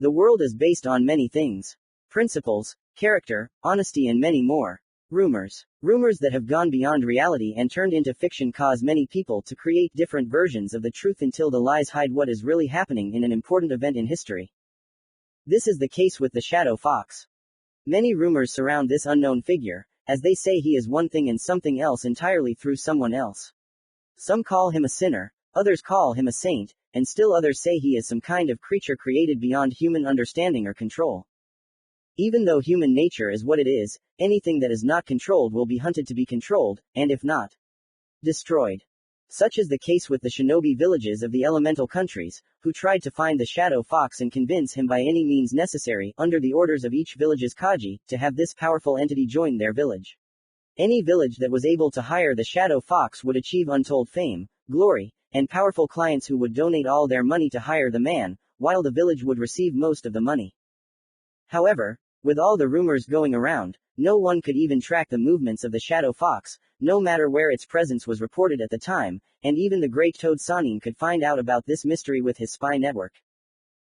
The world is based on many things. Principles, character, honesty and many more. Rumors. Rumors that have gone beyond reality and turned into fiction cause many people to create different versions of the truth until the lies hide what is really happening in an important event in history. This is the case with the shadow fox. Many rumors surround this unknown figure, as they say he is one thing and something else entirely through someone else. Some call him a sinner, others call him a saint, and still others say he is some kind of creature created beyond human understanding or control. Even though human nature is what it is, anything that is not controlled will be hunted to be controlled, and if not, destroyed. Such is the case with the shinobi villages of the elemental countries, who tried to find the shadow fox and convince him by any means necessary, under the orders of each village's kaji, to have this powerful entity join their village. Any village that was able to hire the shadow fox would achieve untold fame, glory, and powerful clients who would donate all their money to hire the man, while the village would receive most of the money. However, with all the rumors going around, no one could even track the movements of the shadow fox, no matter where its presence was reported at the time, and even the great toad Sanin could find out about this mystery with his spy network.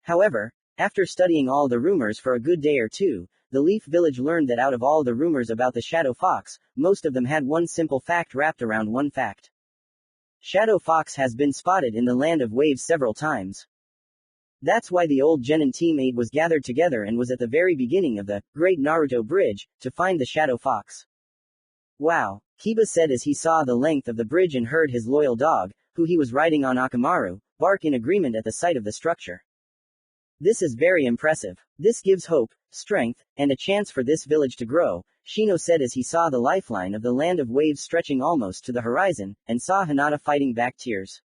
However, after studying all the rumors for a good day or two, the Leaf Village learned that out of all the rumors about the shadow fox, most of them had one simple fact wrapped around one fact. Shadow fox has been spotted in the Land of Waves several times. That's why the old Genin Team 8 was gathered together and was at the very beginning of the Great Naruto Bridge, to find the shadow fox. Wow, Kiba said as he saw the length of the bridge and heard his loyal dog, who he was riding on Akamaru, bark in agreement at the sight of the structure. This is very impressive. This gives hope, strength, and a chance for this village to grow, Shino said as he saw the lifeline of the Land of Waves stretching almost to the horizon, and saw Hinata fighting back tears.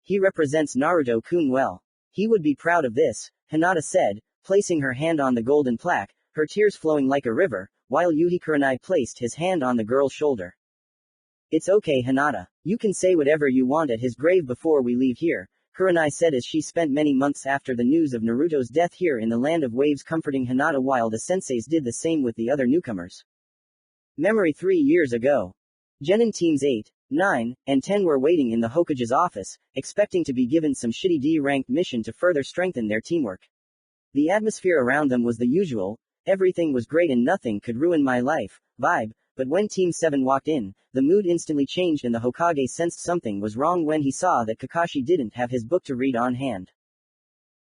He represents Naruto-kun well. He would be proud of this, Hinata said, placing her hand on the golden plaque, her tears flowing like a river, while Yuhi Kurenai placed his hand on the girl's shoulder. It's okay Hinata. You can say whatever you want at his grave before we leave here, Kurenai said as she spent many months after the news of Naruto's death here in the Land of Waves comforting Hinata while the senseis did the same with the other newcomers. Memory 3 years ago. Genin Teams 8, 9, and 10 were waiting in the Hokage's office, expecting to be given some shitty D-ranked mission to further strengthen their teamwork. The atmosphere around them was the usual, everything was great and nothing could ruin my life, vibe, but when Team 7 walked in, the mood instantly changed and the Hokage sensed something was wrong when he saw that Kakashi didn't have his book to read on hand.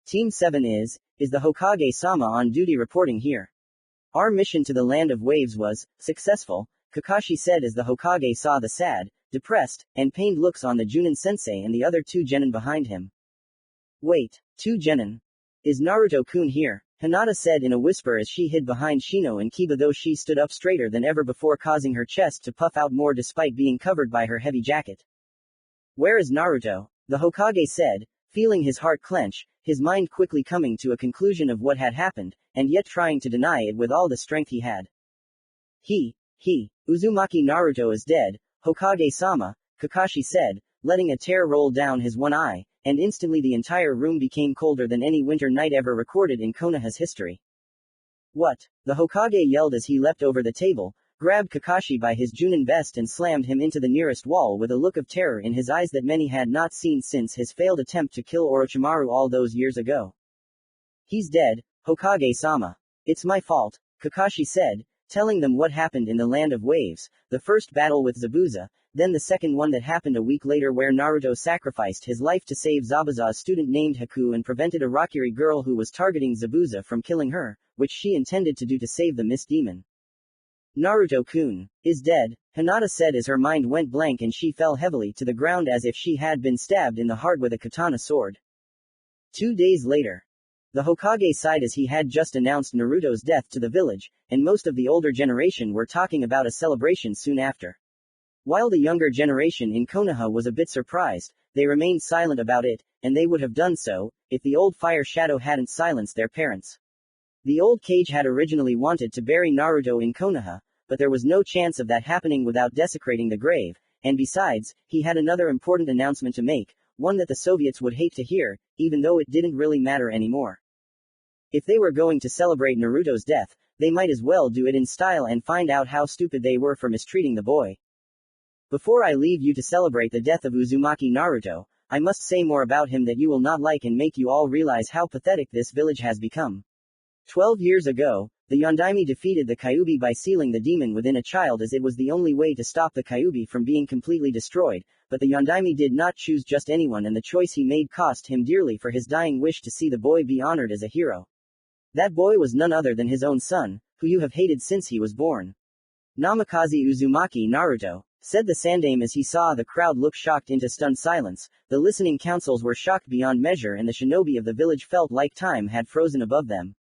Team 7 is the Hokage-sama on duty reporting here. Our mission to the Land of Waves was successful, Kakashi said as the Hokage saw the sad, depressed, and pained looks on the Junin sensei and the other 2 genin behind him. Wait, 2 genin? Is Naruto-kun here? Hinata said in a whisper as she hid behind Shino and Kiba though she stood up straighter than ever before causing her chest to puff out more despite being covered by her heavy jacket. Where is Naruto? The Hokage said, feeling his heart clench, his mind quickly coming to a conclusion of what had happened, and yet trying to deny it with all the strength he had. Uzumaki Naruto is dead, Hokage-sama, Kakashi said, letting a tear roll down his one eye, and instantly the entire room became colder than any winter night ever recorded in Konoha's history. What? The Hokage yelled as he leapt over the table, grabbed Kakashi by his Junin vest and slammed him into the nearest wall with a look of terror in his eyes that many had not seen since his failed attempt to kill Orochimaru all those years ago. He's dead, Hokage-sama. It's my fault, Kakashi said, telling them what happened in the Land of Waves, the first battle with Zabuza, then the second one that happened a week later where Naruto sacrificed his life to save Zabuza's student named Haku and prevented a Rakiri girl who was targeting Zabuza from killing her, which she intended to do to save the Mist Demon. Naruto-kun is dead, Hinata said as her mind went blank and she fell heavily to the ground as if she had been stabbed in the heart with a katana sword. 2 days later. The Hokage sighed as he had just announced Naruto's death to the village, and most of the older generation were talking about a celebration soon after. While the younger generation in Konoha was a bit surprised, they remained silent about it, and they would have done so, if the old fire shadow hadn't silenced their parents. The old Kage had originally wanted to bury Naruto in Konoha, but there was no chance of that happening without desecrating the grave, and besides, he had another important announcement to make, one that the Soviets would hate to hear, even though it didn't really matter anymore. If they were going to celebrate Naruto's death, they might as well do it in style and find out how stupid they were for mistreating the boy. Before I leave you to celebrate the death of Uzumaki Naruto, I must say more about him that you will not like and make you all realize how pathetic this village has become. 12 years ago, the Yondaime defeated the Kyuubi by sealing the demon within a child as it was the only way to stop the Kyuubi from being completely destroyed, but the Yondaime did not choose just anyone and the choice he made cost him dearly for his dying wish to see the boy be honored as a hero. That boy was none other than his own son, who you have hated since he was born. Namikaze Uzumaki Naruto, said the Sandaime as he saw the crowd look shocked into stunned silence. The listening councils were shocked beyond measure and the shinobi of the village felt like time had frozen above them.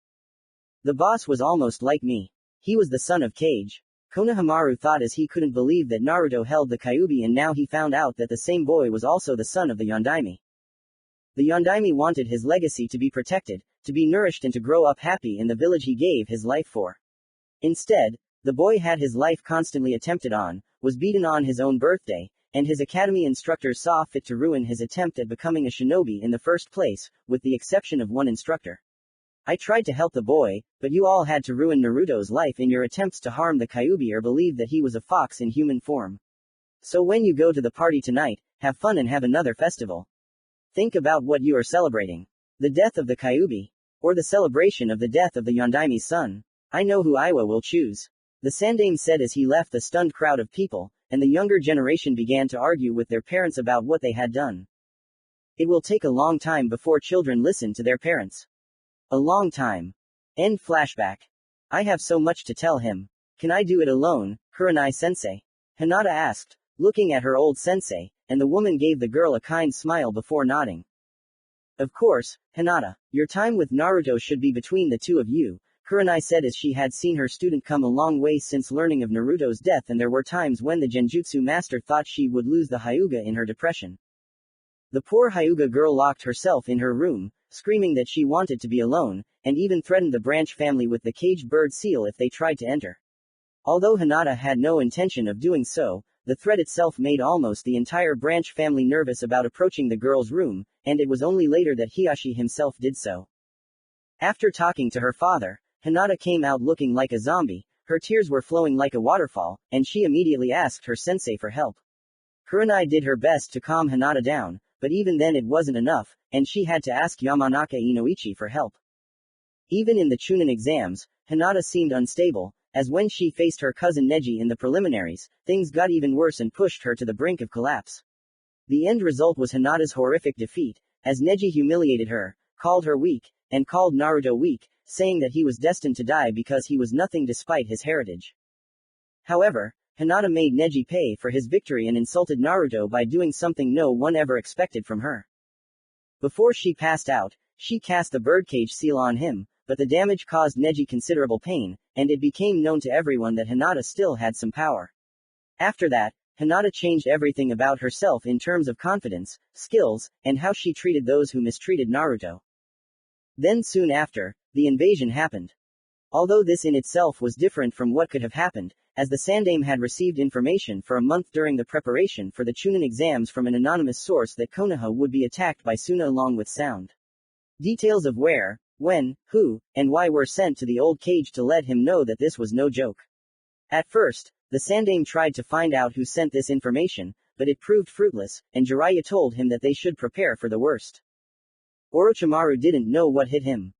The boss was almost like me. He was the son of Kage. Konohamaru thought as he couldn't believe that Naruto held the Kyuubi and now he found out that the same boy was also the son of the Yondaime. The Yondaime wanted his legacy to be protected, to be nourished and to grow up happy in the village he gave his life for. Instead, the boy had his life constantly attempted on, was beaten on his own birthday, and his academy instructors saw fit to ruin his attempt at becoming a shinobi in the first place, with the exception of one instructor. I tried to help the boy, but you all had to ruin Naruto's life in your attempts to harm the Kyuubi or believe that he was a fox in human form. So when you go to the party tonight, have fun and have another festival. Think about what you are celebrating. The death of the Kyuubi, or the celebration of the death of the Yondaime's son. I know who Iwa will choose. The Sandaime said as he left the stunned crowd of people, and the younger generation began to argue with their parents about what they had done. It will take a long time before children listen to their parents. A long time. End flashback. I have so much to tell him. Can I do it alone, Kurenai-sensei? Hinata asked, looking at her old sensei, and the woman gave the girl a kind smile before nodding. Of course, Hinata. Your time with Naruto should be between the two of you, Kurenai said as she had seen her student come a long way since learning of Naruto's death and there were times when the Genjutsu master thought she would lose the Hyuga in her depression. The poor Hyuga girl locked herself in her room, screaming that she wanted to be alone, and even threatened the branch family with the caged bird seal if they tried to enter. Although Hinata had no intention of doing so, the threat itself made almost the entire branch family nervous about approaching the girl's room, and it was only later that Hiyashi himself did so. After talking to her father, Hinata came out looking like a zombie, her tears were flowing like a waterfall, and she immediately asked her sensei for help. Kurenai did her best to calm Hinata down, but even then it wasn't enough, and she had to ask Yamanaka Inoichi for help. Even in the Chunin exams, Hinata seemed unstable, as when she faced her cousin Neji in the preliminaries, things got even worse and pushed her to the brink of collapse. The end result was Hinata's horrific defeat, as Neji humiliated her, called her weak, and called Naruto weak, saying that he was destined to die because he was nothing despite his heritage. However, Hinata made Neji pay for his victory and insulted Naruto by doing something no one ever expected from her. Before she passed out, she cast the birdcage seal on him, but the damage caused Neji considerable pain, and it became known to everyone that Hinata still had some power. After that, Hinata changed everything about herself in terms of confidence, skills, and how she treated those who mistreated Naruto. Then soon after, the invasion happened. Although this in itself was different from what could have happened, as the Sandaime had received information for a month during the preparation for the Chunin exams from an anonymous source that Konoha would be attacked by Suna along with Sound. Details of where, when, who, and why were sent to the old cage to let him know that this was no joke. At first, the Sandaime tried to find out who sent this information, but it proved fruitless, and Jiraiya told him that they should prepare for the worst. Orochimaru didn't know what hit him.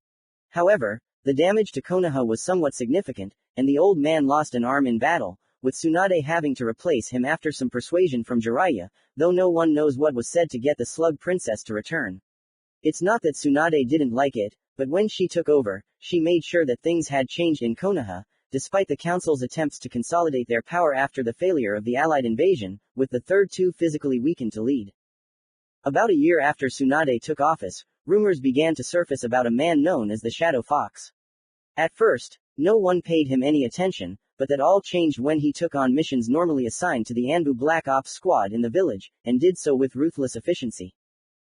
However, the damage to Konoha was somewhat significant, and the old man lost an arm in battle, with Tsunade having to replace him after some persuasion from Jiraiya, though no one knows what was said to get the Slug Princess to return. It's not that Tsunade didn't like it, but when she took over, she made sure that things had changed in Konoha, despite the council's attempts to consolidate their power after the failure of the Allied invasion, with the third too physically weakened to lead. About a year after Tsunade took office, rumors began to surface about a man known as the Shadow Fox. At first, no one paid him any attention, but that all changed when he took on missions normally assigned to the Anbu Black Ops squad in the village, and did so with ruthless efficiency.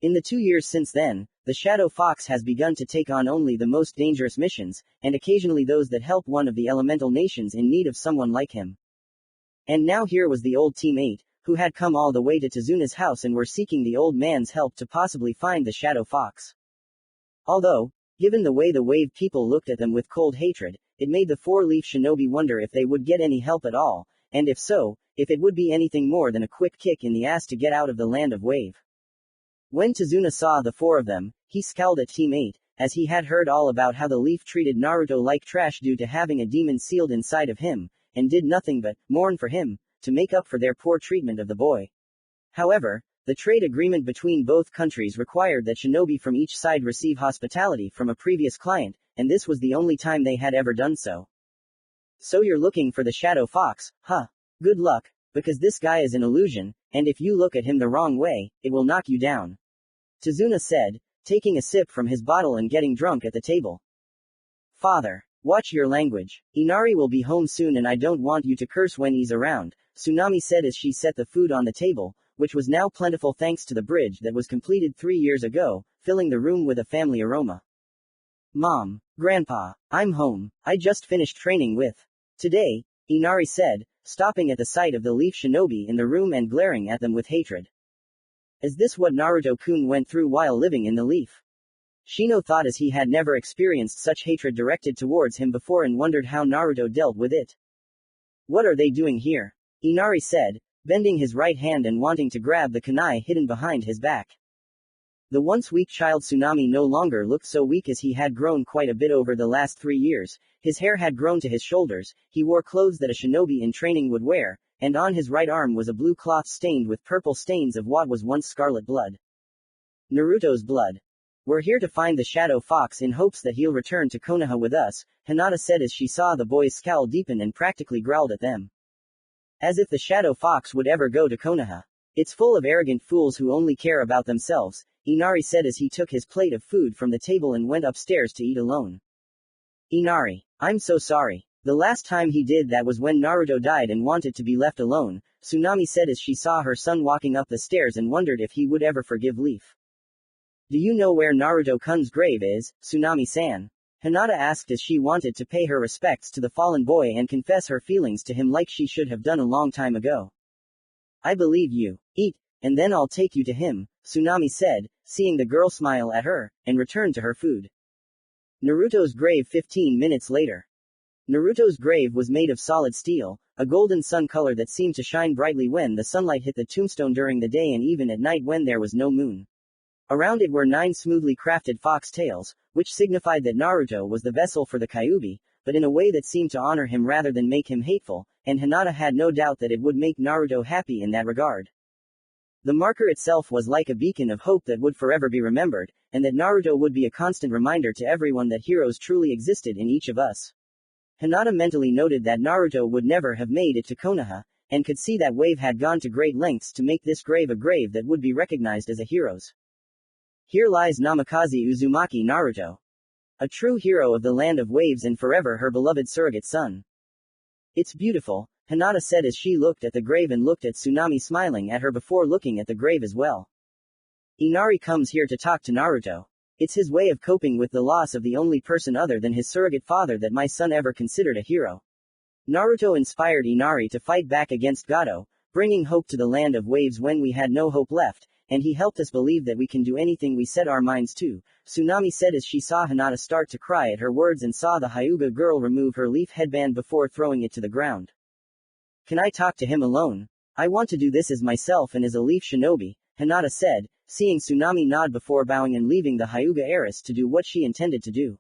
In the 2 years since then, the Shadow Fox has begun to take on only the most dangerous missions, and occasionally those that help one of the elemental nations in need of someone like him. And now here was the old Team 8, who had come all the way to Tezuna's house and were seeking the old man's help to possibly find the Shadow Fox. Although, given the way the wave people looked at them with cold hatred, it made the four-leaf shinobi wonder if they would get any help at all, and if so, if it would be anything more than a quick kick in the ass to get out of the land of wave. When Tazuna saw the four of them, he scowled at Team 8, as he had heard all about how the leaf treated Naruto like trash due to having a demon sealed inside of him, and did nothing but mourn for him, to make up for their poor treatment of the boy. However, the trade agreement between both countries required that shinobi from each side receive hospitality from a previous client, and this was the only time they had ever done so. So you're looking for the shadow fox, huh? Good luck, because this guy is an illusion, and if you look at him the wrong way, it will knock you down. Tazuna said, taking a sip from his bottle and getting drunk at the table. Father, watch your language. Inari will be home soon and I don't want you to curse when he's around, Tsunami said as she set the food on the table, which was now plentiful thanks to the bridge that was completed 3 years ago, filling the room with a family aroma. Mom, Grandpa, I'm home. I just finished training with. Today, Inari said, stopping at the sight of the leaf shinobi in the room and glaring at them with hatred. Is this what Naruto-kun went through while living in the leaf? Shino thought as he had never experienced such hatred directed towards him before and wondered how Naruto dealt with it. What are they doing here? Inari said, bending his right hand and wanting to grab the kunai hidden behind his back. The once weak child Tsunami no longer looked so weak as he had grown quite a bit over the last 3 years, his hair had grown to his shoulders, he wore clothes that a shinobi in training would wear, and on his right arm was a blue cloth stained with purple stains of what was once scarlet blood. Naruto's blood. We're here to find the shadow fox in hopes that he'll return to Konoha with us, Hinata said as she saw the boy's scowl deepen and practically growled at them. As if the shadow fox would ever go to Konoha. It's full of arrogant fools who only care about themselves, Inari said as he took his plate of food from the table and went upstairs to eat alone. Inari, I'm so sorry. The last time he did that was when Naruto died and wanted to be left alone, Tsunami said as she saw her son walking up the stairs and wondered if he would ever forgive Leaf. Do you know where Naruto-kun's grave is, Tsunami-san? Hinata asked as she wanted to pay her respects to the fallen boy and confess her feelings to him like she should have done a long time ago. I believe you. Eat, and then I'll take you to him, Tsunami said, seeing the girl smile at her, and returned to her food. Naruto's grave 15 minutes later. Naruto's grave was made of solid steel, a golden sun color that seemed to shine brightly when the sunlight hit the tombstone during the day and even at night when there was no moon. Around it were 9 smoothly crafted fox tails, which signified that Naruto was the vessel for the Kyuubi, but in a way that seemed to honor him rather than make him hateful, and Hinata had no doubt that it would make Naruto happy in that regard. The marker itself was like a beacon of hope that would forever be remembered, and that Naruto would be a constant reminder to everyone that heroes truly existed in each of us. Hinata mentally noted that Naruto would never have made it to Konoha, and could see that Wave had gone to great lengths to make this grave a grave that would be recognized as a hero's. Here lies Namikaze Uzumaki Naruto. A true hero of the land of waves and forever her beloved surrogate son. It's beautiful, Hinata said as she looked at the grave and looked at Tsunami smiling at her before looking at the grave as well. Inari comes here to talk to Naruto. It's his way of coping with the loss of the only person other than his surrogate father that my son ever considered a hero. Naruto inspired Inari to fight back against Gato, bringing hope to the land of waves when we had no hope left, and he helped us believe that we can do anything we set our minds to, Tsunami said as she saw Hinata start to cry at her words and saw the Hyuga girl remove her leaf headband before throwing it to the ground. Can I talk to him alone? I want to do this as myself and as a leaf shinobi, Hinata said, seeing Tsunami nod before bowing and leaving the Hyuga heiress to do what she intended to do.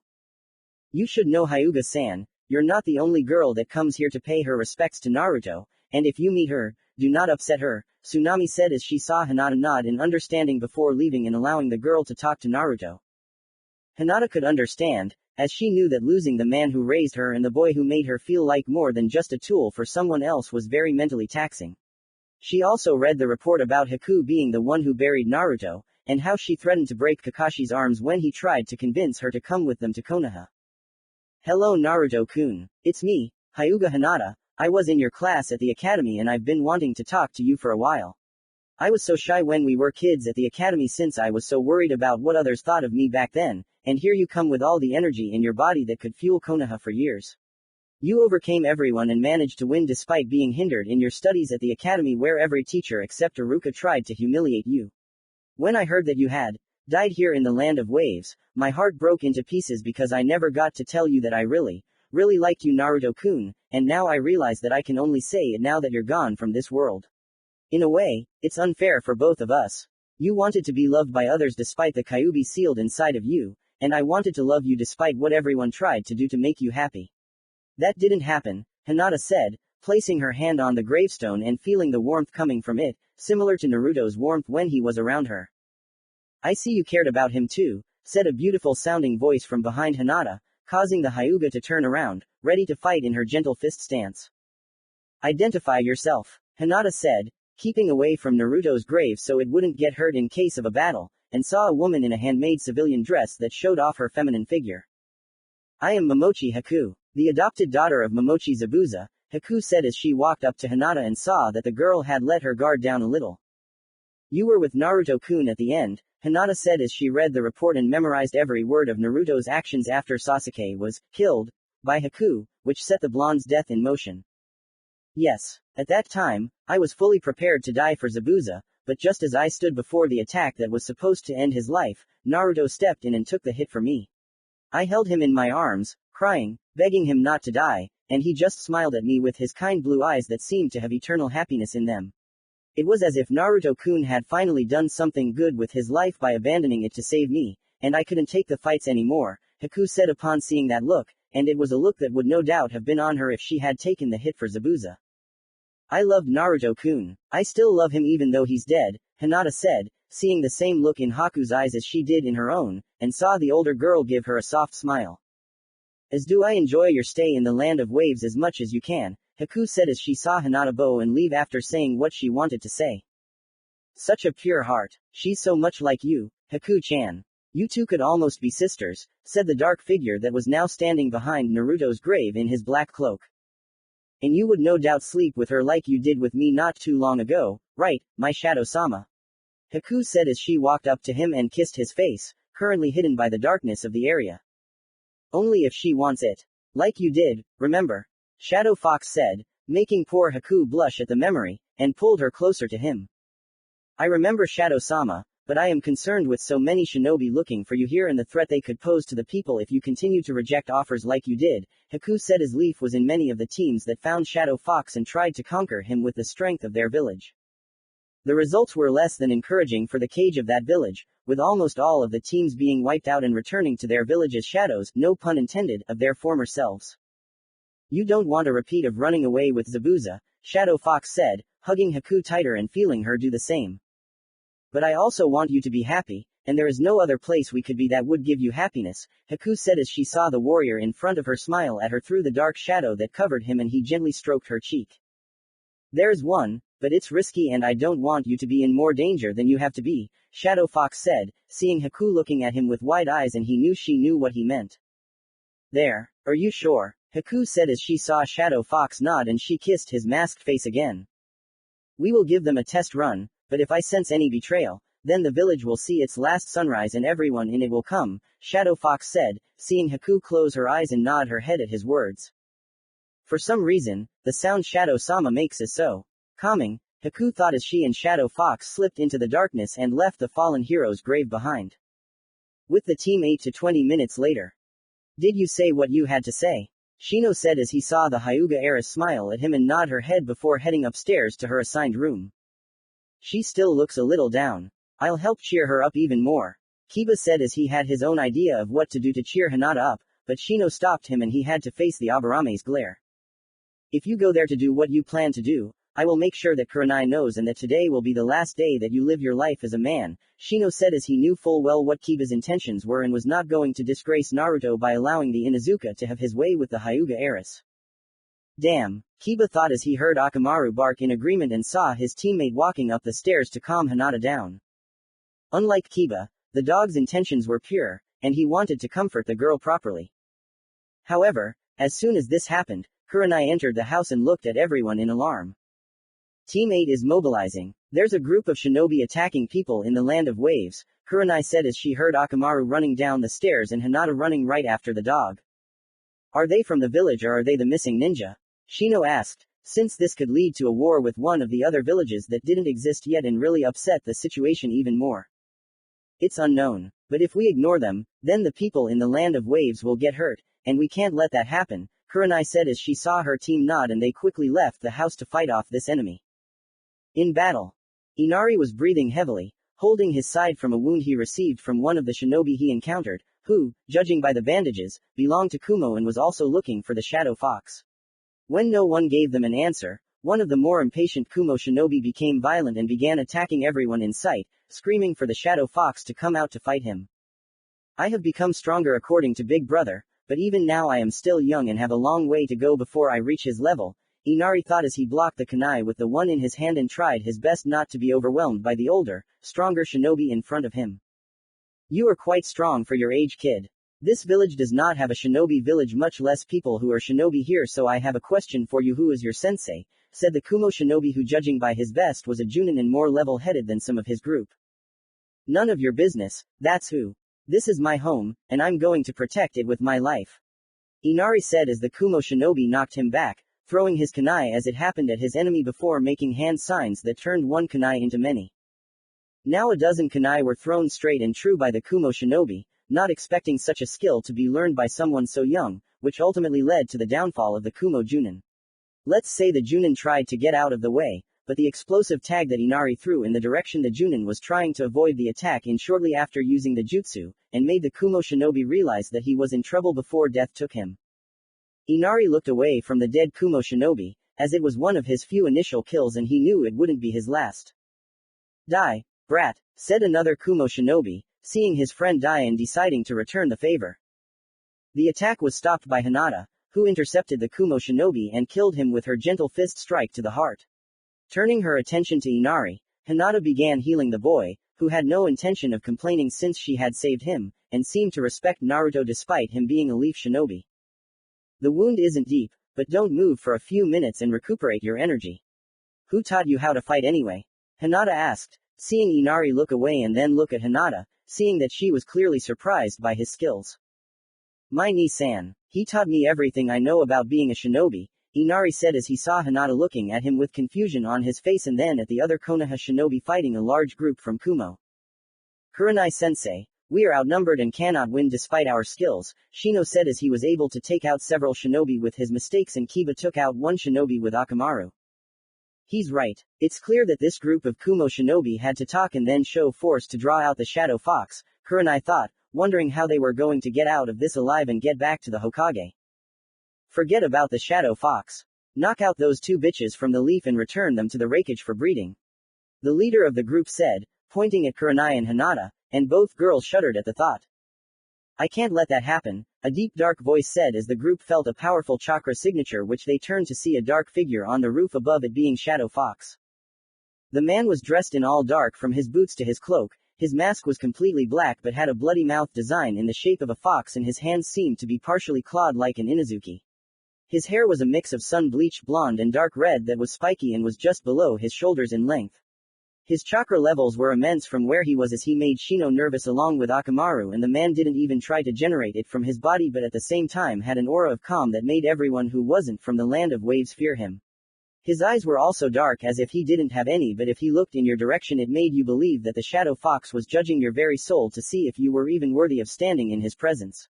You should know Hyuga-san, you're not the only girl that comes here to pay her respects to Naruto, and if you meet her, do not upset her, Tsunami said as she saw Hinata nod in understanding before leaving and allowing the girl to talk to Naruto. Hinata could understand, as she knew that losing the man who raised her and the boy who made her feel like more than just a tool for someone else was very mentally taxing. She also read the report about Haku being the one who buried Naruto, and how she threatened to break Kakashi's arms when he tried to convince her to come with them to Konoha. Hello Naruto-kun. It's me, Hyuga Hinata. I was in your class at the academy and I've been wanting to talk to you for a while. I was so shy when we were kids at the academy since I was so worried about what others thought of me back then, and here you come with all the energy in your body that could fuel Konoha for years. You overcame everyone and managed to win despite being hindered in your studies at the academy where every teacher except Aruka tried to humiliate you. When I heard that you had died here in the land of waves, my heart broke into pieces because I never got to tell you that I really liked you Naruto-kun, and now I realize that I can only say it now that you're gone from this world. In a way, it's unfair for both of us. You wanted to be loved by others despite the kyuubi sealed inside of you, and I wanted to love you despite what everyone tried to do to make you happy. That didn't happen, Hinata said, placing her hand on the gravestone and feeling the warmth coming from it, similar to Naruto's warmth when he was around her. I see you cared about him too, said a beautiful sounding voice from behind Hinata, causing the Hyuga to turn around, ready to fight in her gentle fist stance. Identify yourself, Hinata said, keeping away from Naruto's grave so it wouldn't get hurt in case of a battle, and saw a woman in a handmade civilian dress that showed off her feminine figure. I am Momochi Haku, the adopted daughter of Momochi Zabuza, Haku said as she walked up to Hinata and saw that the girl had let her guard down a little. You were with Naruto-kun at the end, Hinata said as she read the report and memorized every word of Naruto's actions after Sasuke was killed by Haku, which set the blonde's death in motion. Yes, at that time, I was fully prepared to die for Zabuza, but just as I stood before the attack that was supposed to end his life, Naruto stepped in and took the hit for me. I held him in my arms, crying, begging him not to die, and he just smiled at me with his kind blue eyes that seemed to have eternal happiness in them. It was as if Naruto-kun had finally done something good with his life by abandoning it to save me, and I couldn't take the fights anymore, Haku said upon seeing that look, and it was a look that would no doubt have been on her if she had taken the hit for Zabuza. I loved Naruto-kun. I still love him even though he's dead, Hinata said, seeing the same look in Haku's eyes as she did in her own, and saw the older girl give her a soft smile. As do I enjoy your stay in the land of waves as much as you can, Haku said as she saw Hinata bow and leave after saying what she wanted to say. Such a pure heart. She's so much like you, Haku-chan. You two could almost be sisters, said the dark figure that was now standing behind Naruto's grave in his black cloak. And you would no doubt sleep with her like you did with me not too long ago, right, my Shadow-sama? Haku said as she walked up to him and kissed his face, currently hidden by the darkness of the area. Only if she wants it. Like you did, remember? Shadow Fox said, making poor Haku blush at the memory, and pulled her closer to him. I remember Shadow-sama, but I am concerned with so many shinobi looking for you here and the threat they could pose to the people if you continue to reject offers like you did, Haku said as Leaf was in many of the teams that found Shadow Fox and tried to conquer him with the strength of their village. The results were less than encouraging for the cage of that village, with almost all of the teams being wiped out and returning to their village as shadows, no pun intended, of their former selves. You don't want a repeat of running away with Zabuza, Shadow Fox said, hugging Haku tighter and feeling her do the same. But I also want you to be happy, and there is no other place we could be that would give you happiness, Haku said as she saw the warrior in front of her smile at her through the dark shadow that covered him and he gently stroked her cheek. There's one, but it's risky and I don't want you to be in more danger than you have to be, Shadow Fox said, seeing Haku looking at him with wide eyes and he knew she knew what he meant. There, are you sure? Haku said as she saw Shadow Fox nod and she kissed his masked face again. We will give them a test run, but if I sense any betrayal, then the village will see its last sunrise and everyone in it will come, Shadow Fox said, seeing Haku close her eyes and nod her head at his words. For some reason, the sound Shadow-sama makes is so calming, Haku thought as she and Shadow Fox slipped into the darkness and left the fallen hero's grave behind. With the team 8 to 20 minutes later. Did you say what you had to say? Shino said as he saw the Hyuga heiress smile at him and nod her head before heading upstairs to her assigned room. She still looks a little down. I'll help cheer her up even more. Kiba said as he had his own idea of what to do to cheer Hinata up, but Shino stopped him and he had to face the Abarame's glare. If you go there to do what you plan to do, I will make sure that Kurenai knows and that today will be the last day that you live your life as a man, Shino said as he knew full well what Kiba's intentions were and was not going to disgrace Naruto by allowing the Inuzuka to have his way with the Hyuga heiress. Damn, Kiba thought as he heard Akamaru bark in agreement and saw his teammate walking up the stairs to calm Hinata down. Unlike Kiba, the dog's intentions were pure, and he wanted to comfort the girl properly. However, as soon as this happened, Kurenai entered the house and looked at everyone in alarm. Team 8 is mobilizing. There's a group of shinobi attacking people in the land of waves, Kurenai said as she heard Akamaru running down the stairs and Hinata running right after the dog. Are they from the village or are they the missing ninja? Shino asked, since this could lead to a war with one of the other villages that didn't exist yet and really upset the situation even more. It's unknown, but if we ignore them, then the people in the land of waves will get hurt, and we can't let that happen, Kurenai said as she saw her team nod and they quickly left the house to fight off this enemy. In battle. Inari was breathing heavily, holding his side from a wound he received from one of the shinobi he encountered, who, judging by the bandages, belonged to Kumo and was also looking for the shadow fox. When no one gave them an answer, one of the more impatient Kumo shinobi became violent and began attacking everyone in sight, screaming for the shadow fox to come out to fight him. I have become stronger according to Big Brother, but even now I am still young and have a long way to go before I reach his level, Inari thought as he blocked the kunai with the one in his hand and tried his best not to be overwhelmed by the older, stronger shinobi in front of him. You are quite strong for your age, kid. This village does not have a shinobi village, much less people who are shinobi here, so I have a question for you. Who is your sensei? Said the Kumo shinobi, who judging by his vest was a junin and more level-headed than some of his group. None of your business, that's who. This is my home, and I'm going to protect it with my life. Inari said as the Kumo shinobi knocked him back, throwing his kunai as it happened at his enemy before making hand signs that turned one kunai into many. Now a dozen kunai were thrown straight and true by the Kumo shinobi, not expecting such a skill to be learned by someone so young, which ultimately led to the downfall of the Kumo junin. Let's say the junin tried to get out of the way, but the explosive tag that Inari threw in the direction the junin was trying to avoid the attack in shortly after using the jutsu, and made the Kumo shinobi realize that he was in trouble before death took him. Inari looked away from the dead Kumo shinobi, as it was one of his few initial kills and he knew it wouldn't be his last. Die, brat, said another Kumo shinobi, seeing his friend die and deciding to return the favor. The attack was stopped by Hinata, who intercepted the Kumo shinobi and killed him with her gentle fist strike to the heart. Turning her attention to Inari, Hinata began healing the boy, who had no intention of complaining since she had saved him, and seemed to respect Naruto despite him being a leaf shinobi. The wound isn't deep, but don't move for a few minutes and recuperate your energy. Who taught you how to fight anyway? Hinata asked, seeing Inari look away and then look at Hinata, seeing that she was clearly surprised by his skills. My ni-san. He taught me everything I know about being a shinobi, Inari said as he saw Hinata looking at him with confusion on his face and then at the other Konoha shinobi fighting a large group from Kumo. Kurenai-sensei, we are outnumbered and cannot win despite our skills, Shino said as he was able to take out several shinobi with his mistakes and Kiba took out one shinobi with Akamaru. He's right. It's clear that this group of Kumo shinobi had to talk and then show force to draw out the shadow fox, Kurenai thought, wondering how they were going to get out of this alive and get back to the Hokage. Forget about the shadow fox. Knock out those two bitches from the leaf and return them to the rakeage for breeding. The leader of the group said, pointing at Kurenai and Hinata, and both girls shuddered at the thought. I can't let that happen, a deep dark voice said as the group felt a powerful chakra signature which they turned to see a dark figure on the roof above it being Shadow Fox. The man was dressed in all dark from his boots to his cloak, his mask was completely black but had a bloody mouth design in the shape of a fox and his hands seemed to be partially clawed like an Inazuki. His hair was a mix of sun-bleached blonde and dark red that was spiky and was just below his shoulders in length. His chakra levels were immense from where he was as he made Shino nervous along with Akamaru, and the man didn't even try to generate it from his body but at the same time had an aura of calm that made everyone who wasn't from the land of waves fear him. His eyes were also dark as if he didn't have any, but if he looked in your direction it made you believe that the shadow fox was judging your very soul to see if you were even worthy of standing in his presence.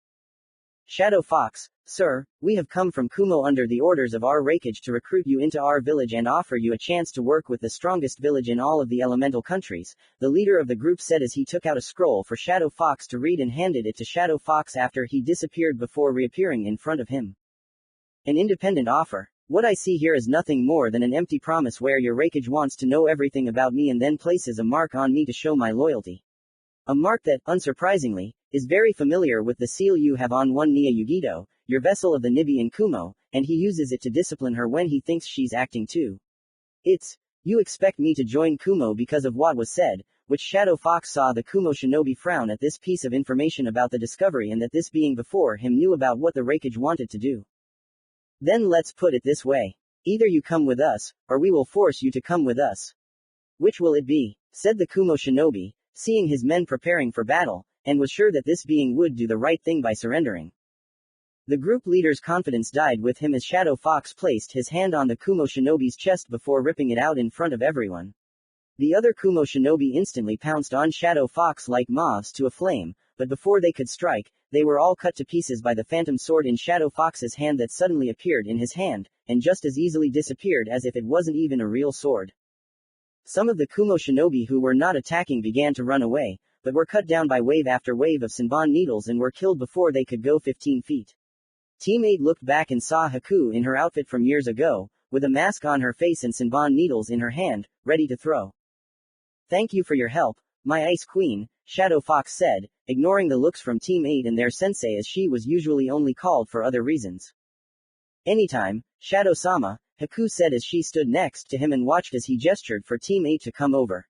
Shadow Fox, sir, we have come from Kumo under the orders of our rakeage to recruit you into our village and offer you a chance to work with the strongest village in all of the elemental countries, the leader of the group said as he took out a scroll for Shadow Fox to read and handed it to Shadow Fox after he disappeared before reappearing in front of him. An independent offer. What I see here is nothing more than an empty promise where your rakeage wants to know everything about me and then places a mark on me to show my loyalty. A mark that, unsurprisingly, is very familiar with the seal you have on one Nia Yugido, your vessel of the Nibi in Kumo, and he uses it to discipline her when he thinks she's acting too. It's, you expect me to join Kumo because of what was said, which Shadow Fox saw the Kumo shinobi frown at this piece of information about the discovery and that this being before him knew about what the rakeage wanted to do. Then let's put it this way. Either you come with us, or we will force you to come with us. Which will it be? Said the Kumo shinobi, seeing his men preparing for battle, and was sure that this being would do the right thing by surrendering. The group leader's confidence died with him as Shadow Fox placed his hand on the Kumo shinobi's chest before ripping it out in front of everyone. The other Kumo shinobi instantly pounced on Shadow Fox like moths to a flame, but before they could strike, they were all cut to pieces by the phantom sword in Shadow Fox's hand that suddenly appeared in his hand, and just as easily disappeared as if it wasn't even a real sword. Some of the Kumo shinobi who were not attacking began to run away, but were cut down by wave after wave of Senbon needles and were killed before they could go 15 feet. Team 8 looked back and saw Haku in her outfit from years ago, with a mask on her face and Senbon needles in her hand, ready to throw. "Thank you for your help, my Ice Queen," Shadow Fox said, ignoring the looks from Team 8 and their sensei as she was usually only called for other reasons. "Anytime, Shadow-sama," Haku said as she stood next to him and watched as he gestured for Team 8 to come over.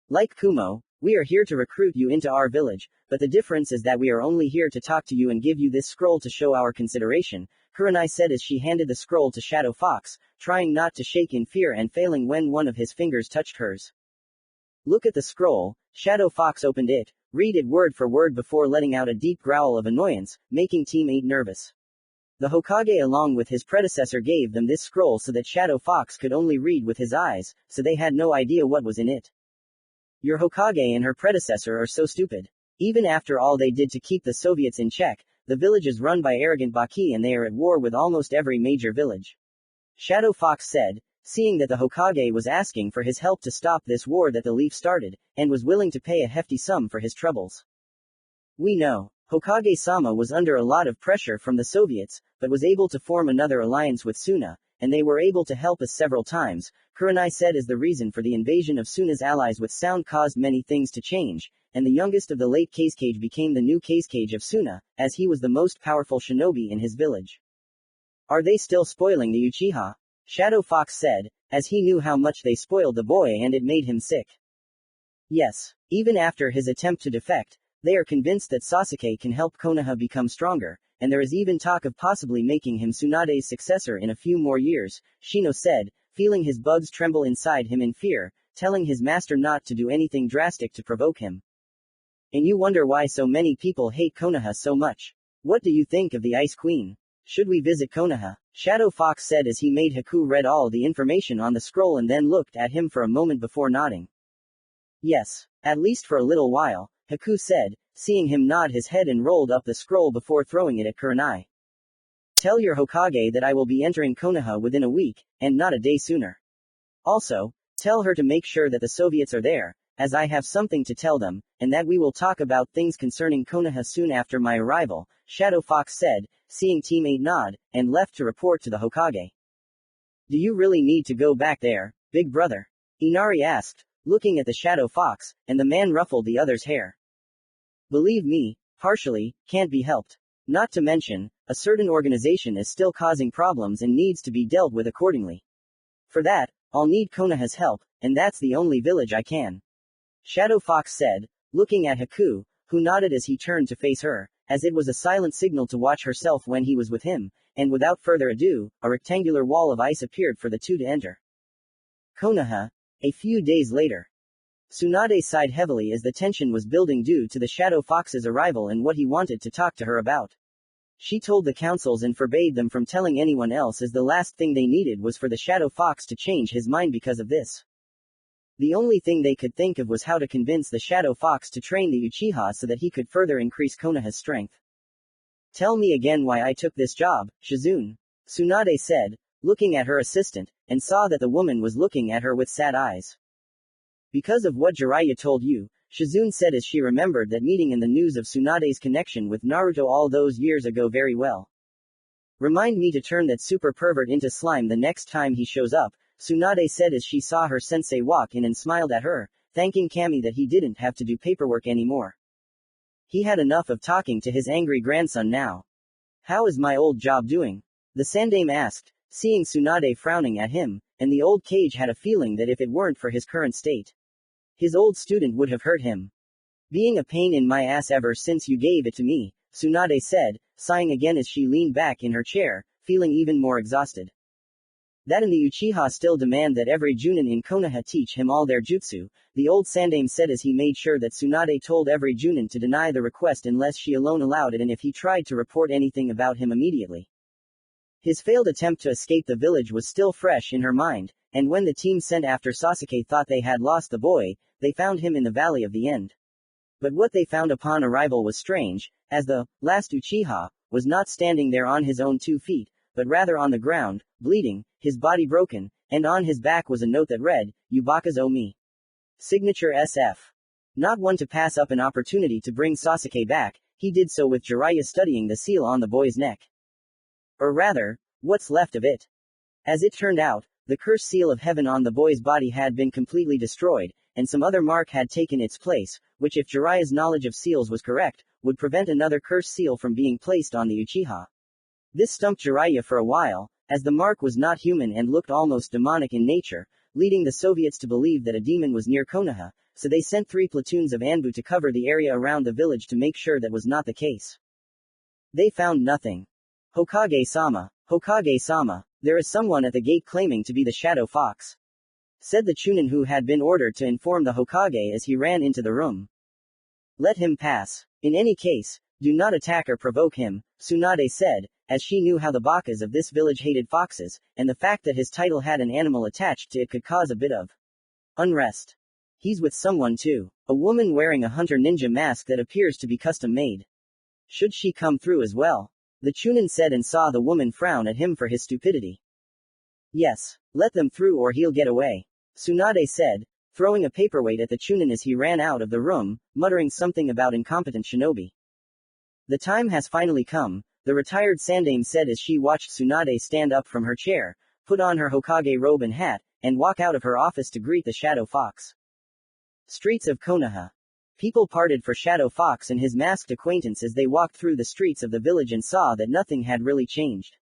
"Like Kumo, we are here to recruit you into our village, but the difference is that we are only here to talk to you and give you this scroll to show our consideration," Kurenai said as she handed the scroll to Shadow Fox, trying not to shake in fear and failing when one of his fingers touched hers. "Look at the scroll." Shadow Fox opened it, read it word for word before letting out a deep growl of annoyance, making Team 8 nervous. The Hokage along with his predecessor gave them this scroll so that Shadow Fox could only read with his eyes, so they had no idea what was in it. "Your Hokage and her predecessor are so stupid. Even after all they did to keep the Soviets in check, the village is run by arrogant Baki and they are at war with almost every major village," Shadow Fox said, seeing that the Hokage was asking for his help to stop this war that the Leaf started, and was willing to pay a hefty sum for his troubles. "We know. Hokage-sama was under a lot of pressure from the Soviets, but was able to form another alliance with Suna, and they were able to help us several times," Kurenai said as the reason for the invasion of Suna's allies with sound caused many things to change, and the youngest of the late Kazekage became the new Kazekage of Suna, as he was the most powerful shinobi in his village. "Are they still spoiling the Uchiha?" Shadow Fox said, as he knew how much they spoiled the boy and it made him sick. "Yes. Even after his attempt to defect, they are convinced that Sasuke can help Konoha become stronger, and there is even talk of possibly making him Tsunade's successor in a few more years," Shino said, feeling his bugs tremble inside him in fear, telling his master not to do anything drastic to provoke him. "And you wonder why so many people hate Konoha so much. What do you think of the Ice Queen? Should we visit Konoha?" Shadow Fox said as he made Haku read all the information on the scroll and then looked at him for a moment before nodding. "Yes, at least for a little while," Haku said, seeing him nod his head and rolled up the scroll before throwing it at Kurenai. "Tell your Hokage that I will be entering Konoha within a week, and not a day sooner. Also, tell her to make sure that the Soviets are there, as I have something to tell them, and that we will talk about things concerning Konoha soon after my arrival," Shadow Fox said, seeing Team 8 nod, and left to report to the Hokage. "Do you really need to go back there, big brother?" Inari asked, looking at the Shadow Fox, and the man ruffled the other's hair. "Believe me, partially, can't be helped. Not to mention, a certain organization is still causing problems and needs to be dealt with accordingly. For that, I'll need Konoha's help, and that's the only village I can," Shadow Fox said, looking at Haku, who nodded as he turned to face her, as it was a silent signal to watch herself when he was with him, and without further ado, a rectangular wall of ice appeared for the two to enter. Konoha. A few days later. Tsunade sighed heavily as the tension was building due to the Shadow Fox's arrival and what he wanted to talk to her about. She told the councils and forbade them from telling anyone else as the last thing they needed was for the Shadow Fox to change his mind because of this. The only thing they could think of was how to convince the Shadow Fox to train the Uchiha so that he could further increase Konoha's strength. "Tell me again why I took this job, Shizune," Tsunade said, looking at her assistant, and saw that the woman was looking at her with sad eyes. "Because of what Jiraiya told you," Shizune said as she remembered that meeting and the news of Tsunade's connection with Naruto all those years ago very well. "Remind me to turn that super pervert into slime the next time he shows up," Tsunade said as she saw her sensei walk in and smiled at her, thanking Kami that he didn't have to do paperwork anymore. He had enough of talking to his angry grandson now. "How is my old job doing?" the Sandame asked, seeing Tsunade frowning at him, and the old Kage had a feeling that if it weren't for his current state, his old student would have hurt him. "Being a pain in my ass ever since you gave it to me," Tsunade said, sighing again as she leaned back in her chair, feeling even more exhausted. "That and the Uchiha still demand that every Junin in Konoha teach him all their jutsu," the old Sandame said as he made sure that Tsunade told every Junin to deny the request unless she alone allowed it and if he tried to report anything about him immediately. His failed attempt to escape the village was still fresh in her mind, and when the team sent after Sasuke thought they had lost the boy, they found him in the Valley of the End. But what they found upon arrival was strange, as the last Uchiha was not standing there on his own 2 feet, but rather on the ground, bleeding, his body broken, and on his back was a note that read, Yubaka's Omi. Signature SF. Not one to pass up an opportunity to bring Sasuke back, he did so with Jiraiya studying the seal on the boy's neck. Or rather, what's left of it. As it turned out, the cursed seal of heaven on the boy's body had been completely destroyed, and some other mark had taken its place, which if Jiraiya's knowledge of seals was correct, would prevent another cursed seal from being placed on the Uchiha. This stumped Jiraiya for a while, as the mark was not human and looked almost demonic in nature, leading the Soviets to believe that a demon was near Konoha, so they sent 3 platoons of Anbu to cover the area around the village to make sure that was not the case. They found nothing. Hokage-sama, Hokage-sama, there is someone at the gate claiming to be the Shadow Fox, said the Chunin who had been ordered to inform the Hokage as he ran into the room. Let him pass. In any case, do not attack or provoke him, Tsunade said, as she knew how the Bakas of this village hated foxes, and the fact that his title had an animal attached to it could cause a bit of unrest. He's with someone too, a woman wearing a hunter ninja mask that appears to be custom made. Should she come through as well? The Chunin said and saw the woman frown at him for his stupidity. Yes, let them through or he'll get away, Tsunade said, throwing a paperweight at the Chunin as he ran out of the room, muttering something about incompetent shinobi. The time has finally come, the retired Sandame said as she watched Tsunade stand up from her chair, put on her Hokage robe and hat, and walk out of her office to greet the Shadow Fox. Streets of Konoha. People parted for Shadow Fox and his masked acquaintance as they walked through the streets of the village and saw that nothing had really changed.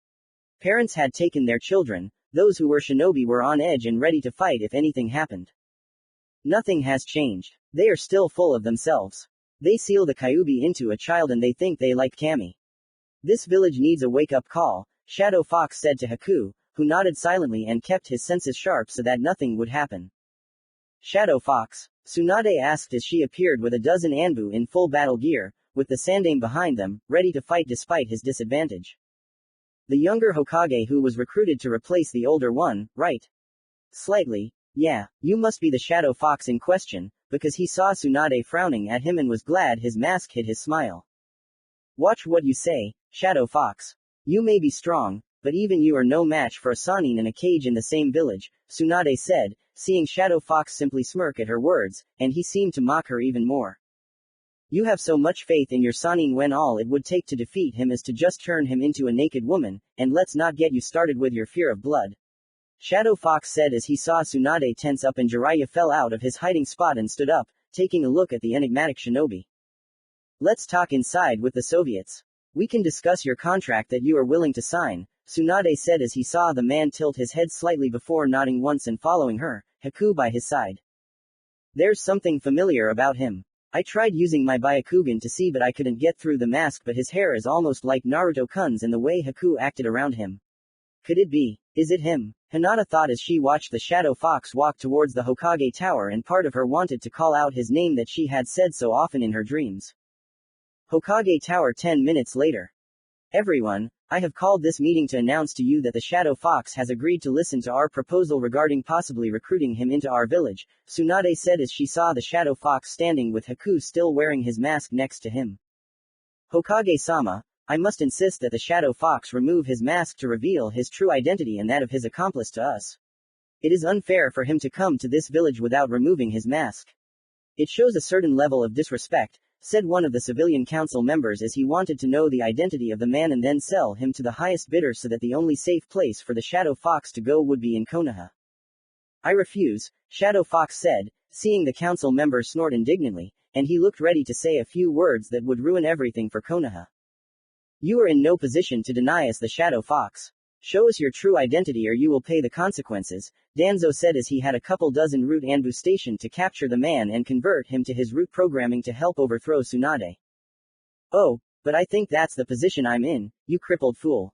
Parents had taken their children, those who were shinobi were on edge and ready to fight if anything happened. Nothing has changed. They are still full of themselves. They seal the Kyuubi into a child and they think they like Kami. This village needs a wake-up call, Shadow Fox said to Haku, who nodded silently and kept his senses sharp so that nothing would happen. Shadow Fox? Tsunade asked as she appeared with a dozen Anbu in full battle gear, with the Sandame behind them, ready to fight despite his disadvantage. The younger Hokage who was recruited to replace the older one, right? Slightly. Yeah, you must be the Shadow Fox in question, because he saw Tsunade frowning at him and was glad his mask hid his smile. Watch what you say, Shadow Fox. You may be strong, but even you are no match for a Sannin in a cage in the same village, Tsunade said, seeing Shadow Fox simply smirk at her words, and he seemed to mock her even more. You have so much faith in your Sannin when all it would take to defeat him is to just turn him into a naked woman, and let's not get you started with your fear of blood. Shadow Fox said as he saw Tsunade tense up and Jiraiya fell out of his hiding spot and stood up, taking a look at the enigmatic shinobi. Let's talk inside with the Soviets. We can discuss your contract that you are willing to sign, Tsunade said as he saw the man tilt his head slightly before nodding once and following her, Haku by his side. There's something familiar about him. I tried using my Byakugan to see but I couldn't get through the mask but his hair is almost like Naruto-kun's and the way Haku acted around him. Could it be? Is it him? Hinata thought as she watched the Shadow Fox walk towards the Hokage Tower and part of her wanted to call out his name that she had said so often in her dreams. Hokage Tower 10 minutes later. Everyone, I have called this meeting to announce to you that the Shadow Fox has agreed to listen to our proposal regarding possibly recruiting him into our village, Tsunade said as she saw the Shadow Fox standing with Haku still wearing his mask next to him. Hokage-sama, I must insist that the Shadow Fox remove his mask to reveal his true identity and that of his accomplice to us. It is unfair for him to come to this village without removing his mask. It shows a certain level of disrespect, said one of the civilian council members as he wanted to know the identity of the man and then sell him to the highest bidder so that the only safe place for the Shadow Fox to go would be in Konoha. I refuse, Shadow Fox said, seeing the council member snort indignantly, and he looked ready to say a few words that would ruin everything for Konoha. You are in no position to deny us the Shadow Fox. Show us your true identity or you will pay the consequences, Danzo said as he had a couple dozen root Anbu stationed to capture the man and convert him to his root programming to help overthrow Tsunade. Oh, but I think that's the position I'm in, you crippled fool.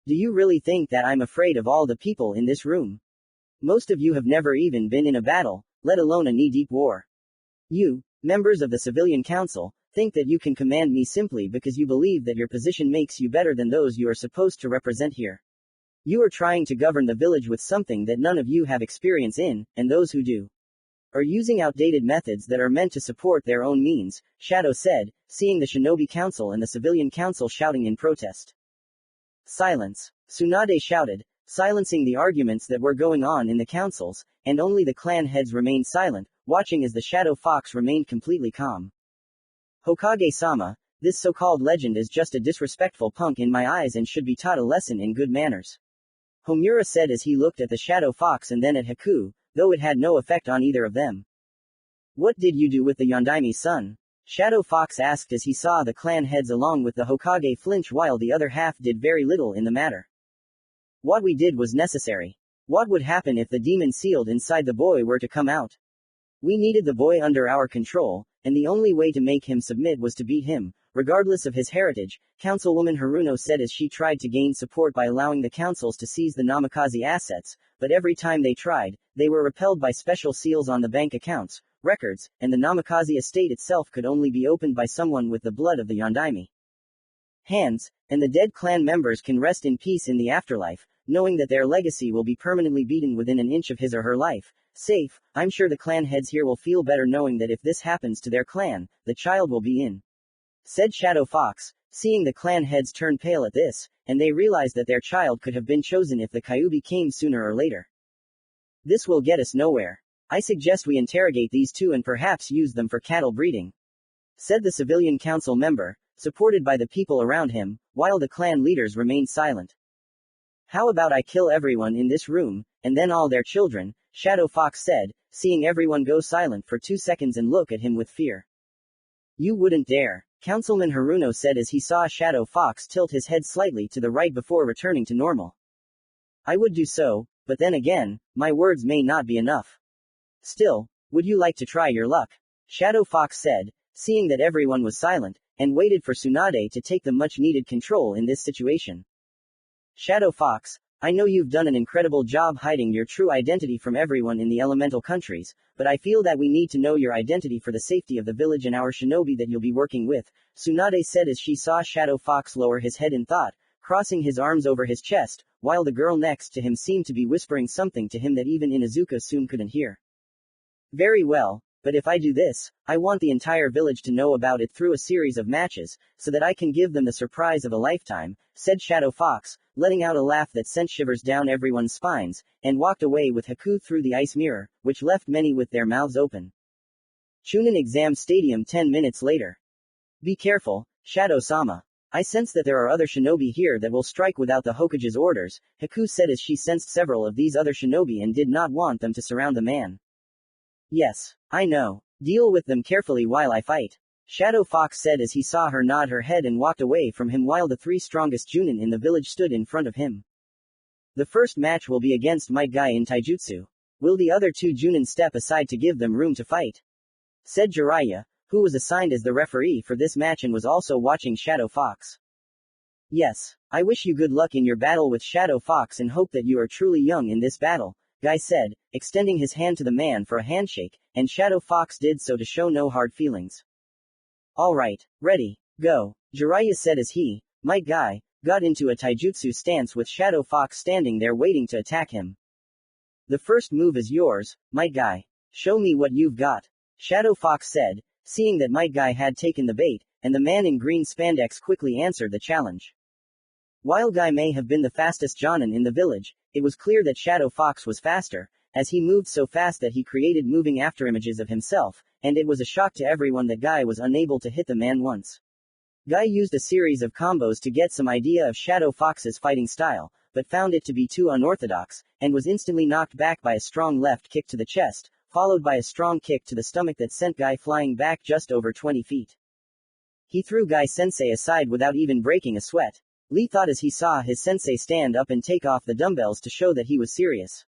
Do you really think that I'm afraid of all the people in this room? Most of you have never even been in a battle, let alone a knee-deep war. You, members of the civilian council, think that you can command me simply because you believe that your position makes you better than those you are supposed to represent here. You are trying to govern the village with something that none of you have experience in, and those who do are using outdated methods that are meant to support their own means, Shadow said, seeing the Shinobi Council and the Civilian Council shouting in protest. Silence, Tsunade shouted, silencing the arguments that were going on in the councils, and only the clan heads remained silent, watching as the shadow fox remained completely calm. Hokage-sama, this so-called legend is just a disrespectful punk in my eyes and should be taught a lesson in good manners. Homura said as he looked at the shadow fox and then at Haku, though it had no effect on either of them. What did you do with the Yondaimi's son? Shadow Fox asked as he saw the clan heads along with the Hokage flinch while the other half did very little in the matter. What we did was necessary. What would happen if the demon sealed inside the boy were to come out? We needed the boy under our control, and the only way to make him submit was to beat him, regardless of his heritage, Councilwoman Haruno said as she tried to gain support by allowing the councils to seize the Namikaze assets, but every time they tried, they were repelled by special seals on the bank accounts, records, and the Namikaze estate itself could only be opened by someone with the blood of the Yondaime hands, and the dead clan members can rest in peace in the afterlife, knowing that their legacy will be permanently beaten within an inch of his or her life. Safe, I'm sure the clan heads here will feel better knowing that if this happens to their clan, the child will be in. Said Shadow Fox, seeing the clan heads turn pale at this, and they realized that their child could have been chosen if the Kyuubi came sooner or later. This will get us nowhere. I suggest we interrogate these two and perhaps use them for cattle breeding. Said the civilian council member, supported by the people around him, while the clan leaders remained silent. How about I kill everyone in this room, and then all their children, Shadow Fox said, seeing everyone go silent for 2 seconds and look at him with fear. You wouldn't dare, Councilman Haruno said as he saw Shadow Fox tilt his head slightly to the right before returning to normal. I would do so, but then again, my words may not be enough. Still, would you like to try your luck? Shadow Fox said, seeing that everyone was silent, and waited for Tsunade to take the much-needed control in this situation. Shadow Fox, I know you've done an incredible job hiding your true identity from everyone in the elemental countries, but I feel that we need to know your identity for the safety of the village and our shinobi that you'll be working with, Tsunade said as she saw Shadow Fox lower his head in thought, crossing his arms over his chest, while the girl next to him seemed to be whispering something to him that even Inuzuka-sun couldn't hear. Very well, but if I do this, I want the entire village to know about it through a series of matches, so that I can give them the surprise of a lifetime, said Shadow Fox, letting out a laugh that sent shivers down everyone's spines, and walked away with Haku through the ice mirror, which left many with their mouths open. Chunin Exam Stadium 10 minutes later. Be careful, Shadow-sama. I sense that there are other shinobi here that will strike without the Hokage's orders, Haku said as she sensed several of these other shinobi and did not want them to surround the man. Yes, I know. Deal with them carefully while I fight. Shadow Fox said as he saw her nod her head and walked away from him while the 3 strongest Junin in the village stood in front of him. The first match will be against Might Guy in Taijutsu. Will the other 2 Junin step aside to give them room to fight? Said Jiraiya, who was assigned as the referee for this match and was also watching Shadow Fox. Yes, I wish you good luck in your battle with Shadow Fox and hope that you are truly young in this battle, Guy said, extending his hand to the man for a handshake, and Shadow Fox did so to show no hard feelings. Alright, ready, go, Jiraiya said as he, Might Guy, got into a taijutsu stance with Shadow Fox standing there waiting to attack him. The first move is yours, Might Guy. Show me what you've got, Shadow Fox said, seeing that Might Guy had taken the bait, and the man in green spandex quickly answered the challenge. While Guy may have been the fastest Jonin in the village, it was clear that Shadow Fox was faster, as he moved so fast that he created moving afterimages of himself, and it was a shock to everyone that Guy was unable to hit the man once. Guy used a series of combos to get some idea of Shadow Fox's fighting style, but found it to be too unorthodox, and was instantly knocked back by a strong left kick to the chest, followed by a strong kick to the stomach that sent Guy flying back just over 20 feet. He threw Guy Sensei aside without even breaking a sweat. Lee thought as he saw his sensei stand up and take off the dumbbells to show that he was serious.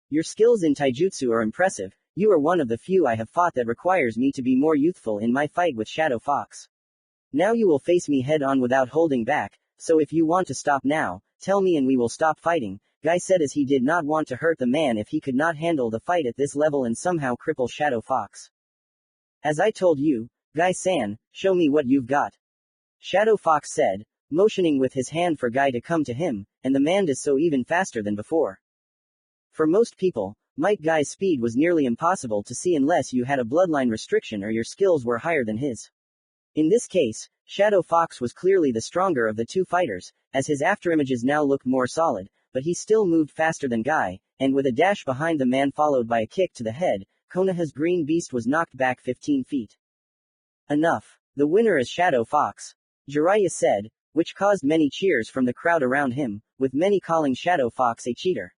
Your skills in taijutsu are impressive, you are one of the few I have fought that requires me to be more youthful in my fight with Shadow Fox. Now you will face me head on without holding back, so if you want to stop now, tell me and we will stop fighting, Guy said as he did not want to hurt the man if he could not handle the fight at this level and somehow cripple Shadow Fox. As I told you, Guy-san, show me what you've got. Shadow Fox said, motioning with his hand for Guy to come to him, and the man did so even faster than before. For most people, Might Guy's speed was nearly impossible to see unless you had a bloodline restriction or your skills were higher than his. In this case, Shadow Fox was clearly the stronger of the 2 fighters, as his afterimages now looked more solid, but he still moved faster than Guy, and with a dash behind the man followed by a kick to the head, Konoha's green beast was knocked back 15 feet. Enough. The winner is Shadow Fox, Jiraiya said, which caused many cheers from the crowd around him, with many calling Shadow Fox a cheater.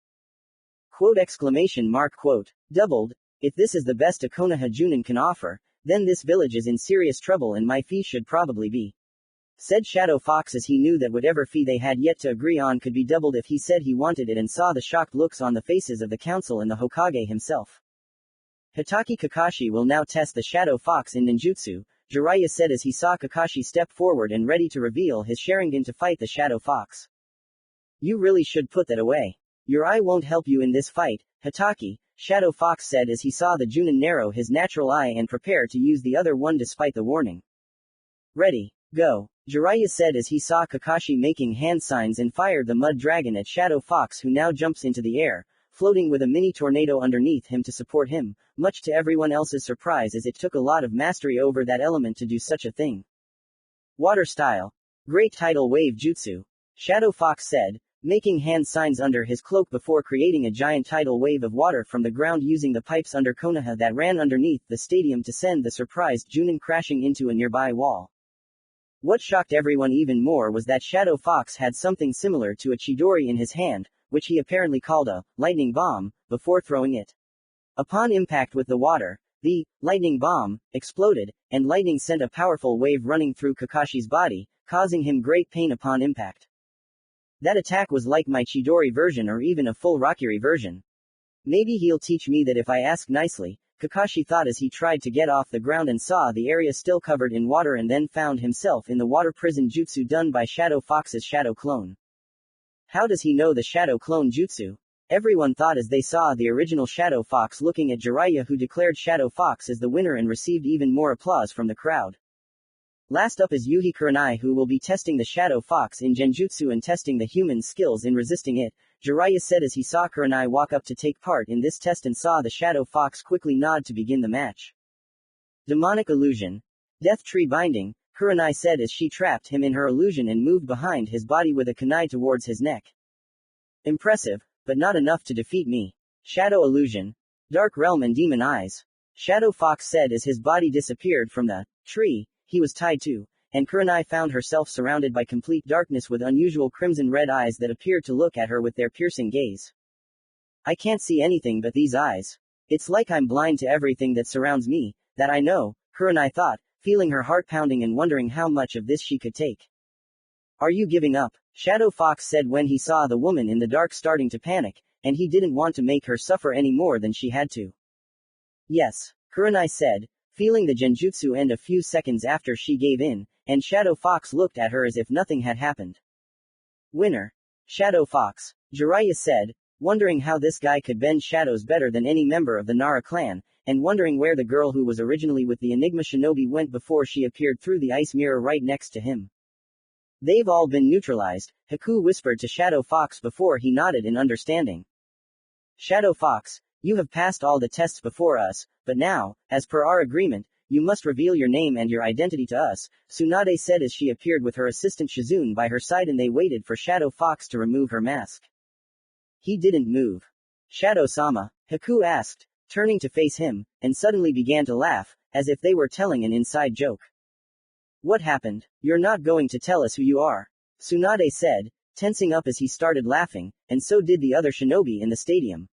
Quote exclamation mark quote. Doubled. If this is the best a Konoha Junin can offer, then this village is in serious trouble and my fee should probably be. Said Shadow Fox as he knew that whatever fee they had yet to agree on could be doubled if he said he wanted it and saw the shocked looks on the faces of the council and the Hokage himself. Hitaki Kakashi will now test the Shadow Fox in ninjutsu, Jiraiya said as he saw Kakashi step forward and ready to reveal his Sharingan to fight the Shadow Fox. You really should put that away. Your eye won't help you in this fight, Hitaki, Shadow Fox said as he saw the Junin narrow his natural eye and prepare to use the other one despite the warning. Ready, go, Jiraiya said as he saw Kakashi making hand signs and fired the mud dragon at Shadow Fox who now jumps into the air, floating with a mini tornado underneath him to support him, much to everyone else's surprise as it took a lot of mastery over that element to do such a thing. Water style. Great tidal wave jutsu, Shadow Fox said, making hand signs under his cloak before creating a giant tidal wave of water from the ground using the pipes under Konoha that ran underneath the stadium to send the surprised Junin crashing into a nearby wall. What shocked everyone even more was that Shadow Fox had something similar to a chidori in his hand, which he apparently called a lightning bomb, before throwing it. Upon impact with the water, the lightning bomb exploded, and lightning sent a powerful wave running through Kakashi's body, causing him great pain upon impact. That attack was like my Chidori version or even a full Rakiri version. Maybe he'll teach me that if I ask nicely, Kakashi thought as he tried to get off the ground and saw the area still covered in water and then found himself in the water prison jutsu done by Shadow Fox's shadow clone. How does he know the shadow clone jutsu? Everyone thought as they saw the original Shadow Fox looking at Jiraiya who declared Shadow Fox as the winner and received even more applause from the crowd. Last up is Yuhi Kurenai who will be testing the Shadow Fox in Genjutsu and testing the human skills in resisting it, Jiraiya said as he saw Kurenai walk up to take part in this test and saw the Shadow Fox quickly nod to begin the match. Demonic illusion. Death tree binding, Kurenai said as she trapped him in her illusion and moved behind his body with a kunai towards his neck. Impressive, but not enough to defeat me. Shadow illusion. Dark realm and demon eyes. Shadow Fox said as his body disappeared from the tree he was tied to, and Kurenai found herself surrounded by complete darkness with unusual crimson-red eyes that appeared to look at her with their piercing gaze. I can't see anything but these eyes. It's like I'm blind to everything that surrounds me, that I know, Kurenai thought, feeling her heart pounding and wondering how much of this she could take. Are you giving up? Shadow Fox said when he saw the woman in the dark starting to panic, and he didn't want to make her suffer any more than she had to. Yes, Kurenai said, feeling the genjutsu end a few seconds after she gave in, and Shadow Fox looked at her as if nothing had happened. Winner. Shadow Fox, Jiraiya said, wondering how this guy could bend shadows better than any member of the Nara clan, and wondering where the girl who was originally with the Enigma Shinobi went before she appeared through the ice mirror right next to him. They've all been neutralized, Haku whispered to Shadow Fox before he nodded in understanding. Shadow Fox, you have passed all the tests before us, but now, as per our agreement, you must reveal your name and your identity to us, Tsunade said as she appeared with her assistant Shizune by her side and they waited for Shadow Fox to remove her mask. He didn't move. Shadow-sama, Haku asked, turning to face him, and suddenly began to laugh, as if they were telling an inside joke. What happened? You're not going to tell us who you are? Tsunade said, tensing up as he started laughing, and so did the other shinobi in the stadium.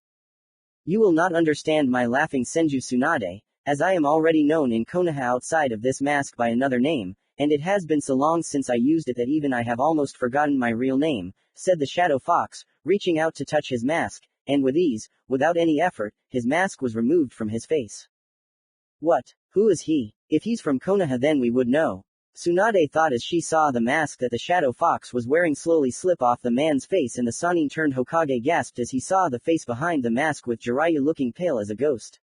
You will not understand my laughing Senju Tsunade, as I am already known in Konoha outside of this mask by another name, and it has been so long since I used it that even I have almost forgotten my real name, said the Shadow Fox, reaching out to touch his mask, and with ease, without any effort, his mask was removed from his face. What? Who is he? If he's from Konoha then we would know. Tsunade thought as she saw the mask that the Shadow Fox was wearing slowly slip off the man's face and the Sannin turned Hokage gasped as he saw the face behind the mask with Jiraiya looking pale as a ghost.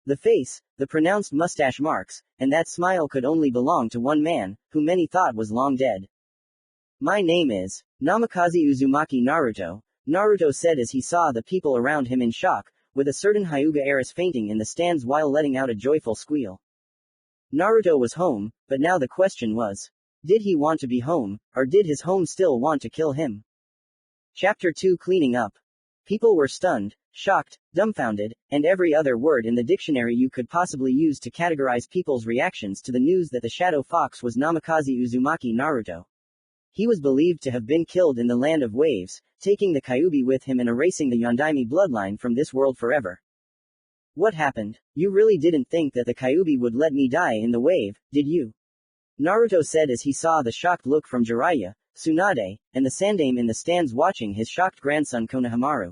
The face, the pronounced mustache marks, and that smile could only belong to one man, who many thought was long dead. My name is Namikaze Uzumaki Naruto, Naruto said as he saw the people around him in shock, with a certain Hyuga heiress fainting in the stands while letting out a joyful squeal. Naruto was home, but now the question was, did he want to be home, or did his home still want to kill him? Chapter 2 Cleaning Up. People were stunned, shocked, dumbfounded, and every other word in the dictionary you could possibly use to categorize people's reactions to the news that the Shadow Fox was Namikaze Uzumaki Naruto. He was believed to have been killed in the Land of Waves, taking the Kyuubi with him and erasing the Yondaime bloodline from this world forever. What happened? You really didn't think that the Kyuubi would let me die in the wave, did you? Naruto said as he saw the shocked look from Jiraiya, Tsunade, and the Sandaime in the stands watching his shocked grandson Konohamaru.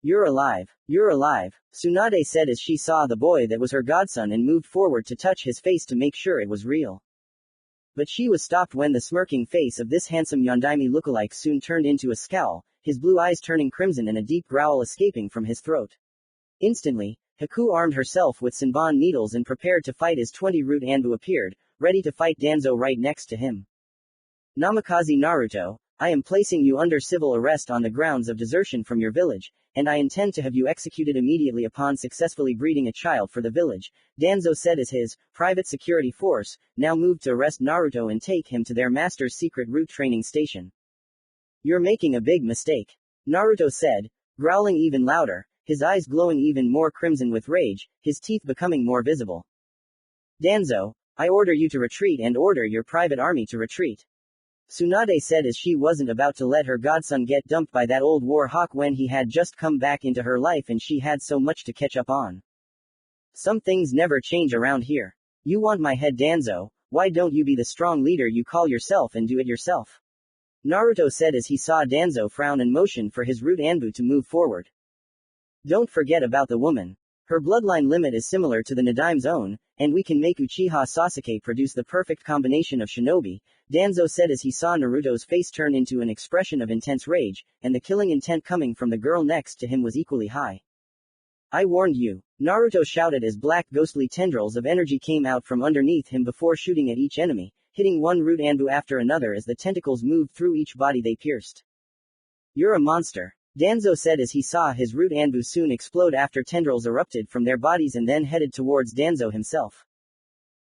You're alive. You're alive, Tsunade said as she saw the boy that was her godson and moved forward to touch his face to make sure it was real. But she was stopped when the smirking face of this handsome Yondaime lookalike soon turned into a scowl, his blue eyes turning crimson and a deep growl escaping from his throat. Instantly, Haku armed herself with Senbon needles and prepared to fight as 20 Root Anbu appeared, ready to fight Danzo right next to him. Namikaze Naruto, I am placing you under civil arrest on the grounds of desertion from your village, and I intend to have you executed immediately upon successfully breeding a child for the village, Danzo said as his private security force now moved to arrest Naruto and take him to their master's secret root training station. You're making a big mistake, Naruto said, growling even louder, his eyes glowing even more crimson with rage, his teeth becoming more visible. Danzo, I order you to retreat and order your private army to retreat. Tsunade said as she wasn't about to let her godson get dumped by that old war hawk when he had just come back into her life and she had so much to catch up on. Some things never change around here. You want my head, Danzo, why don't you be the strong leader you call yourself and do it yourself? Naruto said as he saw Danzo frown and motion for his root Anbu to move forward. Don't forget about the woman. Her bloodline limit is similar to the Nadaime's own, and we can make Uchiha Sasuke produce the perfect combination of shinobi, Danzo said as he saw Naruto's face turn into an expression of intense rage, and the killing intent coming from the girl next to him was equally high. I warned you, Naruto shouted as black ghostly tendrils of energy came out from underneath him before shooting at each enemy, hitting one root Anbu after another as the tentacles moved through each body they pierced. You're a monster, Danzo said as he saw his root Anbu soon explode after tendrils erupted from their bodies and then headed towards Danzo himself.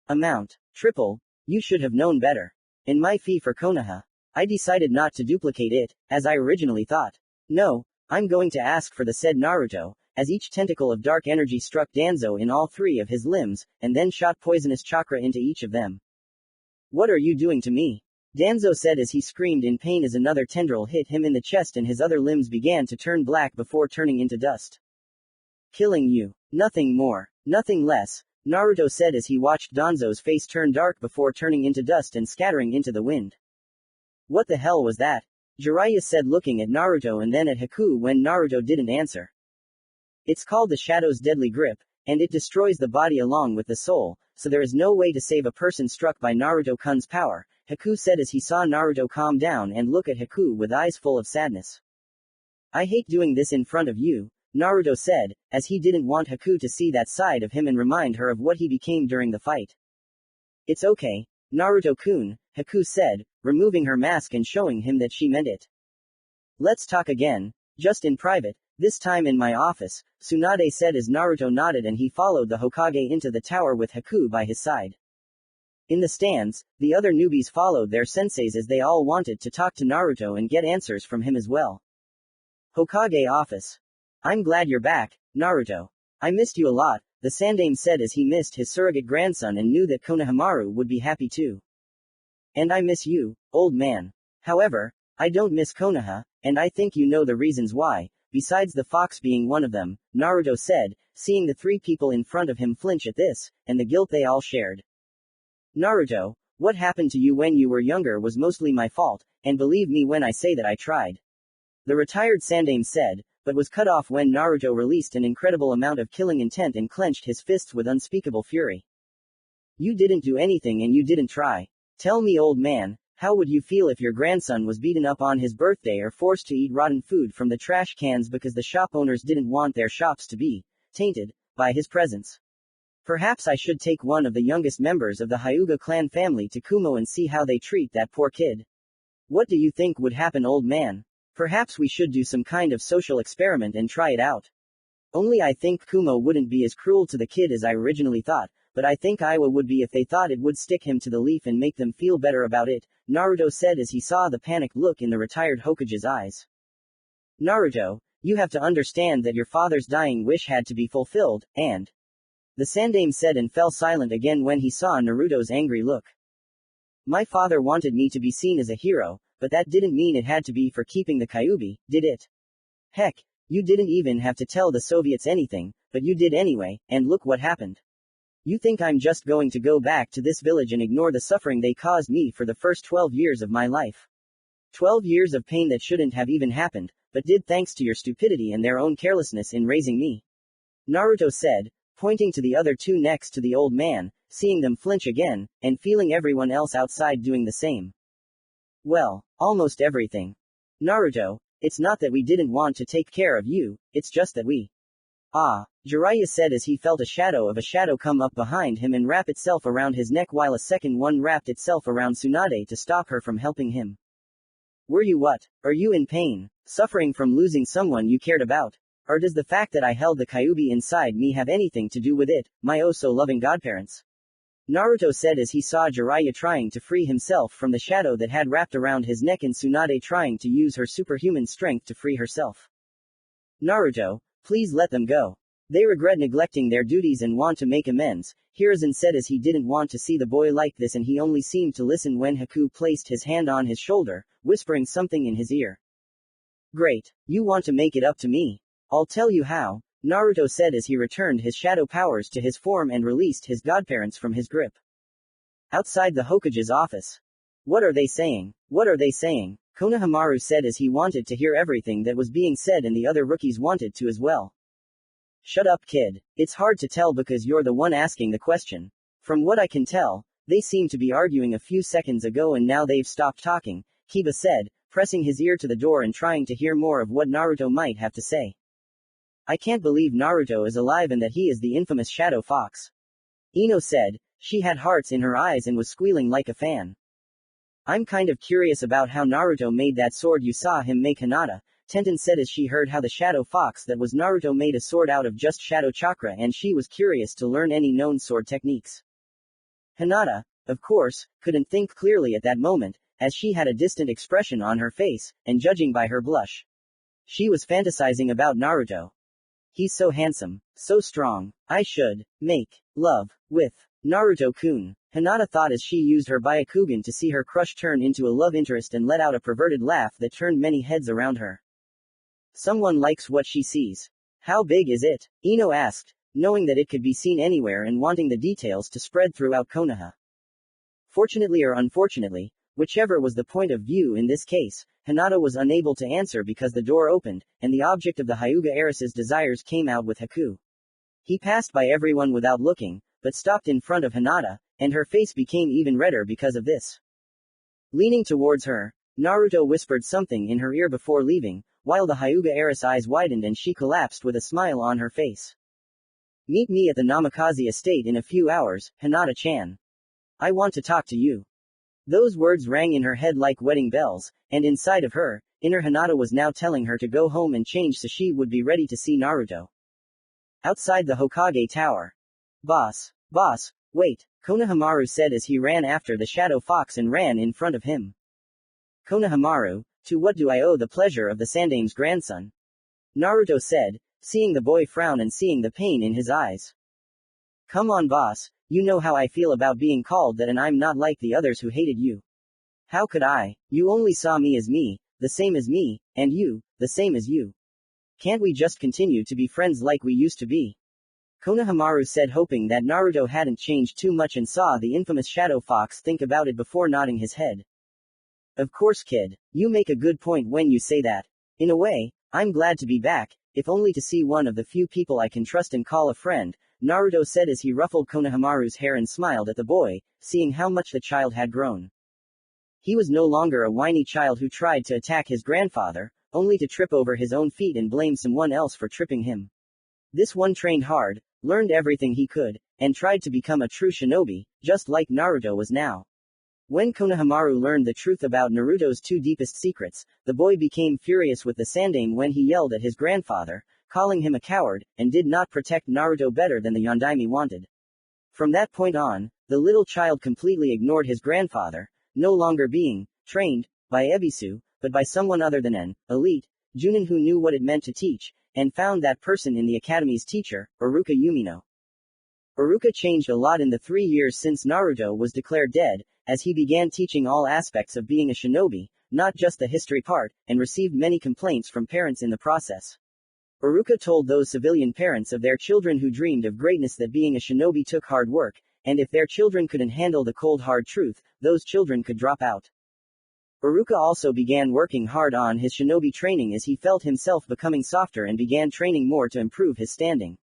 Amount. Triple. You should have known better. In my fee for Konoha, I decided not to duplicate it, as I originally thought. No, I'm going to ask for the said Naruto, as each tentacle of dark energy struck Danzo in all 3 of his limbs, and then shot poisonous chakra into each of them. What are you doing to me? Danzo said as he screamed in pain as another tendril hit him in the chest and his other limbs began to turn black before turning into dust. Killing you. Nothing more. Nothing less, Naruto said as he watched Danzo's face turn dark before turning into dust and scattering into the wind. What the hell was that? Jiraiya said looking at Naruto and then at Haku when Naruto didn't answer. It's called the Shadow's Deadly Grip, and it destroys the body along with the soul, so there is no way to save a person struck by Naruto-kun's power, Haku said as he saw Naruto calm down and look at Haku with eyes full of sadness. I hate doing this in front of you, Naruto said, as he didn't want Haku to see that side of him and remind her of what he became during the fight. It's okay, Naruto-kun, Haku said, removing her mask and showing him that she meant it. Let's talk again, just in private, this time in my office, Tsunade said as Naruto nodded and he followed the Hokage into the tower with Haku by his side. In the stands, the other newbies followed their senseis as they all wanted to talk to Naruto and get answers from him as well. Hokage office. I'm glad you're back, Naruto. I missed you a lot, the Sandaime said as he missed his surrogate grandson and knew that Konohamaru would be happy too. And I miss you, old man. However, I don't miss Konoha, and I think you know the reasons why, besides the fox being one of them, Naruto said, seeing the 3 people in front of him flinch at this, and the guilt they all shared. Naruto, what happened to you when you were younger was mostly my fault, and believe me when I say that I tried. The retired Sandaime said, but was cut off when Naruto released an incredible amount of killing intent and clenched his fists with unspeakable fury. You didn't do anything and you didn't try. Tell me, old man, how would you feel if your grandson was beaten up on his birthday or forced to eat rotten food from the trash cans because the shop owners didn't want their shops to be tainted by his presence? Perhaps I should take one of the youngest members of the Hyuga clan family to Kumo and see how they treat that poor kid. What do you think would happen, old man? Perhaps we should do some kind of social experiment and try it out. Only I think Kumo wouldn't be as cruel to the kid as I originally thought, but I think Iwa would be if they thought it would stick him to the leaf and make them feel better about it, Naruto said as he saw the panicked look in the retired Hokage's eyes. Naruto, you have to understand that your father's dying wish had to be fulfilled, and the Sandaime said and fell silent again when he saw Naruto's angry look. My father wanted me to be seen as a hero, but that didn't mean it had to be for keeping the Kyuubi, did it? Heck, you didn't even have to tell the Soviets anything, but you did anyway, and look what happened. You think I'm just going to go back to this village and ignore the suffering they caused me for the first 12 years of my life? 12 years of pain that shouldn't have even happened, but did thanks to your stupidity and their own carelessness in raising me. Naruto said, pointing to the other two next to the old man, seeing them flinch again, and feeling everyone else outside doing the same. Well, almost everything. Naruto, it's not that we didn't want to take care of you, it's just that we. Ah, Jiraiya said as he felt a shadow come up behind him and wrap itself around his neck while a second one wrapped itself around Tsunade to stop her from helping him. Were you what? Are you in pain? Suffering from losing someone you cared about? Or does the fact that I held the Kyuubi inside me have anything to do with it, my oh so loving godparents? Naruto said as he saw Jiraiya trying to free himself from the shadow that had wrapped around his neck and Tsunade trying to use her superhuman strength to free herself. Naruto, please let them go. They regret neglecting their duties and want to make amends, Hiruzen said as he didn't want to see the boy like this and he only seemed to listen when Haku placed his hand on his shoulder, whispering something in his ear. Great, you want to make it up to me? I'll tell you how, Naruto said as he returned his shadow powers to his form and released his godparents from his grip. Outside the Hokage's office. What are they saying? What are they saying? Konohamaru said as he wanted to hear everything that was being said and the other rookies wanted to as well. Shut up, kid. It's hard to tell because you're the one asking the question. From what I can tell, they seem to be arguing a few seconds ago and now they've stopped talking, Kiba said, pressing his ear to the door and trying to hear more of what Naruto might have to say. I can't believe Naruto is alive and that he is the infamous Shadow Fox. Ino said, she had hearts in her eyes and was squealing like a fan. I'm kind of curious about how Naruto made that sword you saw him make, Hinata, Tenten said as she heard how the Shadow Fox that was Naruto made a sword out of just Shadow Chakra and she was curious to learn any known sword techniques. Hinata, of course, couldn't think clearly at that moment, as she had a distant expression on her face, and judging by her blush, she was fantasizing about Naruto. He's so handsome, so strong. I should make love with Naruto-kun, Hinata thought as she used her Byakugan to see her crush turn into a love interest and let out a perverted laugh that turned many heads around her. Someone likes what she sees. How big is it? Ino asked, knowing that it could be seen anywhere and wanting the details to spread throughout Konoha. Fortunately or unfortunately, whichever was the point of view in this case, Hinata was unable to answer because the door opened, and the object of the Hyuga heiress's desires came out with Haku. He passed by everyone without looking, but stopped in front of Hinata, and her face became even redder because of this. Leaning towards her, Naruto whispered something in her ear before leaving, while the Hyuga heiress' eyes widened and she collapsed with a smile on her face. Meet me at the Namikaze estate in a few hours, Hinata-chan. I want to talk to you. Those words rang in her head like wedding bells, and inside of her, inner Hinata was now telling her to go home and change so she would be ready to see Naruto. Outside the Hokage Tower. Boss, wait, Konohamaru said as he ran after the Shadow Fox and ran in front of him. Konohamaru, to what do I owe the pleasure of the Sandaime's grandson? Naruto said, seeing the boy frown and seeing the pain in his eyes. Come on boss, you know how I feel about being called that and I'm not like the others who hated you. How could I? You only saw me as me, the same as me, and you, the same as you. Can't we just continue to be friends like we used to be? Konohamaru said hoping that Naruto hadn't changed too much and saw the infamous Shadow Fox think about it before nodding his head. Of course kid, you make a good point when you say that. In a way, I'm glad to be back, if only to see one of the few people I can trust and call a friend, Naruto said as he ruffled Konohamaru's hair and smiled at the boy, seeing how much the child had grown. He was no longer a whiny child who tried to attack his grandfather, only to trip over his own feet and blame someone else for tripping him. This one trained hard, learned everything he could, and tried to become a true shinobi, just like Naruto was now. When Konohamaru learned the truth about Naruto's two deepest secrets, the boy became furious with the Sandaime when he yelled at his grandfather, calling him a coward, and did not protect Naruto better than the Yondaime wanted. From that point on, the little child completely ignored his grandfather, no longer being trained by Ebisu, but by someone other than an elite Junin, who knew what it meant to teach, and found that person in the academy's teacher, Iruka Yumino. Iruka changed a lot in the 3 years since Naruto was declared dead, as he began teaching all aspects of being a shinobi, not just the history part, and received many complaints from parents in the process. Iruka told those civilian parents of their children who dreamed of greatness that being a shinobi took hard work, and if their children couldn't handle the cold hard truth, those children could drop out. Iruka also began working hard on his shinobi training as he felt himself becoming softer and began training more to improve his standing.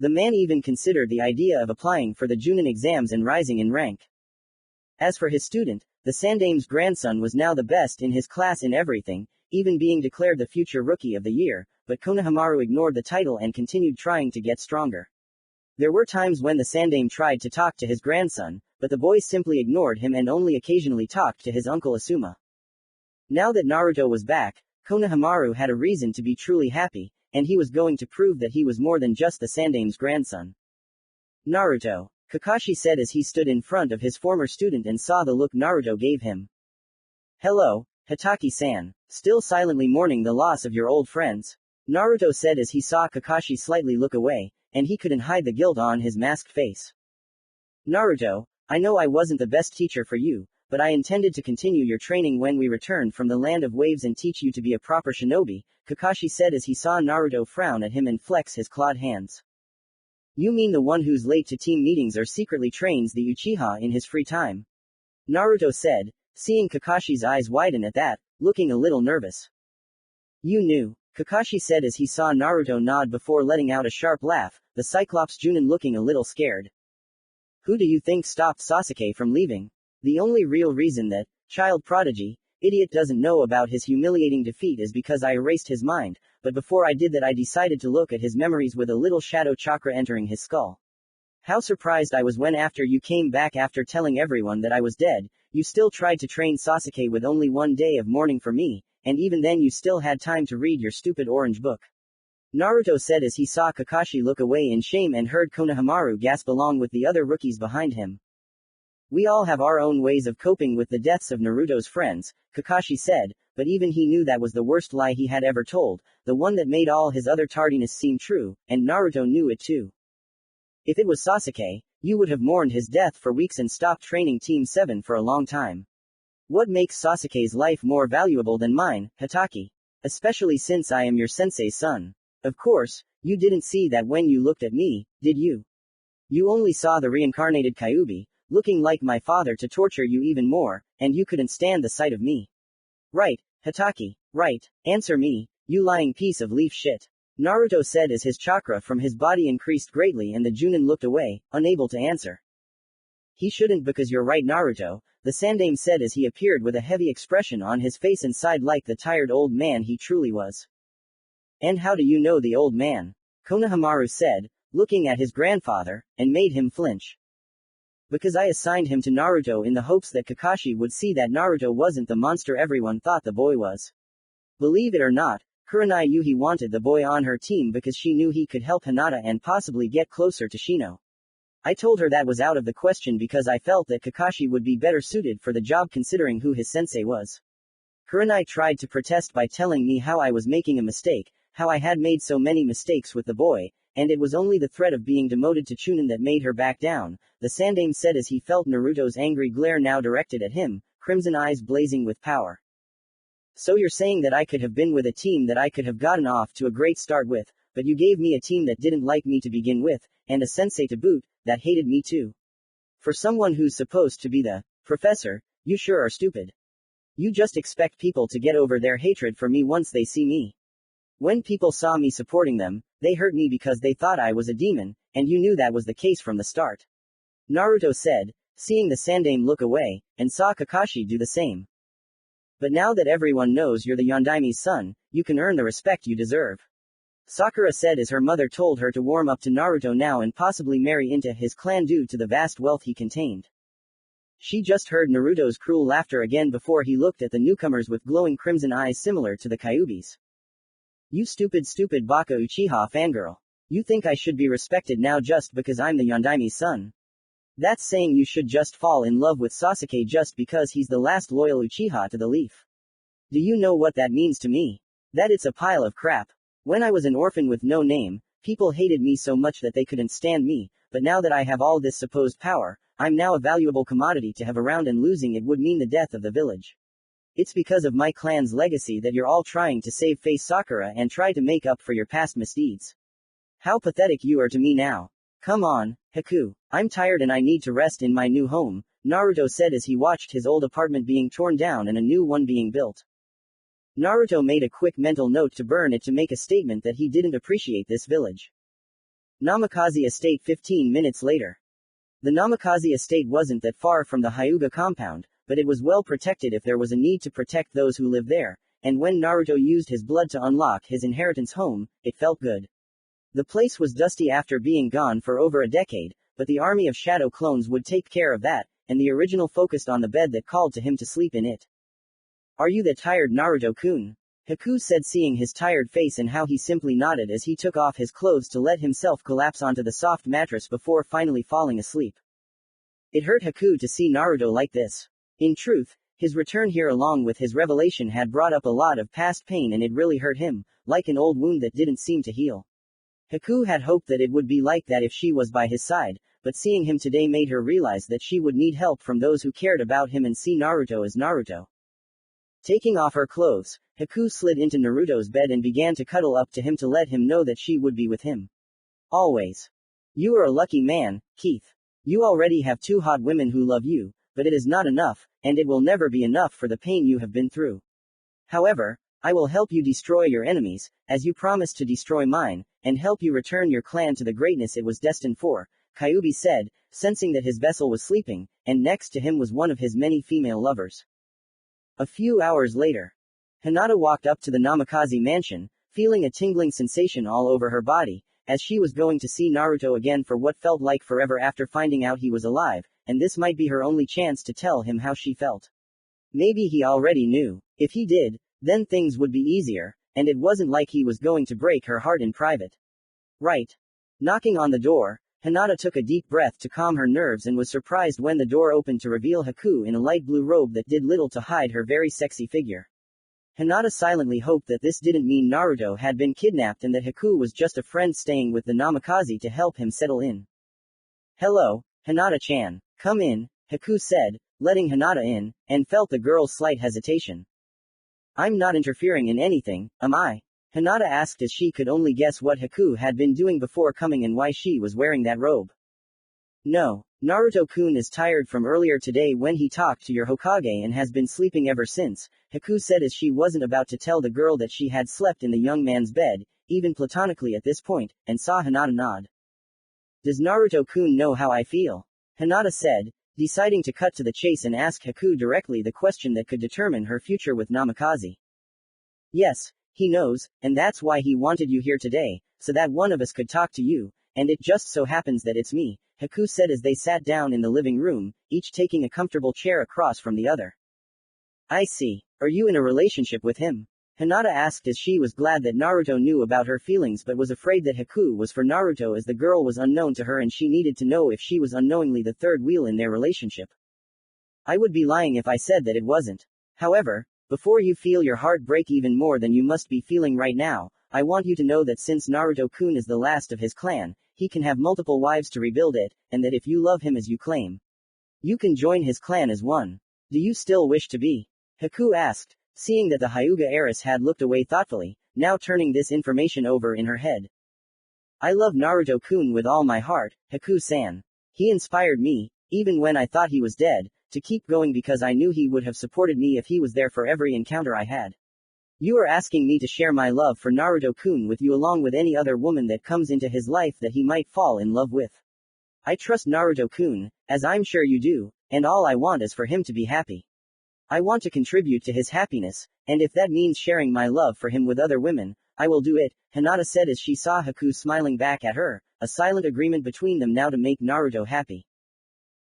The man even considered the idea of applying for the Junin exams and rising in rank. As for his student, the Sandame's grandson was now the best in his class in everything, even being declared the future Rookie of the Year, but Konohamaru ignored the title and continued trying to get stronger. There were times when the Sandame tried to talk to his grandson, but the boy simply ignored him and only occasionally talked to his uncle Asuma. Now that Naruto was back, Konohamaru had a reason to be truly happy, and he was going to prove that he was more than just the Sandame's grandson. Naruto, Kakashi said as he stood in front of his former student and saw the look Naruto gave him. Hello, Hataki-san. Still silently mourning the loss of your old friends? Naruto said as he saw Kakashi slightly look away, and he couldn't hide the guilt on his masked face. Naruto, I know I wasn't the best teacher for you, but I intended to continue your training when we returned from the land of waves and teach you to be a proper shinobi, Kakashi said as he saw Naruto frown at him and flex his clawed hands. You mean the one who's late to team meetings or secretly trains the Uchiha in his free time? Naruto said, seeing Kakashi's eyes widen at that, looking a little nervous. You knew, Kakashi said as he saw Naruto nod before letting out a sharp laugh, the Cyclops Junin looking a little scared. Who do you think stopped Sasuke from leaving? The only real reason that child prodigy, idiot doesn't know about his humiliating defeat is because I erased his mind, but before I did that I decided to look at his memories with a little shadow chakra entering his skull. How surprised I was when after you came back after telling everyone that I was dead, you still tried to train Sasuke with only 1 day of mourning for me, and even then you still had time to read your stupid orange book. Naruto said as he saw Kakashi look away in shame and heard Konohamaru gasp along with the other rookies behind him. We all have our own ways of coping with the deaths of Naruto's friends, Kakashi said, but even he knew that was the worst lie he had ever told, the one that made all his other tardiness seem true, and Naruto knew it too. If it was Sasuke, you would have mourned his death for weeks and stopped training Team 7 for a long time. What makes Sasuke's life more valuable than mine, Hataki? Especially since I am your sensei's son. Of course, you didn't see that when you looked at me, did you? You only saw the reincarnated Kyuubi, looking like my father to torture you even more, and you couldn't stand the sight of me. Right, Hataki, right, answer me, you lying piece of leaf shit. Naruto said as his chakra from his body increased greatly and the Junin looked away, unable to answer. He shouldn't because you're right Naruto, the Sandame said as he appeared with a heavy expression on his face and sighed like the tired old man he truly was. And how do you know the old man? Konohamaru said, looking at his grandfather, and made him flinch. Because I assigned him to Naruto in the hopes that Kakashi would see that Naruto wasn't the monster everyone thought the boy was. Believe it or not, Kurenai Yuhi wanted the boy on her team because she knew he could help Hinata and possibly get closer to Shino. I told her that was out of the question because I felt that Kakashi would be better suited for the job considering who his sensei was. Kurenai tried to protest by telling me how I was making a mistake, how I had made so many mistakes with the boy, and it was only the threat of being demoted to Chunin that made her back down, the Sandame said as he felt Naruto's angry glare now directed at him, crimson eyes blazing with power. So you're saying that I could have been with a team that I could have gotten off to a great start with, but you gave me a team that didn't like me to begin with, and a sensei to boot, that hated me too. For someone who's supposed to be the professor, you sure are stupid. You just expect people to get over their hatred for me once they see me. When people saw me supporting them, they hurt me because they thought I was a demon, and you knew that was the case from the start. Naruto said, seeing the Sandame look away, and saw Kakashi do the same. But now that everyone knows you're the Yondaimi's son, you can earn the respect you deserve. Sakura said as her mother told her to warm up to Naruto now and possibly marry into his clan due to the vast wealth he contained. She just heard Naruto's cruel laughter again before he looked at the newcomers with glowing crimson eyes similar to the Kyuubi's. You stupid Baka Uchiha fangirl. You think I should be respected now just because I'm the Yondaimi's son? That's saying you should just fall in love with Sasuke just because he's the last loyal Uchiha to the leaf. Do you know what that means to me? That it's a pile of crap. When I was an orphan with no name, people hated me so much that they couldn't stand me, but now that I have all this supposed power, I'm now a valuable commodity to have around, and losing it would mean the death of the village. It's because of my clan's legacy that you're all trying to save face Sakura and try to make up for your past misdeeds. How pathetic you are to me now. Come on, Haku. I'm tired and I need to rest in my new home, Naruto said as he watched his old apartment being torn down and a new one being built. Naruto made a quick mental note to burn it to make a statement that he didn't appreciate this village. Namikaze Estate 15 minutes later. The Namikaze Estate wasn't that far from the Hyuga compound, but it was well protected if there was a need to protect those who live there, and when Naruto used his blood to unlock his inheritance home, it felt good. The place was dusty after being gone for over a decade, but the army of shadow clones would take care of that, and the original focused on the bed that called to him to sleep in it. Are you that tired, Naruto-kun? Haku said, seeing his tired face and how he simply nodded as he took off his clothes to let himself collapse onto the soft mattress before finally falling asleep. It hurt Haku to see Naruto like this. In truth, his return here along with his revelation had brought up a lot of past pain, and it really hurt him, like an old wound that didn't seem to heal. Haku had hoped that it would be like that if she was by his side, but seeing him today made her realize that she would need help from those who cared about him and see Naruto as Naruto. Taking off her clothes, Haku slid into Naruto's bed and began to cuddle up to him to let him know that she would be with him. Always. You are a lucky man, Keith. You already have 2 hot women who love you, but it is not enough, and it will never be enough for the pain you have been through. However, I will help you destroy your enemies, as you promised to destroy mine, and help you return your clan to the greatness it was destined for, Kyuubi said, sensing that his vessel was sleeping, and next to him was one of his many female lovers. A few hours later, Hinata walked up to the Namikaze mansion, feeling a tingling sensation all over her body, as she was going to see Naruto again for what felt like forever after finding out he was alive, and this might be her only chance to tell him how she felt. Maybe he already knew. If he did, then things would be easier, and it wasn't like he was going to break her heart in private. Right. Knocking on the door, Hinata took a deep breath to calm her nerves and was surprised when the door opened to reveal Haku in a light blue robe that did little to hide her very sexy figure. Hinata silently hoped that this didn't mean Naruto had been kidnapped and that Haku was just a friend staying with the Namikaze to help him settle in. Hello, Hinata-chan. Come in, Haku said, letting Hinata in, and felt the girl's slight hesitation. I'm not interfering in anything, am I? Hinata asked as she could only guess what Haku had been doing before coming and why she was wearing that robe. No, Naruto-kun is tired from earlier today when he talked to your Hokage and has been sleeping ever since, Haku said as she wasn't about to tell the girl that she had slept in the young man's bed, even platonically at this point, and saw Hinata nod. Does Naruto-kun know how I feel? Hinata said, deciding to cut to the chase and ask Haku directly the question that could determine her future with Namikaze. Yes, he knows, and that's why he wanted you here today, so that one of us could talk to you, and it just so happens that it's me, Haku said as they sat down in the living room, each taking a comfortable chair across from the other. I see. Are you in a relationship with him? Hinata asked as she was glad that Naruto knew about her feelings but was afraid that Haku was for Naruto as the girl was unknown to her and she needed to know if she was unknowingly the third wheel in their relationship. I would be lying if I said that it wasn't. However, before you feel your heart break even more than you must be feeling right now, I want you to know that since Naruto-kun is the last of his clan, he can have multiple wives to rebuild it, and that if you love him as you claim, you can join his clan as one. Do you still wish to be? Haku asked, seeing that the Hyuga heiress had looked away thoughtfully, now turning this information over in her head. I love Naruto-kun with all my heart, Haku-san. He inspired me, even when I thought he was dead, to keep going because I knew he would have supported me if he was there for every encounter I had. You are asking me to share my love for Naruto-kun with you along with any other woman that comes into his life that he might fall in love with. I trust Naruto-kun, as I'm sure you do, and all I want is for him to be happy. I want to contribute to his happiness, and if that means sharing my love for him with other women, I will do it, Hinata said as she saw Haku smiling back at her, a silent agreement between them now to make Naruto happy.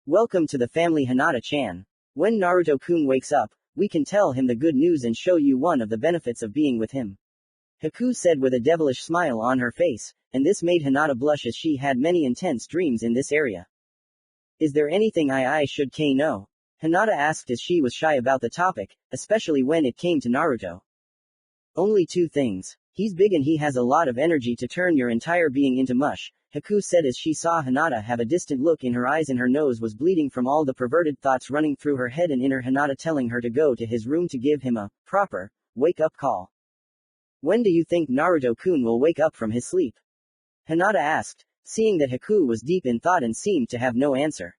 Welcome to the family, Hinata-chan. When Naruto-kun wakes up, we can tell him the good news and show you one of the benefits of being with him. Haku said with a devilish smile on her face, and this made Hinata blush as she had many intense dreams in this area. Is there anything I should know? Hinata asked as she was shy about the topic, especially when it came to Naruto. Only two things. He's big and he has a lot of energy to turn your entire being into mush, Haku said as she saw Hinata have a distant look in her eyes and her nose was bleeding from all the perverted thoughts running through her head and inner Hinata telling her to go to his room to give him a proper wake-up call. When do you think Naruto-kun will wake up from his sleep? Hinata asked, seeing that Haku was deep in thought and seemed to have no answer.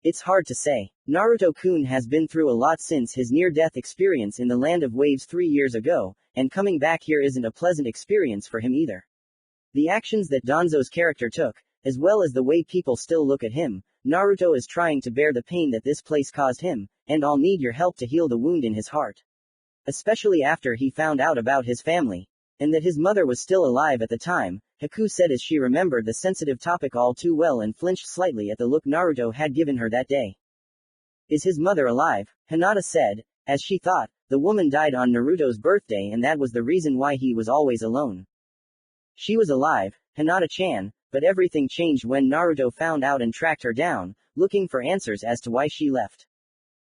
It's hard to say. Naruto-kun has been through a lot since his near-death experience in the Land of Waves 3 years ago, and coming back here isn't a pleasant experience for him either. The actions that Danzo's character took, as well as the way people still look at him, Naruto is trying to bear the pain that this place caused him, and I'll need your help to heal the wound in his heart. Especially after he found out about his family, and that his mother was still alive at the time, Haku said as she remembered the sensitive topic all too well and flinched slightly at the look Naruto had given her that day. Is his mother alive? Hinata said, as she thought, the woman died on Naruto's birthday and that was the reason why he was always alone. She was alive, Hinata-chan, but everything changed when Naruto found out and tracked her down, looking for answers as to why she left.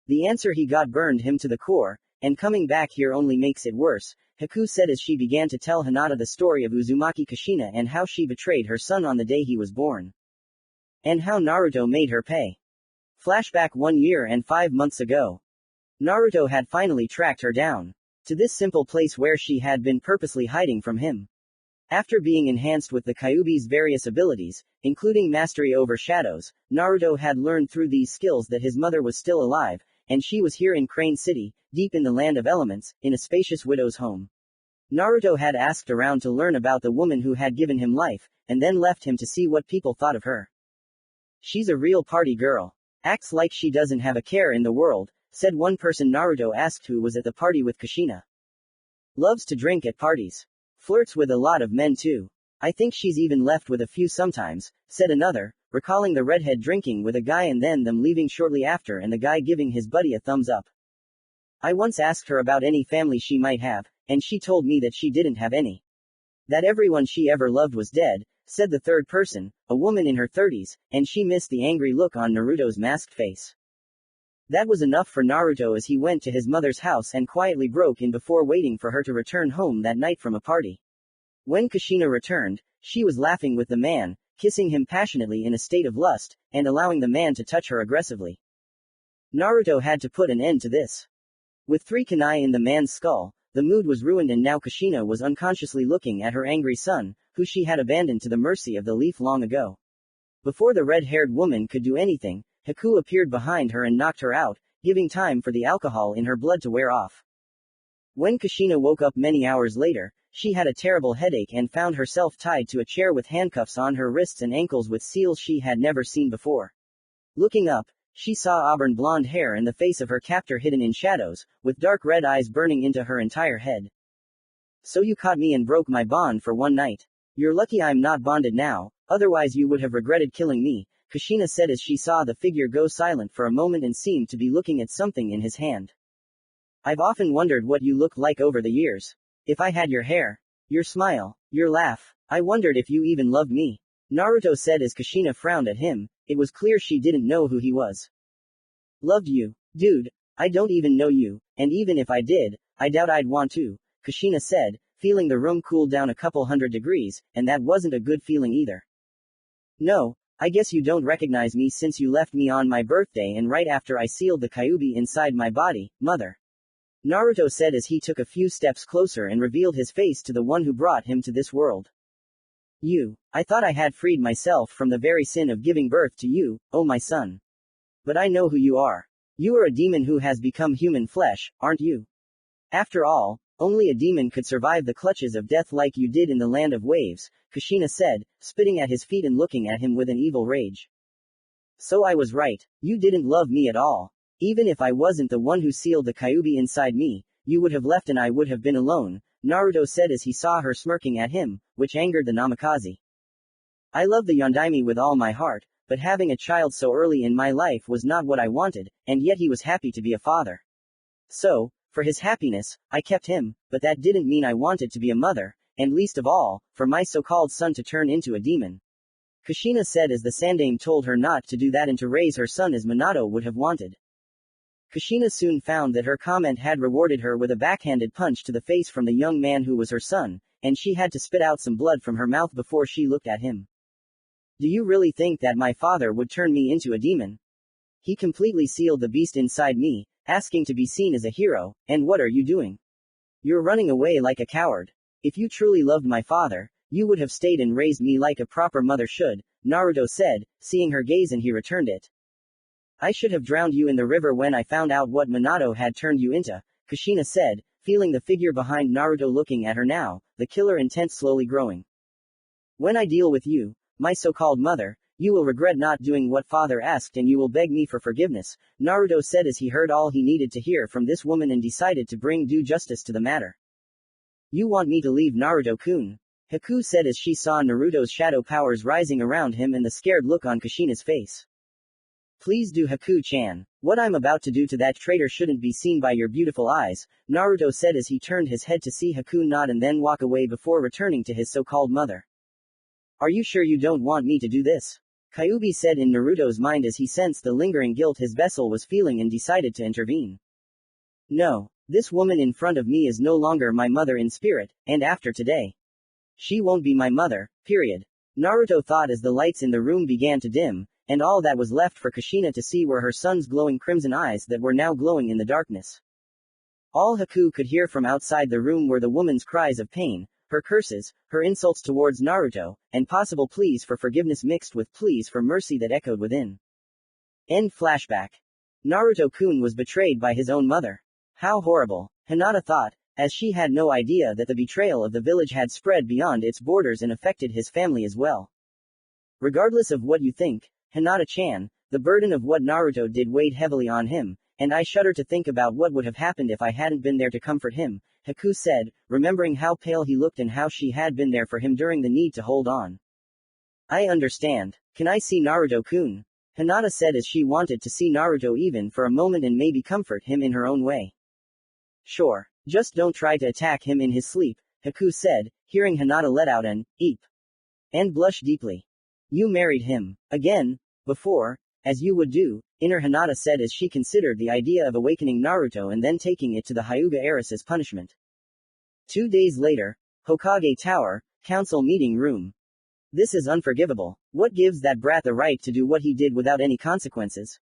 The answer he got burned him to the core, and coming back here only makes it worse, Haku said as she began to tell Hinata the story of Uzumaki Kushina and how she betrayed her son on the day he was born. And how Naruto made her pay. Flashback 1 year and 5 months ago. Naruto had finally tracked her down to this simple place where she had been purposely hiding from him. After being enhanced with the Kyuubi's various abilities, including mastery over shadows, Naruto had learned through these skills that his mother was still alive, and she was here in Crane City, deep in the land of elements, in a spacious widow's home. Naruto had asked around to learn about the woman who had given him life, and then left him to see what people thought of her. She's a real party girl. Acts like she doesn't have a care in the world, said one person Naruto asked who was at the party with Kushina. Loves to drink at parties. Flirts with a lot of men too. I think she's even left with a few sometimes, said another, recalling the redhead drinking with a guy and then them leaving shortly after and the guy giving his buddy a thumbs up. I once asked her about any family she might have, and she told me that she didn't have any. That everyone she ever loved was dead, said the third person, a woman in her 30s, and she missed the angry look on Naruto's masked face. That was enough for Naruto as he went to his mother's house and quietly broke in before waiting for her to return home that night from a party. When Kushina returned, she was laughing with the man, kissing him passionately in a state of lust, and allowing the man to touch her aggressively. Naruto had to put an end to this. With 3 kunai in the man's skull, the mood was ruined and now Kushina was unconsciously looking at her angry son, who she had abandoned to the mercy of the leaf long ago. Before the red-haired woman could do anything, Haku appeared behind her and knocked her out, giving time for the alcohol in her blood to wear off. When Kushina woke up many hours later, she had a terrible headache and found herself tied to a chair with handcuffs on her wrists and ankles with seals she had never seen before. Looking up, she saw auburn blonde hair and the face of her captor hidden in shadows, with dark red eyes burning into her entire head. So you caught me and broke my bond for one night. You're lucky I'm not bonded now, otherwise you would have regretted killing me, Kushina said as she saw the figure go silent for a moment and seemed to be looking at something in his hand. I've often wondered what you looked like over the years. If I had your hair, your smile, your laugh, I wondered if you even loved me. Naruto said as Kushina frowned at him, it was clear she didn't know who he was. Loved you? Dude, I don't even know you, and even if I did, I doubt I'd want to, Kushina said, feeling the room cool down a couple 100 degrees, and that wasn't a good feeling either. No, I guess you don't recognize me since you left me on my birthday and right after I sealed the Kyuubi inside my body, mother. Naruto said as he took a few steps closer and revealed his face to the one who brought him to this world. I thought I had freed myself from the very sin of giving birth to you, oh my son. But I know who you are. You are a demon who has become human flesh, aren't you? After all, only a demon could survive the clutches of death like you did in the Land of Waves, Kushina said, spitting at his feet and looking at him with an evil rage. So I was right, you didn't love me at all. Even if I wasn't the one who sealed the Kyuubi inside me, you would have left and I would have been alone, Naruto said as he saw her smirking at him, which angered the Namikaze. I love the Yondaime with all my heart, but having a child so early in my life was not what I wanted, and yet he was happy to be a father. So, for his happiness, I kept him, but that didn't mean I wanted to be a mother, and least of all, for my so-called son to turn into a demon. Kushina said as the Sandaime told her not to do that and to raise her son as Minato would have wanted. Kushina soon found that her comment had rewarded her with a backhanded punch to the face from the young man who was her son, and she had to spit out some blood from her mouth before she looked at him. Do you really think that my father would turn me into a demon? He completely sealed the beast inside me, asking to be seen as a hero, and what are you doing? You're running away like a coward. If you truly loved my father, you would have stayed and raised me like a proper mother should, Naruto said, seeing her gaze, and he returned it. I should have drowned you in the river when I found out what Minato had turned you into, Kushina said, feeling the figure behind Naruto looking at her now, the killer intent slowly growing. When I deal with you, my so-called mother, you will regret not doing what father asked and you will beg me for forgiveness, Naruto said as he heard all he needed to hear from this woman and decided to bring due justice to the matter. You want me to leave Naruto-kun? Haku said as she saw Naruto's shadow powers rising around him and the scared look on Kushina's face. Please do, Haku-chan. What I'm about to do to that traitor shouldn't be seen by your beautiful eyes, Naruto said as he turned his head to see Haku nod and then walk away before returning to his so-called mother. Are you sure you don't want me to do this? Kyuubi said in Naruto's mind as he sensed the lingering guilt his vessel was feeling and decided to intervene. No, this woman in front of me is no longer my mother in spirit, and after today, she won't be my mother, period. Naruto thought as the lights in the room began to dim, and all that was left for Kushina to see were her son's glowing crimson eyes that were now glowing in the darkness. All Haku could hear from outside the room were the woman's cries of pain, her curses, her insults towards Naruto, and possible pleas for forgiveness mixed with pleas for mercy that echoed within. End flashback. Naruto-kun was betrayed by his own mother. How horrible, Hinata thought, as she had no idea that the betrayal of the village had spread beyond its borders and affected his family as well. Regardless of what you think, Hinata-chan, the burden of what Naruto did weighed heavily on him, and I shudder to think about what would have happened if I hadn't been there to comfort him, Haku said, remembering how pale he looked and how she had been there for him during the need to hold on. I understand. Can I see Naruto-kun? Hinata said as she wanted to see Naruto even for a moment and maybe comfort him in her own way. Sure. Just don't try to attack him in his sleep, Haku said, hearing Hinata let out an eep and blush deeply. You married him again, before, as you would do, inner Hinata said as she considered the idea of awakening Naruto and then taking it to the Hyuga heiress as punishment. 2 days later, Hokage Tower, council meeting room. This is unforgivable. What gives that brat the right to do what he did without any consequences?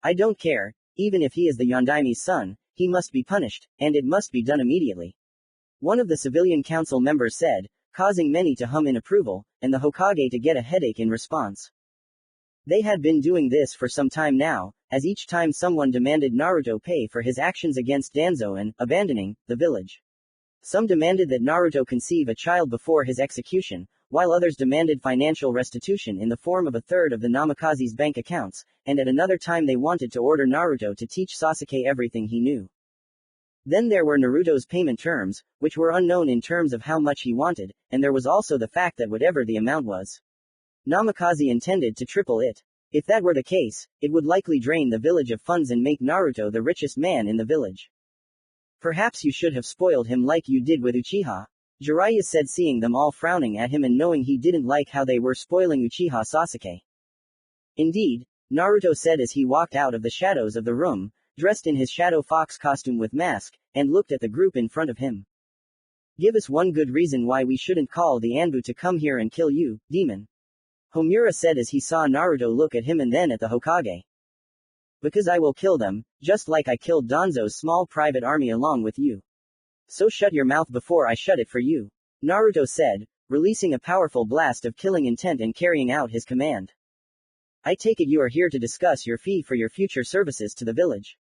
I don't care, even if he is the Yondaimi's son, he must be punished, and it must be done immediately. One of the civilian council members said, causing many to hum in approval, and the Hokage to get a headache in response. They had been doing this for some time now, as each time someone demanded Naruto pay for his actions against Danzo and abandoning the village. Some demanded that Naruto conceive a child before his execution, while others demanded financial restitution in the form of a third of the Namikaze's bank accounts, and at another time they wanted to order Naruto to teach Sasuke everything he knew. Then there were Naruto's payment terms, which were unknown in terms of how much he wanted, and there was also the fact that whatever the amount was, Namikaze intended to triple it. If that were the case, it would likely drain the village of funds and make Naruto the richest man in the village. Perhaps you should have spoiled him like you did with Uchiha, Jiraiya said, seeing them all frowning at him and knowing he didn't like how they were spoiling Uchiha Sasuke. Indeed, Naruto said as he walked out of the shadows of the room, dressed in his Shadow Fox costume with mask, and looked at the group in front of him. Give us one good reason why we shouldn't call the Anbu to come here and kill you, demon. Homura said as he saw Naruto look at him and then at the Hokage. Because I will kill them, just like I killed Danzo's small private army along with you. So shut your mouth before I shut it for you, Naruto said, releasing a powerful blast of killing intent and carrying out his command. I take it you are here to discuss your fee for your future services to the village.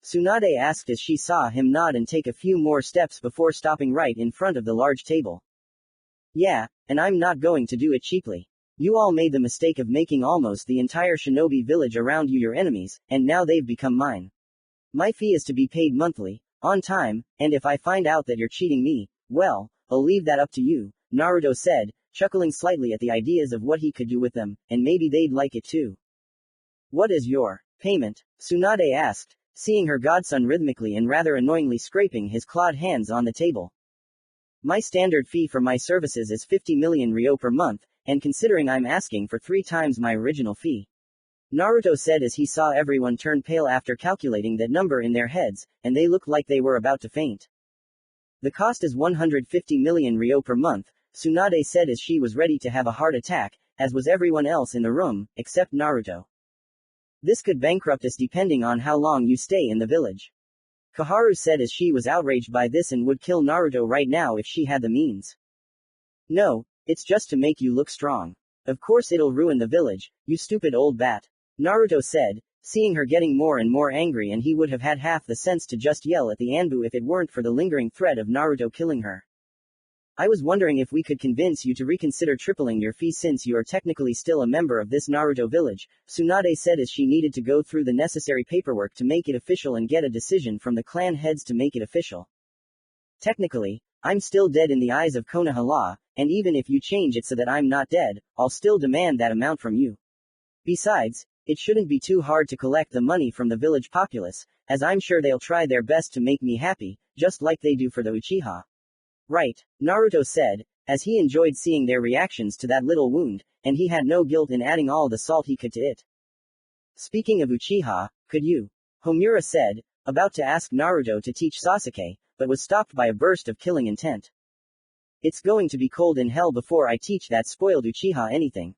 Tsunade asked as she saw him nod and take a few more steps before stopping right in front of the large table. Yeah, and I'm not going to do it cheaply. You all made the mistake of making almost the entire shinobi village around you your enemies, and now they've become mine. My fee is to be paid monthly, on time, and if I find out that you're cheating me, well, I'll leave that up to you, Naruto said, chuckling slightly at the ideas of what he could do with them, and maybe they'd like it too. What is your payment? Tsunade asked, seeing her godson rhythmically and rather annoyingly scraping his clawed hands on the table. My standard fee for my services is 50 million ryo per month, and considering I'm asking for 3 times my original fee, Naruto said as he saw everyone turn pale after calculating that number in their heads, and they looked like they were about to faint. The cost is 150 million ryo per month, Tsunade said as she was ready to have a heart attack, as was everyone else in the room, except Naruto. This could bankrupt us depending on how long you stay in the village. Koharu said as she was outraged by this and would kill Naruto right now if she had the means. No, it's just to make you look strong. Of course it'll ruin the village, you stupid old bat. Naruto said, seeing her getting more and more angry, and he would have had half the sense to just yell at the Anbu if it weren't for the lingering threat of Naruto killing her. I was wondering if we could convince you to reconsider tripling your fee since you are technically still a member of this Naruto village, Tsunade said as she needed to go through the necessary paperwork to make it official and get a decision from the clan heads to make it official. Technically, I'm still dead in the eyes of Konoha law, and even if you change it so that I'm not dead, I'll still demand that amount from you. Besides, it shouldn't be too hard to collect the money from the village populace, as I'm sure they'll try their best to make me happy, just like they do for the Uchiha. Right, Naruto said, as he enjoyed seeing their reactions to that little wound, and he had no guilt in adding all the salt he could to it. Speaking of Uchiha, could you? Homura said, about to ask Naruto to teach Sasuke, but was stopped by a burst of killing intent. It's going to be cold in hell before I teach that spoiled Uchiha anything.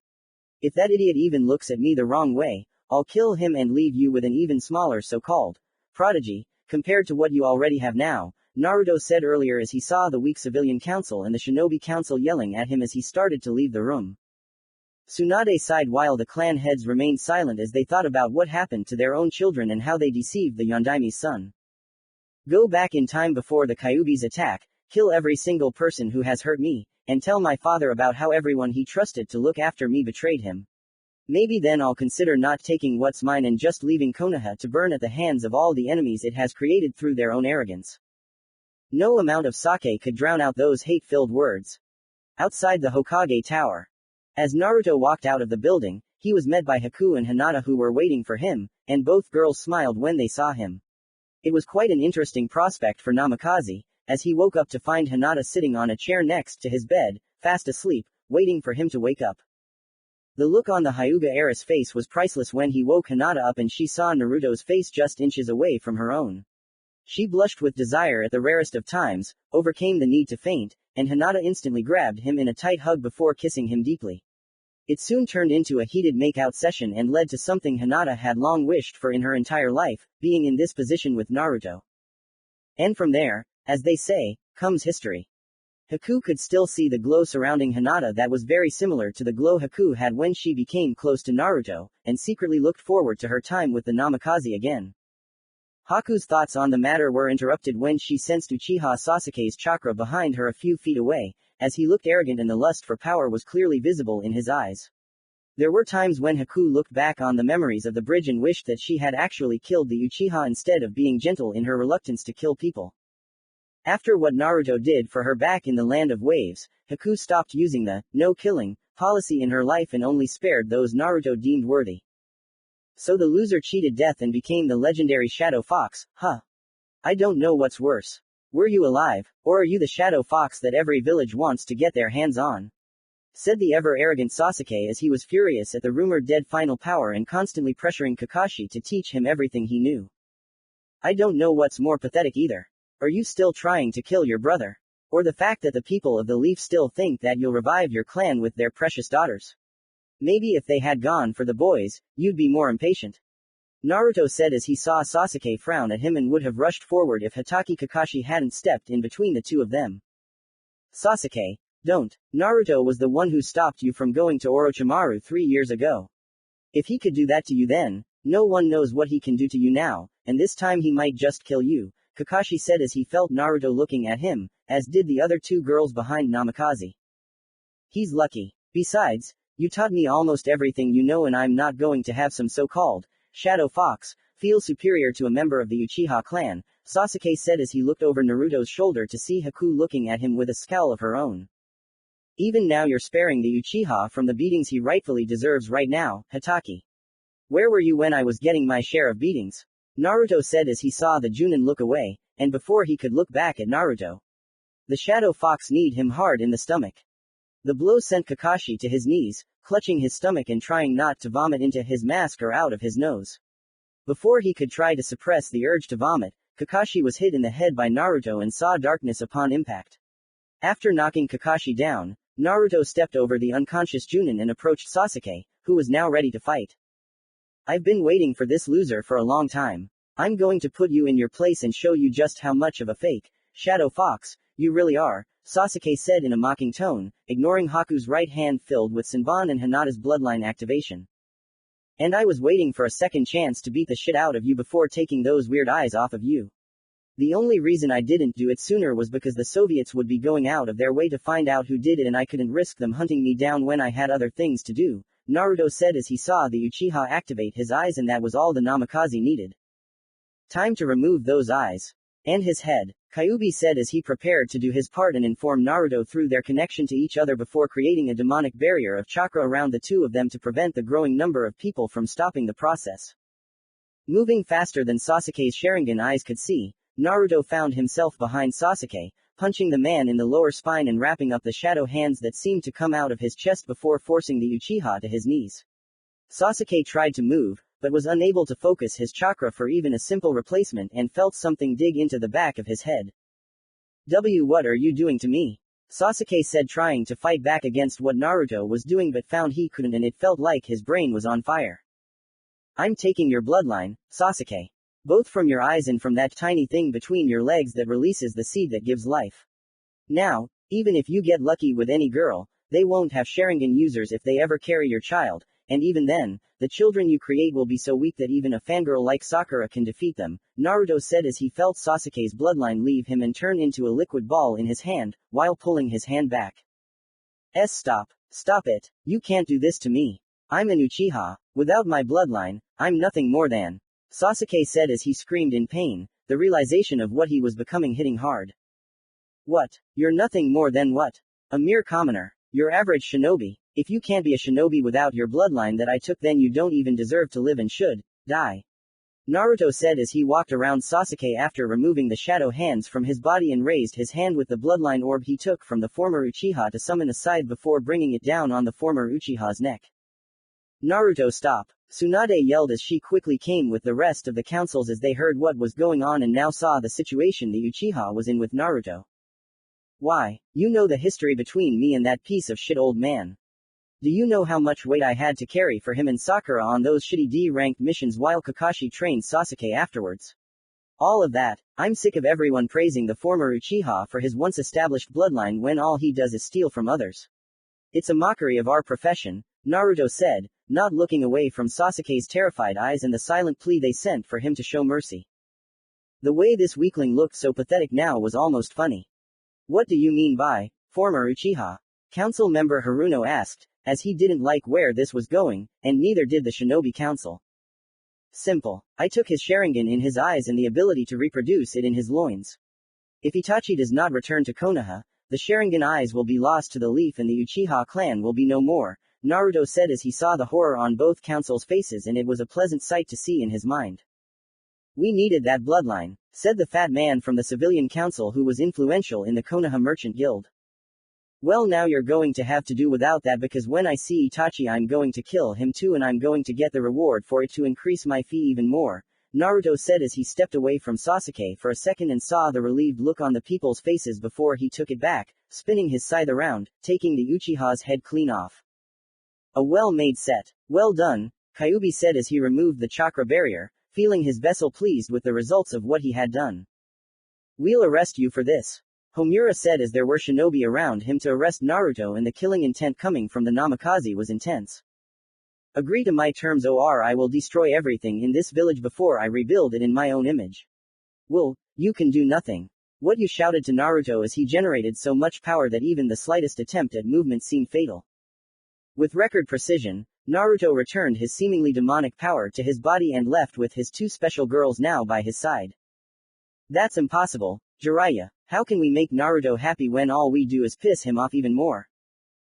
If that idiot even looks at me the wrong way, I'll kill him and leave you with an even smaller so-called prodigy, compared to what you already have now, Naruto said earlier as he saw the weak civilian council and the shinobi council yelling at him as he started to leave the room. Tsunade sighed while the clan heads remained silent as they thought about what happened to their own children and how they deceived the Yondaimi's son. Go back in time before the Kyuubi's attack, kill every single person who has hurt me, and tell my father about how everyone he trusted to look after me betrayed him. Maybe then I'll consider not taking what's mine and just leaving Konoha to burn at the hands of all the enemies it has created through their own arrogance. No amount of sake could drown out those hate-filled words. Outside the Hokage Tower. As Naruto walked out of the building, he was met by Haku and Hinata who were waiting for him, and both girls smiled when they saw him. It was quite an interesting prospect for Namikaze, as he woke up to find Hinata sitting on a chair next to his bed, fast asleep, waiting for him to wake up. The look on the Hyuga heiress face was priceless when he woke Hinata up and she saw Naruto's face just inches away from her own. She blushed with desire at the rarest of times, overcame the need to faint, and Hinata instantly grabbed him in a tight hug before kissing him deeply. It soon turned into a heated make-out session and led to something Hinata had long wished for in her entire life, being in this position with Naruto. And from there, as they say, comes history. Haku could still see the glow surrounding Hinata that was very similar to the glow Haku had when she became close to Naruto, and secretly looked forward to her time with the Namikaze again. Haku's thoughts on the matter were interrupted when she sensed Uchiha Sasuke's chakra behind her a few feet away, as he looked arrogant and the lust for power was clearly visible in his eyes. There were times when Haku looked back on the memories of the bridge and wished that she had actually killed the Uchiha instead of being gentle in her reluctance to kill people. After what Naruto did for her back in the Land of Waves, Haku stopped using the no-killing policy in her life and only spared those Naruto deemed worthy. So the loser cheated death and became the legendary Shadow Fox, huh? I don't know what's worse. Were you alive, or are you the Shadow Fox that every village wants to get their hands on? Said the ever-arrogant Sasuke as he was furious at the rumored dead final power and constantly pressuring Kakashi to teach him everything he knew. I don't know what's more pathetic either. Are you still trying to kill your brother? Or the fact that the people of the Leaf still think that you'll revive your clan with their precious daughters? Maybe if they had gone for the boys, you'd be more impatient. Naruto said as he saw Sasuke frown at him and would have rushed forward if Hatake Kakashi hadn't stepped in between the two of them. Sasuke, don't. Naruto was the one who stopped you from going to Orochimaru 3 years ago. If he could do that to you then, no one knows what he can do to you now, and this time he might just kill you, Kakashi said as he felt Naruto looking at him, as did the other two girls behind Namikaze. He's lucky. Besides, you taught me almost everything you know and I'm not going to have some so-called Shadow Fox feel superior to a member of the Uchiha clan, Sasuke said as he looked over Naruto's shoulder to see Haku looking at him with a scowl of her own. Even now you're sparing the Uchiha from the beatings he rightfully deserves right now, Hatake. Where were you when I was getting my share of beatings? Naruto said as he saw the Junin look away, and before he could look back at Naruto. The Shadow Fox kneed him hard in the stomach. The blow sent Kakashi to his knees, clutching his stomach and trying not to vomit into his mask or out of his nose. Before he could try to suppress the urge to vomit, Kakashi was hit in the head by Naruto and saw darkness upon impact. After knocking Kakashi down, Naruto stepped over the unconscious Junin and approached Sasuke, who was now ready to fight. I've been waiting for this loser for a long time. I'm going to put you in your place and show you just how much of a fake, shadow fox, you really are, Sasuke said in a mocking tone, ignoring Haku's right hand filled with Senbon and Hinata's bloodline activation. And I was waiting for a second chance to beat the shit out of you before taking those weird eyes off of you. The only reason I didn't do it sooner was because the Soviets would be going out of their way to find out who did it and I couldn't risk them hunting me down when I had other things to do, Naruto said as he saw the Uchiha activate his eyes, and that was all the Namikaze needed. Time to remove those eyes. And his head, Kyuubi said as he prepared to do his part and inform Naruto through their connection to each other before creating a demonic barrier of chakra around the two of them to prevent the growing number of people from stopping the process. Moving faster than Sasuke's Sharingan eyes could see, Naruto found himself behind Sasuke, punching the man in the lower spine and wrapping up the shadow hands that seemed to come out of his chest before forcing the Uchiha to his knees. Sasuke tried to move, but was unable to focus his chakra for even a simple replacement and felt something dig into the back of his head. What are you doing to me? Sasuke said, trying to fight back against what Naruto was doing but found he couldn't, and it felt like his brain was on fire. I'm taking your bloodline, Sasuke. Both from your eyes and from that tiny thing between your legs that releases the seed that gives life. Now, even if you get lucky with any girl, they won't have Sharingan users if they ever carry your child, and even then, the children you create will be so weak that even a fangirl like Sakura can defeat them, Naruto said as he felt Sasuke's bloodline leave him and turn into a liquid ball in his hand, while pulling his hand back. Stop. Stop it. You can't do this to me. I'm an Uchiha. Without my bloodline, I'm nothing more than. Sasuke said as he screamed in pain, the realization of what he was becoming hitting hard. What? You're nothing more than what? A mere commoner. Your average shinobi. If you can't be a shinobi without your bloodline that I took, then you don't even deserve to live and should die. Naruto said as he walked around Sasuke after removing the shadow hands from his body and raised his hand with the bloodline orb he took from the former Uchiha to summon aside before bringing it down on the former Uchiha's neck. Naruto, stop. Tsunade yelled as she quickly came with the rest of the councils as they heard what was going on and now saw the situation the Uchiha was in with Naruto. Why, you know the history between me and that piece of shit old man. Do you know how much weight I had to carry for him and Sakura on those shitty D-ranked missions while Kakashi trained Sasuke afterwards? All of that. I'm sick of everyone praising the former Uchiha for his once established bloodline when all he does is steal from others. It's a mockery of our profession, Naruto said, not looking away from Sasuke's terrified eyes and the silent plea they sent for him to show mercy. The way this weakling looked so pathetic now was almost funny. What do you mean by former Uchiha? Council member Haruno asked, as he didn't like where this was going, and neither did the Shinobi Council. Simple. I took his Sharingan in his eyes and the ability to reproduce it in his loins. If Itachi does not return to Konoha, the Sharingan eyes will be lost to the leaf and the Uchiha clan will be no more, Naruto said as he saw the horror on both councils' faces, and it was a pleasant sight to see in his mind. We needed that bloodline, said the fat man from the civilian council who was influential in the Konoha Merchant Guild. Well, now you're going to have to do without that, because when I see Itachi I'm going to kill him too, and I'm going to get the reward for it to increase my fee even more, Naruto said as he stepped away from Sasuke for a second and saw the relieved look on the people's faces before he took it back, spinning his scythe around, taking the Uchiha's head clean off. A well-made set. Well done, Kyuubi said as he removed the chakra barrier, feeling his vessel pleased with the results of what he had done. We'll arrest you for this, Homura said as there were shinobi around him to arrest Naruto, and the killing intent coming from the Namikaze was intense. Agree to my terms or I will destroy everything in this village before I rebuild it in my own image. Well, you can do nothing. What you shouted to Naruto as he generated so much power that even the slightest attempt at movement seemed fatal. With record precision, Naruto returned his seemingly demonic power to his body and left with his two special girls now by his side. That's impossible, Jiraiya. How can we make Naruto happy when all we do is piss him off even more?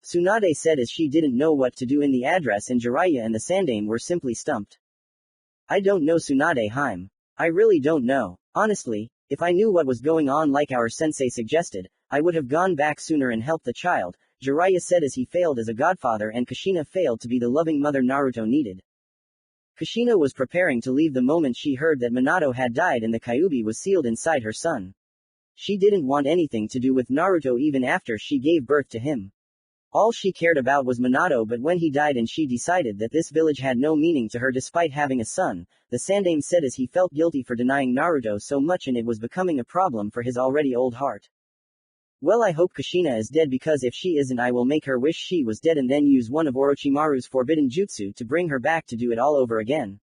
Tsunade said as she didn't know what to do in the address, and Jiraiya and the Sandaime were simply stumped. I don't know, Tsunade Haim. I really don't know. Honestly, if I knew what was going on like our sensei suggested, I would have gone back sooner and helped the child. Jiraiya said as he failed as a godfather and Kushina failed to be the loving mother Naruto needed. Kushina was preparing to leave the moment she heard that Minato had died and the Kyuubi was sealed inside her son. She didn't want anything to do with Naruto even after she gave birth to him. All she cared about was Minato, but when he died and she decided that this village had no meaning to her despite having a son, the Sandaime said as he felt guilty for denying Naruto so much and it was becoming a problem for his already old heart. Well, I hope Kushina is dead, because if she isn't I will make her wish she was dead and then use one of Orochimaru's forbidden jutsu to bring her back to do it all over again.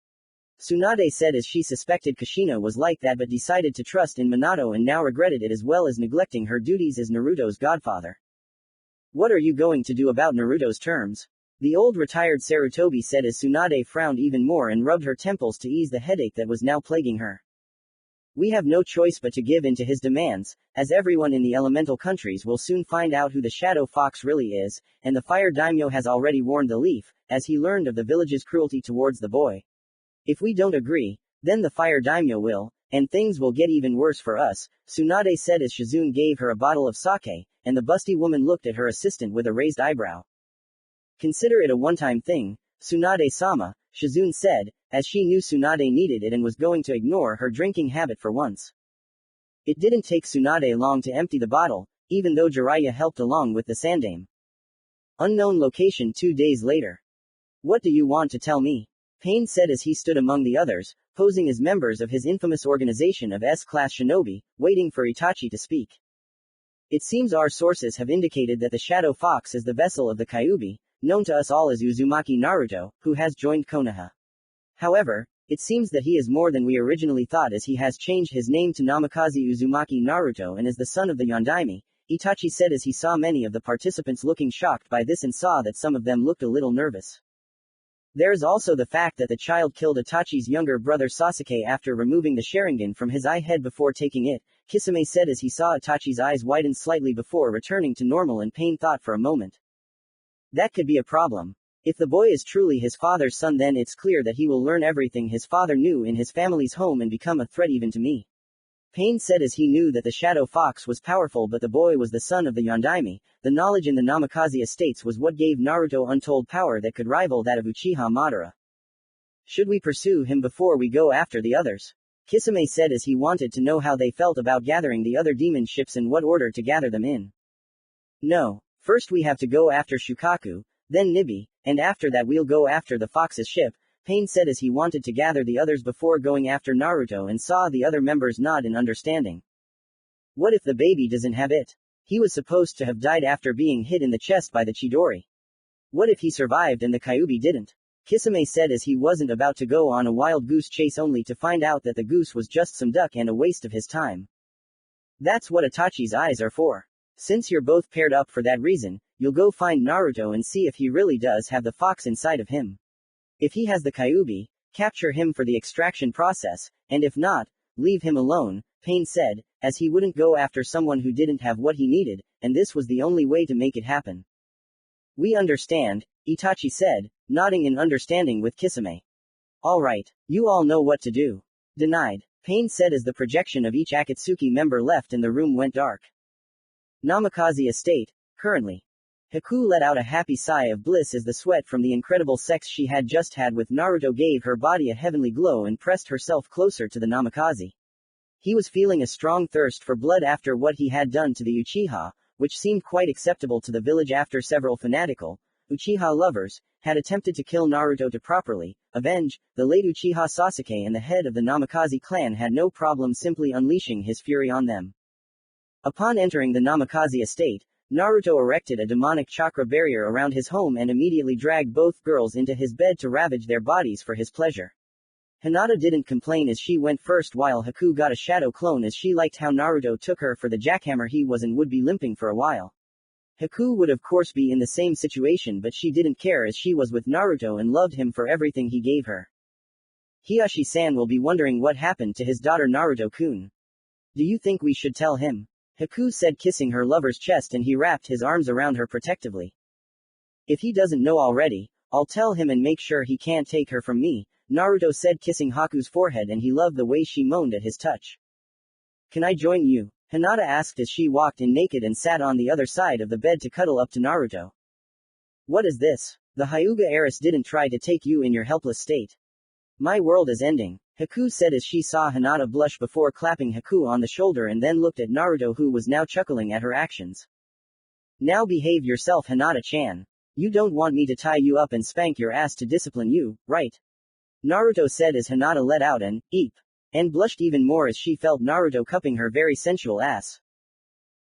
Tsunade said as she suspected Kushina was like that but decided to trust in Minato and now regretted it as well as neglecting her duties as Naruto's godfather. What are you going to do about Naruto's terms? The old retired Sarutobi said as Tsunade frowned even more and rubbed her temples to ease the headache that was now plaguing her. We have no choice but to give in to his demands, as everyone in the elemental countries will soon find out who the Shadow Fox really is, and the Fire Daimyo has already warned the Leaf, as he learned of the village's cruelty towards the boy. If we don't agree, then the Fire Daimyo will, and things will get even worse for us, Tsunade said as Shizune gave her a bottle of sake, and the busty woman looked at her assistant with a raised eyebrow. Consider it a one-time thing, Tsunade-sama, Shizune said, as she knew Tsunade needed it and was going to ignore her drinking habit for once. It didn't take Tsunade long to empty the bottle, even though Jiraiya helped along with the Sandaime. Unknown location 2 days later. What do you want to tell me? Pain said as he stood among the others, posing as members of his infamous organization of S-class shinobi, waiting for Itachi to speak. It seems our sources have indicated that the Shadow Fox is the vessel of the Kyuubi, known to us all as Uzumaki Naruto, who has joined Konoha. However, it seems that he is more than we originally thought, as he has changed his name to Namikaze Uzumaki Naruto and is the son of the Yondaime, Itachi said as he saw many of the participants looking shocked by this and saw that some of them looked a little nervous. There is also the fact that the child killed Itachi's younger brother Sasuke after removing the Sharingan from his eye head before taking it, Kisame said as he saw Itachi's eyes widen slightly before returning to normal, and Pain thought for a moment. That could be a problem. If the boy is truly his father's son, then it's clear that he will learn everything his father knew in his family's home and become a threat even to me. Pain said as he knew that the Shadow Fox was powerful but the boy was the son of the Yondaime. The knowledge in the Namikaze estates was what gave Naruto untold power that could rival that of Uchiha Madara. Should we pursue him before we go after the others? Kisame said as he wanted to know how they felt about gathering the other demon ships and what order to gather them in. No, first we have to go after Shukaku, then Nibi, and after that we'll go after the Fox's ship, Pain said as he wanted to gather the others before going after Naruto and saw the other members nod in understanding. What if the baby doesn't have it? He was supposed to have died after being hit in the chest by the Chidori. What if he survived and the Kyuubi didn't? Kisame said as he wasn't about to go on a wild goose chase only to find out that the goose was just some duck and a waste of his time. That's what Itachi's eyes are for. Since you're both paired up for that reason, you'll go find Naruto and see if he really does have the fox inside of him. If he has the Kyuubi, capture him for the extraction process, and if not, leave him alone, Pain said, as he wouldn't go after someone who didn't have what he needed, and this was the only way to make it happen. We understand, Itachi said, nodding in understanding with Kisame. Alright, you all know what to do. Denied, Pain said as the projection of each Akatsuki member left and the room went dark. Namikaze Estate, currently. Haku let out a happy sigh of bliss as the sweat from the incredible sex she had just had with Naruto gave her body a heavenly glow and pressed herself closer to the Namikaze. He was feeling a strong thirst for blood after what he had done to the Uchiha, which seemed quite acceptable to the village after several fanatical Uchiha lovers had attempted to kill Naruto to properly avenge the late Uchiha Sasuke, and the head of the Namikaze clan had no problem simply unleashing his fury on them. Upon entering the Namikaze estate, Naruto erected a demonic chakra barrier around his home and immediately dragged both girls into his bed to ravage their bodies for his pleasure. Hinata didn't complain as she went first while Haku got a shadow clone as she liked how Naruto took her for the jackhammer he was and would be limping for a while. Haku would of course be in the same situation, but she didn't care as she was with Naruto and loved him for everything he gave her. Hiyashi-san will be wondering what happened to his daughter Naruto-kun. Do you think we should tell him? Haku said, kissing her lover's chest, and he wrapped his arms around her protectively. If he doesn't know already, I'll tell him and make sure he can't take her from me, Naruto said, kissing Haku's forehead, and he loved the way she moaned at his touch. Can I join you? Hinata asked as she walked in naked and sat on the other side of the bed to cuddle up to Naruto. What is this? The Hyuga heiress didn't try to take you in your helpless state. My world is ending, Haku said as she saw Hinata blush before clapping Haku on the shoulder and then looked at Naruto who was now chuckling at her actions. Now behave yourself, Hinata-chan. You don't want me to tie you up and spank your ass to discipline you, right? Naruto said as Hinata let out an eep, and blushed even more as she felt Naruto cupping her very sensual ass.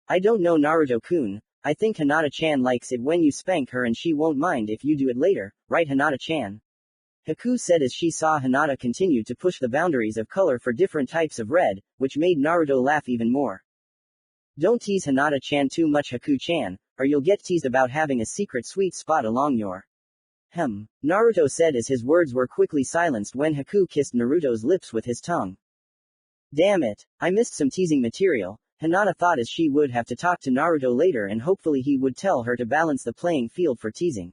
I don't know, Naruto-kun, I think Hinata-chan likes it when you spank her and she won't mind if you do it later, right, Hinata-chan? Haku said as she saw Hinata continue to push the boundaries of color for different types of red, which made Naruto laugh even more. Don't tease Hinata-chan too much, Haku-chan, or you'll get teased about having a secret sweet spot along your Naruto said as his words were quickly silenced when Haku kissed Naruto's lips with his tongue. Damn it, I missed some teasing material, Hinata thought as she would have to talk to Naruto later and hopefully he would tell her to balance the playing field for teasing.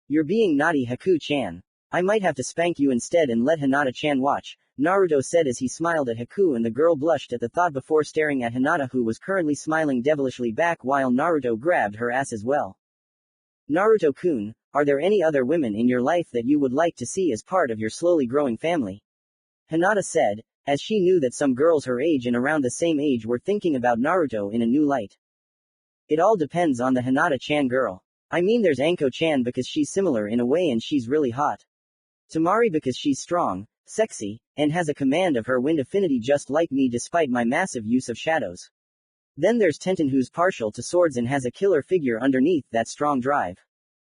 You're being naughty, Haku-chan. I might have to spank you instead and let Hinata-chan watch, Naruto said as he smiled at Haku and the girl blushed at the thought before staring at Hinata who was currently smiling devilishly back while Naruto grabbed her ass as well. Naruto-kun, are there any other women in your life that you would like to see as part of your slowly growing family? Hinata said, as she knew that some girls her age and around the same age were thinking about Naruto in a new light. It all depends on the Hinata-chan girl. I mean there's Anko-chan because she's similar in a way and she's really hot. Tamari because she's strong, sexy, and has a command of her wind affinity just like me despite my massive use of shadows. Then there's Tenten who's partial to swords and has a killer figure underneath that strong drive.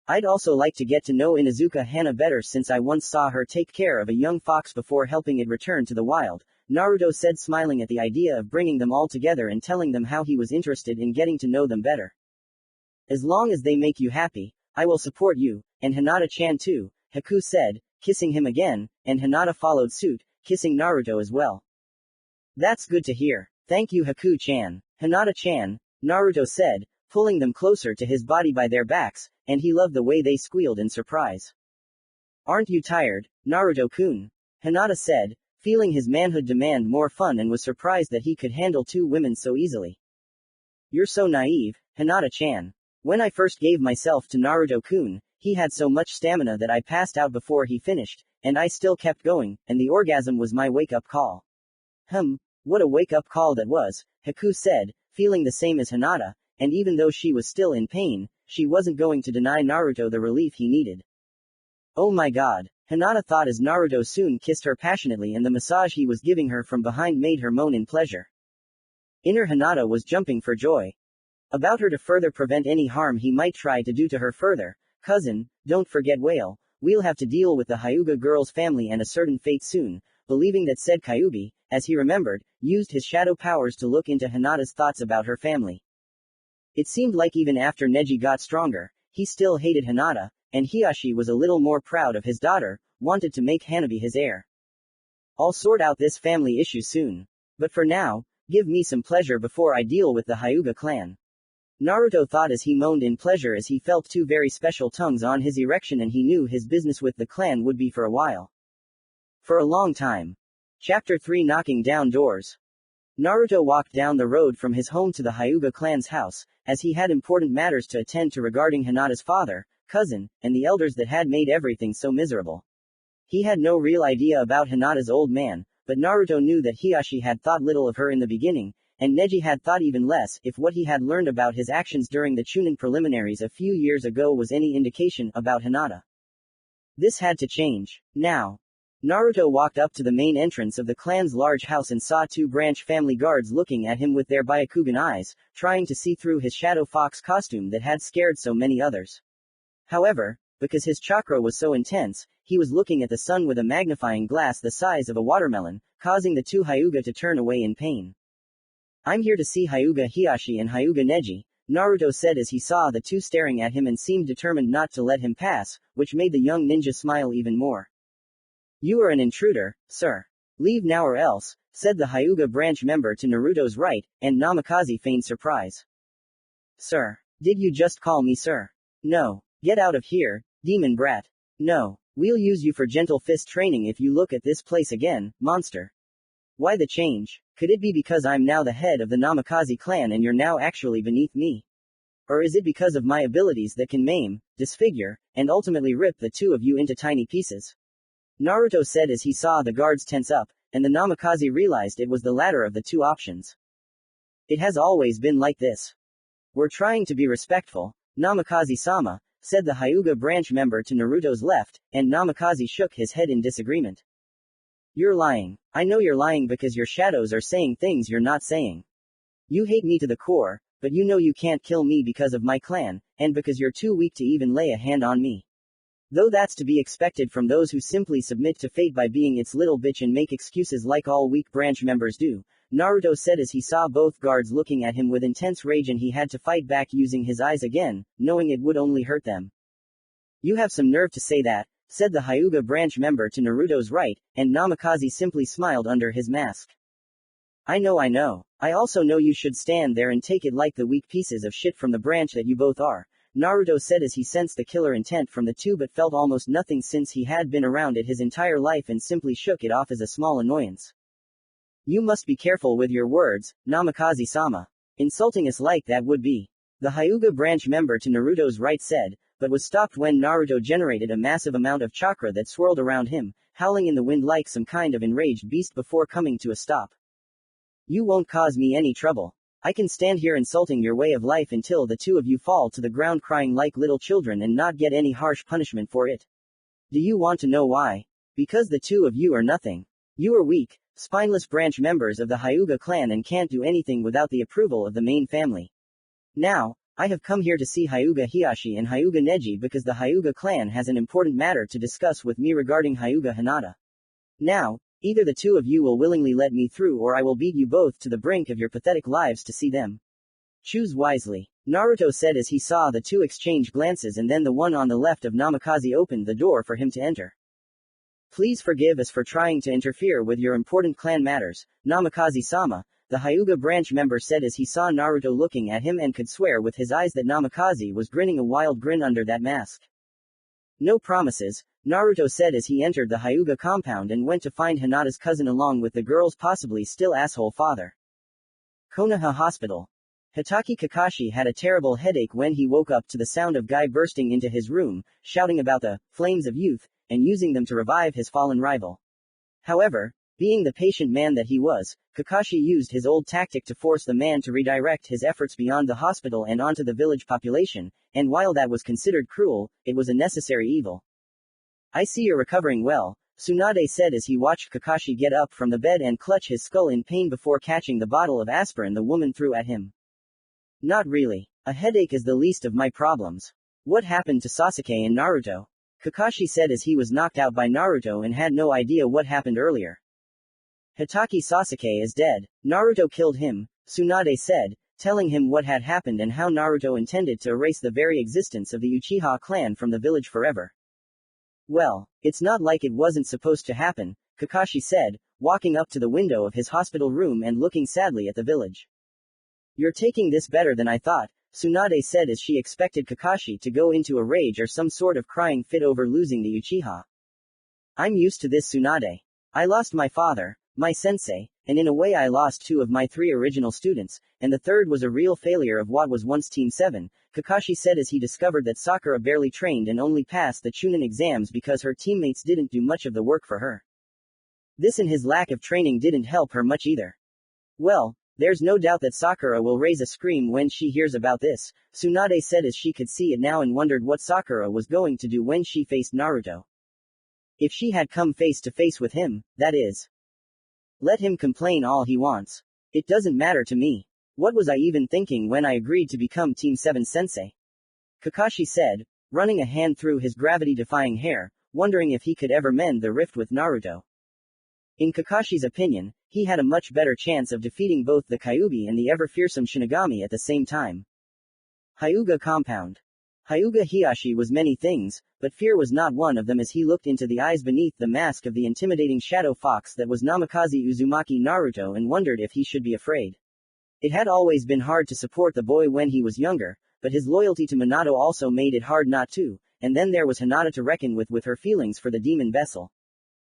I'd also like to get to know Inuzuka Hana better since I once saw her take care of a young fox before helping it return to the wild, Naruto said smiling at the idea of bringing them all together and telling them how he was interested in getting to know them better. As long as they make you happy, I will support you, and Hinata-chan too, Haku said, kissing him again, and Hinata followed suit, kissing Naruto as well. That's good to hear. Thank you, Haku-chan. Hinata-chan, Naruto said, pulling them closer to his body by their backs, and he loved the way they squealed in surprise. Aren't you tired, Naruto-kun? Hinata said, feeling his manhood demand more fun and was surprised that he could handle two women so easily. You're so naive, Hinata-chan. When I first gave myself to Naruto-kun, he had so much stamina that I passed out before he finished, and I still kept going, and the orgasm was my wake-up call. What a wake-up call that was, Haku said, feeling the same as Hinata, and even though she was still in pain, she wasn't going to deny Naruto the relief he needed. Oh my god, Hinata thought as Naruto soon kissed her passionately and the massage he was giving her from behind made her moan in pleasure. Inner Hinata was jumping for joy. About her to further prevent any harm he might try to do to her further. Cousin, don't forget Whale, we'll have to deal with the Hyuga girl's family and a certain fate soon, believing that said Kyuubi, as he remembered, used his shadow powers to look into Hinata's thoughts about her family. It seemed like even after Neji got stronger, he still hated Hinata, and Hiyashi was a little more proud of his daughter, wanted to make Hanabi his heir. I'll sort out this family issue soon. But for now, give me some pleasure before I deal with the Hyuga clan. Naruto thought as he moaned in pleasure as he felt two very special tongues on his erection and he knew his business with the clan would be for a while. For a long time. Chapter 3 Knocking Down Doors. Naruto walked down the road from his home to the Hyuga clan's house, as he had important matters to attend to regarding Hinata's father, cousin, and the elders that had made everything so miserable. He had no real idea about Hinata's old man, but Naruto knew that Hiyashi had thought little of her in the beginning, and Neji had thought even less if what he had learned about his actions during the Chunin preliminaries a few years ago was any indication about Hinata. This had to change. Now. Naruto walked up to the main entrance of the clan's large house and saw two branch family guards looking at him with their Byakugan eyes, trying to see through his shadow fox costume that had scared so many others. However, because his chakra was so intense, he was looking at the sun with a magnifying glass the size of a watermelon, causing the two Hyuga to turn away in pain. I'm here to see Hyuga Hiyashi and Hyuga Neji, Naruto said as he saw the two staring at him and seemed determined not to let him pass, which made the young ninja smile even more. You are an intruder, sir. Leave now or else, said the Hyuga branch member to Naruto's right, and Namikaze feigned surprise. Sir, did you just call me sir? No. Get out of here, demon brat. No. We'll use you for gentle fist training if you look at this place again, monster. Why the change? Could it be because I'm now the head of the Namikaze clan and you're now actually beneath me? Or is it because of my abilities that can maim, disfigure, and ultimately rip the two of you into tiny pieces? Naruto said as he saw the guards tense up, and the Namikaze realized it was the latter of the two options. It has always been like this. We're trying to be respectful, Namikaze-sama, said the Hyuga branch member to Naruto's left, and Namikaze shook his head in disagreement. You're lying. I know you're lying because your shadows are saying things you're not saying. You hate me to the core, but you know you can't kill me because of my clan, and because you're too weak to even lay a hand on me. Though that's to be expected from those who simply submit to fate by being its little bitch and make excuses like all weak branch members do, Naruto said as he saw both guards looking at him with intense rage and he had to fight back using his eyes again, knowing it would only hurt them. You have some nerve to say that, said the Hyuga branch member to Naruto's right, and Namikaze simply smiled under his mask. I know. I also know you should stand there and take it like the weak pieces of shit from the branch that you both are, Naruto said as he sensed the killer intent from the two but felt almost nothing since he had been around it his entire life and simply shook it off as a small annoyance. You must be careful with your words, Namikaze-sama. Insulting us like that would be. The Hyuga branch member to Naruto's right said, but was stopped when Naruto generated a massive amount of chakra that swirled around him, howling in the wind like some kind of enraged beast before coming to a stop. You won't cause me any trouble. I can stand here insulting your way of life until the two of you fall to the ground crying like little children and not get any harsh punishment for it. Do you want to know why? Because the two of you are nothing. You are weak, spineless branch members of the Hyuga clan and can't do anything without the approval of the main family. Now, I have come here to see Hyuga Hiyashi and Hyuga Neji because the Hyuga clan has an important matter to discuss with me regarding Hyuga Hinata. Now, either the two of you will willingly let me through or I will beat you both to the brink of your pathetic lives to see them. Choose wisely, Naruto said as he saw the two exchange glances and then the one on the left of Namikaze opened the door for him to enter. Please forgive us for trying to interfere with your important clan matters, Namikaze-sama, the Hyuga branch member said as he saw Naruto looking at him and could swear with his eyes that Namikaze was grinning a wild grin under that mask. No promises, Naruto said as he entered the Hyuga compound and went to find Hinata's cousin along with the girl's possibly still asshole father. Konoha Hospital. Hitaki Kakashi had a terrible headache when he woke up to the sound of Guy bursting into his room, shouting about the flames of youth, and using them to revive his fallen rival. However, being the patient man that he was, Kakashi used his old tactic to force the man to redirect his efforts beyond the hospital and onto the village population, and while that was considered cruel, it was a necessary evil. I see you're recovering well, Tsunade said as he watched Kakashi get up from the bed and clutch his skull in pain before catching the bottle of aspirin the woman threw at him. Not really. A headache is the least of my problems. What happened to Sasuke and Naruto? Kakashi said as he was knocked out by Naruto and had no idea what happened earlier. Hitaki Sasuke is dead. Naruto killed him, Tsunade said, telling him what had happened and how Naruto intended to erase the very existence of the Uchiha clan from the village forever. Well, it's not like it wasn't supposed to happen, Kakashi said, walking up to the window of his hospital room and looking sadly at the village. You're taking this better than I thought, Tsunade said as she expected Kakashi to go into a rage or some sort of crying fit over losing the Uchiha. I'm used to this, Tsunade. I lost my father, my sensei, and in a way I lost two of my three original students, and the third was a real failure of what was once Team 7, Kakashi said as he discovered that Sakura barely trained and only passed the Chunin exams because her teammates didn't do much of the work for her. This and his lack of training didn't help her much either. Well, there's no doubt that Sakura will raise a scream when she hears about this, Tsunade said as she could see it now and wondered what Sakura was going to do when she faced Naruto. If she had come face to face with him, that is. Let him complain all he wants. It doesn't matter to me. What was I even thinking when I agreed to become Team 7 sensei? Kakashi said, running a hand through his gravity-defying hair, wondering if he could ever mend the rift with Naruto. In Kakashi's opinion, he had a much better chance of defeating both the Kyuubi and the ever-fearsome Shinigami at the same time. Hyuga Compound. Hyuga Hiyashi was many things, but fear was not one of them as he looked into the eyes beneath the mask of the intimidating shadow fox that was Namikaze Uzumaki Naruto and wondered if he should be afraid. It had always been hard to support the boy when he was younger, but his loyalty to Minato also made it hard not to, and then there was Hinata to reckon with her feelings for the demon vessel.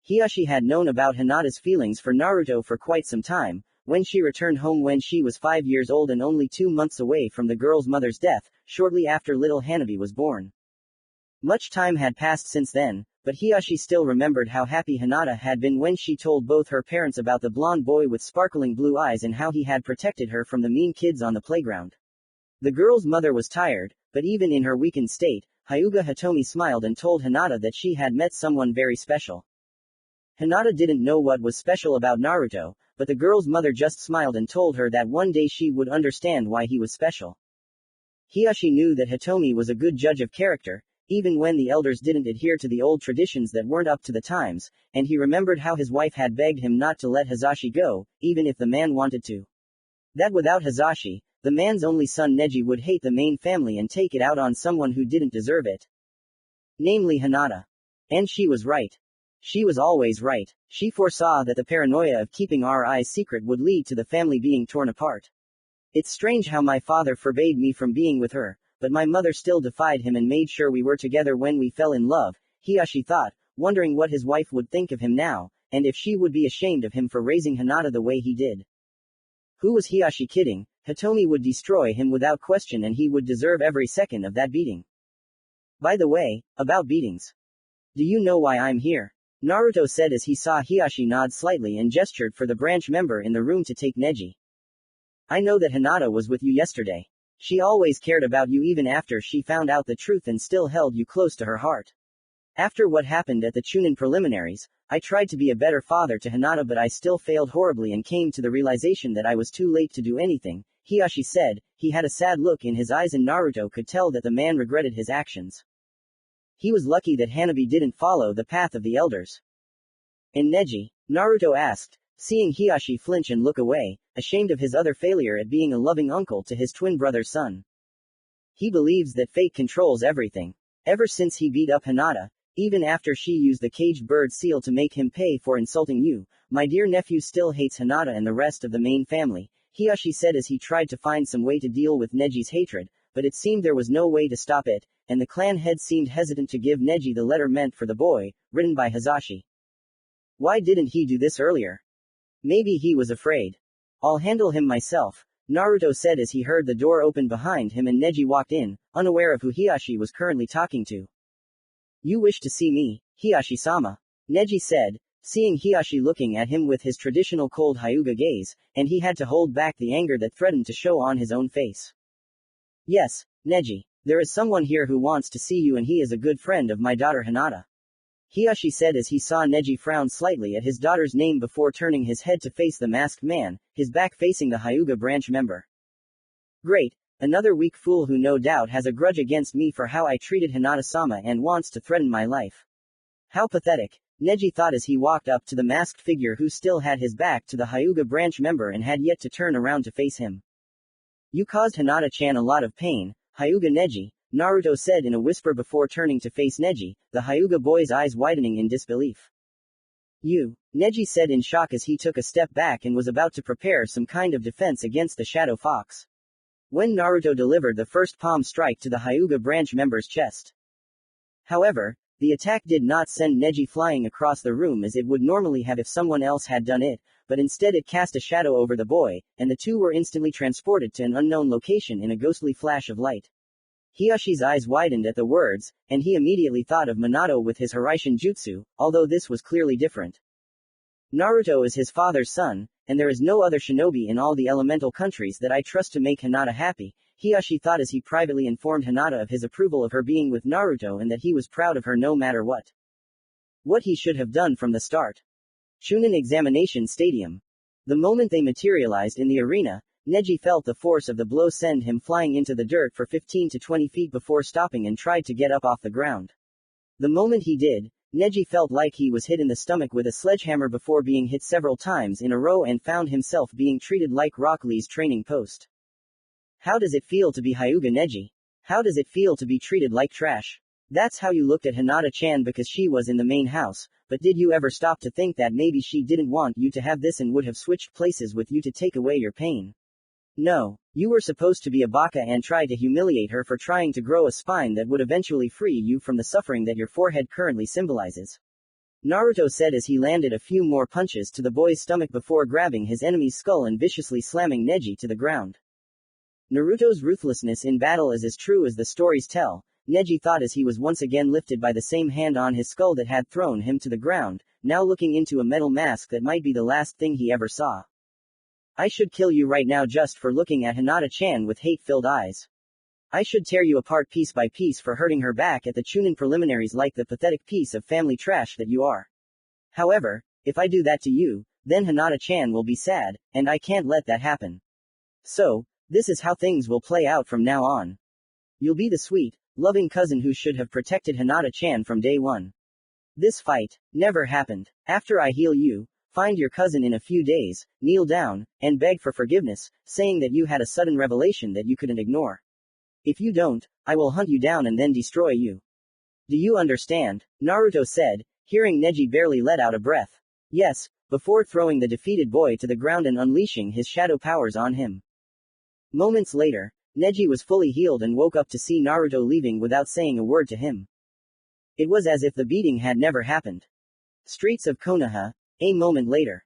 Hiyashi had known about Hinata's feelings for Naruto for quite some time. When she returned home when she was 5 years old and only 2 months away from the girl's mother's death, shortly after little Hanabi was born. Much time had passed since then, but Hiyashi still remembered how happy Hinata had been when she told both her parents about the blonde boy with sparkling blue eyes and how he had protected her from the mean kids on the playground. The girl's mother was tired, but even in her weakened state, Hyuga Hitomi smiled and told Hinata that she had met someone very special. Hinata didn't know what was special about Naruto, but the girl's mother just smiled and told her that one day she would understand why he was special. Hiyashi knew that Hitomi was a good judge of character, even when the elders didn't adhere to the old traditions that weren't up to the times, and he remembered how his wife had begged him not to let Hisashi go, even if the man wanted to. That without Hisashi, the man's only son Neji would hate the main family and take it out on someone who didn't deserve it. Namely Hinata. And she was right. She was always right. She foresaw that the paranoia of keeping our eyes secret would lead to the family being torn apart. It's strange how my father forbade me from being with her, but my mother still defied him and made sure we were together when we fell in love, Hiyashi thought, wondering what his wife would think of him now, and if she would be ashamed of him for raising Hinata the way he did. Who was Hiyashi kidding? Hitomi would destroy him without question and he would deserve every second of that beating. By the way, about beatings. Do you know why I'm here? Naruto said as he saw Hiyashi nod slightly and gestured for the branch member in the room to take Neji. I know that Hinata was with you yesterday. She always cared about you even after she found out the truth and still held you close to her heart. After what happened at the Chunin preliminaries, I tried to be a better father to Hinata but I still failed horribly and came to the realization that I was too late to do anything, Hiyashi said. He had a sad look in his eyes and Naruto could tell that the man regretted his actions. He was lucky that Hanabi didn't follow the path of the elders. And Neji? Naruto asked, seeing Hiyashi flinch and look away, ashamed of his utter failure at being a loving uncle to his twin brother's son. He believes that fate controls everything. Ever since he beat up Hinata, even after she used the caged bird seal to make him pay for insulting you, my dear nephew still hates Hinata and the rest of the main family, Hiyashi said as he tried to find some way to deal with Neji's hatred, but it seemed there was no way to stop it, and the clan head seemed hesitant to give Neji the letter meant for the boy, written by Hisashi. Why didn't he do this earlier? Maybe he was afraid. I'll handle him myself, Naruto said as he heard the door open behind him and Neji walked in, unaware of who Hiyashi was currently talking to. You wish to see me, Hiyashi-sama? Neji said, seeing Hiyashi looking at him with his traditional cold Hyuga gaze, and he had to hold back the anger that threatened to show on his own face. Yes, Neji. There is someone here who wants to see you and he is a good friend of my daughter Hinata. Hiyashi said as he saw Neji frown slightly at his daughter's name before turning his head to face the masked man, his back facing the Hyuga branch member. Great, another weak fool who no doubt has a grudge against me for how I treated Hinata-sama and wants to threaten my life. How pathetic, Neji thought as he walked up to the masked figure who still had his back to the Hyuga branch member and had yet to turn around to face him. You caused Hinata-chan a lot of pain, Hyuga Neji, Naruto said in a whisper before turning to face Neji, the Hyuga boy's eyes widening in disbelief. You, Neji said in shock as he took a step back and was about to prepare some kind of defense against the Shadow Fox. When Naruto delivered the first palm strike to the Hyuga branch member's chest. However, the attack did not send Neji flying across the room as it would normally have if someone else had done it, but instead it cast a shadow over the boy, and the two were instantly transported to an unknown location in a ghostly flash of light. Hiyashi's eyes widened at the words, and he immediately thought of Minato with his Hiraishin Jutsu, although this was clearly different. Naruto is his father's son, and there is no other shinobi in all the elemental countries that I trust to make Hinata happy, Hiyashi thought as he privately informed Hinata of his approval of her being with Naruto and that he was proud of her no matter what. What he should have done from the start. Chunin Examination Stadium. The moment they materialized in the arena, Neji felt the force of the blow send him flying into the dirt for 15 to 20 feet before stopping and tried to get up off the ground. The moment he did, Neji felt like he was hit in the stomach with a sledgehammer before being hit several times in a row and found himself being treated like Rock Lee's training post. How does it feel to be Hyuga Neji? How does it feel to be treated like trash? That's how you looked at Hinata-chan because she was in the main house, but did you ever stop to think that maybe she didn't want you to have this and would have switched places with you to take away your pain? No, you were supposed to be a baka and try to humiliate her for trying to grow a spine that would eventually free you from the suffering that your forehead currently symbolizes. Naruto said as he landed a few more punches to the boy's stomach before grabbing his enemy's skull and viciously slamming Neji to the ground. Naruto's ruthlessness in battle is as true as the stories tell, Neji thought as he was once again lifted by the same hand on his skull that had thrown him to the ground, now looking into a metal mask that might be the last thing he ever saw. I should kill you right now just for looking at Hinata-chan with hate-filled eyes. I should tear you apart piece by piece for hurting her back at the Chunin preliminaries like the pathetic piece of family trash that you are. However, if I do that to you, then Hinata-chan will be sad, and I can't let that happen. So, this is how things will play out from now on. You'll be the sweet, loving cousin who should have protected Hinata-chan from day one. This fight never happened. After I heal you, find your cousin in a few days, kneel down, and beg for forgiveness, saying that you had a sudden revelation that you couldn't ignore. If you don't, I will hunt you down and then destroy you. Do you understand? Naruto said, hearing Neji barely let out a breath. Yes, before throwing the defeated boy to the ground and unleashing his shadow powers on him. Moments later, Neji was fully healed and woke up to see Naruto leaving without saying a word to him. It was as if the beating had never happened. Streets of Konoha. A moment later.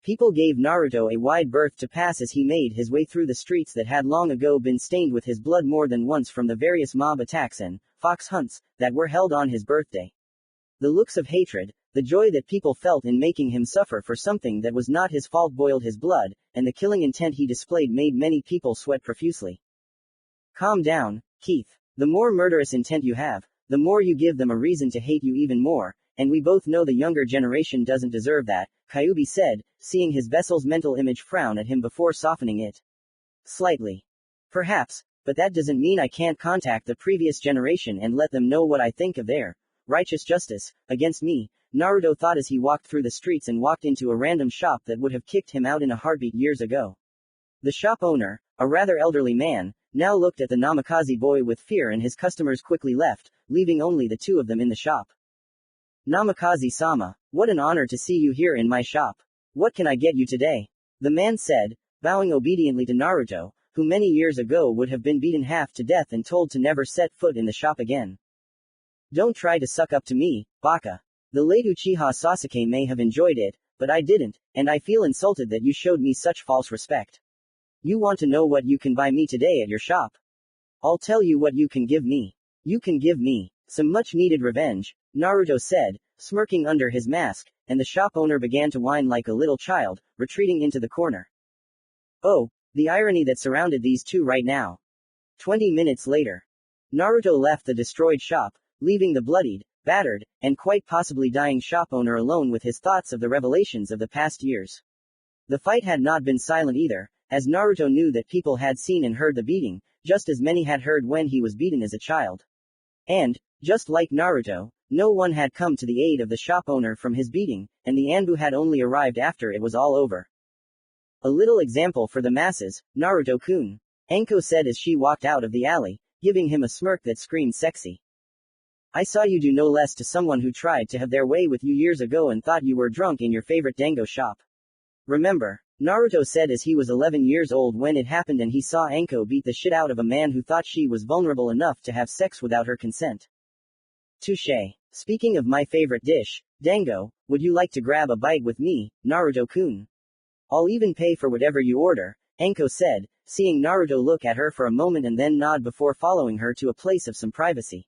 People gave Naruto a wide berth to pass as he made his way through the streets that had long ago been stained with his blood more than once from the various mob attacks and fox hunts that were held on his birthday. The looks of hatred, the joy that people felt in making him suffer for something that was not his fault boiled his blood, and the killing intent he displayed made many people sweat profusely. Calm down, Keith. The more murderous intent you have, the more you give them a reason to hate you even more, and we both know the younger generation doesn't deserve that, Kyuubi said, seeing his vessel's mental image frown at him before softening it slightly. Perhaps, but that doesn't mean I can't contact the previous generation and let them know what I think of their righteous justice against me, Naruto thought as he walked through the streets and walked into a random shop that would have kicked him out in a heartbeat years ago. The shop owner, a rather elderly man, now looked at the Namikaze boy with fear and his customers quickly left, leaving only the two of them in the shop. Namikaze-sama, what an honor to see you here in my shop. What can I get you today? The man said, bowing obediently to Naruto, who many years ago would have been beaten half to death and told to never set foot in the shop again. Don't try to suck up to me, baka. The late Uchiha Sasuke may have enjoyed it, but I didn't, and I feel insulted that you showed me such false respect. You want to know what you can buy me today at your shop? I'll tell you what you can give me. You can give me some much-needed revenge, Naruto said, smirking under his mask, and the shop owner began to whine like a little child, retreating into the corner. Oh, the irony that surrounded these two right now. 20 minutes later. Naruto left the destroyed shop, leaving the bloodied, battered, and quite possibly dying shop owner alone with his thoughts of the revelations of the past years. The fight had not been silent either, as Naruto knew that people had seen and heard the beating, just as many had heard when he was beaten as a child. And, just like Naruto, no one had come to the aid of the shop owner from his beating, and the Anbu had only arrived after it was all over. A little example for the masses, Naruto-kun. Anko said as she walked out of the alley, giving him a smirk that screamed sexy. I saw you do no less to someone who tried to have their way with you years ago and thought you were drunk in your favorite dango shop. Remember? Naruto said as he was 11 years old when it happened and he saw Anko beat the shit out of a man who thought she was vulnerable enough to have sex without her consent. Touché. Speaking of my favorite dish, dango, would you like to grab a bite with me, Naruto-kun? I'll even pay for whatever you order, Anko said, seeing Naruto look at her for a moment and then nod before following her to a place of some privacy.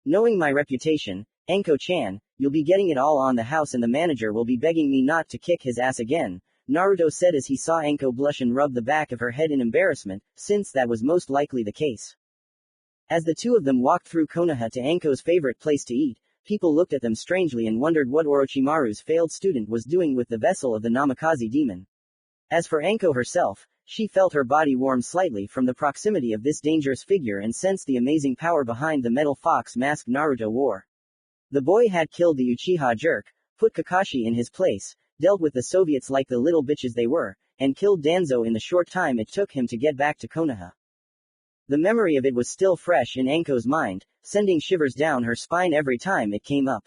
Knowing my reputation, Anko-chan, you'll be getting it all on the house and the manager will be begging me not to kick his ass again, Naruto said as he saw Anko blush and rub the back of her head in embarrassment, since that was most likely the case. As the two of them walked through Konoha to Anko's favorite place to eat, people looked at them strangely and wondered what Orochimaru's failed student was doing with the vessel of the Namikaze demon. As for Anko herself, she felt her body warm slightly from the proximity of this dangerous figure and sensed the amazing power behind the metal fox mask Naruto wore. The boy had killed the Uchiha jerk, put Kakashi in his place, dealt with the Soviets like the little bitches they were, and killed Danzo in the short time it took him to get back to Konoha. The memory of it was still fresh in Anko's mind, sending shivers down her spine every time it came up.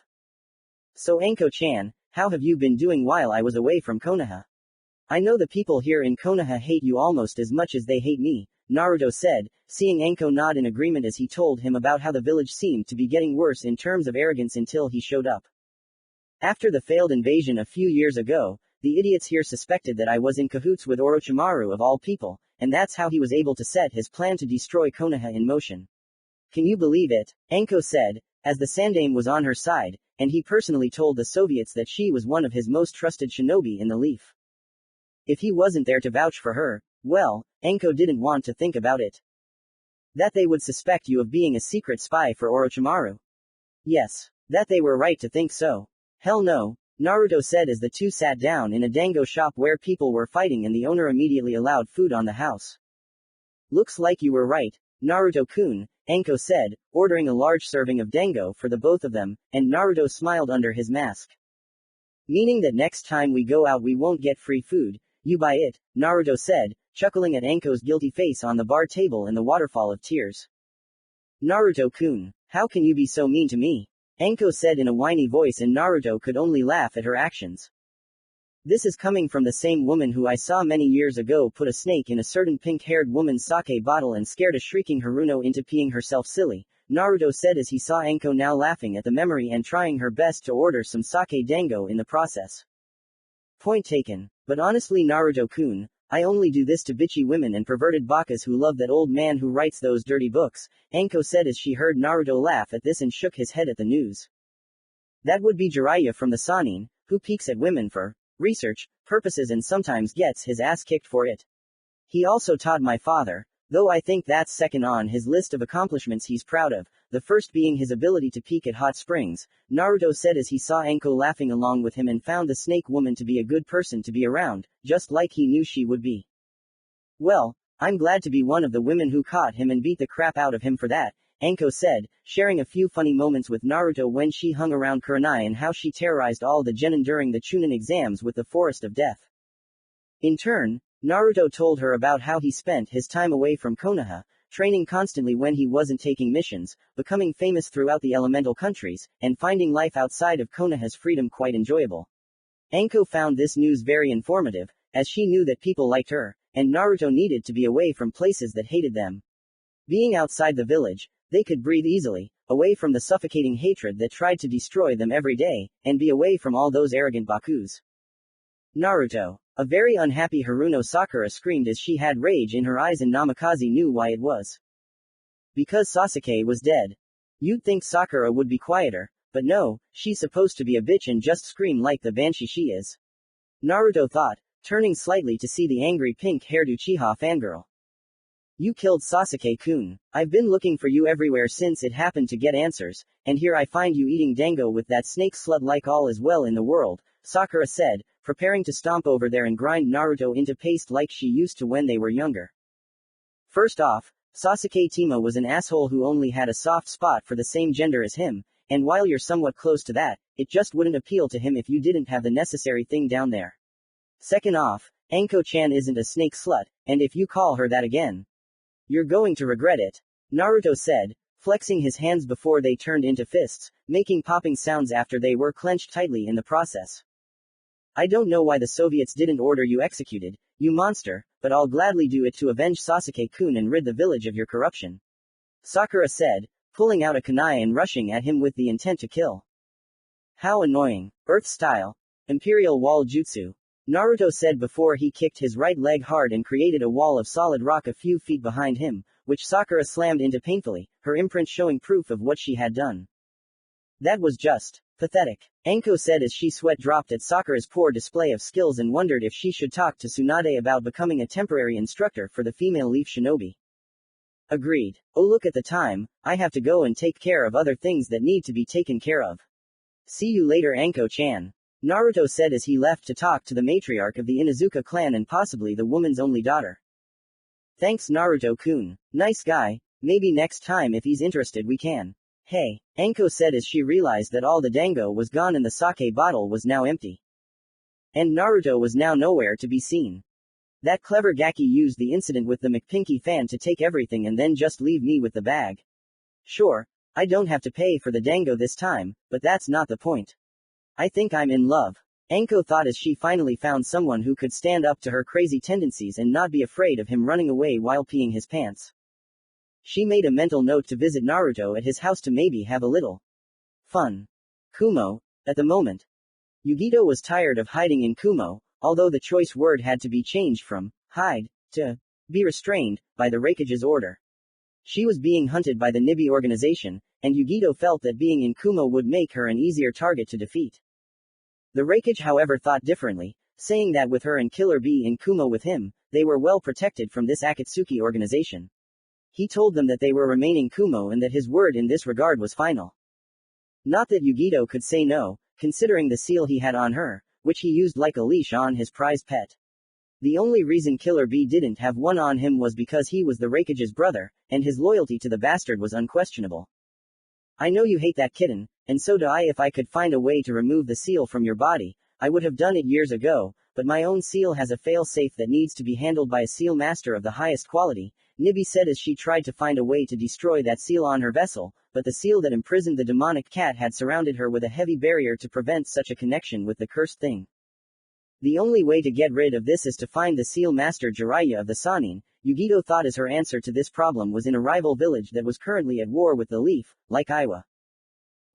So Anko-chan, how have you been doing while I was away from Konoha? I know the people here in Konoha hate you almost as much as they hate me, Naruto said, seeing Anko nod in agreement as he told him about how the village seemed to be getting worse in terms of arrogance until he showed up. After the failed invasion a few years ago, the idiots here suspected that I was in cahoots with Orochimaru of all people, and that's how he was able to set his plan to destroy Konoha in motion. Can you believe it? Anko said, as the Sandaime was on her side, and he personally told the Soviets that she was one of his most trusted shinobi in the Leaf. If he wasn't there to vouch for her, well, Anko didn't want to think about it. That they would suspect you of being a secret spy for Orochimaru. Yes, that they were right to think so. Hell no, Naruto said as the two sat down in a dango shop where people were fighting and the owner immediately allowed food on the house. Looks like you were right, Naruto-kun, Anko said, ordering a large serving of dango for the both of them, and Naruto smiled under his mask. Meaning that next time we go out we won't get free food, you buy it, Naruto said, chuckling at Anko's guilty face on the bar table in the waterfall of tears. Naruto-kun, how can you be so mean to me? Anko said in a whiny voice and Naruto could only laugh at her actions. This is coming from the same woman who I saw many years ago put a snake in a certain pink-haired woman's sake bottle and scared a shrieking Haruno into peeing herself silly, Naruto said as he saw Anko now laughing at the memory and trying her best to order some sake dango in the process. Point taken. But honestly Naruto-kun, I only do this to bitchy women and perverted bakas who love that old man who writes those dirty books, Anko said as she heard Naruto laugh at this and shook his head at the news. That would be Jiraiya from the Sannin, who peeks at women for research purposes and sometimes gets his ass kicked for it. He also taught my father, though I think that's second on his list of accomplishments he's proud of, the first being his ability to peek at hot springs, Naruto said as he saw Anko laughing along with him and found the snake woman to be a good person to be around, just like he knew she would be. Well, I'm glad to be one of the women who caught him and beat the crap out of him for that, Anko said, sharing a few funny moments with Naruto when she hung around Kurenai and how she terrorized all the genin during the Chunin exams with the Forest of Death. In turn, Naruto told her about how he spent his time away from Konoha, training constantly when he wasn't taking missions, becoming famous throughout the elemental countries, and finding life outside of Konoha's freedom quite enjoyable. Anko found this news very informative, as she knew that people liked her, and Naruto needed to be away from places that hated them. Being outside the village, they could breathe easily, away from the suffocating hatred that tried to destroy them every day, and be away from all those arrogant bakus. Naruto. A very unhappy Haruno Sakura screamed as she had rage in her eyes and Namikaze knew why it was. Because Sasuke was dead. You'd think Sakura would be quieter, but no, she's supposed to be a bitch and just scream like the banshee she is. Naruto thought, turning slightly to see the angry pink-haired Uchiha fangirl. You killed Sasuke-kun. I've been looking for you everywhere since it happened to get answers, and here I find you eating dango with that snake slut like all is well in the world, Sakura said, preparing to stomp over there and grind Naruto into paste like she used to when they were younger. First off, Sasuke Timo was an asshole who only had a soft spot for the same gender as him, and while you're somewhat close to that, it just wouldn't appeal to him if you didn't have the necessary thing down there. Second off, Anko-chan isn't a snake slut, and if you call her that again, you're going to regret it, Naruto said, flexing his hands before they turned into fists, making popping sounds after they were clenched tightly in the process. I don't know why the Soviets didn't order you executed, you monster, but I'll gladly do it to avenge Sasuke-kun and rid the village of your corruption. Sakura said, pulling out a kunai and rushing at him with the intent to kill. How annoying. Earth style. Imperial Wall Jutsu. Naruto said before he kicked his right leg hard and created a wall of solid rock a few feet behind him, which Sakura slammed into painfully, her imprint showing proof of what she had done. That was just pathetic, Anko said as she sweat dropped at Sakura's poor display of skills and wondered if she should talk to Tsunade about becoming a temporary instructor for the female Leaf Shinobi. Agreed. Oh look at the time, I have to go and take care of other things that need to be taken care of. See you later Anko-chan. Naruto said as he left to talk to the matriarch of the Inuzuka clan and possibly the woman's only daughter. Thanks Naruto-kun. Nice guy, maybe next time if he's interested we can. Hey, Anko said as she realized that all the dango was gone and the sake bottle was now empty. And Naruto was now nowhere to be seen. That clever Gaki used the incident with the McPinky fan to take everything and then just leave me with the bag. Sure, I don't have to pay for the dango this time, but that's not the point. I think I'm in love. Anko thought as she finally found someone who could stand up to her crazy tendencies and not be afraid of him running away while peeing his pants. She made a mental note to visit Naruto at his house to maybe have a little fun. Kumo, at the moment. Yugito was tired of hiding in Kumo, although the choice word had to be changed from hide to be restrained by the Raikage's order. She was being hunted by the Nibi organization, and Yugito felt that being in Kumo would make her an easier target to defeat. The Raikage, however, thought differently, saying that with her and Killer Bee in Kumo with him, they were well protected from this Akatsuki organization. He told them that they were remaining Kumo and that his word in this regard was final. Not that Yugito could say no, considering the seal he had on her, which he used like a leash on his prized pet. The only reason Killer Bee didn't have one on him was because he was the Raikage's brother, and his loyalty to the bastard was unquestionable. I know you hate that kitten, and so do I. If I could find a way to remove the seal from your body, I would have done it years ago, but my own seal has a fail-safe that needs to be handled by a seal master of the highest quality, Nibi said as she tried to find a way to destroy that seal on her vessel, but the seal that imprisoned the demonic cat had surrounded her with a heavy barrier to prevent such a connection with the cursed thing. The only way to get rid of this is to find the seal master Jiraiya of the Sannin, Yugito thought, as her answer to this problem was in a rival village that was currently at war with the Leaf, like Iwa.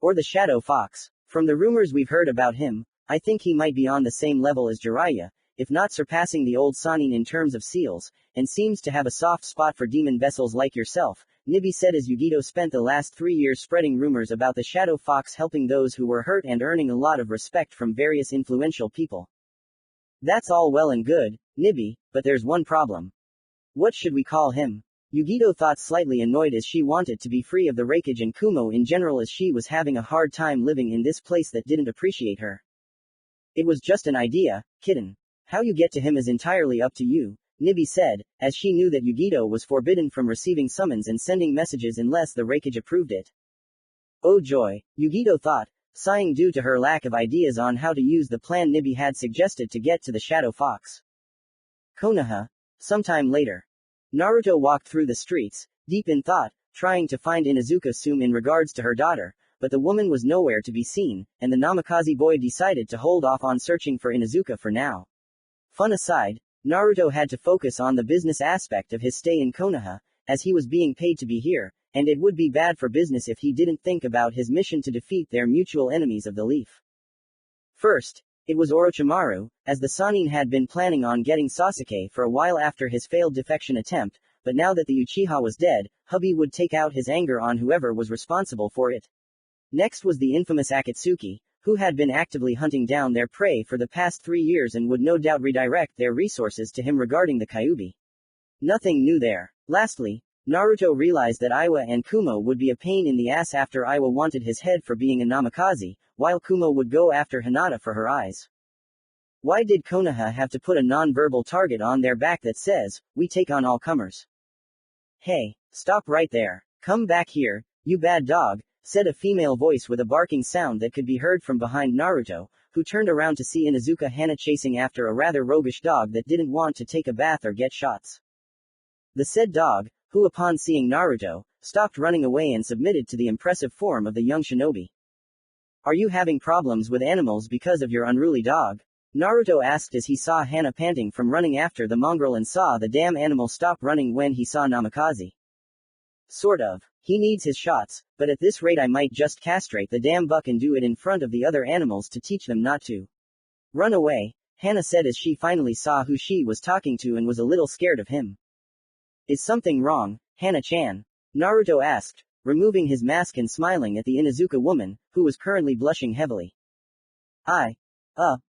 Or the Shadow Fox. From the rumors we've heard about him, I think he might be on the same level as Jiraiya, if not surpassing the old Sannin in terms of seals, and seems to have a soft spot for demon vessels like yourself, Nibi said as Yugito spent the last 3 years spreading rumors about the Shadow Fox helping those who were hurt and earning a lot of respect from various influential people. That's all well and good, Nibi, but there's one problem. What should we call him? Yugito thought, slightly annoyed as she wanted to be free of the Raikage and Kumo in general, as she was having a hard time living in this place that didn't appreciate her. It was just an idea, kitten. How you get to him is entirely up to you, Nibi said, as she knew that Yugito was forbidden from receiving summons and sending messages unless the Raikage approved it. Oh joy, Yugito thought, sighing due to her lack of ideas on how to use the plan Nibi had suggested to get to the Shadow Fox. Konoha. Sometime later. Naruto walked through the streets, deep in thought, trying to find Inuzuka Sume in regards to her daughter, but the woman was nowhere to be seen, and the Namikaze boy decided to hold off on searching for Inuzuka for now. Fun aside, Naruto had to focus on the business aspect of his stay in Konoha, as he was being paid to be here, and it would be bad for business if he didn't think about his mission to defeat their mutual enemies of the Leaf. First, it was Orochimaru, as the Sannin had been planning on getting Sasuke for a while after his failed defection attempt, but now that the Uchiha was dead, hubby would take out his anger on whoever was responsible for it. Next was the infamous Akatsuki, who had been actively hunting down their prey for the past 3 years and would no doubt redirect their resources to him regarding the Kyuubi. Nothing new there. Lastly, Naruto realized that Iwa and Kumo would be a pain in the ass after Iwa wanted his head for being a Namikaze, while Kumo would go after Hinata for her eyes. Why did Konoha have to put a non-verbal target on their back that says, "We take on all comers"? Hey, stop right there. Come back here, you bad dog, said a female voice with a barking sound that could be heard from behind Naruto, who turned around to see Inuzuka Hana chasing after a rather roguish dog that didn't want to take a bath or get shots. The said dog, who upon seeing Naruto, stopped running away and submitted to the impressive form of the young shinobi. Are you having problems with animals because of your unruly dog? Naruto asked as he saw Hana panting from running after the mongrel and saw the damn animal stop running when he saw Namikaze. Sort of. He needs his shots, but at this rate I might just castrate the damn buck and do it in front of the other animals to teach them not to run away, Hana said as she finally saw who she was talking to and was a little scared of him. Is something wrong, Hana-chan? Naruto asked, removing his mask and smiling at the Inuzuka woman, who was currently blushing heavily. I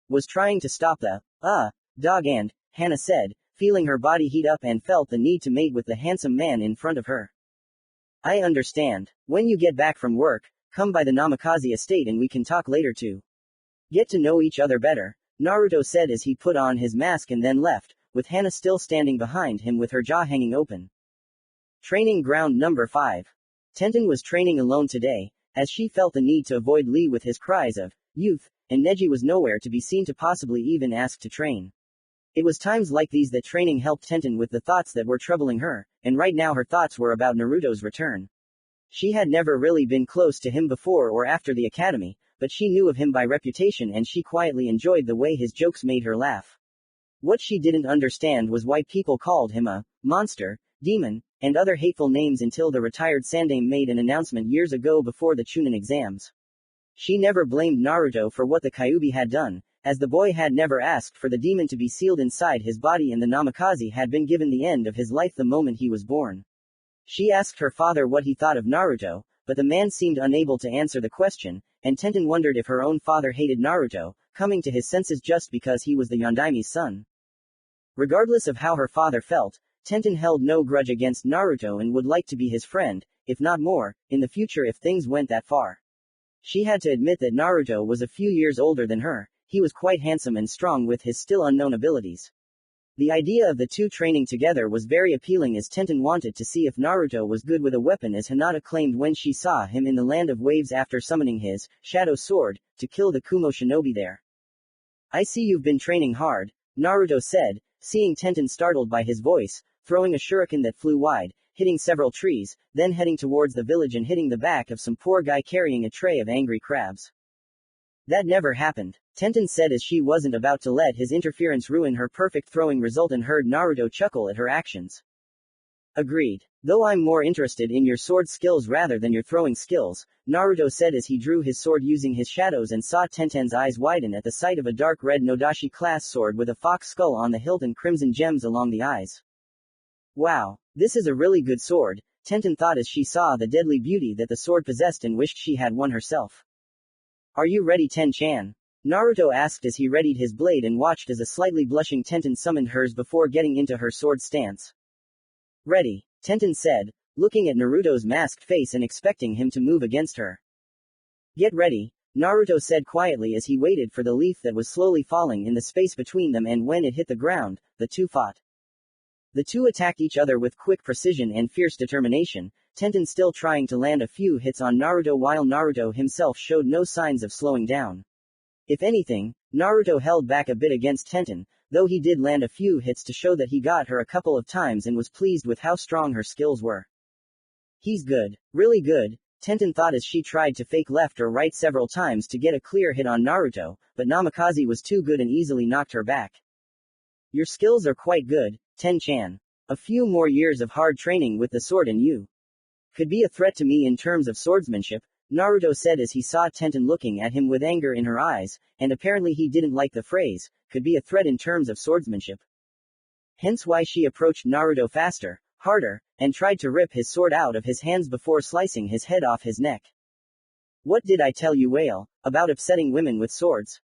was trying to stop the dog and, Hana said, feeling her body heat up and felt the need to mate with the handsome man in front of her. I understand. When you get back from work, come by the Namikaze estate and we can talk later to get to know each other better, Naruto said as he put on his mask and then left, with Hana still standing behind him with her jaw hanging open. Training ground number 5. Tenten was training alone today, as she felt the need to avoid Lee with his cries of youth, and Neji was nowhere to be seen to possibly even ask to train. It was times like these that training helped Tenten with the thoughts that were troubling her, and right now her thoughts were about Naruto's return. She had never really been close to him before or after the academy, but she knew of him by reputation and she quietly enjoyed the way his jokes made her laugh. What she didn't understand was why people called him a monster, demon, and other hateful names until the retired Sandaime made an announcement years ago before the Chunin exams. She never blamed Naruto for what the Kyuubi had done, as the boy had never asked for the demon to be sealed inside his body and the Namikaze had been given the end of his life the moment he was born. She asked her father what he thought of Naruto, but the man seemed unable to answer the question, and Tenten wondered if her own father hated Naruto, coming to his senses just because he was the Yondaime's son. Regardless of how her father felt, Tenten held no grudge against Naruto and would like to be his friend, if not more, in the future if things went that far. She had to admit that Naruto was a few years older than her. He was quite handsome and strong with his still unknown abilities. The idea of the two training together was very appealing as Tenten wanted to see if Naruto was good with a weapon as Hinata claimed when she saw him in the Land of Waves after summoning his shadow sword to kill the Kumo shinobi there. I see you've been training hard, Naruto said, seeing Tenten startled by his voice, throwing a shuriken that flew wide, hitting several trees, then heading towards the village and hitting the back of some poor guy carrying a tray of angry crabs. That never happened, Tenten said as she wasn't about to let his interference ruin her perfect throwing result and heard Naruto chuckle at her actions. Agreed. Though I'm more interested in your sword skills rather than your throwing skills, Naruto said as he drew his sword using his shadows and saw Tenten's eyes widen at the sight of a dark red Nodashi class sword with a fox skull on the hilt and crimson gems along the eyes. Wow, this is a really good sword, Tenten thought as she saw the deadly beauty that the sword possessed and wished she had one herself. Are you ready, Ten-chan? Naruto asked as he readied his blade and watched as a slightly blushing Tenten summoned hers before getting into her sword stance. Ready, Tenten said, looking at Naruto's masked face and expecting him to move against her. Get ready, Naruto said quietly as he waited for the leaf that was slowly falling in the space between them and when it hit the ground, the two fought. The two attacked each other with quick precision and fierce determination, Tenten still trying to land a few hits on Naruto while Naruto himself showed no signs of slowing down. If anything, Naruto held back a bit against Tenten, though he did land a few hits to show that he got her a couple of times and was pleased with how strong her skills were. He's good, really good, Tenten thought as she tried to fake left or right several times to get a clear hit on Naruto, but Namikaze was too good and easily knocked her back. Your skills are quite good, Ten-chan. A few more years of hard training with the sword and you could be a threat to me in terms of swordsmanship, Naruto said as he saw Tenten looking at him with anger in her eyes, and apparently he didn't like the phrase, could be a threat in terms of swordsmanship. Hence why she approached Naruto faster, harder, and tried to rip his sword out of his hands before slicing his head off his neck. What did I tell you, whale, about upsetting women with swords?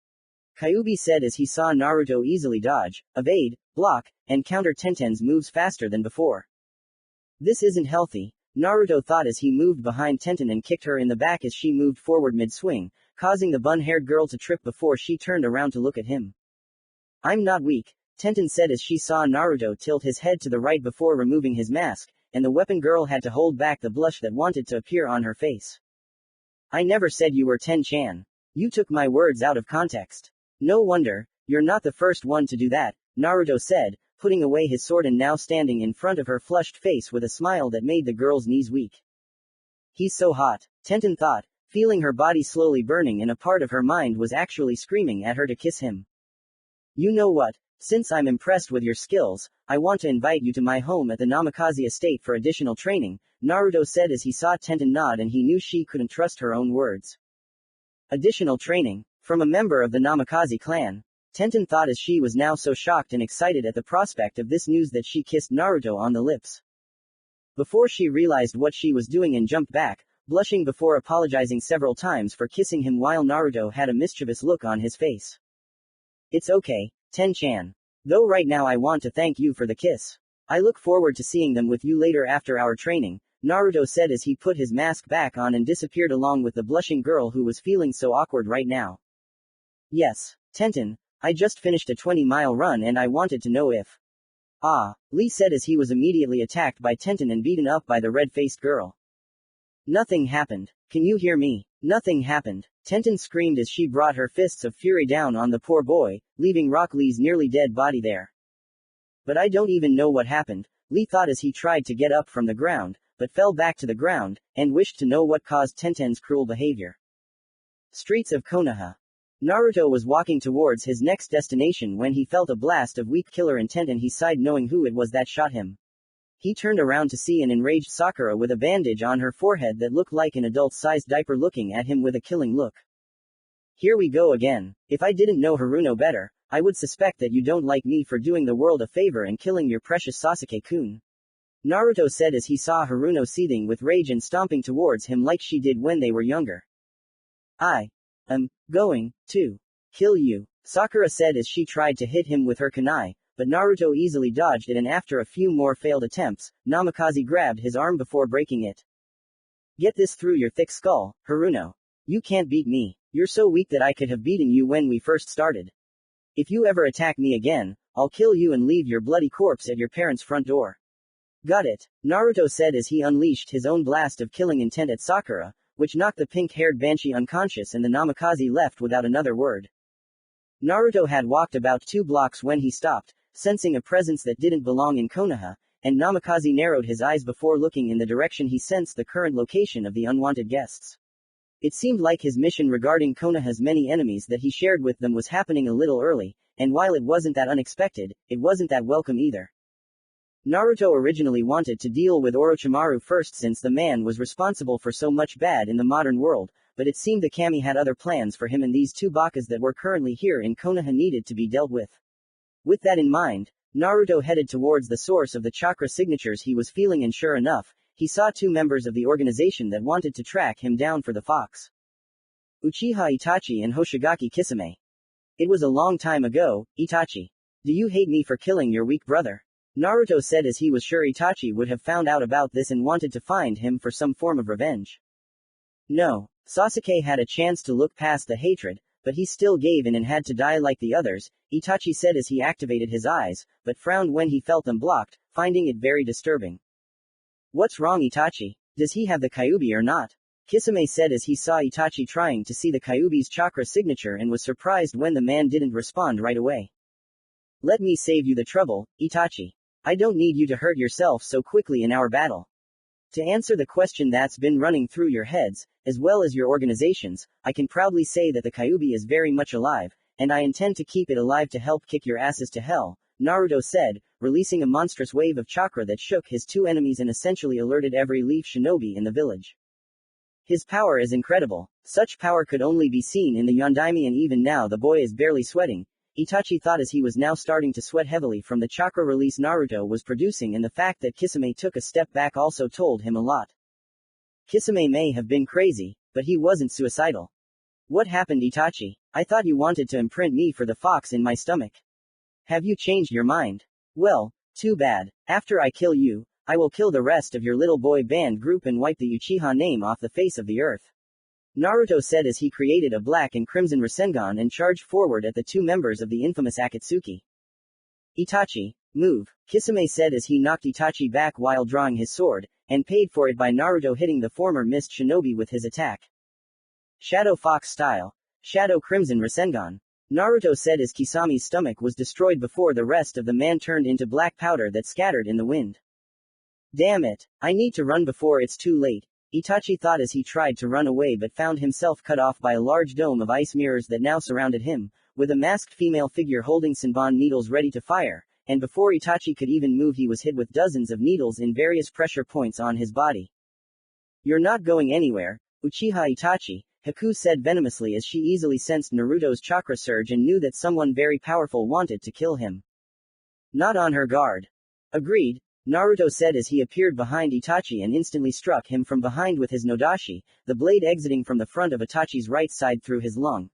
Kyuubi said as he saw Naruto easily dodge, evade, block, and counter Tenten's moves faster than before. This isn't healthy, Naruto thought as he moved behind Tenten and kicked her in the back as she moved forward mid-swing, causing the bun-haired girl to trip before she turned around to look at him. I'm not weak, Tenten said as she saw Naruto tilt his head to the right before removing his mask, and the weapon girl had to hold back the blush that wanted to appear on her face. I never said you were Ten-chan. You took my words out of context. No wonder, you're not the first one to do that, Naruto said, putting away his sword and now standing in front of her flushed face with a smile that made the girl's knees weak. He's so hot, Tenten thought, feeling her body slowly burning and a part of her mind was actually screaming at her to kiss him. You know what? Since I'm impressed with your skills, I want to invite you to my home at the Namikaze estate for additional training, Naruto said as he saw Tenten nod and he knew she couldn't trust her own words. Additional training? From a member of the Namikaze clan? Tenten thought as she was now so shocked and excited at the prospect of this news that she kissed Naruto on the lips. Before she realized what she was doing and jumped back, blushing before apologizing several times for kissing him while Naruto had a mischievous look on his face. It's okay, Ten-chan. Though right now I want to thank you for the kiss. I look forward to seeing them with you later after our training, Naruto said as he put his mask back on and disappeared along with the blushing girl who was feeling so awkward right now. Yes, Tenten, I just finished a 20-mile run and I wanted to know if... Lee said as he was immediately attacked by Tenten and beaten up by the red-faced girl. Nothing happened. Can you hear me? Nothing happened. Tenten screamed as she brought her fists of fury down on the poor boy, leaving Rock Lee's nearly dead body there. But I don't even know what happened, Lee thought as he tried to get up from the ground, but fell back to the ground, and wished to know what caused Tenten's cruel behavior. Streets of Konoha. Naruto was walking towards his next destination when he felt a blast of weak killer intent and he sighed knowing who it was that shot him. He turned around to see an enraged Sakura with a bandage on her forehead that looked like an adult-sized diaper looking at him with a killing look. Here we go again. If I didn't know Haruno better, I would suspect that you don't like me for doing the world a favor and killing your precious Sasuke-kun. Naruto said as he saw Haruno seething with rage and stomping towards him like she did when they were younger. I am going to kill you, Sakura said as she tried to hit him with her kunai, but Naruto easily dodged it and after a few more failed attempts, Namikaze grabbed his arm before breaking it. Get this through your thick skull, Haruno. You can't beat me. You're so weak that I could have beaten you when we first started. If you ever attack me again, I'll kill you and leave your bloody corpse at your parents' front door. Got it, Naruto said as he unleashed his own blast of killing intent at Sakura, which knocked the pink-haired Banshee unconscious and the Namikaze left without another word. Naruto had walked about 2 blocks when he stopped, sensing a presence that didn't belong in Konoha, and Namikaze narrowed his eyes before looking in the direction he sensed the current location of the unwanted guests. It seemed like his mission regarding Konoha's many enemies that he shared with them was happening a little early, and while it wasn't that unexpected, it wasn't that welcome either. Naruto originally wanted to deal with Orochimaru first since the man was responsible for so much bad in the modern world, but it seemed the kami had other plans for him and these 2 bakas that were currently here in Konoha needed to be dealt with. With that in mind, Naruto headed towards the source of the chakra signatures he was feeling and sure enough, he saw 2 members of the organization that wanted to track him down for the fox. Uchiha Itachi and Hoshigaki Kisame. It was a long time ago, Itachi. Do you hate me for killing your weak brother? Naruto said as he was sure Itachi would have found out about this and wanted to find him for some form of revenge. No, Sasuke had a chance to look past the hatred, but he still gave in and had to die like the others, Itachi said as he activated his eyes, but frowned when he felt them blocked, finding it very disturbing. What's wrong Itachi? Does he have the Kyuubi or not? Kisame said as he saw Itachi trying to see the Kyuubi's chakra signature and was surprised when the man didn't respond right away. Let me save you the trouble, Itachi. I don't need you to hurt yourself so quickly in our battle. To answer the question that's been running through your heads, as well as your organizations, I can proudly say that the Kyuubi is very much alive, and I intend to keep it alive to help kick your asses to hell, Naruto said, releasing a monstrous wave of chakra that shook his 2 enemies and essentially alerted every leaf shinobi in the village. His power is incredible. Such power could only be seen in the Yondaime and even now the boy is barely sweating, Itachi thought as he was now starting to sweat heavily from the chakra release Naruto was producing and the fact that Kisame took a step back also told him a lot. Kisame may have been crazy, but he wasn't suicidal. What happened Itachi? I thought you wanted to imprint me for the fox in my stomach. Have you changed your mind? Well, too bad. After I kill you, I will kill the rest of your little boy band group and wipe the Uchiha name off the face of the earth. Naruto said as he created a black and crimson rasengan and charged forward at the 2 members of the infamous Akatsuki. Itachi, move, Kisame said as he knocked Itachi back while drawing his sword, and paid for it by Naruto hitting the former mist shinobi with his attack. Shadow Fox style. Shadow Crimson Rasengan. Naruto said as Kisami's stomach was destroyed before the rest of the man turned into black powder that scattered in the wind. Damn it, I need to run before it's too late, Itachi thought as he tried to run away but found himself cut off by a large dome of ice mirrors that now surrounded him, with a masked female figure holding Senbon needles ready to fire, and before Itachi could even move he was hit with dozens of needles in various pressure points on his body. You're not going anywhere, Uchiha Itachi, Haku said venomously as she easily sensed Naruto's chakra surge and knew that someone very powerful wanted to kill him. Not on her guard. Agreed, Naruto said as he appeared behind Itachi and instantly struck him from behind with his Nodashi, the blade exiting from the front of Itachi's right side through his lung.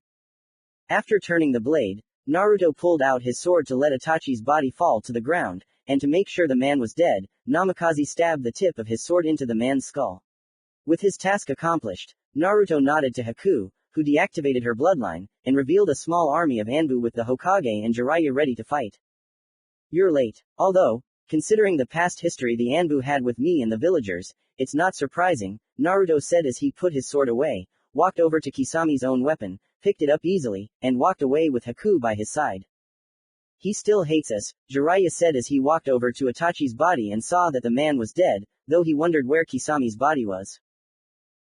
After turning the blade, Naruto pulled out his sword to let Itachi's body fall to the ground, and to make sure the man was dead, Namikaze stabbed the tip of his sword into the man's skull. With his task accomplished, Naruto nodded to Haku, who deactivated her bloodline, and revealed a small army of Anbu with the Hokage and Jiraiya ready to fight. You're late. Although, considering the past history the Anbu had with me and the villagers, it's not surprising, Naruto said as he put his sword away, walked over to Kisami's own weapon, picked it up easily, and walked away with Haku by his side. He still hates us, Jiraiya said as he walked over to Itachi's body and saw that the man was dead, though he wondered where Kisami's body was.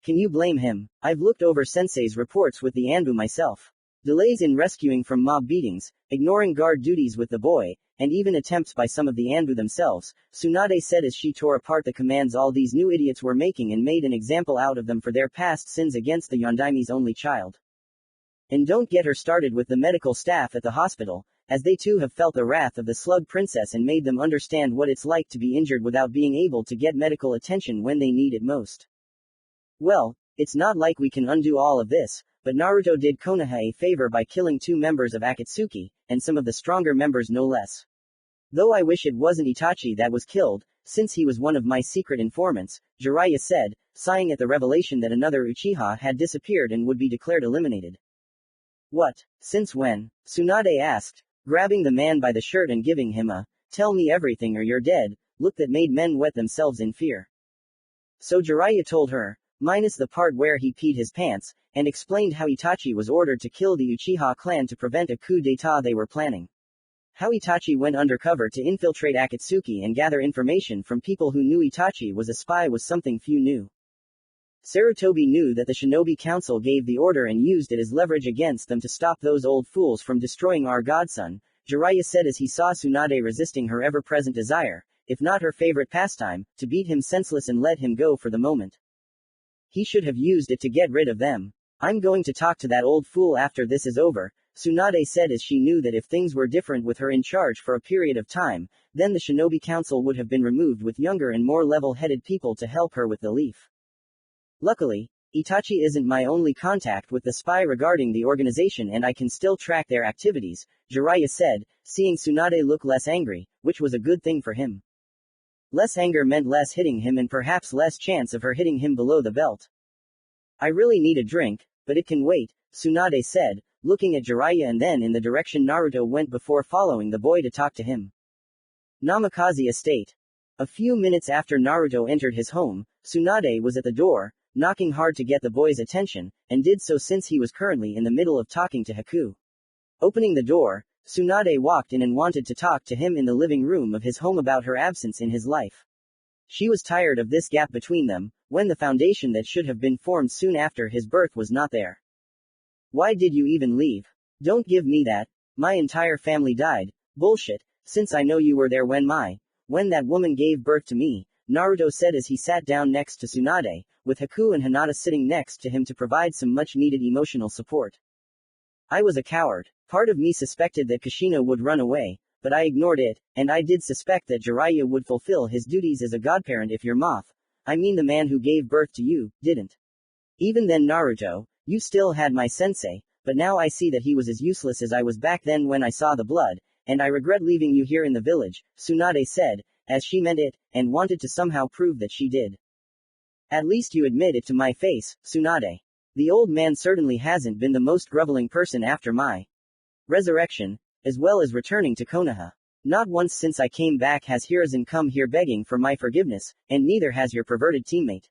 Can you blame him? I've looked over Sensei's reports with the Anbu myself. Delays in rescuing from mob beatings, ignoring guard duties with the boy, and even attempts by some of the Anbu themselves, Tsunade said as she tore apart the commands all these new idiots were making and made an example out of them for their past sins against the Yondaime's only child. And don't get her started with the medical staff at the hospital, as they too have felt the wrath of the slug princess and made them understand what it's like to be injured without being able to get medical attention when they need it most. Well, it's not like we can undo all of this, but Naruto did Konoha a favor by killing 2 members of Akatsuki, and some of the stronger members no less. Though I wish it wasn't Itachi that was killed, since he was one of my secret informants, Jiraiya said, sighing at the revelation that another Uchiha had disappeared and would be declared eliminated. What? Since when? Tsunade asked, grabbing the man by the shirt and giving him a, tell me everything or you're dead, look that made men wet themselves in fear. So Jiraiya told her, minus the part where he peed his pants, and explained how Itachi was ordered to kill the Uchiha clan to prevent a coup d'état they were planning. How Itachi went undercover to infiltrate Akatsuki and gather information from people who knew Itachi was a spy was something few knew. Sarutobi knew that the Shinobi Council gave the order and used it as leverage against them to stop those old fools from destroying our godson, Jiraiya said as he saw Tsunade resisting her ever-present desire, if not her favorite pastime, to beat him senseless and let him go for the moment. He should have used it to get rid of them. I'm going to talk to that old fool after this is over, Tsunade said as she knew that if things were different with her in charge for a period of time, then the Shinobi Council would have been removed with younger and more level-headed people to help her with the leaf. Luckily, Itachi isn't my only contact with the spy regarding the organization and I can still track their activities, Jiraiya said, seeing Tsunade look less angry, which was a good thing for him. Less anger meant less hitting him and perhaps less chance of her hitting him below the belt. I really need a drink, but it can wait, Tsunade said, looking at Jiraiya and then in the direction Naruto went before following the boy to talk to him. Namikaze Estate. A few minutes after Naruto entered his home, Tsunade was at the door, knocking hard to get the boy's attention, and did so since he was currently in the middle of talking to Haku. Opening the door, Tsunade walked in and wanted to talk to him in the living room of his home about her absence in his life. She was tired of this gap between them, when the foundation that should have been formed soon after his birth was not there. Why did you even leave? Don't give me that. My entire family died. Bullshit. Since I know you were there when that woman gave birth to me, Naruto said as he sat down next to Tsunade, with Haku and Hinata sitting next to him to provide some much-needed emotional support. I was a coward. Part of me suspected that Kushina would run away, but I ignored it, and I did suspect that Jiraiya would fulfill his duties as a godparent if your the man who gave birth to you, didn't. Even then Naruto, you still had my sensei, but now I see that he was as useless as I was back then when I saw the blood, and I regret leaving you here in the village, Tsunade said, as she meant it, and wanted to somehow prove that she did. At least you admit it to my face, Tsunade. The old man certainly hasn't been the most groveling person after my resurrection, as well as returning to Konoha. Not once since I came back has Hiruzen come here begging for my forgiveness, and neither has your perverted teammate.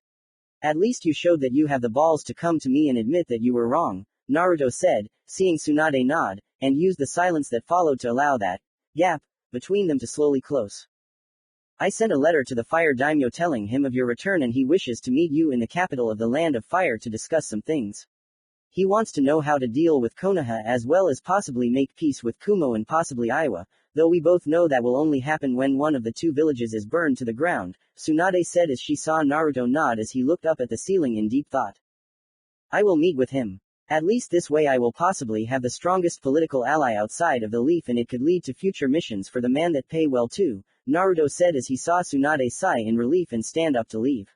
At least you showed that you have the balls to come to me and admit that you were wrong, Naruto said, seeing Tsunade nod, and used the silence that followed to allow that gap between them to slowly close. I sent a letter to the Fire Daimyo telling him of your return and he wishes to meet you in the capital of the Land of Fire to discuss some things. He wants to know how to deal with Konoha as well as possibly make peace with Kumo and possibly Aiwa, though we both know that will only happen when one of the 2 villages is burned to the ground, Tsunade said as she saw Naruto nod as he looked up at the ceiling in deep thought. I will meet with him. At least this way I will possibly have the strongest political ally outside of the Leaf and it could lead to future missions for the man that pay well too, Naruto said as he saw Tsunade sigh in relief and stand up to leave.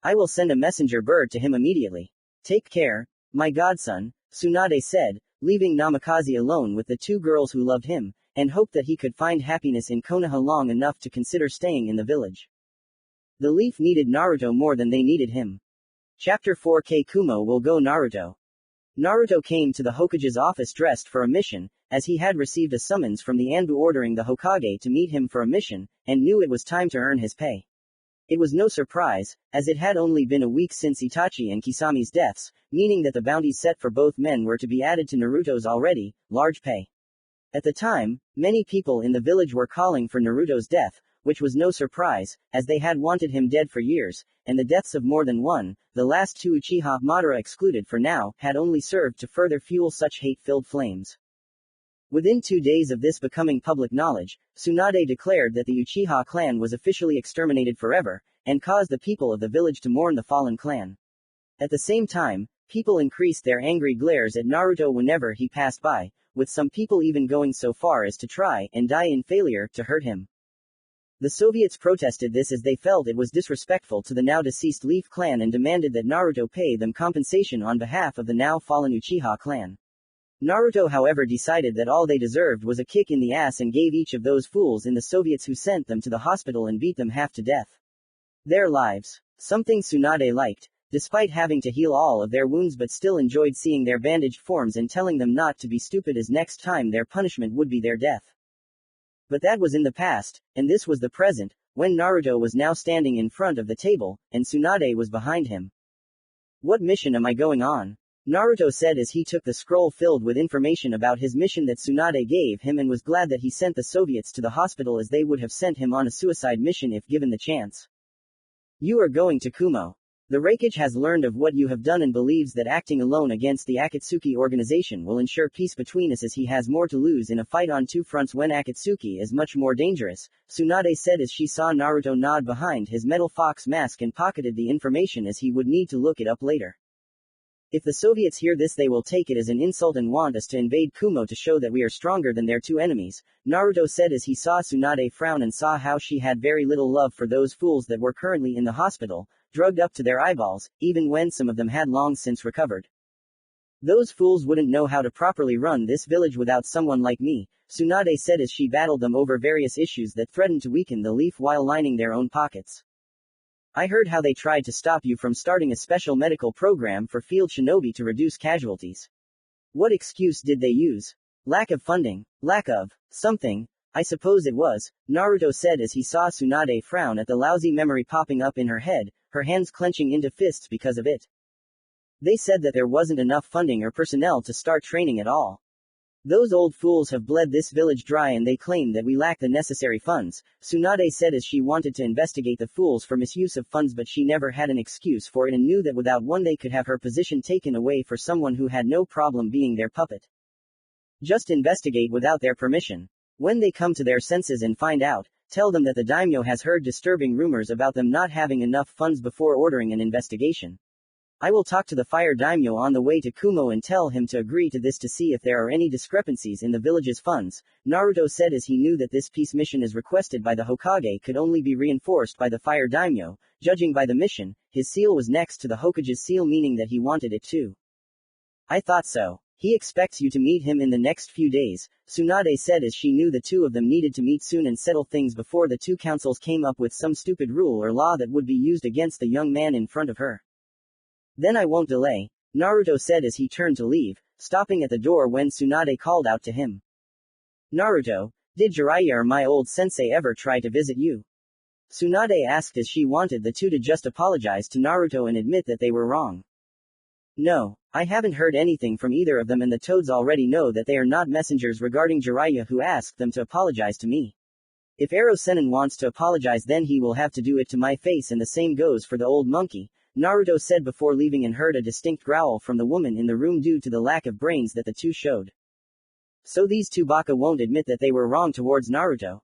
I will send a messenger bird to him immediately. Take care, my godson, Tsunade said, leaving Namikaze alone with the 2 girls who loved him, and hoped that he could find happiness in Konoha long enough to consider staying in the village. The Leaf needed Naruto more than they needed him. Chapter 4K Kumo will go Naruto. Naruto came to the Hokage's office dressed for a mission, as he had received a summons from the Anbu ordering the Hokage to meet him for a mission, and knew it was time to earn his pay. It was no surprise, as it had only been a week since Itachi and Kisami's deaths, meaning that the bounties set for both men were to be added to Naruto's already large pay. At the time, many people in the village were calling for Naruto's death, which was no surprise, as they had wanted him dead for years, and the deaths of more than one, the last 2 Uchiha Madara excluded for now, had only served to further fuel such hate-filled flames. Within 2 days of this becoming public knowledge, Tsunade declared that the Uchiha clan was officially exterminated forever, and caused the people of the village to mourn the fallen clan. At the same time, People increased their angry glares at Naruto whenever he passed by, with some people even going so far as to try and die in failure to hurt him. The Soviets protested this as they felt it was disrespectful to the now deceased Leaf clan and demanded that Naruto pay them compensation on behalf of the now fallen Uchiha clan. Naruto, however, decided that all they deserved was a kick in the ass and gave each of those fools in the Soviets who sent them to the hospital and beat them half to death their lives. Something Tsunade liked, despite having to heal all of their wounds, but still enjoyed seeing their bandaged forms and telling them not to be stupid, as next time their punishment would be their death. But that was in the past, and this was the present, when Naruto was now standing in front of the table, and Tsunade was behind him. "What mission am I going on?" Naruto said as he took the scroll filled with information about his mission that Tsunade gave him, and was glad that he sent the Soviets to the hospital, as they would have sent him on a suicide mission if given the chance. "You are going to Kumo. The Raikage has learned of what you have done and believes that acting alone against the Akatsuki organization will ensure peace between us, as he has more to lose in a fight on two fronts when Akatsuki is much more dangerous," Tsunade said as she saw Naruto nod behind his metal fox mask and pocketed the information as he would need to look it up later. "If the Soviets hear this, they will take it as an insult and want us to invade Kumo to show that we are stronger than their two enemies," Naruto said as he saw Tsunade frown and saw how she had very little love for those fools that were currently in the hospital, drugged up to their eyeballs, even when some of them had long since recovered. "Those fools wouldn't know how to properly run this village without someone like me," Tsunade said as she battled them over various issues that threatened to weaken the Leaf while lining their own pockets. "I heard how they tried to stop you from starting a special medical program for field shinobi to reduce casualties. What excuse did they use? Lack of funding? Lack of something? I suppose it was," Naruto said as he saw Tsunade frown at the lousy memory popping up in her head, her hands clenching into fists because of it. "They said that there wasn't enough funding or personnel to start training at all. Those old fools have bled this village dry and they claim that we lack the necessary funds," Tsunade said as she wanted to investigate the fools for misuse of funds, but she never had an excuse for it and knew that without one they could have her position taken away for someone who had no problem being their puppet. "Just investigate without their permission. When they come to their senses and find out, tell them that the daimyo has heard disturbing rumors about them not having enough funds before ordering an investigation. I will talk to the fire daimyo on the way to Kumo and tell him to agree to this to see if there are any discrepancies in the village's funds," Naruto said as he knew that this peace mission as requested by the Hokage could only be reinforced by the fire daimyo. Judging by the mission, his seal was next to the Hokage's seal, meaning that he wanted it too. "I thought so. He expects you to meet him in the next few days," Tsunade said as she knew the two of them needed to meet soon and settle things before the two councils came up with some stupid rule or law that would be used against the young man in front of her. "Then I won't delay," Naruto said as he turned to leave, stopping at the door when Tsunade called out to him. "Naruto, did Jiraiya or my old sensei ever try to visit you?" Tsunade asked as she wanted the two to just apologize to Naruto and admit that they were wrong. "No, I haven't heard anything from either of them, and the toads already know that they are not messengers regarding Jiraiya, who asked them to apologize to me. If Rasengan wants to apologize, then he will have to do it to my face, and the same goes for the old monkey," Naruto said before leaving and heard a distinct growl from the woman in the room due to the lack of brains that the two showed. So these two baka won't admit that they were wrong towards Naruto.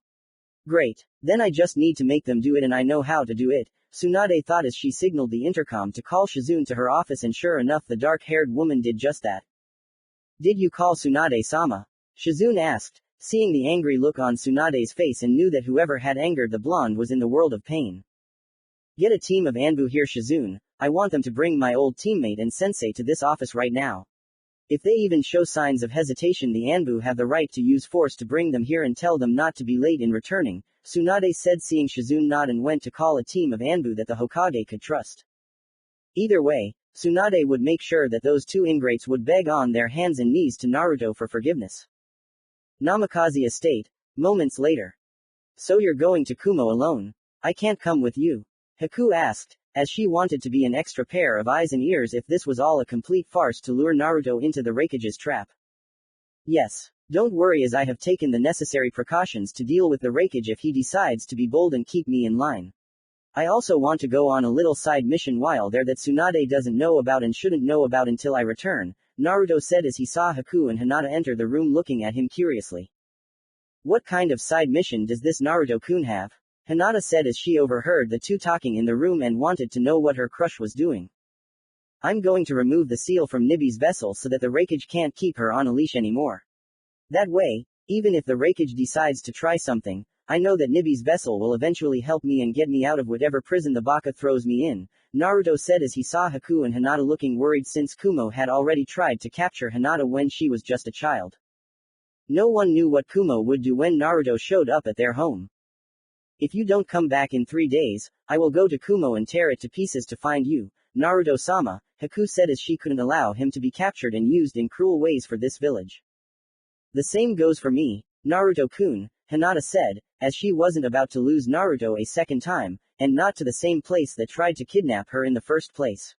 Great. Then I just need to make them do it, and I know how to do it, Tsunade thought as she signaled the intercom to call Shizune to her office, and sure enough the dark-haired woman did just that. "Did you call Tsunade-sama?" Shizune asked, seeing the angry look on Tsunade's face, and knew that whoever had angered the blonde was in the world of pain. "Get a team of Anbu here, Shizune. I want them to bring my old teammate and sensei to this office right now. If they even show signs of hesitation, the Anbu have the right to use force to bring them here, and tell them not to be late in returning," Tsunade said, seeing Shizune nod, and went to call a team of Anbu that the Hokage could trust. Either way, Tsunade would make sure that those two ingrates would beg on their hands and knees to Naruto for forgiveness. Namikaze Estate. Moments later. "So you're going to Kumo alone? I can't come with you?" Haku asked, as she wanted to be an extra pair of eyes and ears if this was all a complete farce to lure Naruto into the Raikage's trap. "Yes. Don't worry, as I have taken the necessary precautions to deal with the Raikage if he decides to be bold and keep me in line. I also want to go on a little side mission while there that Tsunade doesn't know about and shouldn't know about until I return," Naruto said as he saw Haku and Hinata enter the room looking at him curiously. "What kind of side mission does this Naruto-kun have?" Hinata said as she overheard the two talking in the room and wanted to know what her crush was doing. I'm going to remove the seal from Nibi's vessel so that the Raikage can't keep her on a leash anymore. That way, even if the Raikage decides to try something, I know that Nibi's vessel will eventually help me and get me out of whatever prison the Baka throws me in, Naruto said as he saw Haku and Hinata looking worried since Kumo had already tried to capture Hinata when she was just a child. No one knew what Kumo would do when Naruto showed up at their home. If you don't come back in 3 days, I will go to Kumo and tear it to pieces to find you, Naruto-sama, Haku said as she couldn't allow him to be captured and used in cruel ways for this village. The same goes for me, Naruto-kun, Hinata said, as she wasn't about to lose Naruto a second time, and not to the same place that tried to kidnap her in the first place.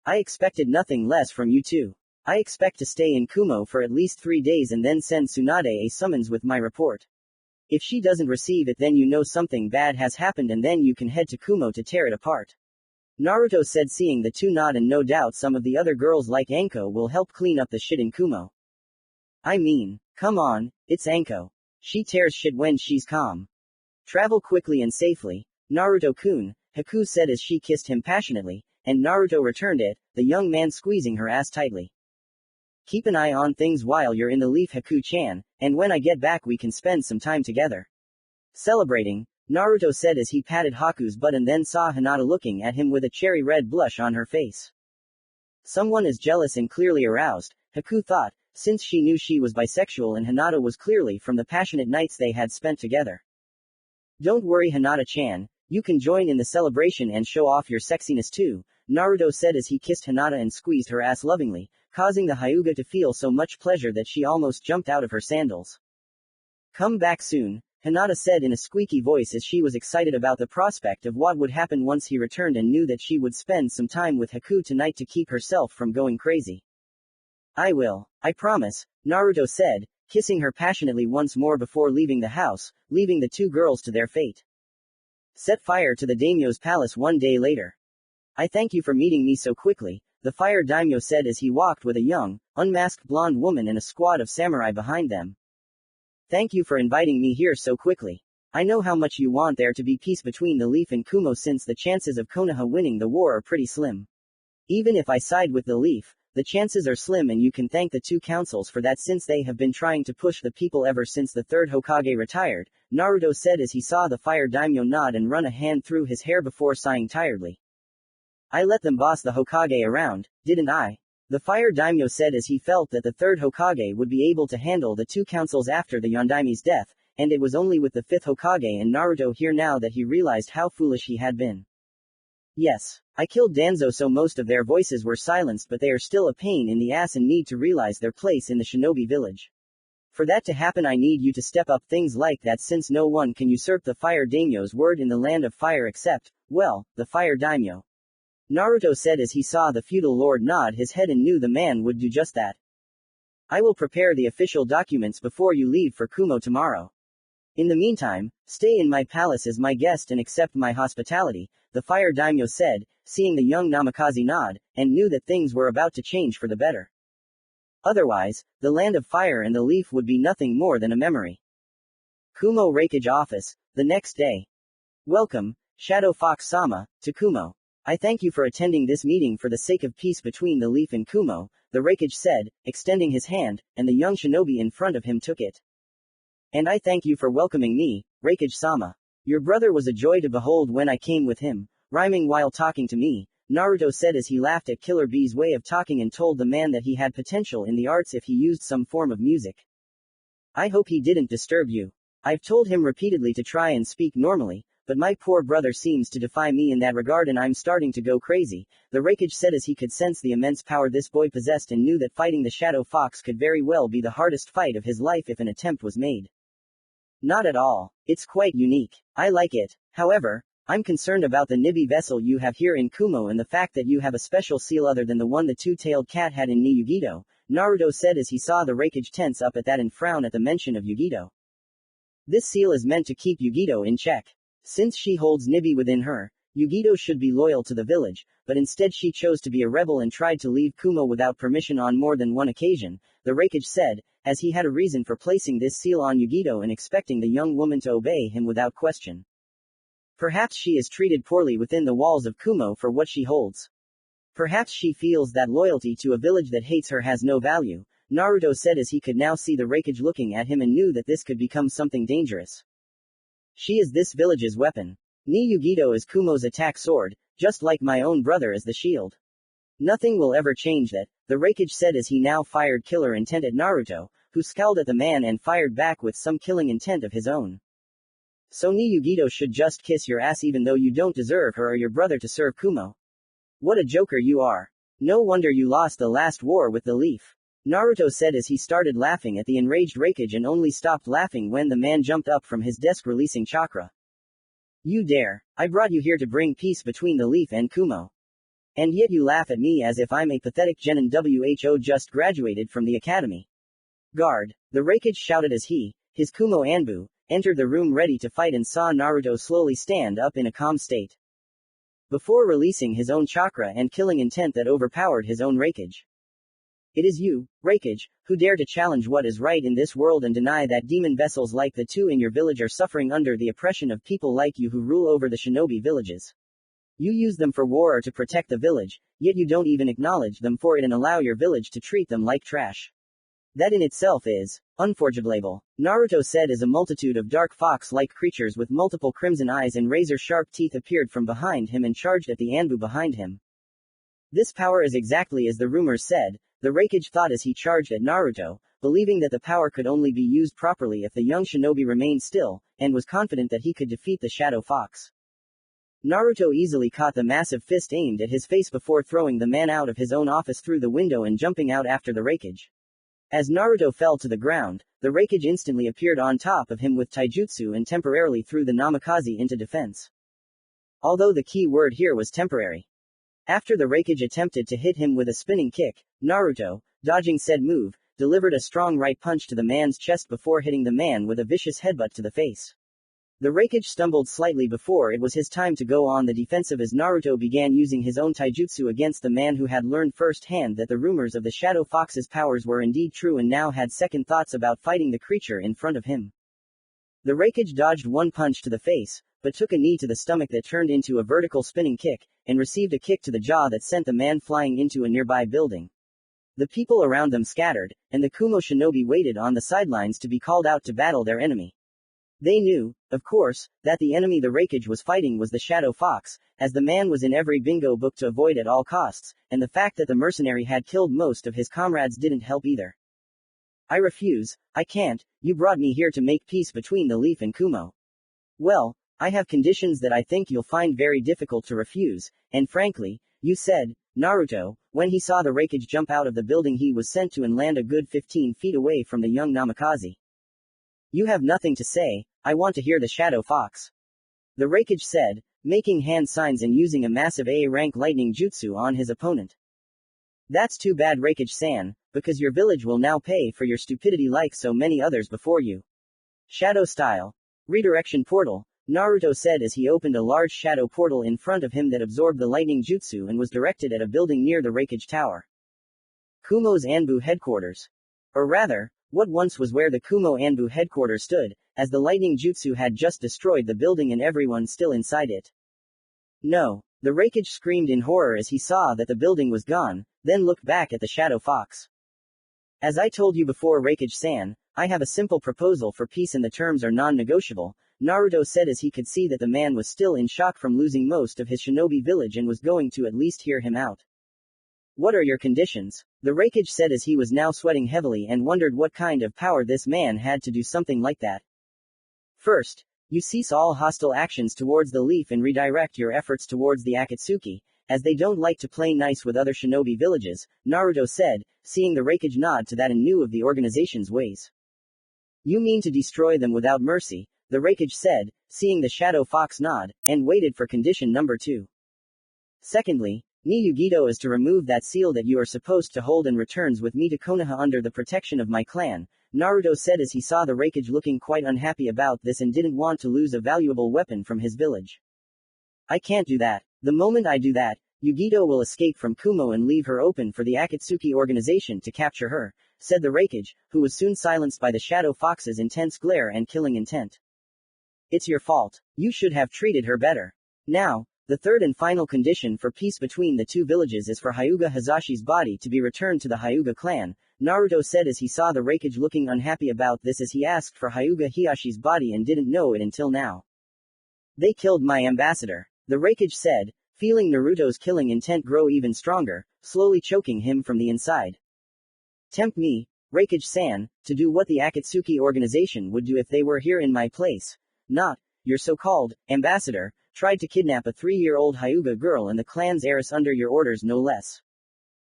I expected nothing less from you two. I expect to stay in Kumo for at least 3 days and then send Tsunade a summons with my report. If she doesn't receive it then you know something bad has happened and then you can head to Kumo to tear it apart. Naruto said seeing the two nod and no doubt some of the other girls like Anko will help clean up the shit in Kumo. I mean, come on, it's Anko. She tears shit when she's calm. Travel quickly and safely, Naruto-kun, Haku said as she kissed him passionately, and Naruto returned it, the young man squeezing her ass tightly. Keep an eye on things while you're in the leaf Haku-chan, and when I get back we can spend some time together. Celebrating, Naruto said as he patted Haku's butt and then saw Hinata looking at him with a cherry red blush on her face. Someone is jealous and clearly aroused, Haku thought, since she knew she was bisexual and Hinata was clearly from the passionate nights they had spent together. Don't worry Hinata-chan, you can join in the celebration and show off your sexiness too, Naruto said as he kissed Hinata and squeezed her ass lovingly, causing the Hyuga to feel so much pleasure that she almost jumped out of her sandals. Come back soon, Hinata said in a squeaky voice as she was excited about the prospect of what would happen once he returned and knew that she would spend some time with Haku tonight to keep herself from going crazy. I will, I promise, Naruto said, kissing her passionately once more before leaving the house, leaving the two girls to their fate. Set fire to the daimyo's palace one day later. I thank you for meeting me so quickly, the fire daimyo said as he walked with a young, unmasked blonde woman and a squad of samurai behind them. Thank you for inviting me here so quickly. I know how much you want there to be peace between the Leaf and Kumo since the chances of Konoha winning the war are pretty slim. Even if I side with the Leaf, the chances are slim and you can thank the two councils for that since they have been trying to push the people ever since the third Hokage retired, Naruto said as he saw the fire daimyo nod and run a hand through his hair before sighing tiredly. I let them boss the Hokage around, didn't I? The fire daimyo said as he felt that the third Hokage would be able to handle the two councils after the Yondaimi's death, and it was only with the fifth Hokage and Naruto here now that he realized how foolish he had been. Yes, I killed Danzo so most of their voices were silenced but they are still a pain in the ass and need to realize their place in the shinobi village. For that to happen I need you to step up things like that since no one can usurp the fire daimyo's word in the land of fire except, well, the fire daimyo. Naruto said as he saw the feudal lord nod his head and knew the man would do just that. I will prepare the official documents before you leave for Kumo tomorrow. In the meantime, stay in my palace as my guest and accept my hospitality, the fire daimyo said, seeing the young Namikaze nod, and knew that things were about to change for the better. Otherwise, the land of fire and the leaf would be nothing more than a memory. Kumo Raikage office, the next day. Welcome, Shadow Fox-sama, to Kumo. I thank you for attending this meeting for the sake of peace between the Leaf and Kumo, the Raikage said, extending his hand, and the young shinobi in front of him took it. And I thank you for welcoming me, Raikage-sama. Your brother was a joy to behold when I came with him, rhyming while talking to me, Naruto said as he laughed at Killer Bee's way of talking and told the man that he had potential in the arts if he used some form of music. I hope he didn't disturb you. I've told him repeatedly to try and speak normally, but my poor brother seems to defy me in that regard and I'm starting to go crazy, the Raikage said as he could sense the immense power this boy possessed and knew that fighting the Shadow Fox could very well be the hardest fight of his life if an attempt was made. Not at all. It's quite unique. I like it. However, I'm concerned about the Nibi vessel you have here in Kumo and the fact that you have a special seal other than the one the two-tailed cat had in Niyugido, Naruto said as he saw the Raikage tense up at that and frown at the mention of Yugido. This seal is meant to keep Yugido in check. Since she holds Nibi within her, Yugido should be loyal to the village, but instead she chose to be a rebel and tried to leave Kumo without permission on more than one occasion, the Raikage said, as he had a reason for placing this seal on Yugido and expecting the young woman to obey him without question. Perhaps she is treated poorly within the walls of Kumo for what she holds. Perhaps she feels that loyalty to a village that hates her has no value, Naruto said as he could now see the Raikage looking at him and knew that this could become something dangerous. She is this village's weapon. Ni Yugito is Kumo's attack sword, just like my own brother is the shield. Nothing will ever change that, the Raikage said as he now fired killer intent at Naruto, who scowled at the man and fired back with some killing intent of his own. So Ni Yugito should just kiss your ass even though you don't deserve her or your brother to serve Kumo. What a joker you are. No wonder you lost the last war with the leaf. Naruto said as he started laughing at the enraged Raikage and only stopped laughing when the man jumped up from his desk releasing chakra. You dare. I brought you here to bring peace between the leaf and Kumo. And yet you laugh at me as if I'm a pathetic genin who just graduated from the academy. Guard. The Raikage shouted as he, his Kumo Anbu, entered the room ready to fight and saw Naruto slowly stand up in a calm state. Before releasing his own chakra and killing intent that overpowered his own Raikage. It is you, Raikage, who dare to challenge what is right in this world and deny that demon vessels like the two in your village are suffering under the oppression of people like you who rule over the shinobi villages. You use them for war or to protect the village, yet you don't even acknowledge them for it and allow your village to treat them like trash. That in itself is unforgivable. Naruto said as a multitude of dark fox-like creatures with multiple crimson eyes and razor-sharp teeth appeared from behind him and charged at the Anbu behind him. This power is exactly as the rumors said, the Raikage thought as he charged at Naruto, believing that the power could only be used properly if the young shinobi remained still, and was confident that he could defeat the Shadow Fox. Naruto easily caught the massive fist aimed at his face before throwing the man out of his own office through the window and jumping out after the Raikage. As Naruto fell to the ground, the Raikage instantly appeared on top of him with taijutsu and temporarily threw the namikaze into defense. Although the key word here was temporary. After the Raikage attempted to hit him with a spinning kick, Naruto, dodging said move, delivered a strong right punch to the man's chest before hitting the man with a vicious headbutt to the face. The Raikage stumbled slightly before it was his time to go on the defensive as Naruto began using his own taijutsu against the man who had learned firsthand that the rumors of the Shadow Fox's powers were indeed true and now had second thoughts about fighting the creature in front of him. The Raikage dodged one punch to the face, but took a knee to the stomach that turned into a vertical spinning kick, and received a kick to the jaw that sent the man flying into a nearby building. The people around them scattered, and the Kumo shinobi waited on the sidelines to be called out to battle their enemy. They knew, of course, that the enemy the Raikage was fighting was the Shadow Fox, as the man was in every bingo book to avoid at all costs, and the fact that the mercenary had killed most of his comrades didn't help either. I refuse, I can't, you brought me here to make peace between the Leaf and Kumo. Well, I have conditions that I think you'll find very difficult to refuse, and frankly, you said, Naruto, when he saw the Raikage jump out of the building he was sent to and land a good 15 feet away from the young namikaze. You have nothing to say, I want to hear the Shadow Fox. The Raikage said, making hand signs and using a massive A-rank lightning jutsu on his opponent. That's too bad Raikage-san, because your village will now pay for your stupidity like so many others before you. Shadow Style. Redirection Portal, Naruto said as he opened a large shadow portal in front of him that absorbed the lightning jutsu and was directed at a building near the Raikage Tower. Kumo's Anbu headquarters. Or rather, what once was where the Kumo Anbu headquarters stood, as the lightning jutsu had just destroyed the building and everyone still inside it. No, the Raikage screamed in horror as he saw that the building was gone, then looked back at the Shadow Fox. As I told you before Raikage-san, I have a simple proposal for peace and the terms are non-negotiable, Naruto said as he could see that the man was still in shock from losing most of his shinobi village and was going to at least hear him out. What are your conditions? The Raikage said as he was now sweating heavily and wondered what kind of power this man had to do something like that. First, you cease all hostile actions towards the Leaf and redirect your efforts towards the Akatsuki, as they don't like to play nice with other shinobi villages, Naruto said, seeing the Raikage nod to that and knew of the organization's ways. You mean to destroy them without mercy, the Raikage said, seeing the Shadow Fox nod, and waited for condition number 2. Secondly, Ni Yugito is to remove that seal that you are supposed to hold and returns with me to Konoha under the protection of my clan, Naruto said as he saw the Raikage looking quite unhappy about this and didn't want to lose a valuable weapon from his village. I can't do that. The moment I do that, Yugito will escape from Kumo and leave her open for the Akatsuki organization to capture her, said the Raikage, who was soon silenced by the Shadow Fox's intense glare and killing intent. It's your fault. You should have treated her better. Now, The third and final condition for peace between the two villages is for Hyuga Hazashi's body to be returned to the Hyuga clan, Naruto said as he saw the Raikage looking unhappy about this as he asked for Hyuga Hiashi's body and didn't know it until now. They killed my ambassador, the Raikage said, feeling Naruto's killing intent grow even stronger, slowly choking him from the inside. Tempt me, Raikage-san, to do what the Akatsuki organization would do if they were here in my place. Not, your so-called ambassador, tried to kidnap a 3-year-old Hyuga girl and the clan's heiress under your orders no less.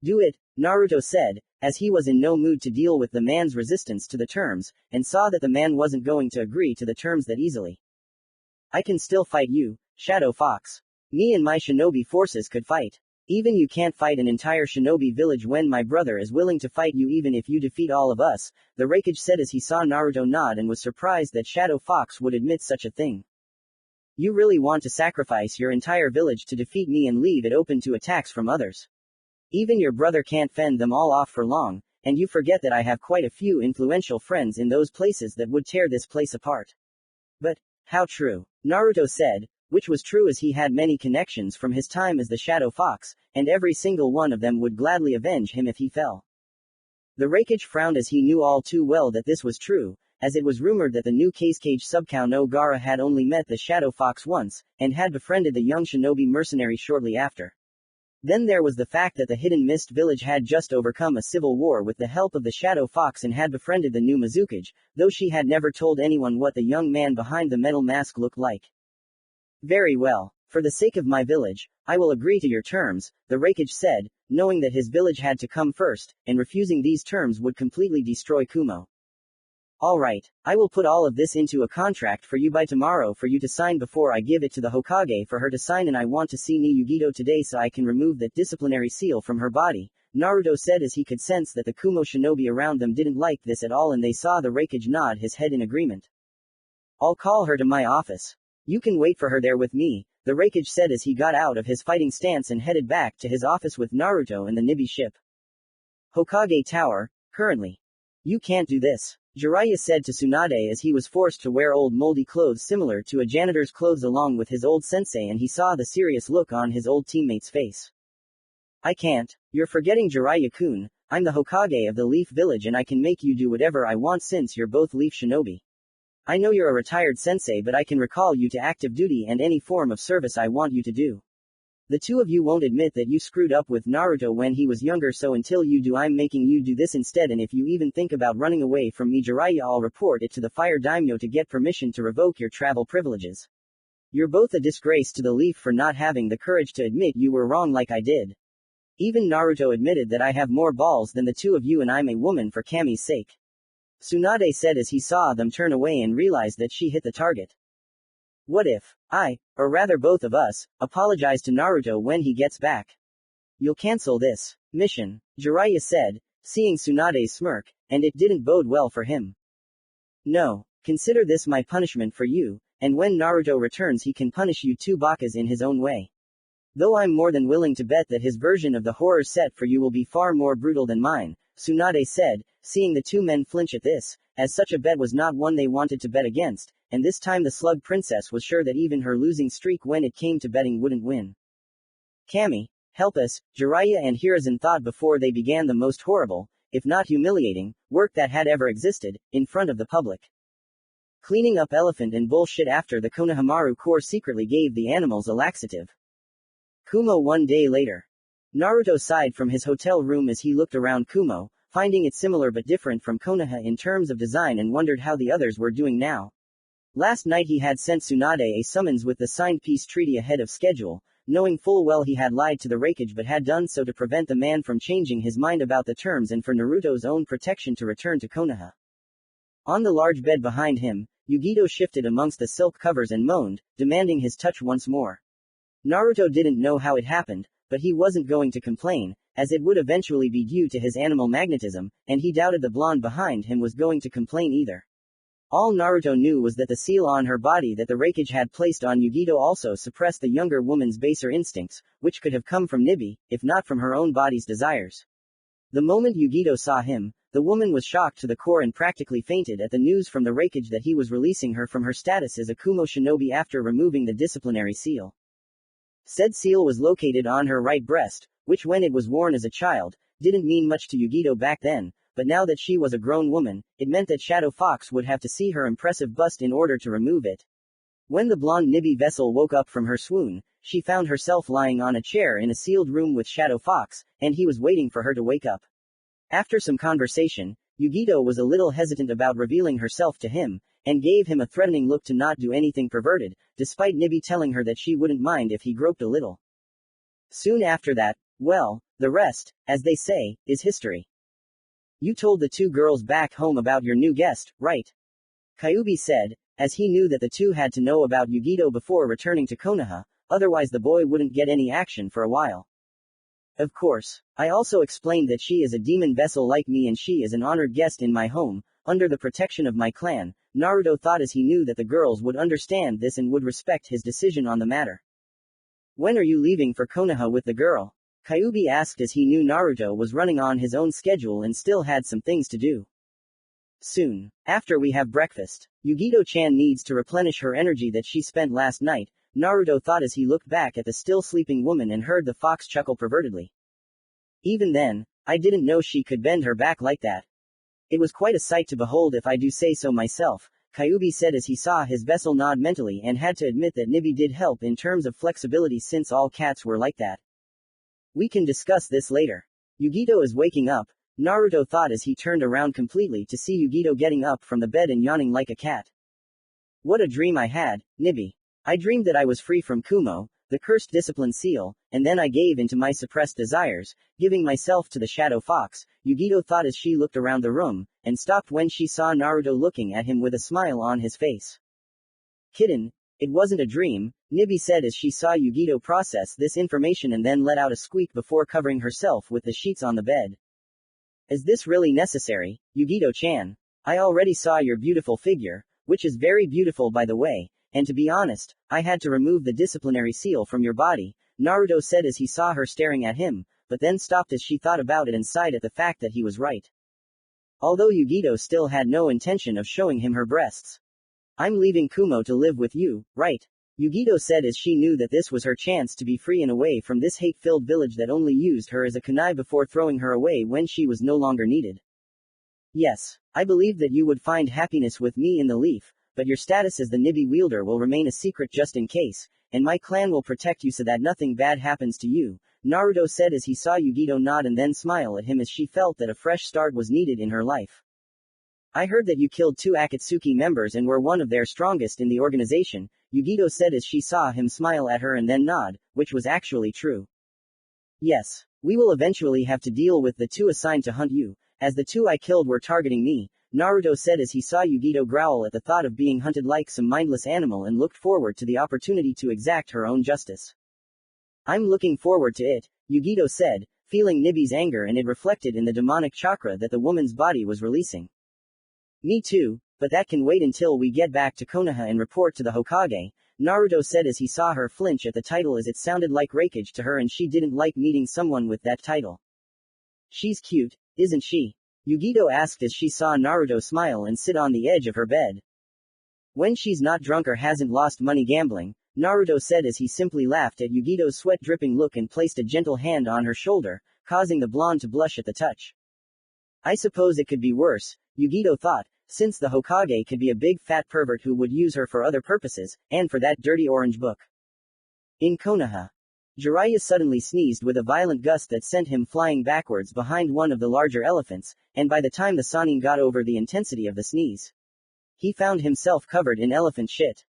Do it, Naruto said, as he was in no mood to deal with the man's resistance to the terms, and saw that the man wasn't going to agree to the terms that easily. I can still fight you, Shadow Fox. Me and my shinobi forces could fight. Even you can't fight an entire shinobi village when my brother is willing to fight you even if you defeat all of us, the Raikage said as he saw Naruto nod and was surprised that Shadow Fox would admit such a thing. You really want to sacrifice your entire village to defeat me and leave it open to attacks from others. Even your brother can't fend them all off for long, and you forget that I have quite a few influential friends in those places that would tear this place apart. But, how true, Naruto said, which was true as he had many connections from his time as the Shadow Fox, and every single one of them would gladly avenge him if he fell. The Raikage frowned as he knew all too well that this was true, as it was rumored that the new Kazekage Subkao no Gaara had only met the Shadow Fox once, and had befriended the young shinobi mercenary shortly after. Then there was the fact that the Hidden Mist village had just overcome a civil war with the help of the Shadow Fox and had befriended the new Mizukage, though she had never told anyone what the young man behind the metal mask looked like. Very well. For the sake of my village, I will agree to your terms, the Raikage said, knowing that his village had to come first, and refusing these terms would completely destroy Kumo. Alright, I will put all of this into a contract for you by tomorrow for you to sign before I give it to the Hokage for her to sign, and I want to see Ni Yugito today so I can remove that disciplinary seal from her body, Naruto said as he could sense that the Kumo shinobi around them didn't like this at all and they saw the Raikage nod his head in agreement. I'll call her to my office. You can wait for her there with me, the Raikage said as he got out of his fighting stance and headed back to his office with Naruto and the Nibi ship. Hokage Tower, currently. You can't do this, Jiraiya said to Tsunade as he was forced to wear old moldy clothes similar to a janitor's clothes along with his old sensei, and he saw the serious look on his old teammate's face. I can't. You're forgetting, Jiraiya-kun, I'm the Hokage of the Leaf Village and I can make you do whatever I want since you're both Leaf Shinobi. I know you're a retired sensei, but I can recall you to active duty and any form of service I want you to do. The two of you won't admit that you screwed up with Naruto when he was younger, so until you do I'm making you do this instead, and if you even think about running away from me, Jiraiya, I'll report it to the Fire Daimyo to get permission to revoke your travel privileges. You're both a disgrace to the Leaf for not having the courage to admit you were wrong like I did. Even Naruto admitted that I have more balls than the two of you and I'm a woman for Kami's sake. Tsunade said as he saw them turn away and realized that she hit the target. What if I, or rather both of us, apologize to Naruto when he gets back? You'll cancel this mission, Jiraiya said, seeing Tsunade's smirk, and it didn't bode well for him. No, consider this my punishment for you, and when Naruto returns he can punish you two bakas in his own way. Though I'm more than willing to bet that his version of the horror set for you will be far more brutal than mine, Tsunade said, seeing the two men flinch at this, as such a bet was not one they wanted to bet against, and this time the Slug Princess was sure that even her losing streak when it came to betting wouldn't win. Kami, help us, Jiraiya and Hiruzen thought before they began the most horrible, if not humiliating, work that had ever existed, in front of the public. Cleaning up elephant and bullshit after the Konohamaru Corps secretly gave the animals a laxative. Kumo one day later. Naruto sighed from his hotel room as he looked around Kumo, finding it similar but different from Konoha in terms of design, and wondered how the others were doing now. Last night he had sent Tsunade a summons with the signed peace treaty ahead of schedule, knowing full well he had lied to the Raikage but had done so to prevent the man from changing his mind about the terms and for Naruto's own protection to return to Konoha. On the large bed behind him, Yugito shifted amongst the silk covers and moaned, demanding his touch once more. Naruto didn't know how it happened, but he wasn't going to complain, as it would eventually be due to his animal magnetism, and he doubted the blonde behind him was going to complain either. All Naruto knew was that the seal on her body that the Raikage had placed on Yugito also suppressed the younger woman's baser instincts, which could have come from Nibi, if not from her own body's desires. The moment Yugito saw him, the woman was shocked to the core and practically fainted at the news from the Raikage that he was releasing her from her status as a Kumo shinobi after removing the disciplinary seal. Said seal was located on her right breast, which when it was worn as a child, didn't mean much to Yugito back then, but now that she was a grown woman, it meant that Shadow Fox would have to see her impressive bust in order to remove it. When the blonde Nibi vessel woke up from her swoon, she found herself lying on a chair in a sealed room with Shadow Fox, and he was waiting for her to wake up. After some conversation, Yugito was a little hesitant about revealing herself to him, and gave him a threatening look to not do anything perverted, despite Nibi telling her that she wouldn't mind if he groped a little. Soon after that, well, the rest, as they say, is history. You told the two girls back home about your new guest, right? Kyubi said, as he knew that the two had to know about Yugito before returning to Konoha, otherwise the boy wouldn't get any action for a while. Of course. I also explained that she is a demon vessel like me and she is an honored guest in my home, under the protection of my clan. Naruto thought as he knew that the girls would understand this and would respect his decision on the matter. When are you leaving for Konoha with the girl? Kyubi asked as he knew Naruto was running on his own schedule and still had some things to do. Soon. After we have breakfast. Yugito-chan needs to replenish her energy that she spent last night, Naruto thought as he looked back at the still sleeping woman and heard the fox chuckle pervertedly. Even then, I didn't know she could bend her back like that. It was quite a sight to behold if I do say so myself, Kyubi said as he saw his vessel nod mentally and had to admit that Nibi did help in terms of flexibility since all cats were like that. We can discuss this later. Yugito is waking up, Naruto thought as he turned around completely to see Yugito getting up from the bed and yawning like a cat. What a dream I had, Nibi. I dreamed that I was free from Kumo, the cursed discipline seal, and then I gave in to my suppressed desires, giving myself to the Shadow Fox, Yugito thought as she looked around the room, and stopped when she saw Naruto looking at him with a smile on his face. Kitten, it wasn't a dream, Nibi said as she saw Yugito process this information and then let out a squeak before covering herself with the sheets on the bed. Is this really necessary, Yugito-chan? I already saw your beautiful figure, which is very beautiful by the way, and to be honest, I had to remove the disciplinary seal from your body, Naruto said as he saw her staring at him, but then stopped as she thought about it and sighed at the fact that he was right. Although Yugito still had no intention of showing him her breasts. I'm leaving Kumo to live with you, right? Yugito said as she knew that this was her chance to be free and away from this hate-filled village that only used her as a kunai before throwing her away when she was no longer needed. Yes, I believed that you would find happiness with me in the leaf, but your status as the Nibi wielder will remain a secret just in case, and my clan will protect you so that nothing bad happens to you, Naruto said as he saw Yugito nod and then smile at him as she felt that a fresh start was needed in her life. I heard that you killed 2 Akatsuki members and were one of their strongest in the organization, Yugito said as she saw him smile at her and then nod, which was actually true. Yes, we will eventually have to deal with the 2 assigned to hunt you, as the 2 I killed were targeting me, Naruto said as he saw Yugito growl at the thought of being hunted like some mindless animal and looked forward to the opportunity to exact her own justice. I'm looking forward to it, Yugito said, feeling Nibi's anger and it reflected in the demonic chakra that the woman's body was releasing. Me too, but that can wait until we get back to Konoha and report to the Hokage, Naruto said as he saw her flinch at the title as it sounded like rakeage to her and she didn't like meeting someone with that title. She's cute, isn't she? Yugito asked as she saw Naruto smile and sit on the edge of her bed. When she's not drunk or hasn't lost money gambling, Naruto said as he simply laughed at Yugito's sweat-dripping look and placed a gentle hand on her shoulder, causing the blonde to blush at the touch. I suppose it could be worse, Yugito thought, since the Hokage could be a big fat pervert who would use her for other purposes, and for that dirty orange book. In Konoha. Jiraiya suddenly sneezed with a violent gust that sent him flying backwards behind one of the larger elephants, and by the time the Sannin got over the intensity of the sneeze, he found himself covered in elephant shit.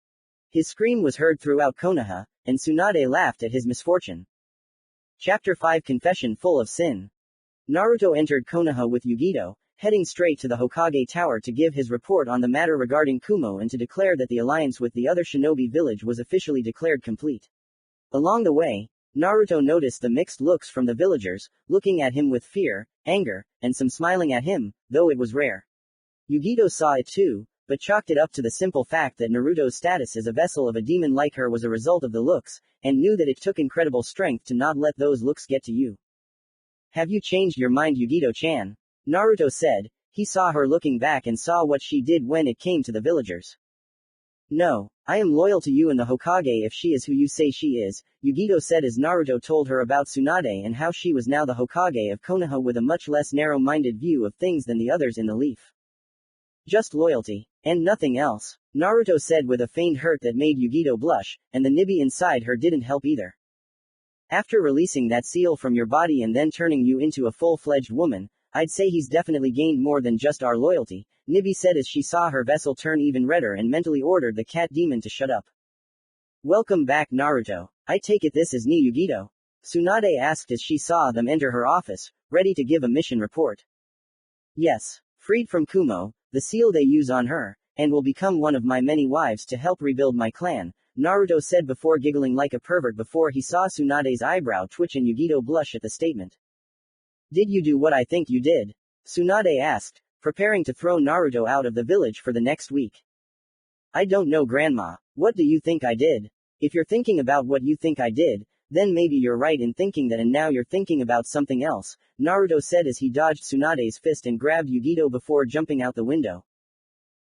His scream was heard throughout Konoha, and Tsunade laughed at his misfortune. Chapter 5 Confession Full of Sin. Naruto entered Konoha with Yugito, heading straight to the Hokage Tower to give his report on the matter regarding Kumo and to declare that the alliance with the other shinobi village was officially declared complete. Along the way, Naruto noticed the mixed looks from the villagers, looking at him with fear, anger, and some smiling at him, though it was rare. Yugito saw it too, but chalked it up to the simple fact that Naruto's status as a vessel of a demon like her was a result of the looks, and knew that it took incredible strength to not let those looks get to you. Have you changed your mind, Yugito-chan? Naruto said. He saw her looking back and saw what she did when it came to the villagers. No, I am loyal to you and the Hokage if she is who you say she is, Yugito said as Naruto told her about Tsunade and how she was now the Hokage of Konoha with a much less narrow-minded view of things than the others in the leaf. Just loyalty. And nothing else, Naruto said with a feigned hurt that made Yugito blush, and the Nibi inside her didn't help either. After releasing that seal from your body and then turning you into a full-fledged woman, I'd say he's definitely gained more than just our loyalty, Nibi said as she saw her vessel turn even redder and mentally ordered the cat demon to shut up. Welcome back Naruto. I take it this is ni Yugito? Tsunade asked as she saw them enter her office, ready to give a mission report. Yes. Freed from Kumo, the seal they use on her, and will become one of my many wives to help rebuild my clan, Naruto said before giggling like a pervert before he saw Tsunade's eyebrow twitch and Yugito blush at the statement. Did you do what I think you did? Tsunade asked, preparing to throw Naruto out of the village for the next week. I don't know Grandma. What do you think I did? If you're thinking about what you think I did, then maybe you're right in thinking that and now you're thinking about something else, Naruto said as he dodged Tsunade's fist and grabbed Yugito before jumping out the window.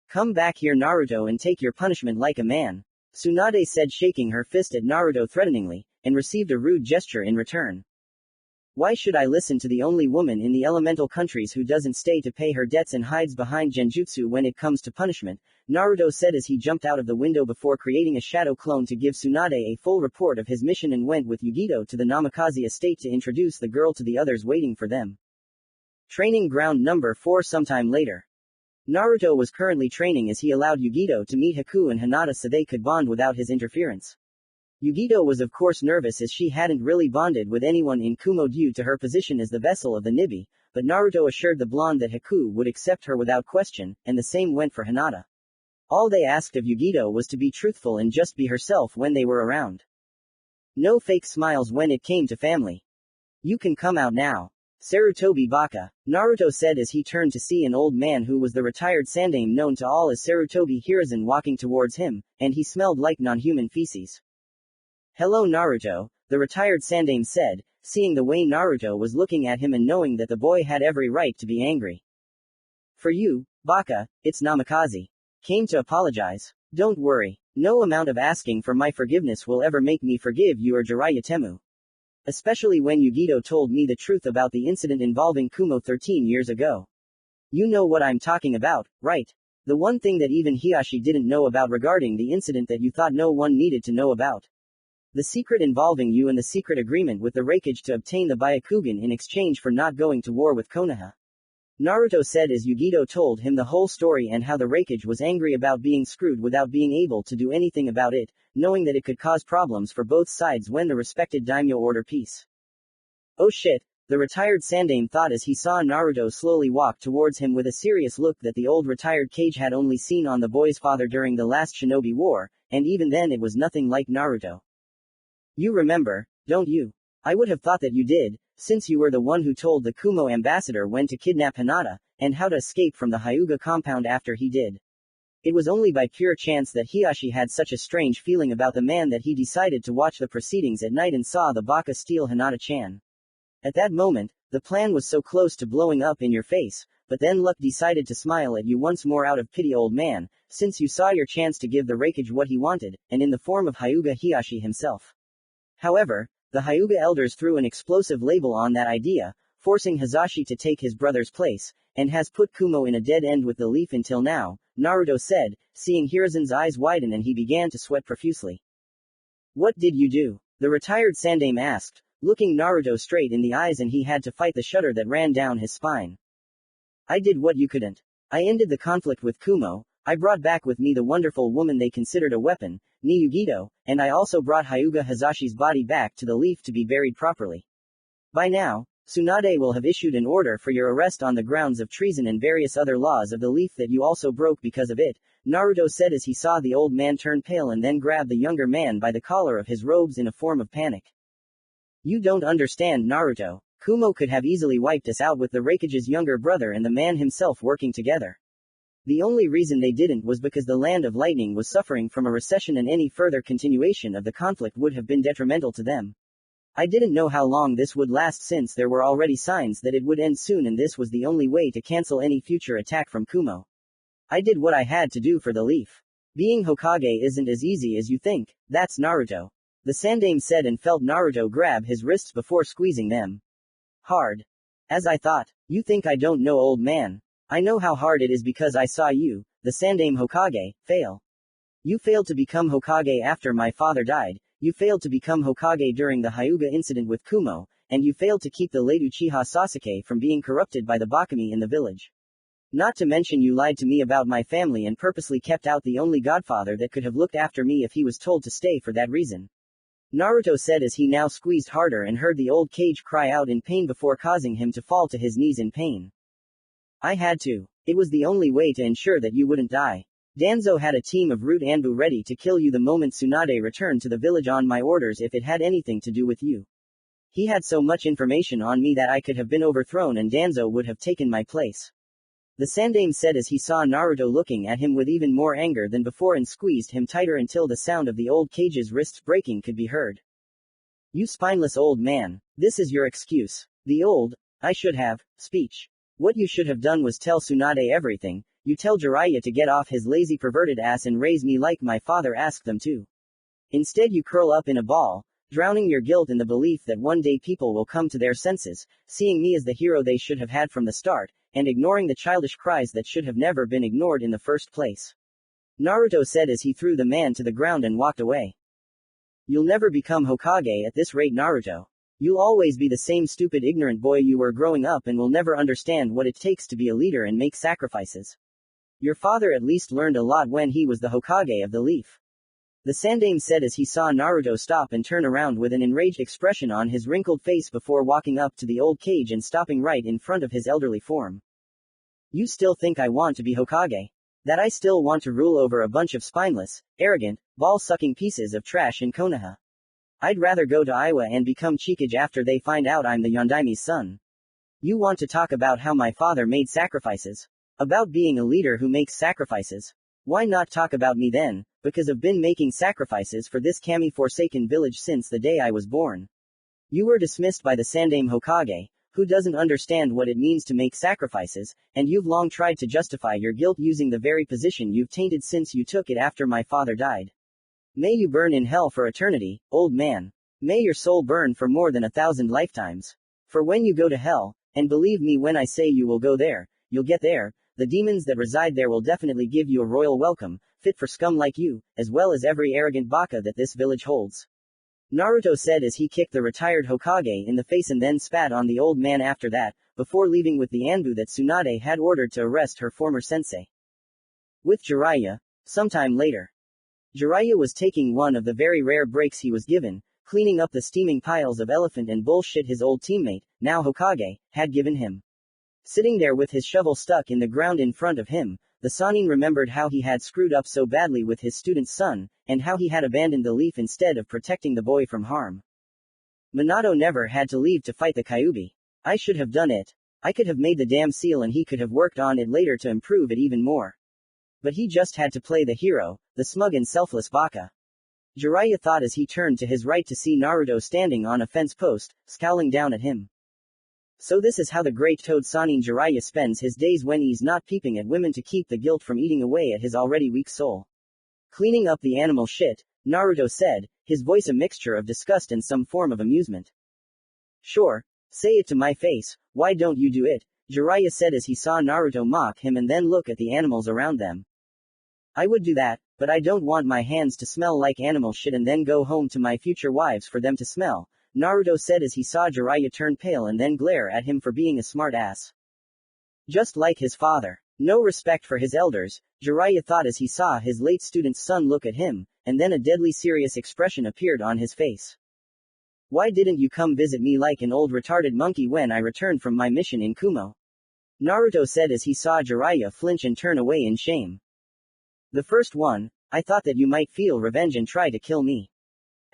Come back here Naruto and take your punishment like a man, Tsunade said shaking her fist at Naruto threateningly, and received a rude gesture in return. Why should I listen to the only woman in the elemental countries who doesn't stay to pay her debts and hides behind genjutsu when it comes to punishment, Naruto said as he jumped out of the window before creating a shadow clone to give Tsunade a full report of his mission and went with Yugito to the Namikaze estate to introduce the girl to the others waiting for them. Training ground number 4 sometime later. Naruto was currently training as he allowed Yugito to meet Haku and Hinata so they could bond without his interference. Yugito was of course nervous as she hadn't really bonded with anyone in Kumo due to her position as the vessel of the Nibi, but Naruto assured the blonde that Haku would accept her without question, and the same went for Hinata. All they asked of Yugito was to be truthful and just be herself when they were around. No fake smiles when it came to family. You can come out now. Sarutobi Baka, Naruto said as he turned to see an old man who was the retired sandaime known to all as Sarutobi Hiruzen walking towards him, and he smelled like non-human feces. Hello Naruto, the retired sandaime said, seeing the way Naruto was looking at him and knowing that the boy had every right to be angry. For you, Baka, it's Namikaze. Came to apologize. Don't worry, no amount of asking for my forgiveness will ever make me forgive you or Jiraiya Temu. Especially when Yugito told me the truth about the incident involving Kumo 13 years ago. You know what I'm talking about, right? The one thing that even Hiashi didn't know about regarding the incident that you thought no one needed to know about. The secret involving you and the secret agreement with the Raikage to obtain the Byakugan in exchange for not going to war with Konoha. Naruto said as Yugito told him the whole story and how the Raikage was angry about being screwed without being able to do anything about it, knowing that it could cause problems for both sides when the respected daimyo order peace. Oh shit, the retired sandaime thought as he saw Naruto slowly walk towards him with a serious look that the old retired Kage had only seen on the boy's father during the last shinobi war, and even then it was nothing like Naruto. You remember, don't you? I would have thought that you did, since you were the one who told the Kumo ambassador when to kidnap Hinata, and how to escape from the Hyuga compound after he did. It was only by pure chance that Hiashi had such a strange feeling about the man that he decided to watch the proceedings at night and saw the Baka steal Hinata-chan. At that moment, the plan was so close to blowing up in your face, but then luck decided to smile at you once more out of pity old man, since you saw your chance to give the Raikage what he wanted, and in the form of Hyuga Hiashi himself. However, the Hyuga elders threw an explosive label on that idea, forcing Hizashi to take his brother's place, and has put Kumo in a dead end with the leaf until now, Naruto said, seeing Hiruzen's eyes widen and he began to sweat profusely. What did you do? The retired sandaime asked, looking Naruto straight in the eyes and he had to fight the shudder that ran down his spine. I did what you couldn't. I ended the conflict with Kumo, I brought back with me the wonderful woman they considered a weapon, ni Yugito, and I also brought Hyuga Hizashi's body back to the leaf to be buried properly. By now, Tsunade will have issued an order for your arrest on the grounds of treason and various other laws of the leaf that you also broke because of it, Naruto said as he saw the old man turn pale and then grab the younger man by the collar of his robes in a form of panic. You don't understand Naruto. Kumo could have easily wiped us out with the Raikage's younger brother and the man himself working together. The only reason they didn't was because the Land of Lightning was suffering from a recession and any further continuation of the conflict would have been detrimental to them. I didn't know how long this would last since there were already signs that it would end soon and this was the only way to cancel any future attack from Kumo. I did what I had to do for the leaf. Being Hokage isn't as easy as you think, that's Naruto. The Sandaime said and felt Naruto grab his wrists before squeezing them hard. As I thought. You think I don't know, old man. I know how hard it is because I saw you, the Sandaime Hokage, fail. You failed to become Hokage after my father died, you failed to become Hokage during the Hyuga incident with Kumo, and you failed to keep the late Uchiha Sasuke from being corrupted by the Bakami in the village. Not to mention you lied to me about my family and purposely kept out the only godfather that could have looked after me if he was told to stay for that reason. Naruto said as he now squeezed harder and heard the old Kage cry out in pain before causing him to fall to his knees in pain. I had to. It was the only way to ensure that you wouldn't die. Danzo had a team of root Anbu ready to kill you the moment Tsunade returned to the village on my orders if it had anything to do with you. He had so much information on me that I could have been overthrown and Danzo would have taken my place. The Sandaime said as he saw Naruto looking at him with even more anger than before and squeezed him tighter until the sound of the old Kage's wrists breaking could be heard. You spineless old man. This is your excuse. I should have, speech. What you should have done was tell Tsunade everything. You tell Jiraiya to get off his lazy perverted ass and raise me like my father asked them to. Instead you curl up in a ball, drowning your guilt in the belief that one day people will come to their senses, seeing me as the hero they should have had from the start, and ignoring the childish cries that should have never been ignored in the first place. Naruto said as he threw the man to the ground and walked away. You'll never become Hokage at this rate, Naruto. You'll always be the same stupid ignorant boy you were growing up and will never understand what it takes to be a leader and make sacrifices. Your father at least learned a lot when he was the Hokage of the Leaf. The Sandaime said as he saw Naruto stop and turn around with an enraged expression on his wrinkled face before walking up to the old Kage and stopping right in front of his elderly form. You still think I want to be Hokage? That I still want to rule over a bunch of spineless, arrogant, ball-sucking pieces of trash in Konoha? I'd rather go to Iowa and become Chikage after they find out I'm the Yondaime's son. You want to talk about how my father made sacrifices? About being a leader who makes sacrifices? Why not talk about me then, because I've been making sacrifices for this Kami-forsaken village since the day I was born. You were dismissed by the Sandaime Hokage, who doesn't understand what it means to make sacrifices, and you've long tried to justify your guilt using the very position you've tainted since you took it after my father died. May you burn in hell for eternity, old man. May your soul burn for more than 1,000 lifetimes. For when you go to hell, and believe me when I say you will go there, you'll get there, the demons that reside there will definitely give you a royal welcome, fit for scum like you, as well as every arrogant baka that this village holds. Naruto said as he kicked the retired Hokage in the face and then spat on the old man after that, before leaving with the Anbu that Tsunade had ordered to arrest her former sensei. With Jiraiya. Sometime later. Jiraiya was taking one of the very rare breaks he was given, cleaning up the steaming piles of elephant and bullshit his old teammate, now Hokage, had given him. Sitting there with his shovel stuck in the ground in front of him, the Sannin remembered how he had screwed up so badly with his student's son, and how he had abandoned the leaf instead of protecting the boy from harm. Minato never had to leave to fight the Kyuubi. I should have done it. I could have made the damn seal and he could have worked on it later to improve it even more. But he just had to play the hero, the smug and selfless baka. Jiraiya thought as he turned to his right to see Naruto standing on a fence post, scowling down at him. So this is how the great toad Sannin Jiraiya spends his days when he's not peeping at women to keep the guilt from eating away at his already weak soul. Cleaning up the animal shit, Naruto said, his voice a mixture of disgust and some form of amusement. Sure. Say it to my face, why don't you do it? Jiraiya said as he saw Naruto mock him and then look at the animals around them. I would do that, but I don't want my hands to smell like animal shit and then go home to my future wives for them to smell, Naruto said as he saw Jiraiya turn pale and then glare at him for being a smart ass. Just like his father. No respect for his elders, Jiraiya thought as he saw his late student's son look at him, and then a deadly serious expression appeared on his face. Why didn't you come visit me like an old retarded monkey when I returned from my mission in Kumo? Naruto said as he saw Jiraiya flinch and turn away in shame. The first one, I thought that you might feel revenge and try to kill me.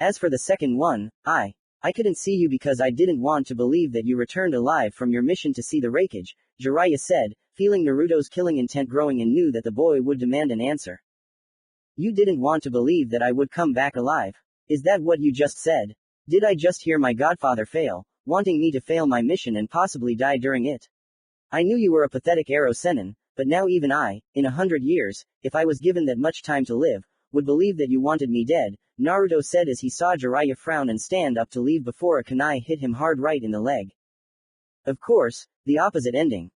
As for the second one, I couldn't see you because I didn't want to believe that you returned alive from your mission to see the wreckage, Jiraiya said, feeling Naruto's killing intent growing and knew that the boy would demand an answer. You didn't want to believe that I would come back alive. Is that what you just said? Did I just hear my godfather fail, wanting me to fail my mission and possibly die during it? I knew you were a pathetic arrow senin, but now even I, in 100 years, if I was given that much time to live, would believe that you wanted me dead, Naruto said as he saw Jiraiya frown and stand up to leave before a kunai hit him hard right in the leg. Of course, the opposite ending.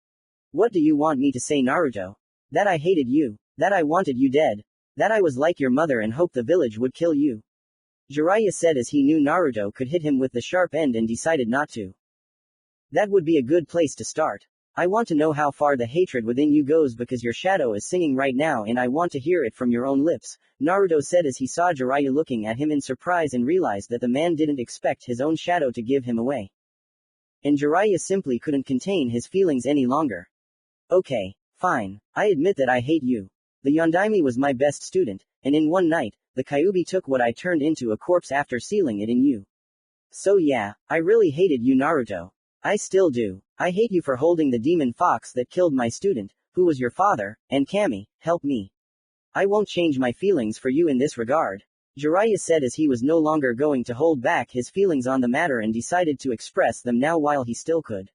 What do you want me to say, Naruto? That I hated you, that I wanted you dead, that I was like your mother and hoped the village would kill you. Jiraiya said as he knew Naruto could hit him with the sharp end and decided not to. That would be a good place to start. I want to know how far the hatred within you goes because your shadow is singing right now and I want to hear it from your own lips, Naruto said as he saw Jiraiya looking at him in surprise and realized that the man didn't expect his own shadow to give him away. And Jiraiya simply couldn't contain his feelings any longer. Okay, fine, I admit that I hate you. The Yondaime was my best student, and in one night, the Kyuubi took what I turned into a corpse after sealing it in you. So yeah, I really hated you, Naruto. I still do. I hate you for holding the demon fox that killed my student, who was your father, and Kami, help me. I won't change my feelings for you in this regard. Jiraiya said as he was no longer going to hold back his feelings on the matter and decided to express them now while he still could.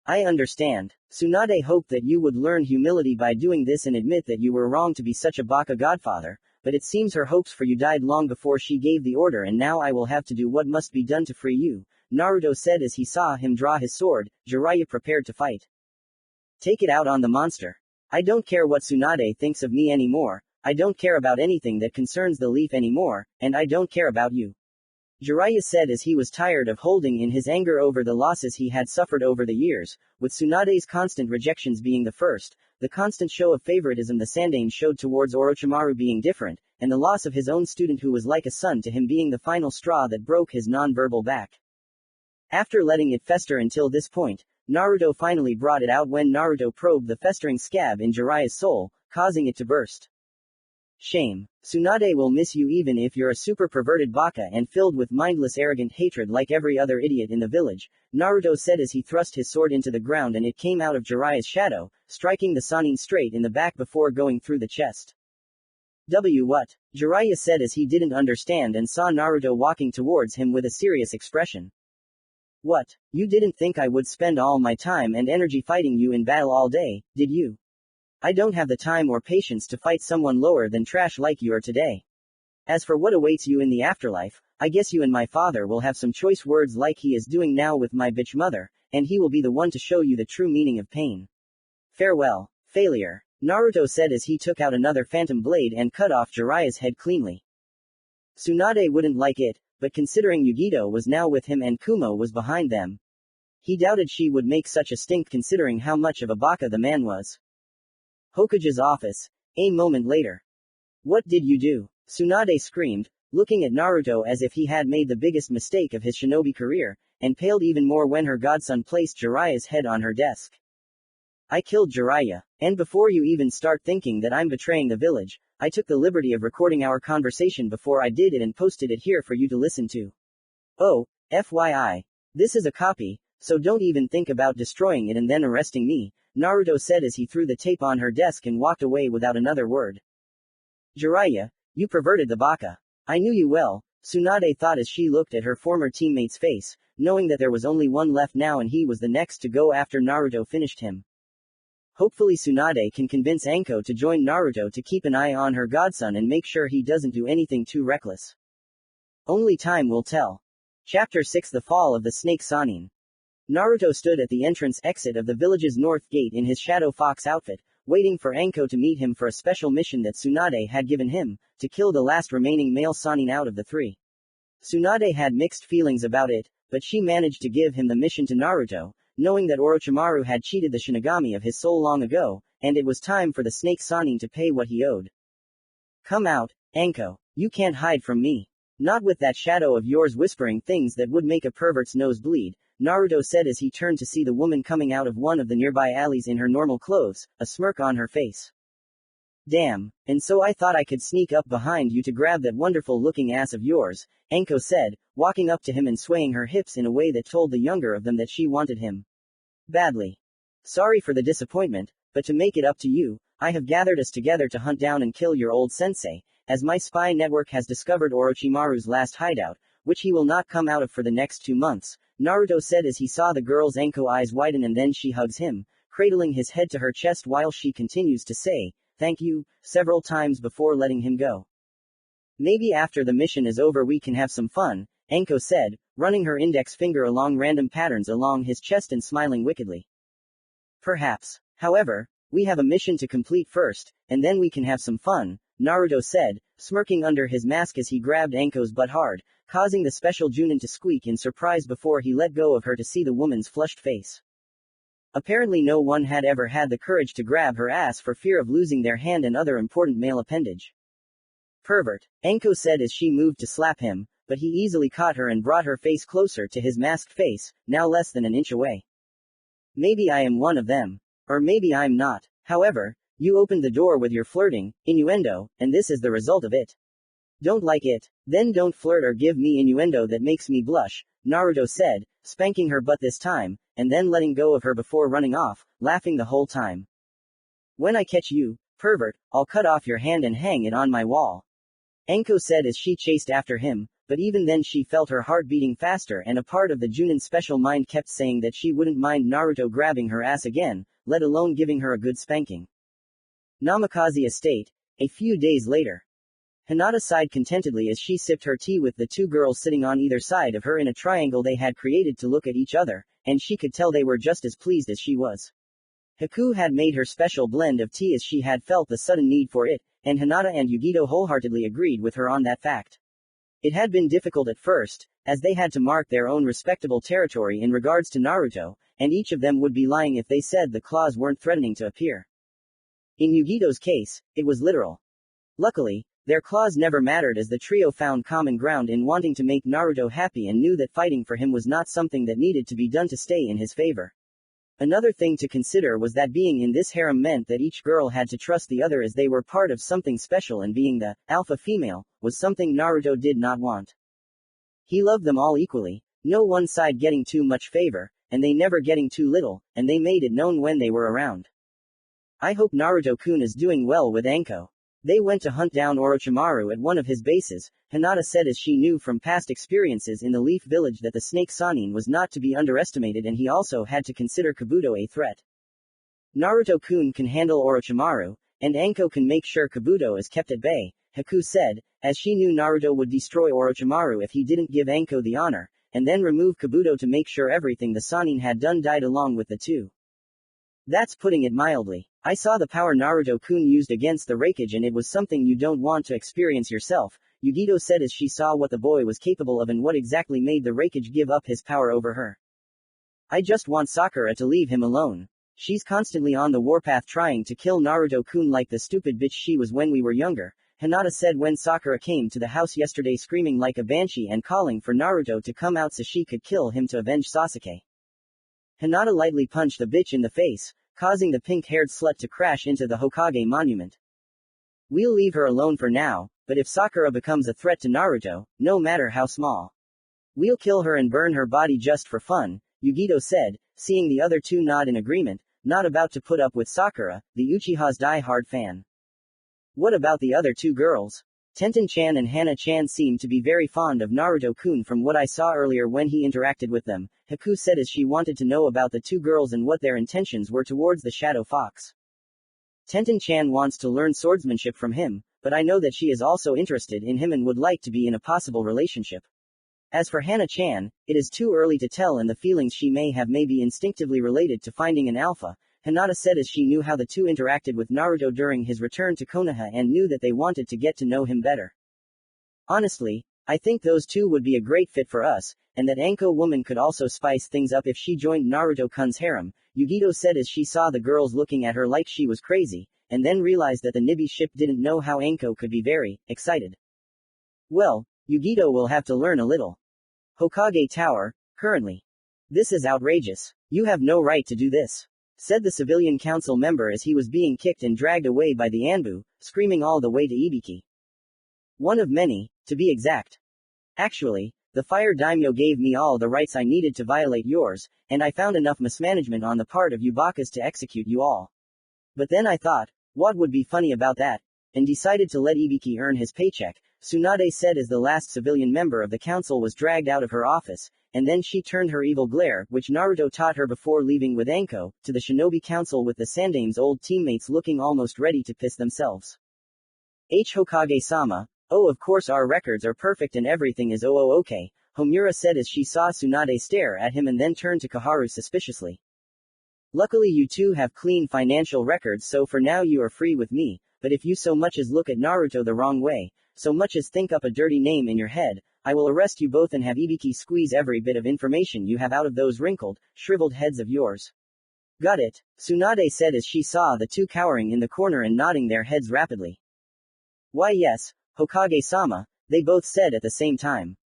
I understand. Tsunade hoped that you would learn humility by doing this and admit that you were wrong to be such a baka godfather, but it seems her hopes for you died long before she gave the order and now I will have to do what must be done to free you, Naruto said as he saw him draw his sword. Jiraiya prepared to fight. Take it out on the monster. I don't care what Tsunade thinks of me anymore, I don't care about anything that concerns the leaf anymore, and I don't care about you. Jiraiya said as he was tired of holding in his anger over the losses he had suffered over the years, with Tsunade's constant rejections being the first, the constant show of favoritism the Sandaime showed towards Orochimaru being different, and the loss of his own student who was like a son to him being the final straw that broke his non-verbal back. After letting it fester until this point, Naruto finally brought it out when Naruto probed the festering scab in Jiraiya's soul, causing it to burst. Shame. Tsunade will miss you even if you're a super perverted baka and filled with mindless arrogant hatred like every other idiot in the village, Naruto said as he thrust his sword into the ground and it came out of Jiraiya's shadow, striking the Sannin straight in the back before going through the chest. What? Jiraiya said as he didn't understand and saw Naruto walking towards him with a serious expression. What? You didn't think I would spend all my time and energy fighting you in battle all day, did you? I don't have the time or patience to fight someone lower than trash like you are today. As for what awaits you in the afterlife, I guess you and my father will have some choice words like he is doing now with my bitch mother, and he will be the one to show you the true meaning of pain. Farewell, failure, Naruto said as he took out another phantom blade and cut off Jiraiya's head cleanly. Tsunade wouldn't like it, but considering Yugito was now with him and Kumo was behind them, he doubted she would make such a stink considering how much of a baka the man was. Hokage's office. A moment later. What did you do? Tsunade screamed, looking at Naruto as if he had made the biggest mistake of his shinobi career, and paled even more when her godson placed Jiraiya's head on her desk. I killed Jiraiya, and before you even start thinking that I'm betraying the village, I took the liberty of recording our conversation before I did it and posted it here for you to listen to. Oh, FYI. This is a copy, so don't even think about destroying it and then arresting me, Naruto said as he threw the tape on her desk and walked away without another word. Jiraiya, you perverted the baka. I knew you well, Tsunade thought as she looked at her former teammate's face, knowing that there was only one left now and he was the next to go after Naruto finished him. Hopefully Tsunade can convince Anko to join Naruto to keep an eye on her godson and make sure he doesn't do anything too reckless. Only time will tell. Chapter 6 The Fall of the Snake Sannin. Naruto stood at the entrance exit of the village's north gate in his Shadow Fox outfit, waiting for Anko to meet him for a special mission that Tsunade had given him, to kill the last remaining male Sannin out of the three. Tsunade had mixed feelings about it, but she managed to give him the mission to Naruto, knowing that Orochimaru had cheated the Shinigami of his soul long ago, and it was time for the Snake Sannin to pay what he owed. Come out, Anko. You can't hide from me. Not with that shadow of yours whispering things that would make a pervert's nose bleed, Naruto said as he turned to see the woman coming out of one of the nearby alleys in her normal clothes, a smirk on her face. Damn, and so I thought I could sneak up behind you to grab that wonderful-looking ass of yours, Anko said, walking up to him and swaying her hips in a way that told the younger of them that she wanted him badly. Sorry for the disappointment, but to make it up to you, I have gathered us together to hunt down and kill your old sensei, as my spy network has discovered Orochimaru's last hideout, which he will not come out of for the next 2 months, Naruto said as he saw the girl's Anko eyes widen and then she hugs him, cradling his head to her chest while she continues to say, "Thank you," several times before letting him go. "Maybe after the mission is over we can have some fun," Anko said, running her index finger along random patterns along his chest and smiling wickedly. "Perhaps. However, we have a mission to complete first, and then we can have some fun," Naruto said, smirking under his mask as he grabbed Anko's butt hard, causing the special Junin to squeak in surprise before he let go of her to see the woman's flushed face. Apparently no one had ever had the courage to grab her ass for fear of losing their hand and other important male appendage. "Pervert," Anko said as she moved to slap him, but he easily caught her and brought her face closer to his masked face, now less than an inch away. "Maybe I am one of them. Or maybe I'm not. However, you opened the door with your flirting, innuendo, and this is the result of it. Don't like it? Then don't flirt or give me innuendo that makes me blush," Naruto said, spanking her butt this time, and then letting go of her before running off, laughing the whole time. "When I catch you, pervert, I'll cut off your hand and hang it on my wall," Anko said as she chased after him, but even then she felt her heart beating faster and a part of the Junin special mind kept saying that she wouldn't mind Naruto grabbing her ass again, let alone giving her a good spanking. Namikaze Estate. A few days later. Hinata sighed contentedly as she sipped her tea with the two girls sitting on either side of her in a triangle they had created to look at each other, and she could tell they were just as pleased as she was. Haku had made her special blend of tea as she had felt the sudden need for it, and Hinata and Yugito wholeheartedly agreed with her on that fact. It had been difficult at first, as they had to mark their own respectable territory in regards to Naruto, and each of them would be lying if they said the claws weren't threatening to appear. In Yugito's case, it was literal. Luckily, their claws never mattered as the trio found common ground in wanting to make Naruto happy and knew that fighting for him was not something that needed to be done to stay in his favor. Another thing to consider was that being in this harem meant that each girl had to trust the other as they were part of something special, and being the alpha female was something Naruto did not want. He loved them all equally, no one side getting too much favor, and they never getting too little, and they made it known when they were around. "I hope Naruto-kun is doing well with Anko. They went to hunt down Orochimaru at one of his bases," Hinata said as she knew from past experiences in the Leaf Village that the snake Sannin was not to be underestimated and he also had to consider Kabuto a threat. "Naruto-kun can handle Orochimaru, and Anko can make sure Kabuto is kept at bay," Haku said, as she knew Naruto would destroy Orochimaru if he didn't give Anko the honor, and then remove Kabuto to make sure everything the Sannin had done died along with the two. "That's putting it mildly. I saw the power Naruto-kun used against the Raikage and it was something you don't want to experience yourself," Yugito said as she saw what the boy was capable of and what exactly made the Raikage give up his power over her. "I just want Sakura to leave him alone. She's constantly on the warpath trying to kill Naruto-kun like the stupid bitch she was when we were younger," Hinata said when Sakura came to the house yesterday screaming like a banshee and calling for Naruto to come out so she could kill him to avenge Sasuke. Hinata lightly punched the bitch in the face, causing the pink-haired slut to crash into the Hokage monument. "We'll leave her alone for now, but if Sakura becomes a threat to Naruto, no matter how small, we'll kill her and burn her body just for fun," Yugito said, seeing the other two nod in agreement, not about to put up with Sakura, the Uchiha's die-hard fan. "What about the other two girls? Tenten-chan and Hana-chan seem to be very fond of Naruto-kun from what I saw earlier when he interacted with them," Haku said as she wanted to know about the two girls and what their intentions were towards the Shadow Fox. "Tenten-chan wants to learn swordsmanship from him, but I know that she is also interested in him and would like to be in a possible relationship. As for Hana-chan, it is too early to tell and the feelings she may have may be instinctively related to finding an alpha," Hinata said as she knew how the two interacted with Naruto during his return to Konoha and knew that they wanted to get to know him better. "Honestly, I think those two would be a great fit for us, and that Anko woman could also spice things up if she joined Naruto-kun's harem," Yugito said as she saw the girls looking at her like she was crazy, and then realized that the Nibi ship didn't know how Anko could be very excited. "Well, Yugito will have to learn a little. Hokage Tower, currently. This is outrageous. You have no right to do this," said the civilian council member as he was being kicked and dragged away by the Anbu, screaming all the way to Ibiki. "One of many, to be exact. Actually, the fire daimyo gave me all the rights I needed to violate yours, and I found enough mismanagement on the part of you Bakas to execute you all. But then I thought, what would be funny about that? And decided to let Ibiki earn his paycheck," Tsunade said as the last civilian member of the council was dragged out of her office, and then she turned her evil glare, which Naruto taught her before leaving with Anko, to the shinobi council with the Sandame's old teammates looking almost ready to piss themselves. Hokage-sama, oh of course our records are perfect and everything is okay, Homura said as she saw Tsunade stare at him and then turned to Koharu suspiciously. Luckily you two have clean financial records so for now you are free with me, but if you so much as look at Naruto the wrong way, so much as think up a dirty name in your head, I will arrest you both and have Ibiki squeeze every bit of information you have out of those wrinkled, shriveled heads of yours. Got it, Tsunade said as she saw the two cowering in the corner and nodding their heads rapidly. Why yes, Hokage-sama, they both said at the same time.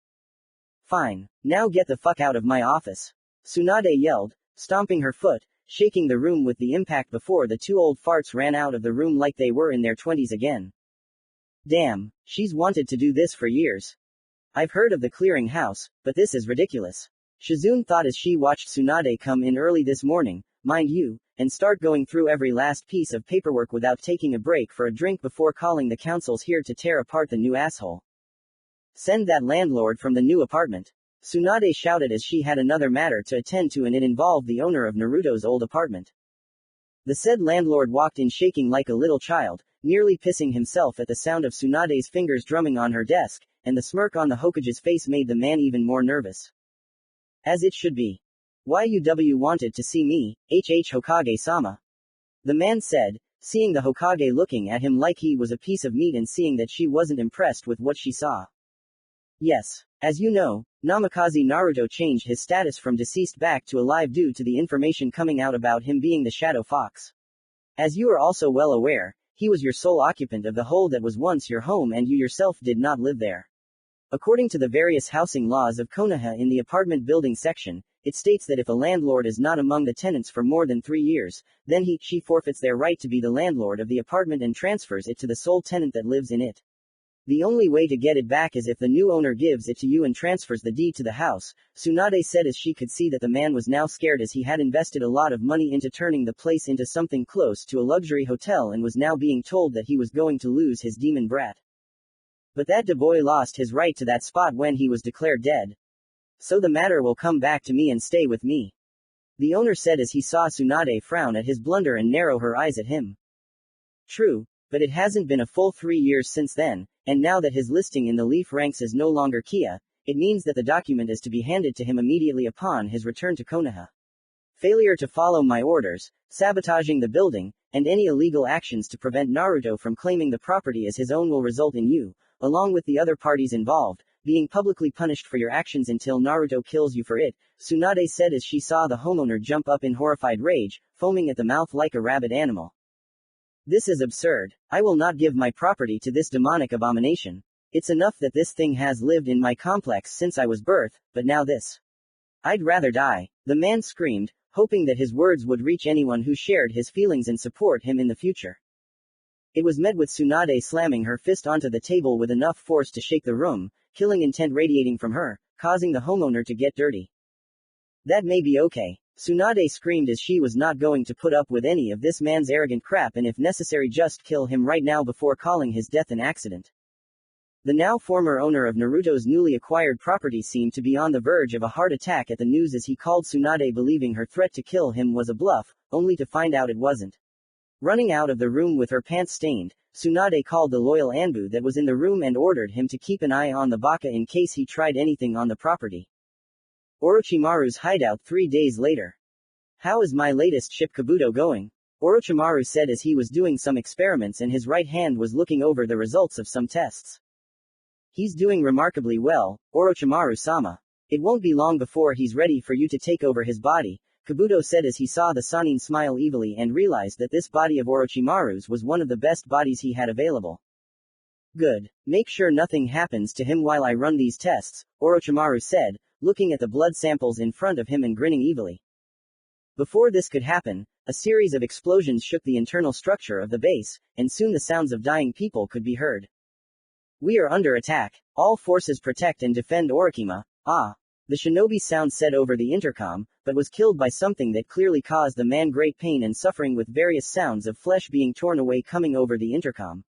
Fine, now get the fuck out of my office. Tsunade yelled, stomping her foot, shaking the room with the impact before the two old farts ran out of the room like they were in their 20s again. Damn, she's wanted to do this for years. I've heard of the clearing house, but this is ridiculous. Shizune thought as she watched Tsunade come in early this morning, mind you, and start going through every last piece of paperwork without taking a break for a drink before calling the councils here to tear apart the new asshole. Send that landlord from the new apartment. Tsunade shouted as she had another matter to attend to and it involved the owner of Naruto's old apartment. The said landlord walked in shaking like a little child, nearly pissing himself at the sound of Tsunade's fingers drumming on her desk, and the smirk on the Hokage's face made the man even more nervous. As it should be. YUW wanted to see me, Hokage-sama. The man said, seeing the Hokage looking at him like he was a piece of meat and seeing that she wasn't impressed with what she saw. Yes. As you know, Namikaze Naruto changed his status from deceased back to alive due to the information coming out about him being the Shadow Fox. As you are also well aware, he was your sole occupant of the hole that was once your home and you yourself did not live there. According to the various housing laws of Konoha in the apartment building section, it states that if a landlord is not among the tenants for more than 3 years, then she forfeits their right to be the landlord of the apartment and transfers it to the sole tenant that lives in it. The only way to get it back is if the new owner gives it to you and transfers the deed to the house, Tsunade said as she could see that the man was now scared as he had invested a lot of money into turning the place into something close to a luxury hotel and was now being told that he was going to lose his demon brat. But that boy lost his right to that spot when he was declared dead. So the matter will come back to me and stay with me. The owner said as he saw Tsunade frown at his blunder and narrow her eyes at him. True, but it hasn't been a full 3 years since then, and now that his listing in the Leaf ranks is no longer Kia, it means that the document is to be handed to him immediately upon his return to Konoha. Failure to follow my orders, sabotaging the building, and any illegal actions to prevent Naruto from claiming the property as his own will result in you, along with the other parties involved, being publicly punished for your actions until Naruto kills you for it, Tsunade said as she saw the homeowner jump up in horrified rage, foaming at the mouth like a rabid animal. This is absurd. I will not give my property to this demonic abomination. It's enough that this thing has lived in my complex since I was birthed, but now this. I'd rather die. The man screamed, hoping that his words would reach anyone who shared his feelings and support him in the future. It was met with Tsunade slamming her fist onto the table with enough force to shake the room, killing intent radiating from her, causing the homeowner to get dirty. That may be okay. Tsunade screamed as she was not going to put up with any of this man's arrogant crap and if necessary just kill him right now before calling his death an accident. The now former owner of Naruto's newly acquired property seemed to be on the verge of a heart attack at the news as he called Tsunade believing her threat to kill him was a bluff, only to find out it wasn't. Running out of the room with her pants stained, Tsunade called the loyal Anbu that was in the room and ordered him to keep an eye on the baka in case he tried anything on the property. Orochimaru's hideout 3 days later. How is my latest ship Kabuto going? Orochimaru said as he was doing some experiments and his right hand was looking over the results of some tests. He's doing remarkably well, Orochimaru-sama. It won't be long before he's ready for you to take over his body, Kabuto said as he saw the Sannin smile evilly and realized that this body of Orochimaru's was one of the best bodies he had available. Good. Make sure nothing happens to him while I run these tests, Orochimaru said, looking at the blood samples in front of him and grinning evilly. Before this could happen, a series of explosions shook the internal structure of the base, and soon the sounds of dying people could be heard. We are under attack. All forces protect and defend Orikima. Ah. The shinobi sound said over the intercom, but was killed by something that clearly caused the man great pain and suffering with various sounds of flesh being torn away coming over the intercom.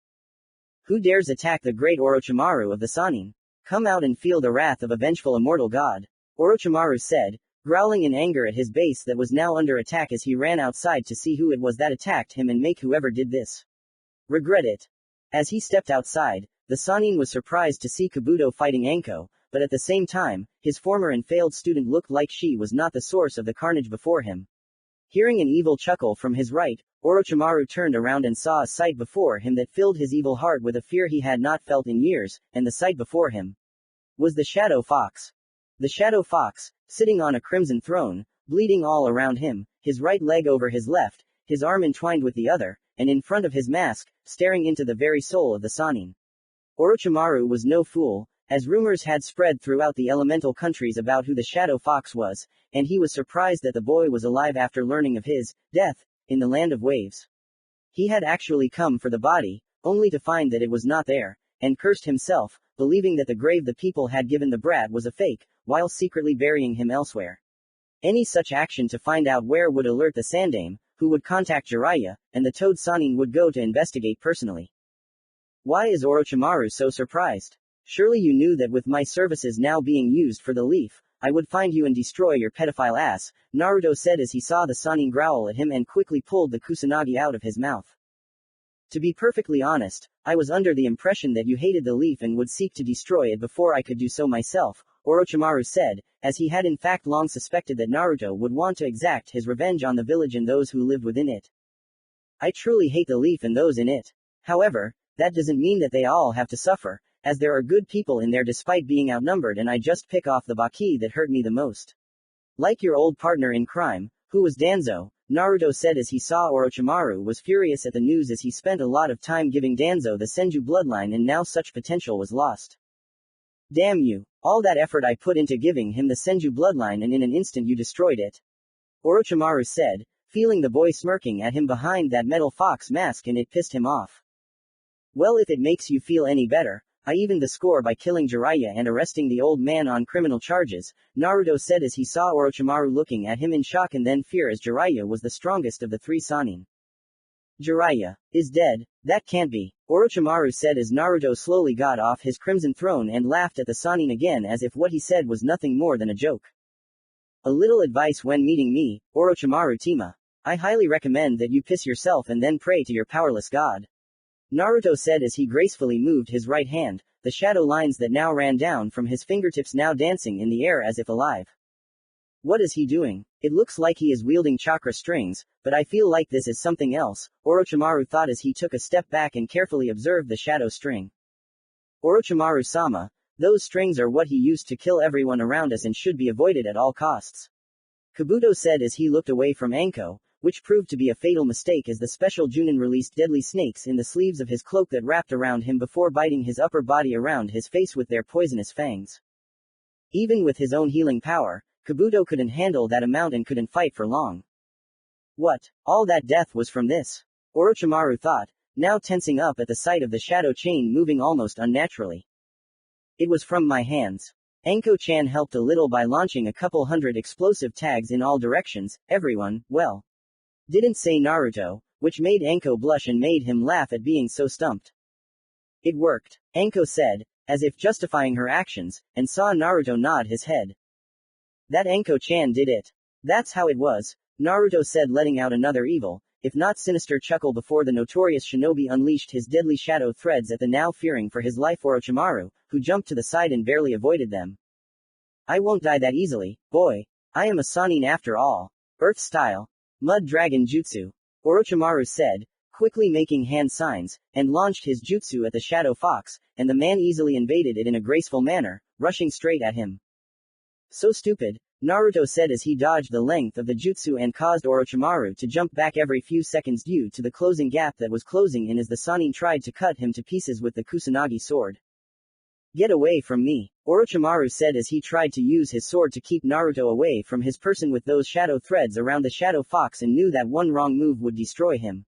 Who dares attack the great Orochimaru of the Sannin? Come out and feel the wrath of a vengeful immortal god. Orochimaru said, growling in anger at his base that was now under attack as he ran outside to see who it was that attacked him and make whoever did this regret it. As he stepped outside, the Sannin was surprised to see Kabuto fighting Anko, but at the same time, his former and failed student looked like she was not the source of the carnage before him. Hearing an evil chuckle from his right, Orochimaru turned around and saw a sight before him that filled his evil heart with a fear he had not felt in years, and the sight before him was the Shadow Fox. The Shadow Fox, sitting on a crimson throne, bleeding all around him, his right leg over his left, his arm entwined with the other, and in front of his mask, staring into the very soul of the Sannin. Orochimaru was no fool, as rumors had spread throughout the elemental countries about who the Shadow Fox was, and he was surprised that the boy was alive after learning of his death in the land of waves. He had actually come for the body, only to find that it was not there, and cursed himself, believing that the grave the people had given the brat was a fake, while secretly burying him elsewhere. Any such action to find out where would alert the Sandaime, who would contact Jiraiya, and the Toad Sannin would go to investigate personally. Why is Orochimaru so surprised? Surely you knew that with my services now being used for the leaf, I would find you and destroy your pedophile ass, Naruto said as he saw the Sannin growl at him and quickly pulled the kusanagi out of his mouth. To be perfectly honest, I was under the impression that you hated the leaf and would seek to destroy it before I could do so myself, Orochimaru said, as he had in fact long suspected that Naruto would want to exact his revenge on the village and those who lived within it. I truly hate the leaf and those in it. However, that doesn't mean that they all have to suffer, as there are good people in there despite being outnumbered, and I just pick off the Baki that hurt me the most. Like your old partner in crime, who was Danzo, Naruto said as he saw Orochimaru was furious at the news as he spent a lot of time giving Danzo the Senju bloodline and now such potential was lost. Damn you, all that effort I put into giving him the Senju bloodline and in an instant you destroyed it. Orochimaru said, feeling the boy smirking at him behind that metal fox mask, and it pissed him off. Well, if it makes you feel any better, I evened the score by killing Jiraiya and arresting the old man on criminal charges, Naruto said as he saw Orochimaru looking at him in shock and then fear as Jiraiya was the strongest of the three Sannin. Jiraiya is dead? That can't be, Orochimaru said as Naruto slowly got off his crimson throne and laughed at the Sannin again as if what he said was nothing more than a joke. A little advice when meeting me, Orochimaru-tima. I highly recommend that you piss yourself and then pray to your powerless god. Naruto said as he gracefully moved his right hand, the shadow lines that now ran down from his fingertips now dancing in the air as if alive. What is he doing? It looks like he is wielding chakra strings, but I feel like this is something else, Orochimaru thought as he took a step back and carefully observed the shadow string. Orochimaru-sama, those strings are what he used to kill everyone around us and should be avoided at all costs. Kabuto said as he looked away from Anko, which proved to be a fatal mistake as the special Junin released deadly snakes in the sleeves of his cloak that wrapped around him before biting his upper body around his face with their poisonous fangs. Even with his own healing power, Kabuto couldn't handle that amount and couldn't fight for long. What? All that death was from this? Orochimaru thought, now tensing up at the sight of the shadow chain moving almost unnaturally. It was from my hands. Anko-chan helped a little by launching a couple hundred explosive tags in all directions, everyone, well, didn't say Naruto, which made Anko blush and made him laugh at being so stumped. It worked, Anko said, as if justifying her actions, and saw Naruto nod his head. That Anko-chan did it. That's how it was, Naruto said, letting out another evil, if not sinister chuckle before the notorious shinobi unleashed his deadly shadow threads at the now fearing for his life Orochimaru, who jumped to the side and barely avoided them. I won't die that easily, boy. I am a Sannin after all. Earth style. Mud Dragon Jutsu. Orochimaru said, quickly making hand signs, and launched his jutsu at the Shadow Fox, and the man easily invaded it in a graceful manner, rushing straight at him. So stupid, Naruto said as he dodged the length of the jutsu and caused Orochimaru to jump back every few seconds due to the closing gap that was closing in as the Sannin tried to cut him to pieces with the Kusanagi sword. Get away from me, Orochimaru said as he tried to use his sword to keep Naruto away from his person with those shadow threads around the Shadow Fox and knew that one wrong move would destroy him.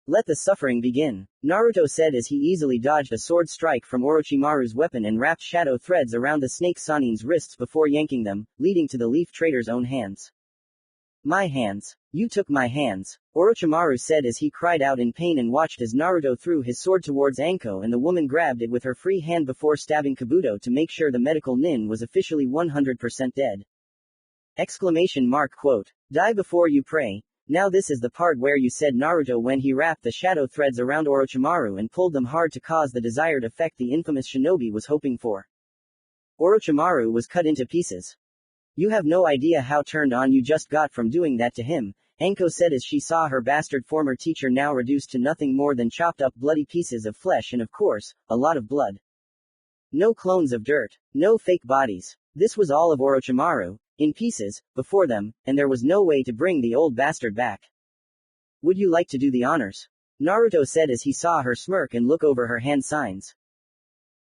Let the suffering begin, Naruto said as he easily dodged a sword strike from Orochimaru's weapon and wrapped shadow threads around the snake Sannin's wrists before yanking them, leading to the leaf trader's own hands. My hands. You took my hands, Orochimaru said as he cried out in pain and watched as Naruto threw his sword towards Anko and the woman grabbed it with her free hand before stabbing Kabuto to make sure the medical nin was officially 100% dead. Exclamation mark quote. Die before you pray. Now this is the part where you said Naruto when he wrapped the shadow threads around Orochimaru and pulled them hard to cause the desired effect the infamous shinobi was hoping for. Orochimaru was cut into pieces. You have no idea how turned on you just got from doing that to him, Anko said as she saw her bastard former teacher now reduced to nothing more than chopped up bloody pieces of flesh and of course, a lot of blood. No clones of dirt, no fake bodies. This was all of Orochimaru, in pieces, before them, and there was no way to bring the old bastard back. Would you like to do the honors? Naruto said as he saw her smirk and look over her hand signs.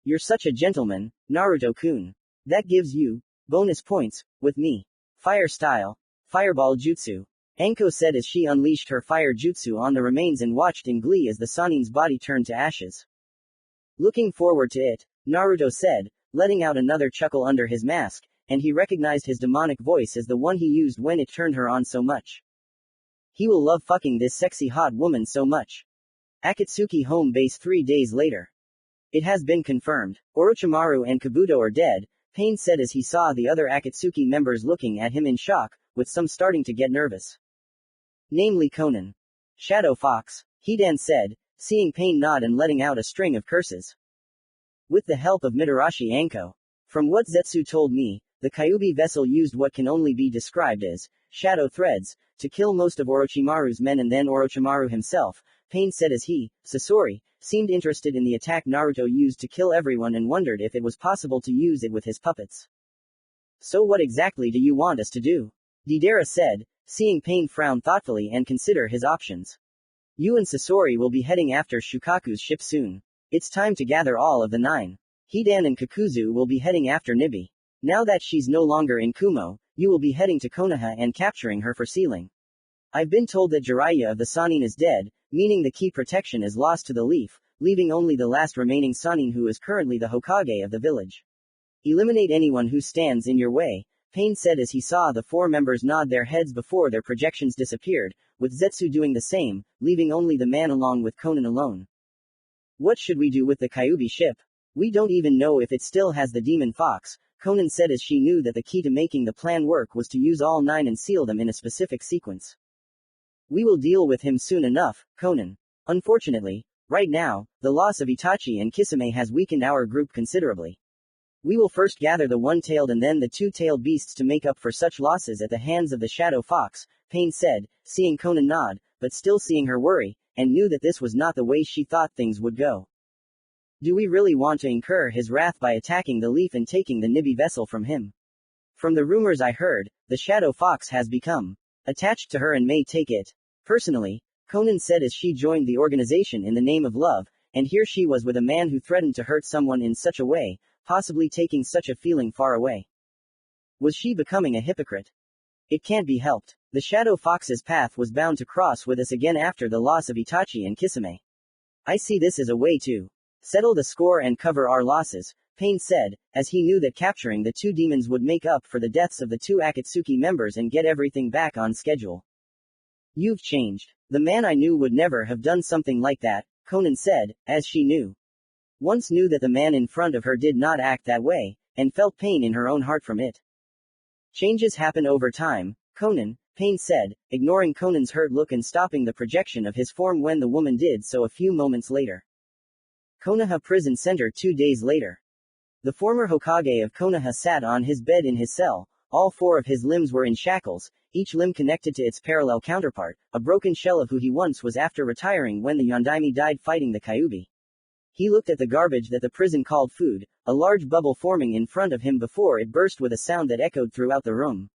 You're such a gentleman, Naruto-kun. That gives you bonus points with me. Fire style. Fireball jutsu. Anko said as she unleashed her fire jutsu on the remains and watched in glee as the Sannin's body turned to ashes. Looking forward to it, Naruto said, letting out another chuckle under his mask, and he recognized his demonic voice as the one he used when it turned her on so much. He will love fucking this sexy hot woman so much. Akatsuki home base 3 days later. It has been confirmed. Orochimaru and Kabuto are dead, Pain said as he saw the other Akatsuki members looking at him in shock, with some starting to get nervous. Namely Conan. Shadow Fox, Hidan said, seeing Pain nod and letting out a string of curses. With the help of Mitarashi Anko. From what Zetsu told me, the Kyuubi vessel used what can only be described as shadow threads to kill most of Orochimaru's men and then Orochimaru himself, Pain said as he, Sasori, seemed interested in the attack Naruto used to kill everyone and wondered if it was possible to use it with his puppets. So what exactly do you want us to do? Deidara said, seeing Pain frown thoughtfully and consider his options. You and Sasori will be heading after Shukaku's ship soon. It's time to gather all of the 9. Hidan and Kakuzu will be heading after Nibi. Now that she's no longer in Kumo, you will be heading to Konoha and capturing her for sealing. I've been told that Jiraiya of the Sannin is dead, meaning the key protection is lost to the leaf, leaving only the last remaining Sannin who is currently the Hokage of the village. Eliminate anyone who stands in your way, Pain said as he saw the 4 members nod their heads before their projections disappeared, with Zetsu doing the same, leaving only the man along with Conan alone. What should we do with the Kyuubi ship? We don't even know if it still has the demon fox, Conan said as she knew that the key to making the plan work was to use all 9 and seal them in a specific sequence. We will deal with him soon enough, Conan. Unfortunately, right now, the loss of Itachi and Kisame has weakened our group considerably. We will first gather the one-tailed and then the two-tailed beasts to make up for such losses at the hands of the Shadow Fox, Pain said, seeing Conan nod, but still seeing her worry, and knew that this was not the way she thought things would go. Do we really want to incur his wrath by attacking the leaf and taking the Nibi vessel from him? From the rumors I heard, the Shadow Fox has become attached to her and may take it. Personally, Conan said as she joined the organization in the name of love, and here she was with a man who threatened to hurt someone in such a way, possibly taking such a feeling far away. Was she becoming a hypocrite? It can't be helped. The Shadow Fox's path was bound to cross with us again after the loss of Itachi and Kisame. I see this as a way to settle the score and cover our losses, Pain said, as he knew that capturing the 2 demons would make up for the deaths of the 2 Akatsuki members and get everything back on schedule. You've changed. The man I knew would never have done something like that, Conan said, as she knew. Once knew that the man in front of her did not act that way, and felt pain in her own heart from it. Changes happen over time, Conan, Pain said, ignoring Conan's hurt look and stopping the projection of his form when the woman did so a few moments later. Konoha Prison Center 2 days later. The former Hokage of Konoha sat on his bed in his cell, all 4 of his limbs were in shackles, each limb connected to its parallel counterpart, a broken shell of who he once was after retiring when the Yondaime died fighting the Kyuubi. He looked at the garbage that the prison called food, a large bubble forming in front of him before it burst with a sound that echoed throughout the room.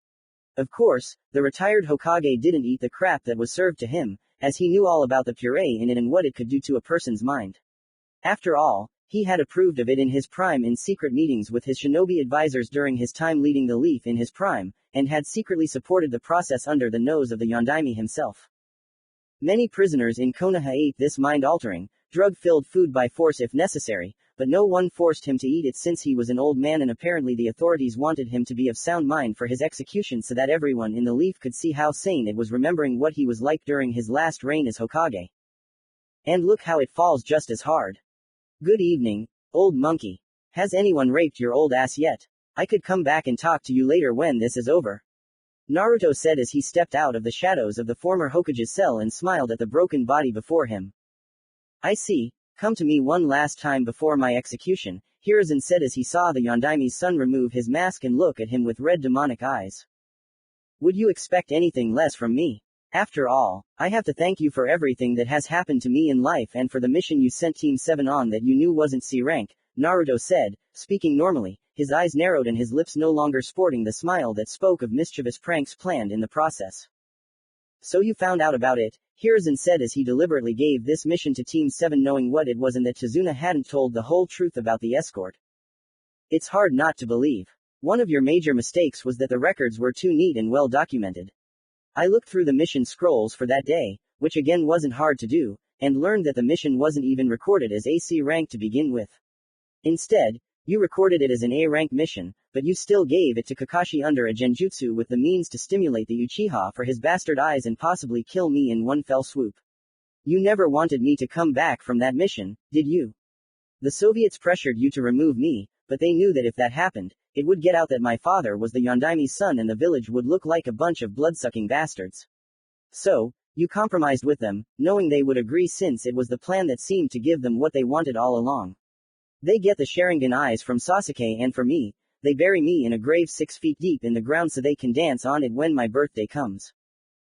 Of course, the retired Hokage didn't eat the crap that was served to him, as he knew all about the puree in it and what it could do to a person's mind. After all, he had approved of it in his prime in secret meetings with his shinobi advisors during his time leading the Leaf in his prime, and had secretly supported the process under the nose of the Yondaime himself. Many prisoners in Konoha ate this mind-altering, drug-filled food by force if necessary, but no one forced him to eat it since he was an old man and apparently the authorities wanted him to be of sound mind for his execution so that everyone in the leaf could see how sane it was, remembering what he was like during his last reign as Hokage. And look how it falls just as hard. Good evening, old monkey. Has anyone raped your old ass yet? I could come back and talk to you later when this is over. Naruto said as he stepped out of the shadows of the former Hokage's cell and smiled at the broken body before him. I see. Come to me one last time before my execution, Hiruzen said as he saw the Yondaimi's son remove his mask and look at him with red demonic eyes. Would you expect anything less from me? After all, I have to thank you for everything that has happened to me in life and for the mission you sent Team 7 on that you knew wasn't C rank, Naruto said, speaking normally, his eyes narrowed and his lips no longer sporting the smile that spoke of mischievous pranks planned in the process. So you found out about it, Hiruzen said as he deliberately gave this mission to Team 7 knowing what it was and that Tazuna hadn't told the whole truth about the escort. It's hard not to believe. One of your major mistakes was that the records were too neat and well documented. I looked through the mission scrolls for that day, which again wasn't hard to do, and learned that the mission wasn't even recorded as AC rank to begin with. Instead, you recorded it as an A rank mission, but you still gave it to Kakashi under a genjutsu with the means to stimulate the Uchiha for his bastard eyes and possibly kill me in one fell swoop. You never wanted me to come back from that mission, did you? The Soviets pressured you to remove me, but they knew that if that happened, it would get out that my father was the Yondaimi's son and the village would look like a bunch of blood-sucking bastards. So, you compromised with them, knowing they would agree since it was the plan that seemed to give them what they wanted all along. They get the Sharingan eyes from Sasuke and for me, they bury me in a grave 6 feet deep in the ground so they can dance on it when my birthday comes.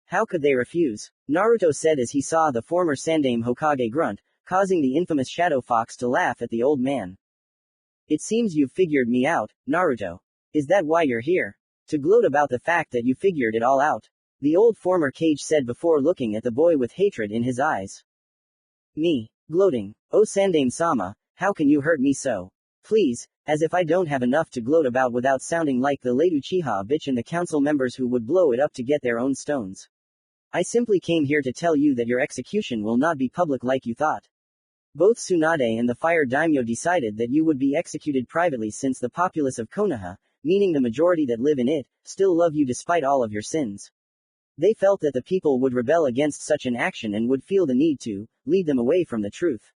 How could they refuse? Naruto said as he saw the former Sandaime Hokage grunt, causing the infamous Shadow Fox to laugh at the old man. It seems you've figured me out, Naruto. Is that why you're here? To gloat about the fact that you figured it all out? The old former Kage said before looking at the boy with hatred in his eyes. Me? Gloating? Oh Sandaime-sama, how can you hurt me so? Please, as if I don't have enough to gloat about without sounding like the late Uchiha bitch and the council members who would blow it up to get their own stones. I simply came here to tell you that your execution will not be public like you thought. Both Tsunade and the Fire Daimyo decided that you would be executed privately since the populace of Konoha, meaning the majority that live in it, still love you despite all of your sins. They felt that the people would rebel against such an action and would feel the need to lead them away from the truth.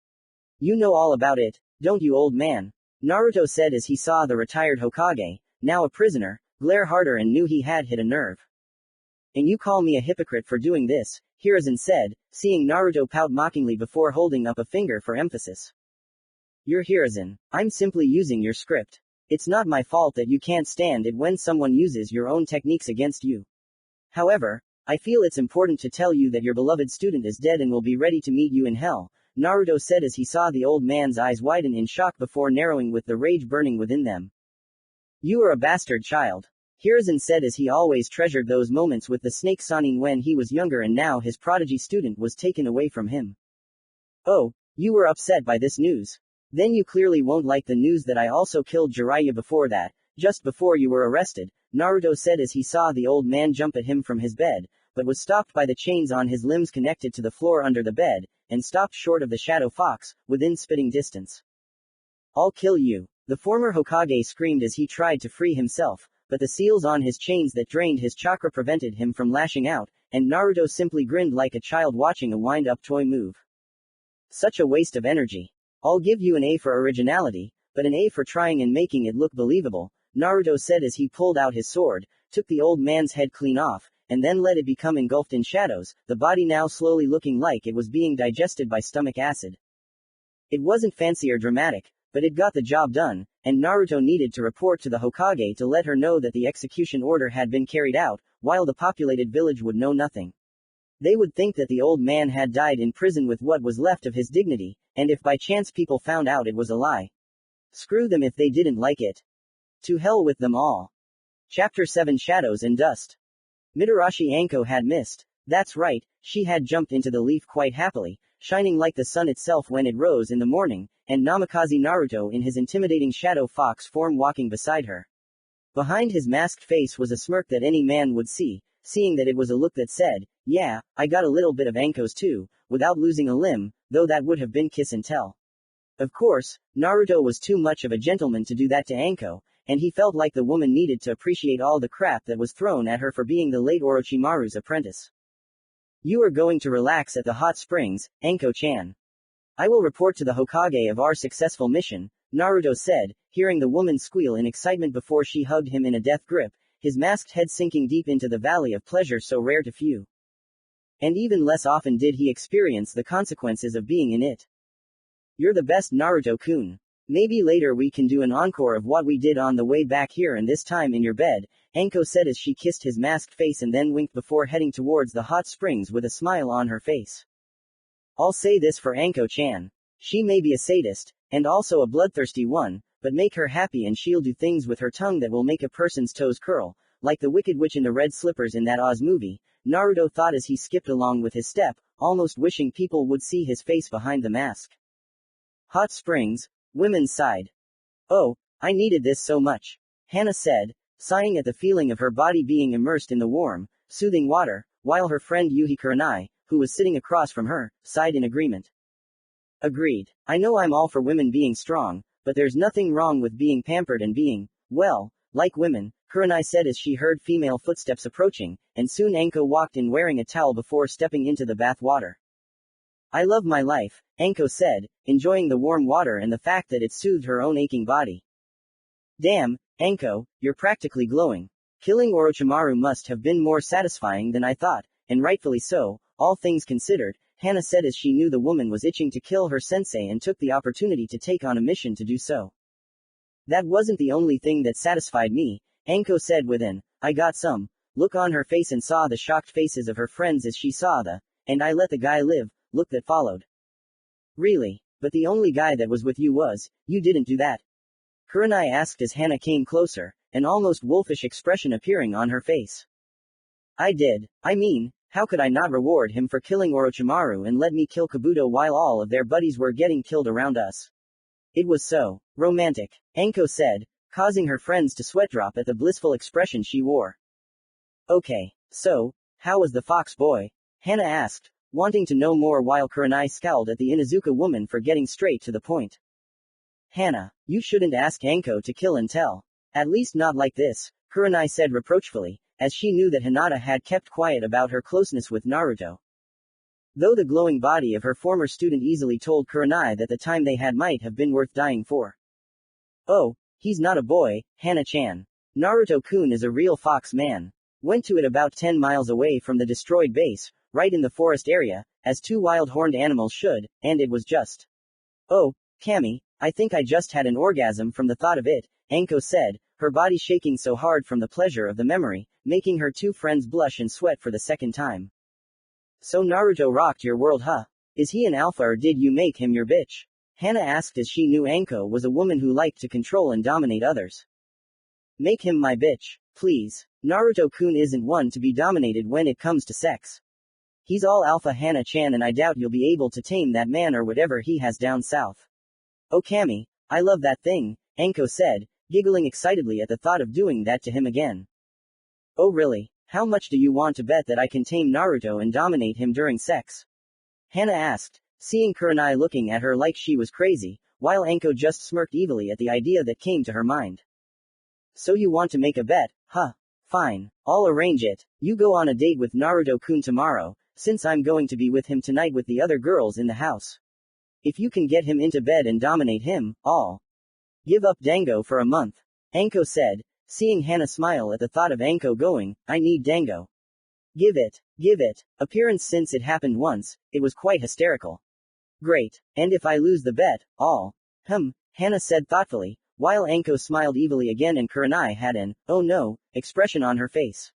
You know all about it, don't you, old man? Naruto said as he saw the retired Hokage, now a prisoner, glare harder and knew he had hit a nerve. And you call me a hypocrite for doing this, Hiruzen said, seeing Naruto pout mockingly before holding up a finger for emphasis. You're Hiruzen. I'm simply using your script. It's not my fault that you can't stand it when someone uses your own techniques against you. However, I feel it's important to tell you that your beloved student is dead and will be ready to meet you in hell, Naruto said as he saw the old man's eyes widen in shock before narrowing with the rage burning within them. You are a bastard child. Hiruzen said as he always treasured those moments with the snake Sanin when he was younger and now his prodigy student was taken away from him. Oh, you were upset by this news. Then you clearly won't like the news that I also killed Jiraiya before that, just before you were arrested, Naruto said as he saw the old man jump at him from his bed, but was stopped by the chains on his limbs connected to the floor under the bed, and stopped short of the Shadow Fox, within spitting distance. I'll kill you. The former Hokage screamed as he tried to free himself, but the seals on his chains that drained his chakra prevented him from lashing out, and Naruto simply grinned like a child watching a wind-up toy move. Such a waste of energy. I'll give you an A for originality, but an A for trying and making it look believable, Naruto said as he pulled out his sword, took the old man's head clean off, and then let it become engulfed in shadows, the body now slowly looking like it was being digested by stomach acid. It wasn't fancy or dramatic, but it got the job done, and Naruto needed to report to the Hokage to let her know that the execution order had been carried out, while the populated village would know nothing. They would think that the old man had died in prison with what was left of his dignity, and if by chance people found out it was a lie. Screw them if they didn't like it. To hell with them all. Chapter 7 Shadows and Dust. Mitarashi Anko had missed. That's right, she had jumped into the leaf quite happily, shining like the sun itself when it rose in the morning, and Namikaze Naruto in his intimidating Shadow Fox form walking beside her. Behind his masked face was a smirk that any man would see, seeing that it was a look that said, yeah, I got a little bit of Anko's too, without losing a limb, though that would have been kiss and tell. Of course, Naruto was too much of a gentleman to do that to Anko, and he felt like the woman needed to appreciate all the crap that was thrown at her for being the late Orochimaru's apprentice. You are going to relax at the hot springs, Anko-chan. I will report to the Hokage of our successful mission, Naruto said, hearing the woman squeal in excitement before she hugged him in a death grip, his masked head sinking deep into the valley of pleasure so rare to few. And even less often did he experience the consequences of being in it. You're the best, Naruto-kun. Maybe later we can do an encore of what we did on the way back here and this time in your bed, Anko said as she kissed his masked face and then winked before heading towards the hot springs with a smile on her face. I'll say this for Anko-chan. She may be a sadist, and also a bloodthirsty one, but make her happy and she'll do things with her tongue that will make a person's toes curl, like the Wicked Witch in the red slippers in that Oz movie, Naruto thought as he skipped along with his step, almost wishing people would see his face behind the mask. Hot springs, women sighed. Oh, I needed this so much, Hannah said, sighing at the feeling of her body being immersed in the warm, soothing water, while her friend Yuhi Kurenai, who was sitting across from her, sighed in agreement. Agreed. I know I'm all for women being strong, but there's nothing wrong with being pampered and being, well, like women, Kurenai said as she heard female footsteps approaching, and soon Anko walked in wearing a towel before stepping into the bath water. I love my life, Anko said, enjoying the warm water and the fact that it soothed her own aching body. Damn, Anko, you're practically glowing. Killing Orochimaru must have been more satisfying than I thought, and rightfully so, all things considered, Hannah said as she knew the woman was itching to kill her sensei and took the opportunity to take on a mission to do so. That wasn't the only thing that satisfied me, Anko said with an, I got some, look on her face and saw the shocked faces of her friends as she saw the, and I let the guy live, look that followed. Really? But the only guy that was with you was, you didn't do that? Kurenai asked as Hannah came closer, an almost wolfish expression appearing on her face. I did. I mean, how could I not reward him for killing Orochimaru and let me kill Kabuto while all of their buddies were getting killed around us? It was so romantic, Anko said, causing her friends to sweat drop at the blissful expression she wore. Okay, so, how was the fox boy? Hannah asked, wanting to know more while Kurenai scowled at the Inuzuka woman for getting straight to the point. Hannah, you shouldn't ask Anko to kill and tell. At least not like this, Kurenai said reproachfully, as she knew that Hinata had kept quiet about her closeness with Naruto. Though the glowing body of her former student easily told Kurenai that the time they had might have been worth dying for. Oh, he's not a boy, Hannah-chan. Naruto-kun is a real fox man. Went to it about 10 miles away from the destroyed base, right in the forest area, as two wild horned animals should, and it was just. Oh, Kami, I think I just had an orgasm from the thought of it, Anko said, her body shaking so hard from the pleasure of the memory, making her two friends blush and sweat for the second time. So Naruto rocked your world, huh? Is he an alpha or did you make him your bitch? Hannah asked as she knew Anko was a woman who liked to control and dominate others. Make him my bitch, please. Naruto-kun isn't one to be dominated when it comes to sex. He's all alpha, Hannah-chan, and I doubt you'll be able to tame that man or whatever he has down south. Oh Kami, I love that thing, Anko said, giggling excitedly at the thought of doing that to him again. Oh really? How much do you want to bet that I can tame Naruto and dominate him during sex? Hannah asked, seeing Kurenai looking at her like she was crazy, while Anko just smirked evilly at the idea that came to her mind. So you want to make a bet, huh? Fine, I'll arrange it. You go on a date with Naruto-kun tomorrow, since I'm going to be with him tonight with the other girls in the house. If you can get him into bed and dominate him, I'll give up Dango for a month. Anko said, seeing Hannah smile at the thought of Anko going, I need Dango. Give it. Appearance since it happened once, it was quite hysterical. Great. And if I lose the bet, I'll. Hannah said thoughtfully, while Anko smiled evilly again and Kurenai had an, oh no, expression on her face.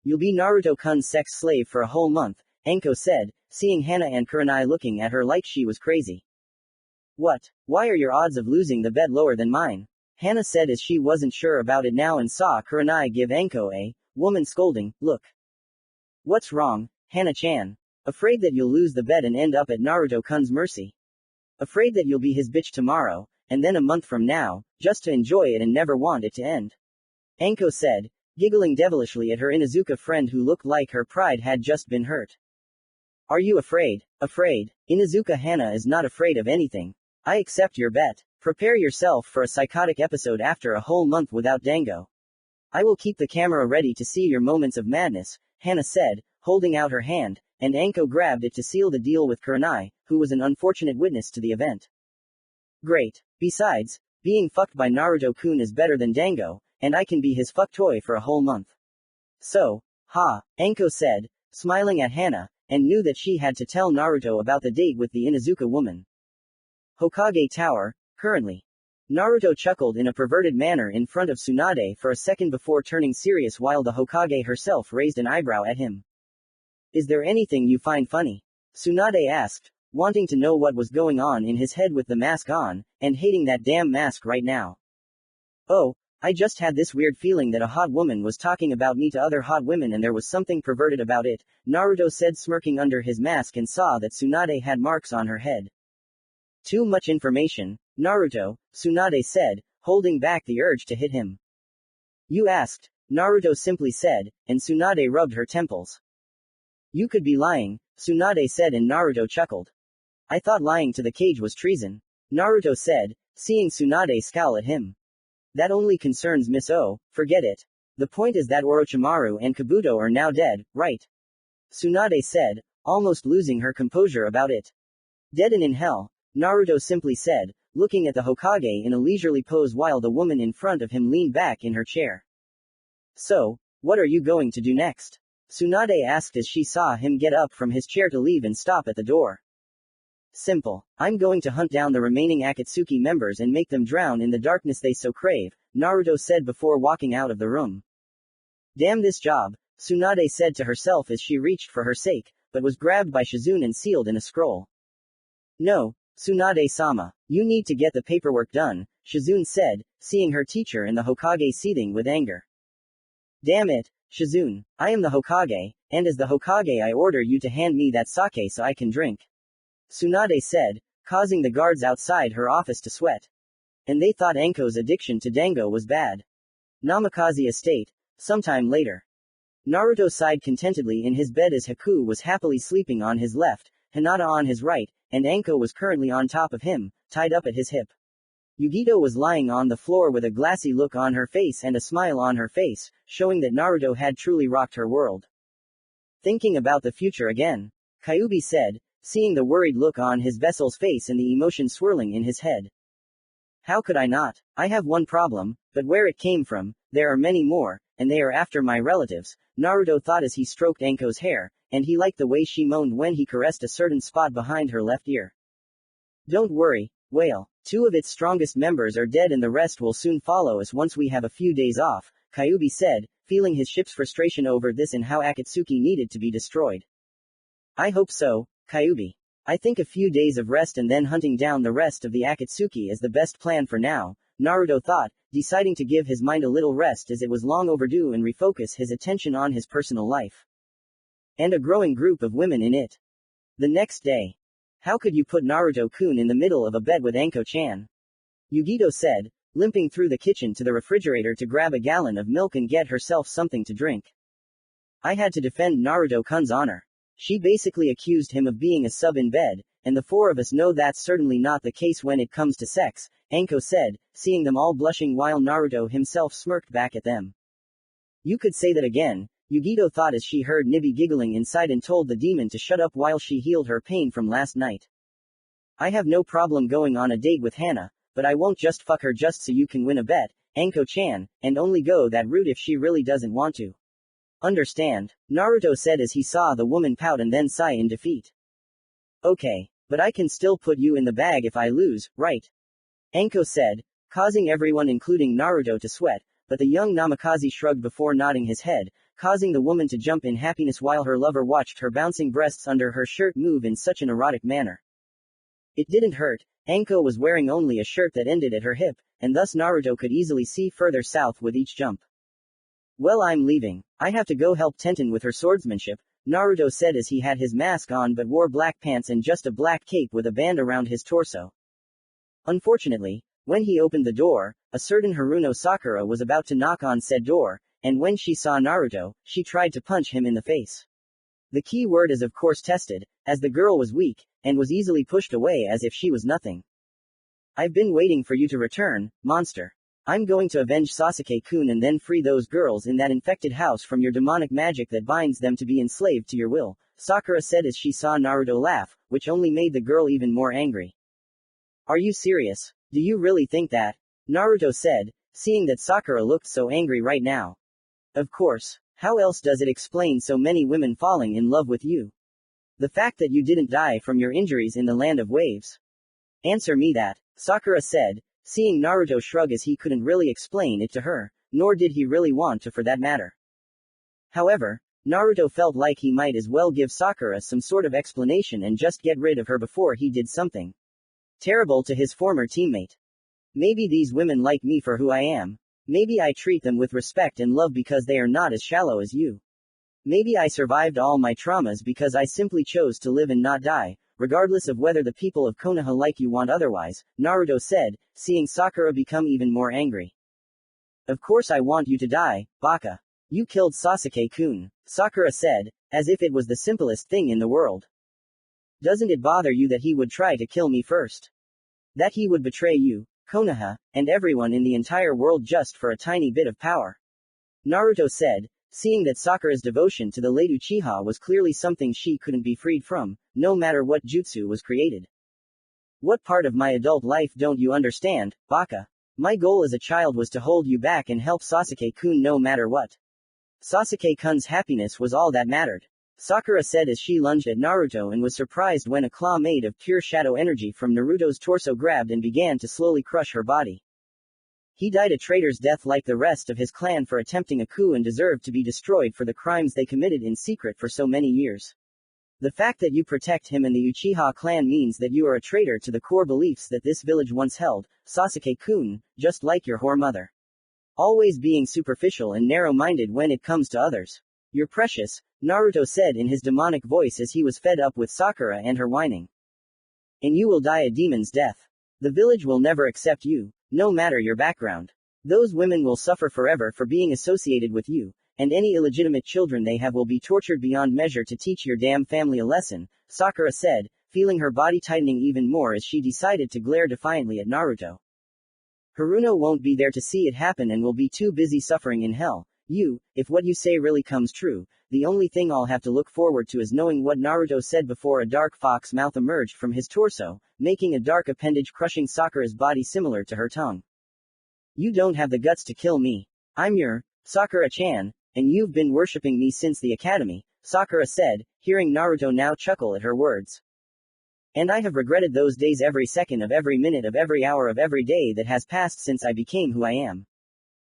You'll be Naruto-kun's sex slave for a whole month, Anko said, seeing Hannah and Kurenai looking at her like she was crazy. What? Why are your odds of losing the bet lower than mine? Hannah said as she wasn't sure about it now and saw Kurenai give Anko a woman scolding look. What's wrong, Hannah-chan? Afraid that you'll lose the bet and end up at Naruto-kun's mercy? Afraid that you'll be his bitch tomorrow, and then a month from now, just to enjoy it and never want it to end? Anko said, giggling devilishly at her Inuzuka friend who looked like her pride had just been hurt. Are you afraid? Afraid? Inuzuka Hannah is not afraid of anything. I accept your bet. Prepare yourself for a psychotic episode after a whole month without Dango. I will keep the camera ready to see your moments of madness, Henna said, holding out her hand, and Anko grabbed it to seal the deal with Kurenai, who was an unfortunate witness to the event. Great. Besides, being fucked by Naruto-kun is better than Dango, and I can be his fuck toy for a whole month. So, Anko said, smiling at Henna, and knew that she had to tell Naruto about the date with the Inuzuka woman. Hokage Tower, currently. Naruto chuckled in a perverted manner in front of Tsunade for a second before turning serious while the Hokage herself raised an eyebrow at him. Is there anything you find funny? Tsunade asked, wanting to know what was going on in his head with the mask on, and hating that damn mask right now. Oh, I just had this weird feeling that a hot woman was talking about me to other hot women and there was something perverted about it, Naruto said, smirking under his mask, and saw that Tsunade had marks on her head. Too much information, Naruto, Tsunade said, holding back the urge to hit him. You asked, Naruto simply said, and Tsunade rubbed her temples. You could be lying, Tsunade said, and Naruto chuckled. I thought lying to the cage was treason, Naruto said, seeing Tsunade scowl at him. That only concerns Miss O, forget it. The point is that Orochimaru and Kabuto are now dead, right? Tsunade said, almost losing her composure about it. Dead and in hell, Naruto simply said, looking at the Hokage in a leisurely pose while the woman in front of him leaned back in her chair. So, what are you going to do next? Tsunade asked as she saw him get up from his chair to leave and stop at the door. Simple. I'm going to hunt down the remaining Akatsuki members and make them drown in the darkness they so crave, Naruto said before walking out of the room. Damn this job, Tsunade said to herself as she reached for her sake, but was grabbed by Shizune and sealed in a scroll. No, Tsunade-sama, you need to get the paperwork done, Shizune said, seeing her teacher and the Hokage seething with anger. Damn it, Shizune, I am the Hokage, and as the Hokage I order you to hand me that sake so I can drink. Tsunade said, causing the guards outside her office to sweat. And they thought Anko's addiction to Dango was bad. Namikaze Estate, sometime later. Naruto sighed contentedly in his bed as Haku was happily sleeping on his left, Hinata on his right, and Anko was currently on top of him, tied up at his hip. Yugito was lying on the floor with a glassy look on her face and a smile on her face, showing that Naruto had truly rocked her world. Thinking about the future again, Kyuubi said, seeing the worried look on his vessel's face and the emotion swirling in his head. How could I not? I have one problem, but where it came from, there are many more, and they are after my relatives, Naruto thought as he stroked Anko's hair, and he liked the way she moaned when he caressed a certain spot behind her left ear. Don't worry, whale. 2 of its strongest members are dead and the rest will soon follow us once we have a few days off, Kyuubi said, feeling his ship's frustration over this and how Akatsuki needed to be destroyed. I hope so, Kyuubi. I think a few days of rest and then hunting down the rest of the Akatsuki is the best plan for now, Naruto thought, deciding to give his mind a little rest as it was long overdue and refocus his attention on his personal life. And a growing group of women in it. The next day. How could you put Naruto-kun in the middle of a bed with Anko-chan? Yugito said, limping through the kitchen to the refrigerator to grab a gallon of milk and get herself something to drink. I had to defend Naruto-kun's honor. She basically accused him of being a sub in bed, and the 4 of us know that's certainly not the case when it comes to sex, Anko said, seeing them all blushing while Naruto himself smirked back at them. You could say that again, Yugito thought as she heard Nibi giggling inside and told the demon to shut up while she healed her pain from last night. I have no problem going on a date with Henna, but I won't just fuck her just so you can win a bet, Anko-chan, and only go that route if she really doesn't want to. Understand, Naruto said as he saw the woman pout and then sigh in defeat. Okay, but I can still put you in the bag if I lose, right? Anko said, causing everyone including Naruto to sweat, but the young Namikaze shrugged before nodding his head, causing the woman to jump in happiness while her lover watched her bouncing breasts under her shirt move in such an erotic manner. It didn't hurt, Anko was wearing only a shirt that ended at her hip, and thus Naruto could easily see further south with each jump. Well, I'm leaving. I have to go help Tenten with her swordsmanship, Naruto said as he had his mask on but wore black pants and just a black cape with a band around his torso. Unfortunately, when he opened the door, a certain Haruno Sakura was about to knock on said door, and when she saw Naruto, she tried to punch him in the face. The key word is of course tested, as the girl was weak, and was easily pushed away as if she was nothing. I've been waiting for you to return, monster. I'm going to avenge Sasuke-kun and then free those girls in that infected house from your demonic magic that binds them to be enslaved to your will, Sakura said as she saw Naruto laugh, which only made the girl even more angry. Are you serious? Do you really think that? Naruto said, seeing that Sakura looked so angry right now. Of course. How else does it explain so many women falling in love with you? The fact that you didn't die from your injuries in the land of waves. Answer me that, Sakura said, seeing Naruto shrug as he couldn't really explain it to her, nor did he really want to for that matter. However, Naruto felt like he might as well give Sakura some sort of explanation and just get rid of her before he did something terrible to his former teammate. Maybe these women like me for who I am. Maybe I treat them with respect and love because they are not as shallow as you. Maybe I survived all my traumas because I simply chose to live and not die, regardless of whether the people of Konoha like you want otherwise, Naruto said, seeing Sakura become even more angry. Of course I want you to die, Baka. You killed Sasuke-kun, Sakura said, as if it was the simplest thing in the world. Doesn't it bother you that he would try to kill me first? That he would betray you, Konoha, and everyone in the entire world just for a tiny bit of power? Naruto said, seeing that Sakura's devotion to the late Uchiha was clearly something she couldn't be freed from, no matter what jutsu was created. What part of my adult life don't you understand, Baka? My goal as a child was to hold you back and help Sasuke-kun no matter what. Sasuke-kun's happiness was all that mattered. Sakura said as she lunged at Naruto and was surprised when a claw made of pure shadow energy from Naruto's torso grabbed and began to slowly crush her body. He died a traitor's death like the rest of his clan for attempting a coup and deserved to be destroyed for the crimes they committed in secret for so many years. The fact that you protect him and the Uchiha clan means that you are a traitor to the core beliefs that this village once held, Sasuke-kun, just like your whore mother. Always being superficial and narrow-minded when it comes to others. You're precious, Naruto said in his demonic voice as he was fed up with Sakura and her whining. And you will die a demon's death. The village will never accept you, no matter your background. Those women will suffer forever for being associated with you, and any illegitimate children they have will be tortured beyond measure to teach your damn family a lesson, Sakura said, feeling her body tightening even more as she decided to glare defiantly at Naruto. Haruno won't be there to see it happen and will be too busy suffering in hell. If what you say really comes true, the only thing I'll have to look forward to is knowing what Naruto said before a dark fox mouth emerged from his torso, making a dark appendage crushing Sakura's body similar to her tongue. You don't have the guts to kill me. I'm your Sakura-chan, and you've been worshipping me since the academy, Sakura said, hearing Naruto now chuckle at her words. And I have regretted those days every second of every minute of every hour of every day that has passed since I became who I am.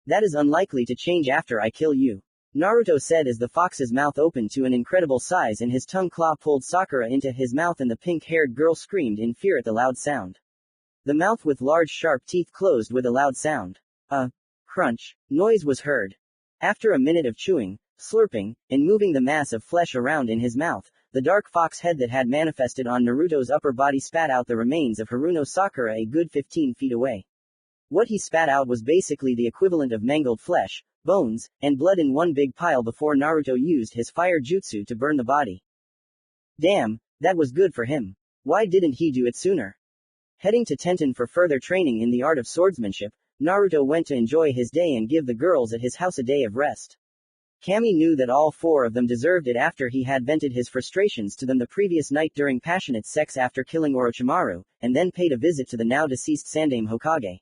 That is unlikely to change after I kill you, Naruto said as the fox's mouth opened to an incredible size and his tongue claw pulled Sakura into his mouth and the pink-haired girl screamed in fear at the loud sound. The mouth with large sharp teeth closed with a loud sound. A crunch noise was heard. After a minute of chewing, slurping, and moving the mass of flesh around in his mouth, the dark fox head that had manifested on Naruto's upper body spat out the remains of Haruno Sakura a good 15 feet away. What he spat out was basically the equivalent of mangled flesh, bones, and blood in one big pile before Naruto used his fire jutsu to burn the body. Damn, that was good for him. Why didn't he do it sooner? Heading to Tenten for further training in the art of swordsmanship, Naruto went to enjoy his day and give the girls at his house a day of rest. Kami knew that all four of them deserved it after he had vented his frustrations to them the previous night during passionate sex after killing Orochimaru, and then paid a visit to the now-deceased Sandaime Hokage.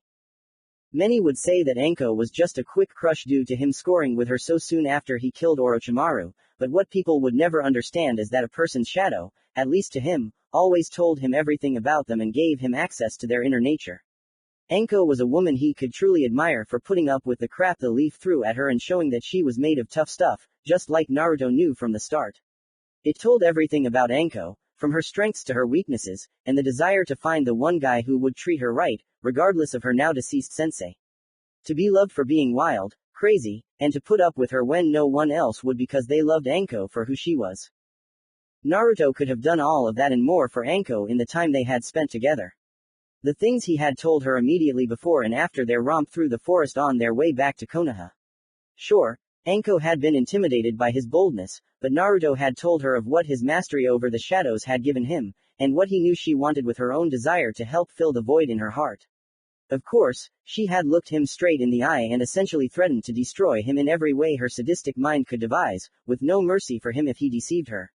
Many would say that Anko was just a quick crush due to him scoring with her so soon after he killed Orochimaru, but what people would never understand is that a person's shadow, at least to him, always told him everything about them and gave him access to their inner nature. Anko was a woman he could truly admire for putting up with the crap the leaf threw at her and showing that she was made of tough stuff, just like Naruto knew from the start. It told everything about Anko, from her strengths to her weaknesses, and the desire to find the one guy who would treat her right, regardless of her now-deceased sensei. To be loved for being wild, crazy, and to put up with her when no one else would because they loved Anko for who she was. Naruto could have done all of that and more for Anko in the time they had spent together. The things he had told her immediately before and after their romp through the forest on their way back to Konoha. Sure, Anko had been intimidated by his boldness, but Naruto had told her of what his mastery over the shadows had given him, and what he knew she wanted with her own desire to help fill the void in her heart. Of course, she had looked him straight in the eye and essentially threatened to destroy him in every way her sadistic mind could devise, with no mercy for him if he deceived her.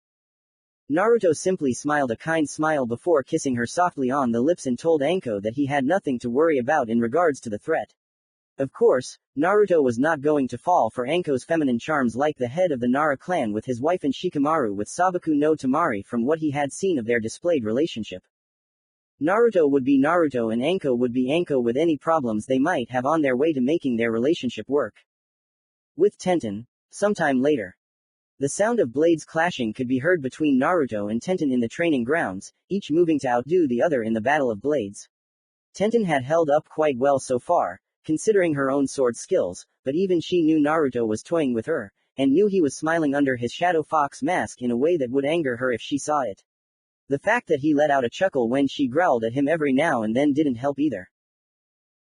Naruto simply smiled a kind smile before kissing her softly on the lips and told Anko that he had nothing to worry about in regards to the threat. Of course, Naruto was not going to fall for Anko's feminine charms like the head of the Nara clan with his wife and Shikamaru with Sabaku no Tamari from what he had seen of their displayed relationship. Naruto would be Naruto and Anko would be Anko with any problems they might have on their way to making their relationship work. With Tenten, sometime later. The sound of blades clashing could be heard between Naruto and Tenten in the training grounds, each moving to outdo the other in the battle of blades. Tenten had held up quite well so far, considering her own sword skills, but even she knew Naruto was toying with her, and knew he was smiling under his shadow fox mask in a way that would anger her if she saw it. The fact that he let out a chuckle when she growled at him every now and then didn't help either.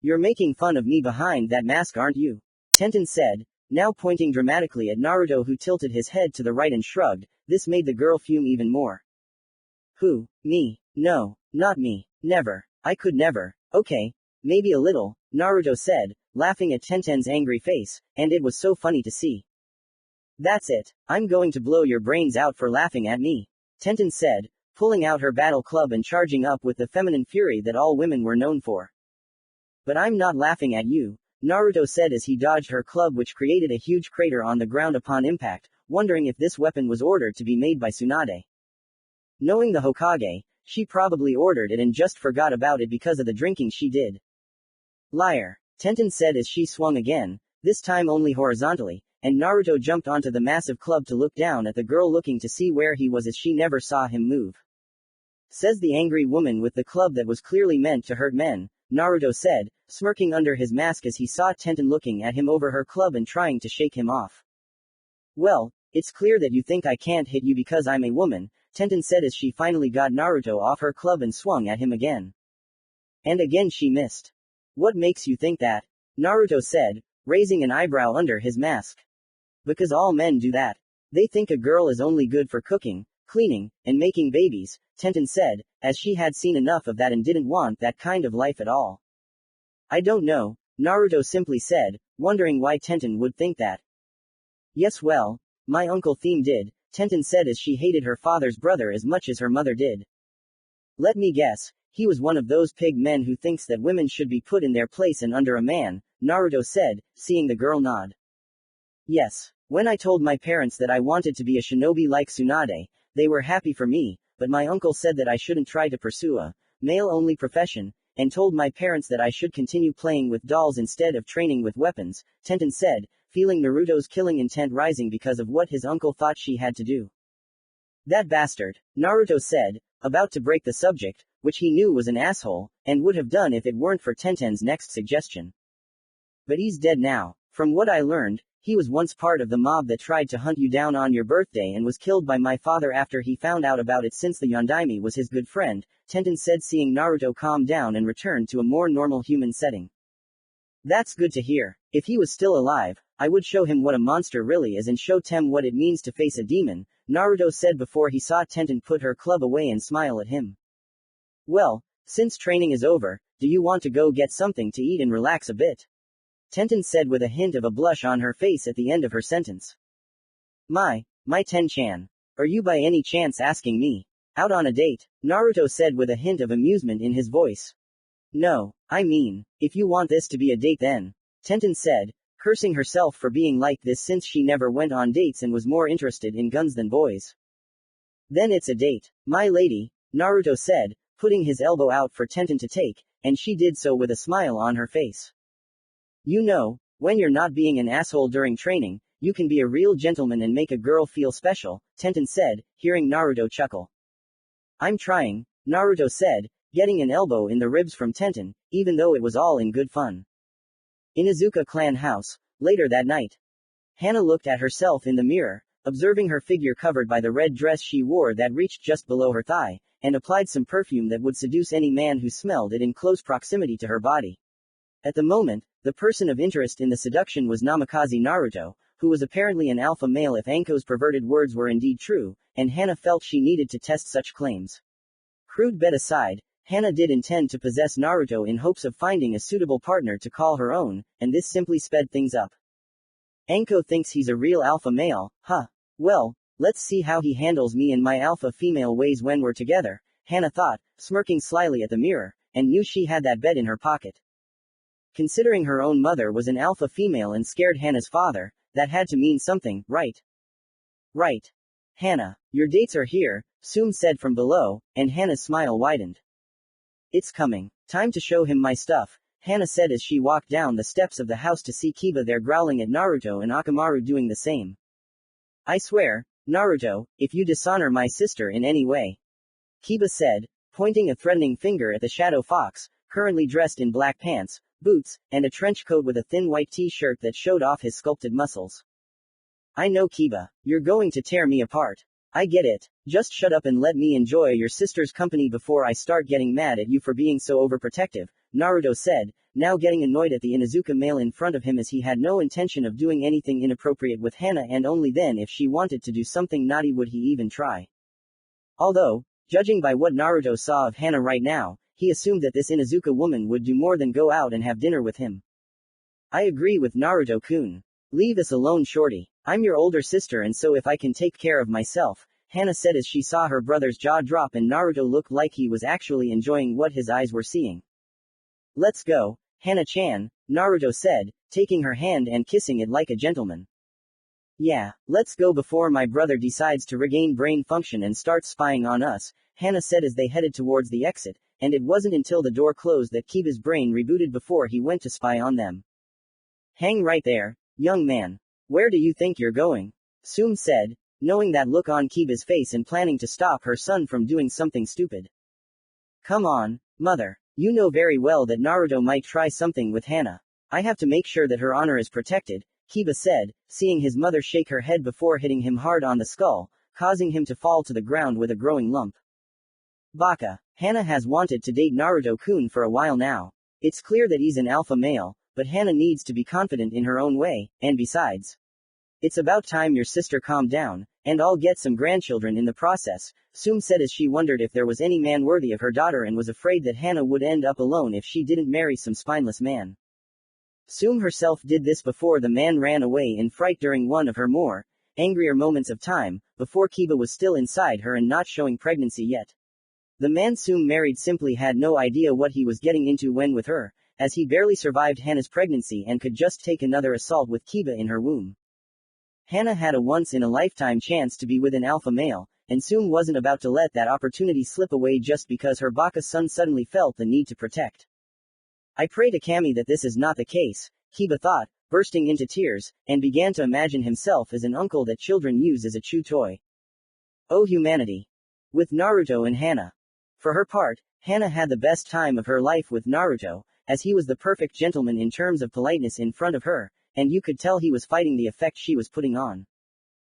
"You're making fun of me behind that mask, aren't you?" Tenten said, now pointing dramatically at Naruto, who tilted his head to the right and shrugged. This made the girl fume even more. "Who? Me? No, not me. Never. I could never." "Okay, maybe a little," Naruto said, laughing at Tenten's angry face, and it was so funny to see. "That's it. I'm going to blow your brains out for laughing at me," Tenten said, pulling out her battle club and charging up with the feminine fury that all women were known for. "But I'm not laughing at you," Naruto said as he dodged her club, which created a huge crater on the ground upon impact, wondering if this weapon was ordered to be made by Tsunade. Knowing the Hokage, she probably ordered it and just forgot about it because of the drinking she did. "Liar," Tenten said as she swung again, this time only horizontally, and Naruto jumped onto the massive club to look down at the girl, looking to see where he was as she never saw him move. "Says the angry woman with the club that was clearly meant to hurt men," Naruto said, smirking under his mask as he saw Tenten looking at him over her club and trying to shake him off. "Well, it's clear that you think I can't hit you because I'm a woman," Tenten said as she finally got Naruto off her club and swung at him again. And again she missed. "What makes you think that?" Naruto said, raising an eyebrow under his mask. "Because all men do that. They think a girl is only good for cooking, cleaning, and making babies," Tenten said, as she had seen enough of that and didn't want that kind of life at all. "I don't know," Naruto simply said, wondering why Tenten would think that. "Yes, well, my Uncle Theme did," Tenten said as she hated her father's brother as much as her mother did. "Let me guess, he was one of those pig men who thinks that women should be put in their place and under a man," Naruto said, seeing the girl nod. "Yes, when I told my parents that I wanted to be a shinobi like Tsunade, they were happy for me, but my uncle said that I shouldn't try to pursue a male-only profession, and told my parents that I should continue playing with dolls instead of training with weapons," Tenten said, feeling Naruto's killing intent rising because of what his uncle thought she had to do. "That bastard," Naruto said, about to break the subject, which he knew was an asshole, and would have done if it weren't for Tenten's next suggestion. "But he's dead now. From what I learned, he was once part of the mob that tried to hunt you down on your birthday and was killed by my father after he found out about it, since the Yondaime was his good friend," Tenten said, seeing Naruto calm down and return to a more normal human setting. "That's good to hear. If he was still alive, I would show him what a monster really is and show Tem what it means to face a demon," Naruto said before he saw Tenten put her club away and smile at him. "Well, since training is over, do you want to go get something to eat and relax a bit?" Tenten said with a hint of a blush on her face at the end of her sentence. My Ten-chan. Are you by any chance asking me out on a date?" Naruto said with a hint of amusement in his voice. "No, I mean, if you want this to be a date then," Tenten said, cursing herself for being like this since she never went on dates and was more interested in guns than boys. "Then it's a date, my lady," Naruto said, putting his elbow out for Tenten to take, and she did so with a smile on her face. "You know, when you're not being an asshole during training, you can be a real gentleman and make a girl feel special," Tenten said, hearing Naruto chuckle. "I'm trying," Naruto said, getting an elbow in the ribs from Tenten, even though it was all in good fun. In Izuka clan house, later that night. Hannah looked at herself in the mirror, observing her figure covered by the red dress she wore that reached just below her thigh, and applied some perfume that would seduce any man who smelled it in close proximity to her body. At the moment, the person of interest in the seduction was Namikaze Naruto, who was apparently an alpha male if Anko's perverted words were indeed true, and Hannah felt she needed to test such claims. Crude bet aside, Henna did intend to possess Naruto in hopes of finding a suitable partner to call her own, and this simply sped things up. Anko thinks he's a real alpha male, huh? Well, let's see how he handles me in my alpha female ways when we're together, Henna thought, smirking slyly at the mirror, and knew she had that bet in her pocket. Considering her own mother was an alpha female and scared Henna's father, that had to mean something, right? Right. Henna, your dates are here, Sum said from below, and Henna's smile widened. It's coming. Time to show him my stuff, Henna said as she walked down the steps of the house to see Kiba there growling at Naruto and Akamaru doing the same. I swear, Naruto, if you dishonor my sister in any way. Kiba said, pointing a threatening finger at the shadow fox, currently dressed in black pants, boots, and a trench coat with a thin white t-shirt that showed off his sculpted muscles. I know Kiba, you're going to tear me apart. I get it, just shut up and let me enjoy your sister's company before I start getting mad at you for being so overprotective, Naruto said, now getting annoyed at the Inuzuka male in front of him as he had no intention of doing anything inappropriate with Henna and only then if she wanted to do something naughty would he even try. Although, judging by what Naruto saw of Henna right now, he assumed that this Inuzuka woman would do more than go out and have dinner with him. I agree with Naruto-kun. Leave us alone, shorty. I'm your older sister and so if I can take care of myself, Henna said as she saw her brother's jaw drop and Naruto looked like he was actually enjoying what his eyes were seeing. Let's go, Henna-chan, Naruto said, taking her hand and kissing it like a gentleman. Yeah, let's go before my brother decides to regain brain function and starts spying on us, Henna said as they headed towards the exit, and it wasn't until the door closed that Kiba's brain rebooted before he went to spy on them. Hang right there, young man. Where do you think you're going? Sum said, knowing that look on Kiba's face and planning to stop her son from doing something stupid. Come on, mother. You know very well that Naruto might try something with Henna. I have to make sure that her honor is protected, Kiba said, seeing his mother shake her head before hitting him hard on the skull, causing him to fall to the ground with a growing lump. Baka, Henna has wanted to date Naruto-kun for a while now. It's clear that he's an alpha male, but Henna needs to be confident in her own way, and besides, it's about time your sister calmed down, and I'll get some grandchildren in the process, Sum said as she wondered if there was any man worthy of her daughter and was afraid that Henna would end up alone if she didn't marry some spineless man. Sum herself did this before the man ran away in fright during one of her more angrier moments of time, before Kiba was still inside her and not showing pregnancy yet. The man Sum married simply had no idea what he was getting into when with her, as he barely survived Henna's pregnancy and could just take another assault with Kiba in her womb. Henna had a once-in-a-lifetime chance to be with an alpha male, and Sum wasn't about to let that opportunity slip away just because her Baka son suddenly felt the need to protect. I pray to Kami that this is not the case, Kiba thought, bursting into tears, and began to imagine himself as an uncle that children use as a chew toy. Oh humanity! With Naruto and Henna. For her part, Henna had the best time of her life with Naruto, as he was the perfect gentleman in terms of politeness in front of her, and you could tell he was fighting the effect she was putting on.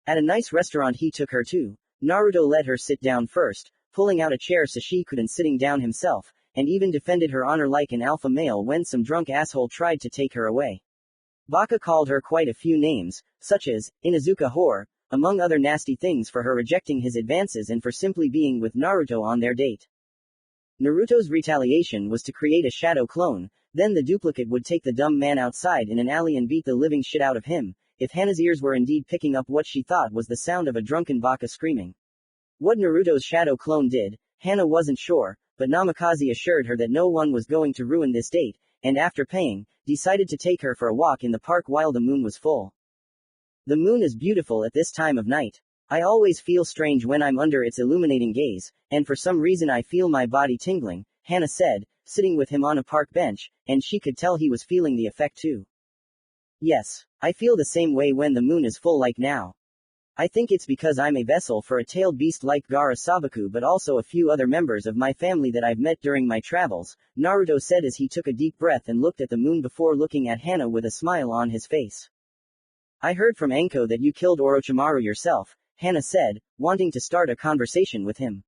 At a nice restaurant he took her to, Naruto let her sit down first, pulling out a chair so she couldn't sitting down himself, and even defended her honor like an alpha male when some drunk asshole tried to take her away. Baka called her quite a few names, such as, Inuzuka whore, among other nasty things for her rejecting his advances and for simply being with Naruto on their date. Naruto's retaliation was to create a shadow clone, then the duplicate would take the dumb man outside in an alley and beat the living shit out of him, if Henna's ears were indeed picking up what she thought was the sound of a drunken Baka screaming. What Naruto's shadow clone did, Henna wasn't sure, but Namikaze assured her that no one was going to ruin this date, and after paying, decided to take her for a walk in the park while the moon was full. The moon is beautiful at this time of night. I always feel strange when I'm under its illuminating gaze, and for some reason I feel my body tingling, Henna said, sitting with him on a park bench, and she could tell he was feeling the effect too. Yes, I feel the same way when the moon is full like now. I think it's because I'm a vessel for a tailed beast like Gaara Sabaku but also a few other members of my family that I've met during my travels, Naruto said as he took a deep breath and looked at the moon before looking at Henna with a smile on his face. I heard from Anko that you killed Orochimaru yourself, Henna said, wanting to start a conversation with him.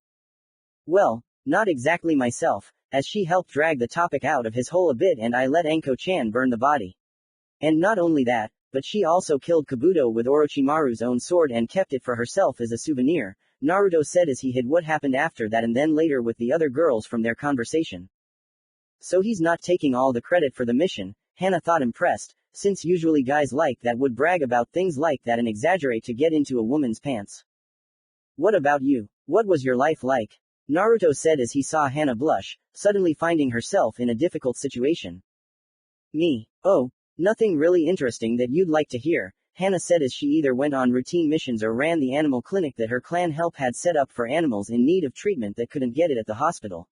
Well, not exactly myself, as she helped drag the topic out of his hole a bit and I let Anko-chan burn the body. And not only that, but she also killed Kabuto with Orochimaru's own sword and kept it for herself as a souvenir, Naruto said as he hid what happened after that and then later with the other girls from their conversation. So he's not taking all the credit for the mission, Henna thought impressed, since usually guys like that would brag about things like that and exaggerate to get into a woman's pants. What about you? What was your life like? Naruto said as he saw Henna blush, suddenly finding herself in a difficult situation. Me? Oh, nothing really interesting that you'd like to hear, Henna said as she either went on routine missions or ran the animal clinic that her clan help had set up for animals in need of treatment that couldn't get it at the hospital.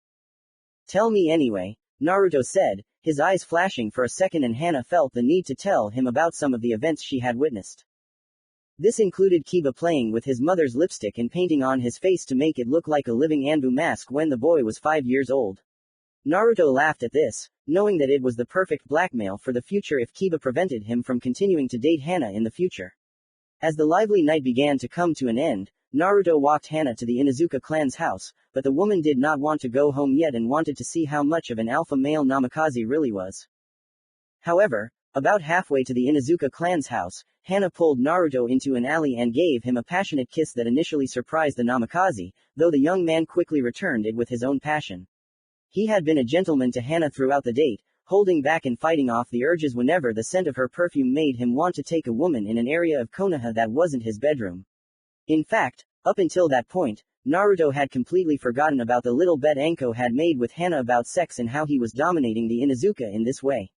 Tell me anyway, Naruto said, his eyes flashing for a second, and Henna felt the need to tell him about some of the events she had witnessed. This included Kiba playing with his mother's lipstick and painting on his face to make it look like a living Anbu mask when the boy was 5 years old. Naruto laughed at this, knowing that it was the perfect blackmail for the future if Kiba prevented him from continuing to date Henna in the future. As the lively night began to come to an end, Naruto walked Henna to the Inuzuka clan's house, but the woman did not want to go home yet and wanted to see how much of an alpha male Namikaze really was. However, about halfway to the Inuzuka clan's house, Henna pulled Naruto into an alley and gave him a passionate kiss that initially surprised the Namikaze, though the young man quickly returned it with his own passion. He had been a gentleman to Henna throughout the date, holding back and fighting off the urges whenever the scent of her perfume made him want to take a woman in an area of Konoha that wasn't his bedroom. In fact, up until that point, Naruto had completely forgotten about the little bet Anko had made with Henna about sex and how he was dominating the Inuzuka in this way.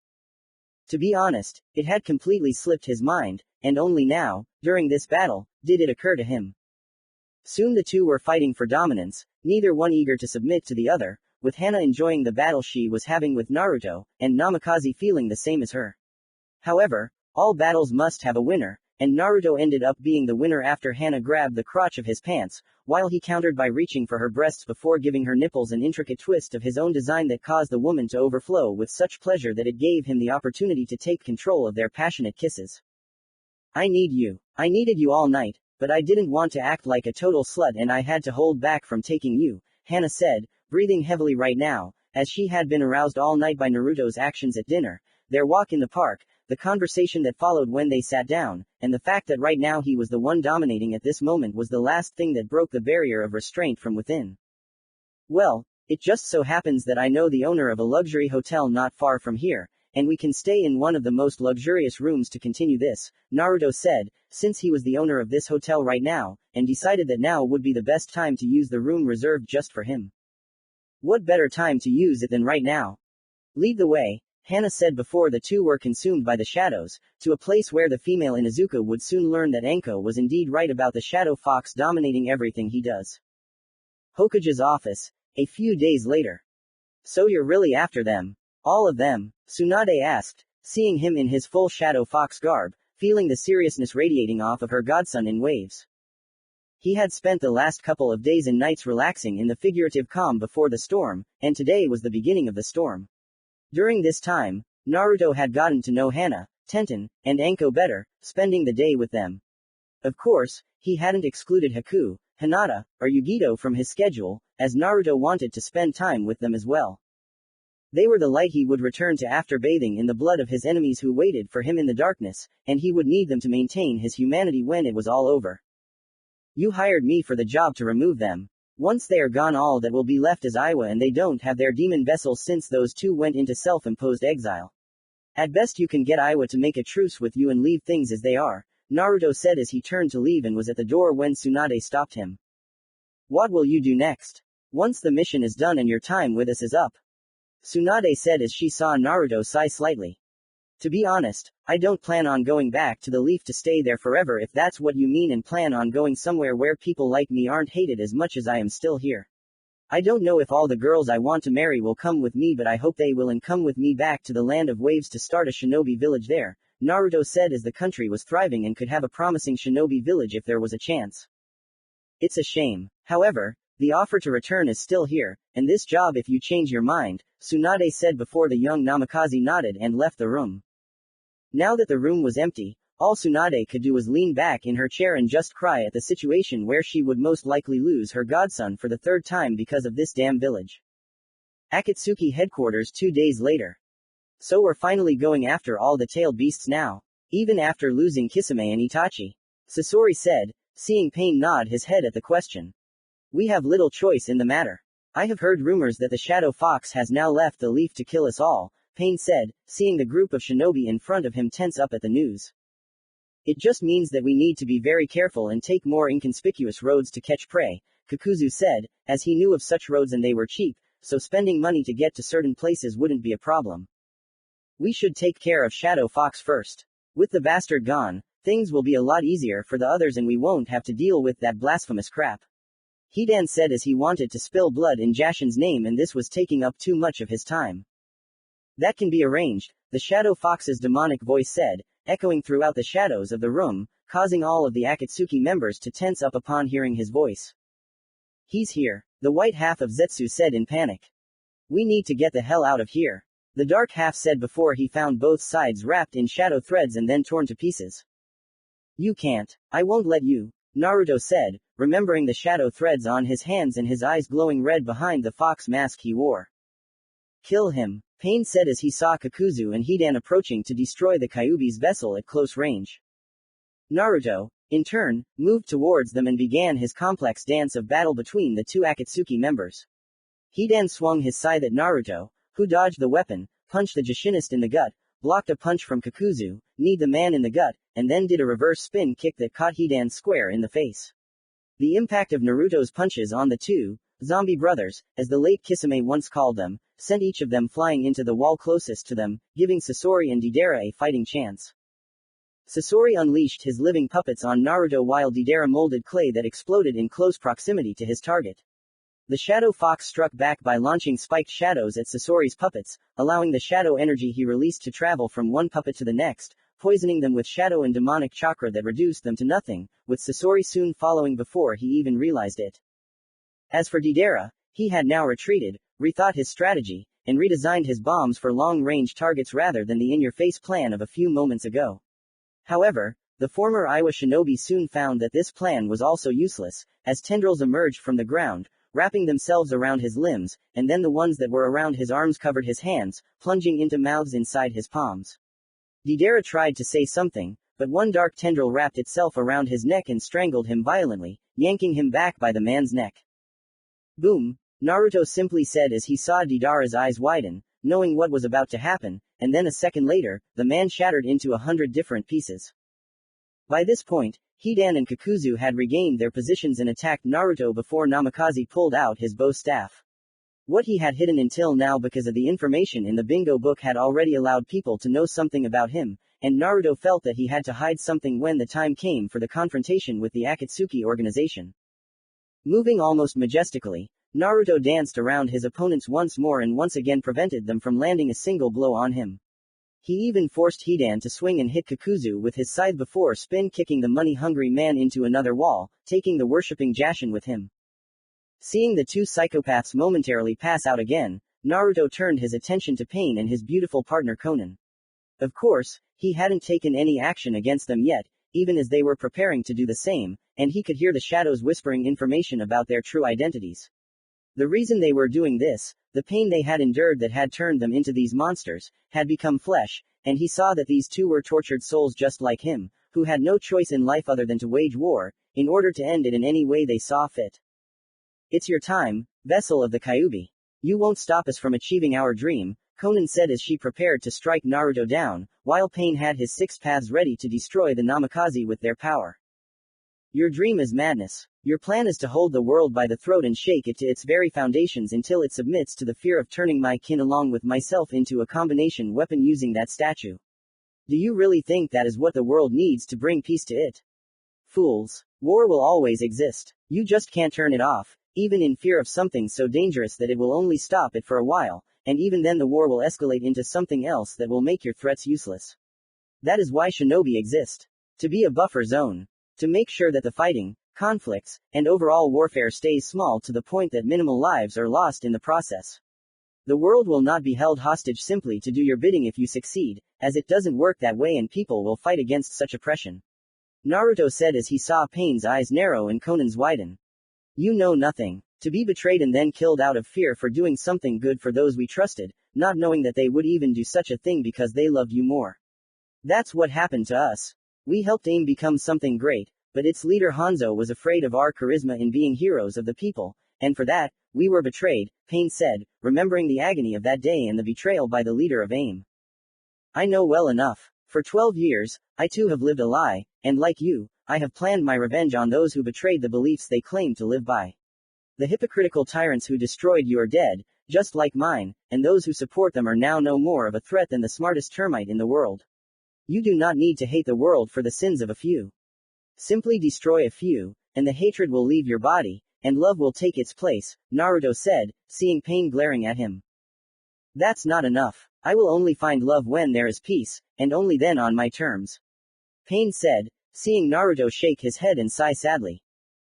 To be honest, it had completely slipped his mind, and only now, during this battle, did it occur to him. Soon the two were fighting for dominance, neither one eager to submit to the other, with Henna enjoying the battle she was having with Naruto, and Namikaze feeling the same as her. However, all battles must have a winner, and Naruto ended up being the winner after Henna grabbed the crotch of his pants, while he countered by reaching for her breasts before giving her nipples an intricate twist of his own design that caused the woman to overflow with such pleasure that it gave him the opportunity to take control of their passionate kisses. I need you. I needed you all night, but I didn't want to act like a total slut and I had to hold back from taking you, Henna said, breathing heavily right now, as she had been aroused all night by Naruto's actions at dinner, their walk in the park, the conversation that followed when they sat down, and the fact that right now he was the one dominating at this moment was the last thing that broke the barrier of restraint from within. Well, it just so happens that I know the owner of a luxury hotel not far from here, and we can stay in one of the most luxurious rooms to continue this, Naruto said, since he was the owner of this hotel right now, and decided that now would be the best time to use the room reserved just for him. What better time to use it than right now? Lead the way, Henna said before the two were consumed by the shadows, to a place where the female Inuzuka would soon learn that Anko was indeed right about the shadow fox dominating everything he does. Hokage's office, a few days later. So you're really after them? All of them? Tsunade asked, seeing him in his full shadow fox garb, feeling the seriousness radiating off of her godson in waves. He had spent the last couple of days and nights relaxing in the figurative calm before the storm, and today was the beginning of the storm. During this time, Naruto had gotten to know Henna, Tenten, and Anko better, spending the day with them. Of course, he hadn't excluded Haku, Hinata, or Yugito from his schedule, as Naruto wanted to spend time with them as well. They were the light he would return to after bathing in the blood of his enemies who waited for him in the darkness, and he would need them to maintain his humanity when it was all over. You hired me for the job to remove them. Once they are gone, all that will be left is Iwa, and they don't have their demon vessels since those two went into self-imposed exile. At best you can get Iwa to make a truce with you and leave things as they are, Naruto said as he turned to leave and was at the door when Tsunade stopped him. What will you do next? Once the mission is done and your time with us is up? Tsunade said as she saw Naruto sigh slightly. To be honest, I don't plan on going back to the Leaf to stay there forever if that's what you mean, and plan on going somewhere where people like me aren't hated as much as I am still here. I don't know if all the girls I want to marry will come with me, but I hope they will, and come with me back to the land of waves to start a shinobi village there, Naruto said as the country was thriving and could have a promising shinobi village if there was a chance. It's a shame. However, the offer to return is still here, and this job if you change your mind, Tsunade said before the young Namikaze nodded and left the room. Now that the room was empty, all Tsunade could do was lean back in her chair and just cry at the situation where she would most likely lose her godson for the third time because of this damn village. Akatsuki headquarters 2 days later. So we're finally going after all the tailed beasts now, even after losing Kisame and Itachi? Sasori said, seeing Pain nod his head at the question. We have little choice in the matter. I have heard rumors that the Shadow Fox has now left the leaf to kill us all, Pain said, seeing the group of shinobi in front of him tense up at the news. It just means that we need to be very careful and take more inconspicuous roads to catch prey, Kakuzu said, as he knew of such roads and they were cheap, so spending money to get to certain places wouldn't be a problem. We should take care of Shadow Fox first. With the bastard gone, things will be a lot easier for the others and we won't have to deal with that blasphemous crap. Hidan said as he wanted to spill blood in Jashin's name and this was taking up too much of his time. That can be arranged, the Shadow Fox's demonic voice said, echoing throughout the shadows of the room, causing all of the Akatsuki members to tense up upon hearing his voice. He's here, the white half of Zetsu said in panic. We need to get the hell out of here. The dark half said before he found both sides wrapped in shadow threads and then torn to pieces. You can't. I won't let you, Naruto said, remembering the shadow threads on his hands and his eyes glowing red behind the fox mask he wore. Kill him, Pain said as he saw Kakuzu and Hidan approaching to destroy the Kyuubi's vessel at close range. Naruto, in turn, moved towards them and began his complex dance of battle between the two Akatsuki members. Hidan swung his scythe at Naruto, who dodged the weapon, punched the Jashinist in the gut, blocked a punch from Kakuzu, kneed the man in the gut, and then did a reverse spin kick that caught Hidan square in the face. The impact of Naruto's punches on the two zombie brothers, as the late Kisame once called them, sent each of them flying into the wall closest to them, giving Sasori and Deidara a fighting chance. Sasori unleashed his living puppets on Naruto while Deidara molded clay that exploded in close proximity to his target. The Shadow Fox struck back by launching spiked shadows at Sasori's puppets, allowing the shadow energy he released to travel from one puppet to the next, poisoning them with shadow and demonic chakra that reduced them to nothing, with Sasori soon following before he even realized it. As for Deidara, he had now retreated, rethought his strategy, and redesigned his bombs for long-range targets rather than the in-your-face plan of a few moments ago. However, the former Iwa shinobi soon found that this plan was also useless, as tendrils emerged from the ground, wrapping themselves around his limbs, and then the ones that were around his arms covered his hands, plunging into mouths inside his palms. Deidara tried to say something, but one dark tendril wrapped itself around his neck and strangled him violently, yanking him back by the man's neck. Boom, Naruto simply said as he saw Deidara's eyes widen, knowing what was about to happen, and then a second later, the man shattered into 100 different pieces. By this point, Hidan and Kakuzu had regained their positions and attacked Naruto before Namikaze pulled out his bow staff. What he had hidden until now because of the information in the bingo book had already allowed people to know something about him, and Naruto felt that he had to hide something when the time came for the confrontation with the Akatsuki organization. Moving almost majestically, Naruto danced around his opponents once more and once again prevented them from landing a single blow on him. He even forced Hidan to swing and hit Kakuzu with his scythe before spin-kicking the money-hungry man into another wall, taking the worshipping Jashin with him. Seeing the two psychopaths momentarily pass out again, Naruto turned his attention to Pain and his beautiful partner Konan. Of course, he hadn't taken any action against them yet, even as they were preparing to do the same, and he could hear the shadows whispering information about their true identities. The reason they were doing this, the pain they had endured that had turned them into these monsters, had become flesh, and he saw that these two were tortured souls just like him, who had no choice in life other than to wage war, in order to end it in any way they saw fit. It's your time, vessel of the Kyuubi. You won't stop us from achieving our dream, Konan said as she prepared to strike Naruto down, while Pain had his 6 paths ready to destroy the Namikaze with their power. Your dream is madness. Your plan is to hold the world by the throat and shake it to its very foundations until it submits to the fear of turning my kin along with myself into a combination weapon using that statue. Do you really think that is what the world needs to bring peace to it? Fools. War will always exist. You just can't turn it off, even in fear of something so dangerous that it will only stop it for a while, and even then the war will escalate into something else that will make your threats useless. That is why shinobi exist. To be a buffer zone. To make sure that the fighting, conflicts, and overall warfare stays small to the point that minimal lives are lost in the process. The world will not be held hostage simply to do your bidding if you succeed, as it doesn't work that way and people will fight against such oppression. Naruto said as he saw Pain's eyes narrow and Konan's widen. You know nothing. To be betrayed and then killed out of fear for doing something good for those we trusted, not knowing that they would even do such a thing because they loved you more. That's what happened to us. We helped AIM become something great, But its leader Hanzo was afraid of our charisma in being heroes of the people, and for that, we were betrayed, Pain said, remembering the agony of that day and the betrayal by the leader of AIM. I know well enough. For 12 years, I too have lived a lie, and like you, I have planned my revenge on those who betrayed the beliefs they claimed to live by. The hypocritical tyrants who destroyed you are dead, just like mine, and those who support them are now no more of a threat than the smartest termite in the world. You do not need to hate the world for the sins of a few. Simply destroy a few, and the hatred will leave your body, and love will take its place, Naruto said, seeing Pain glaring at him. That's not enough. I will only find love when there is peace, and only then on my terms. Pain said, seeing Naruto shake his head and sigh sadly.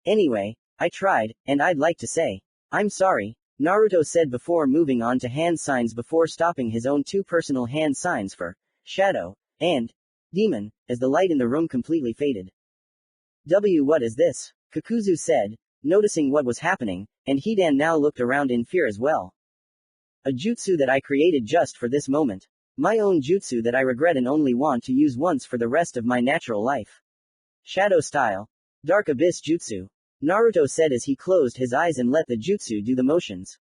Anyway, I tried, and I'd like to say, I'm sorry, Naruto said before moving on to hand signs before stopping his own two personal hand signs for Shadow and Demon, as the light in the room completely faded. What is this? Kakuzu said, noticing what was happening, and Hidan now looked around in fear as well. A jutsu that I created just for this moment. My own jutsu that I regret and only want to use once for the rest of my natural life. Shadow style. Dark Abyss Jutsu. Naruto said as he closed his eyes and let the jutsu do the motions.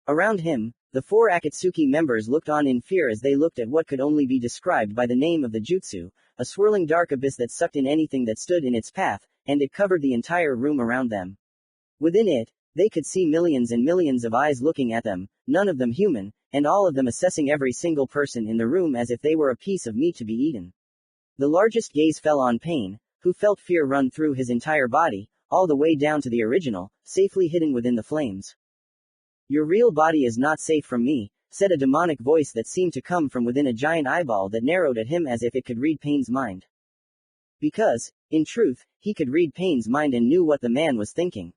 Around him, the four Akatsuki members looked on in fear as they looked at what could only be described by the name of the jutsu, a swirling dark abyss that sucked in anything that stood in its path, and it covered the entire room around them. Within it, they could see millions and millions of eyes looking at them, none of them human, and all of them assessing every single person in the room as if they were a piece of meat to be eaten. The largest gaze fell on Pain, who felt fear run through his entire body, all the way down to the original, safely hidden within the flames. Your real body is not safe from me, said a demonic voice that seemed to come from within a giant eyeball that narrowed at him as if it could read Pain's mind. Because, in truth, he could read Pain's mind and knew what the man was thinking.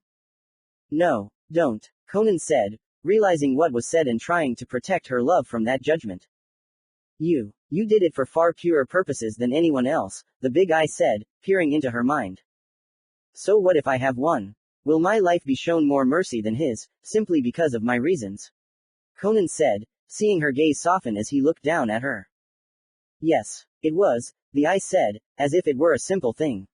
No, don't, Conan said, realizing what was said and trying to protect her love from that judgment. You did it for far purer purposes than anyone else, the big eye said, peering into her mind. So what if I have won? Will my life be shown more mercy than his, simply because of my reasons? Conan said, seeing her gaze soften as he looked down at her. Yes, it was, the eye said, as if it were a simple thing.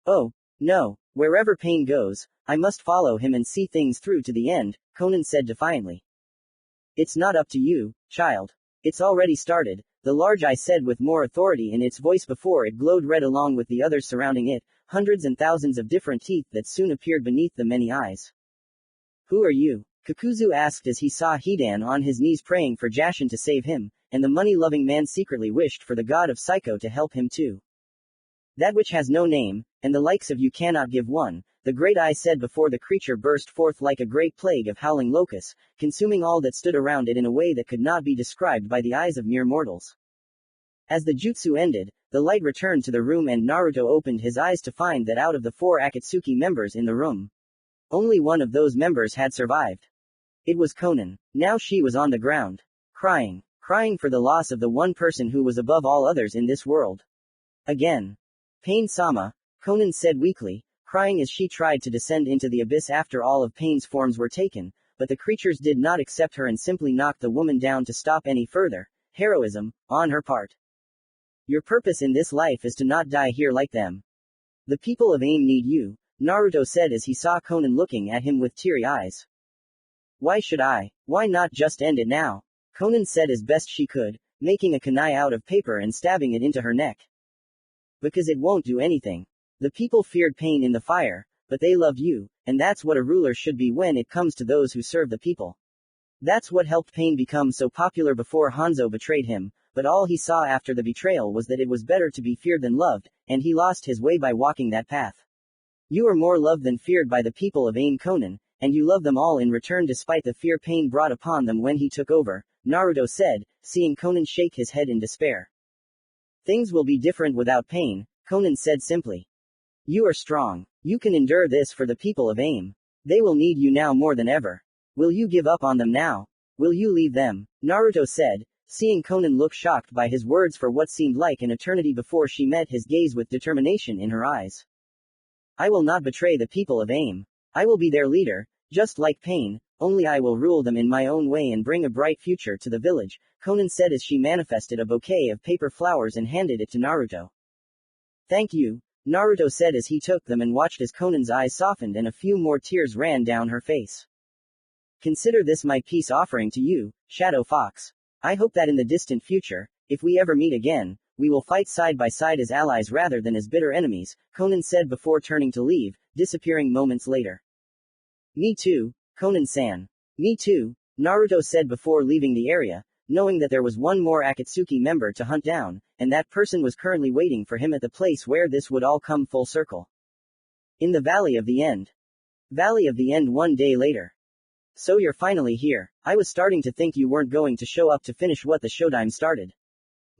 Oh, no, wherever Pain goes, I must follow him and see things through to the end, Conan said defiantly. It's not up to you, child. It's already started, the large eye said with more authority in its voice before it glowed red along with the others surrounding it, hundreds and thousands of different teeth that soon appeared beneath the many eyes. Who are you? Kakuzu asked as he saw Hidan on his knees praying for Jashin to save him, and the money-loving man secretly wished for the god of Psycho to help him too. That which has no name, and the likes of you cannot give one, the great eye said before the creature burst forth like a great plague of howling locusts, consuming all that stood around it in a way that could not be described by the eyes of mere mortals. As the jutsu ended, the light returned to the room and Naruto opened his eyes to find that out of the 4 Akatsuki members in the room, only one of those members had survived. It was Conan. Now she was on the ground, crying for the loss of the one person who was above all others in this world. Again. Pain-sama, Conan said weakly, crying as she tried to descend into the abyss after all of Pain's forms were taken, but the creatures did not accept her and simply knocked the woman down to stop any further heroism on her part. Your purpose in this life is to not die here like them. The people of AIM need you, Naruto said as he saw Conan looking at him with teary eyes. Why should I? Why not just end it now? Conan said as best she could, making a kunai out of paper and stabbing it into her neck. Because it won't do anything. The people feared Pain in the fire, but they loved you, and that's what a ruler should be when it comes to those who serve the people. That's what helped Pain become so popular before Hanzo betrayed him, but all he saw after the betrayal was that it was better to be feared than loved, and he lost his way by walking that path. You are more loved than feared by the people of AIM Conan, and you love them all in return despite the fear Pain brought upon them when he took over, Naruto said, seeing Conan shake his head in despair. Things will be different without Pain, Conan said simply. You are strong. You can endure this for the people of AIM. They will need you now more than ever. Will you give up on them now? Will you leave them? Naruto said, seeing Conan look shocked by his words for what seemed like an eternity before she met his gaze with determination in her eyes. I will not betray the people of AIM. I will be their leader, just like Pain, only I will rule them in my own way and bring a bright future to the village, Conan said as she manifested a bouquet of paper flowers and handed it to Naruto. Thank you, Naruto said as he took them and watched as Konan's eyes softened and a few more tears ran down her face. Consider this my peace offering to you, Shadow Fox. I hope that in the distant future, if we ever meet again, we will fight side by side as allies rather than as bitter enemies, Konan said before turning to leave, disappearing moments later. Me too, Konan-san. Me too, Naruto said before leaving the area, knowing that there was one more Akatsuki member to hunt down, and that person was currently waiting for him at the place where this would all come full circle. In the Valley of the End. Valley of the End one day later. So you're finally here. I was starting to think you weren't going to show up to finish what the Shodime started.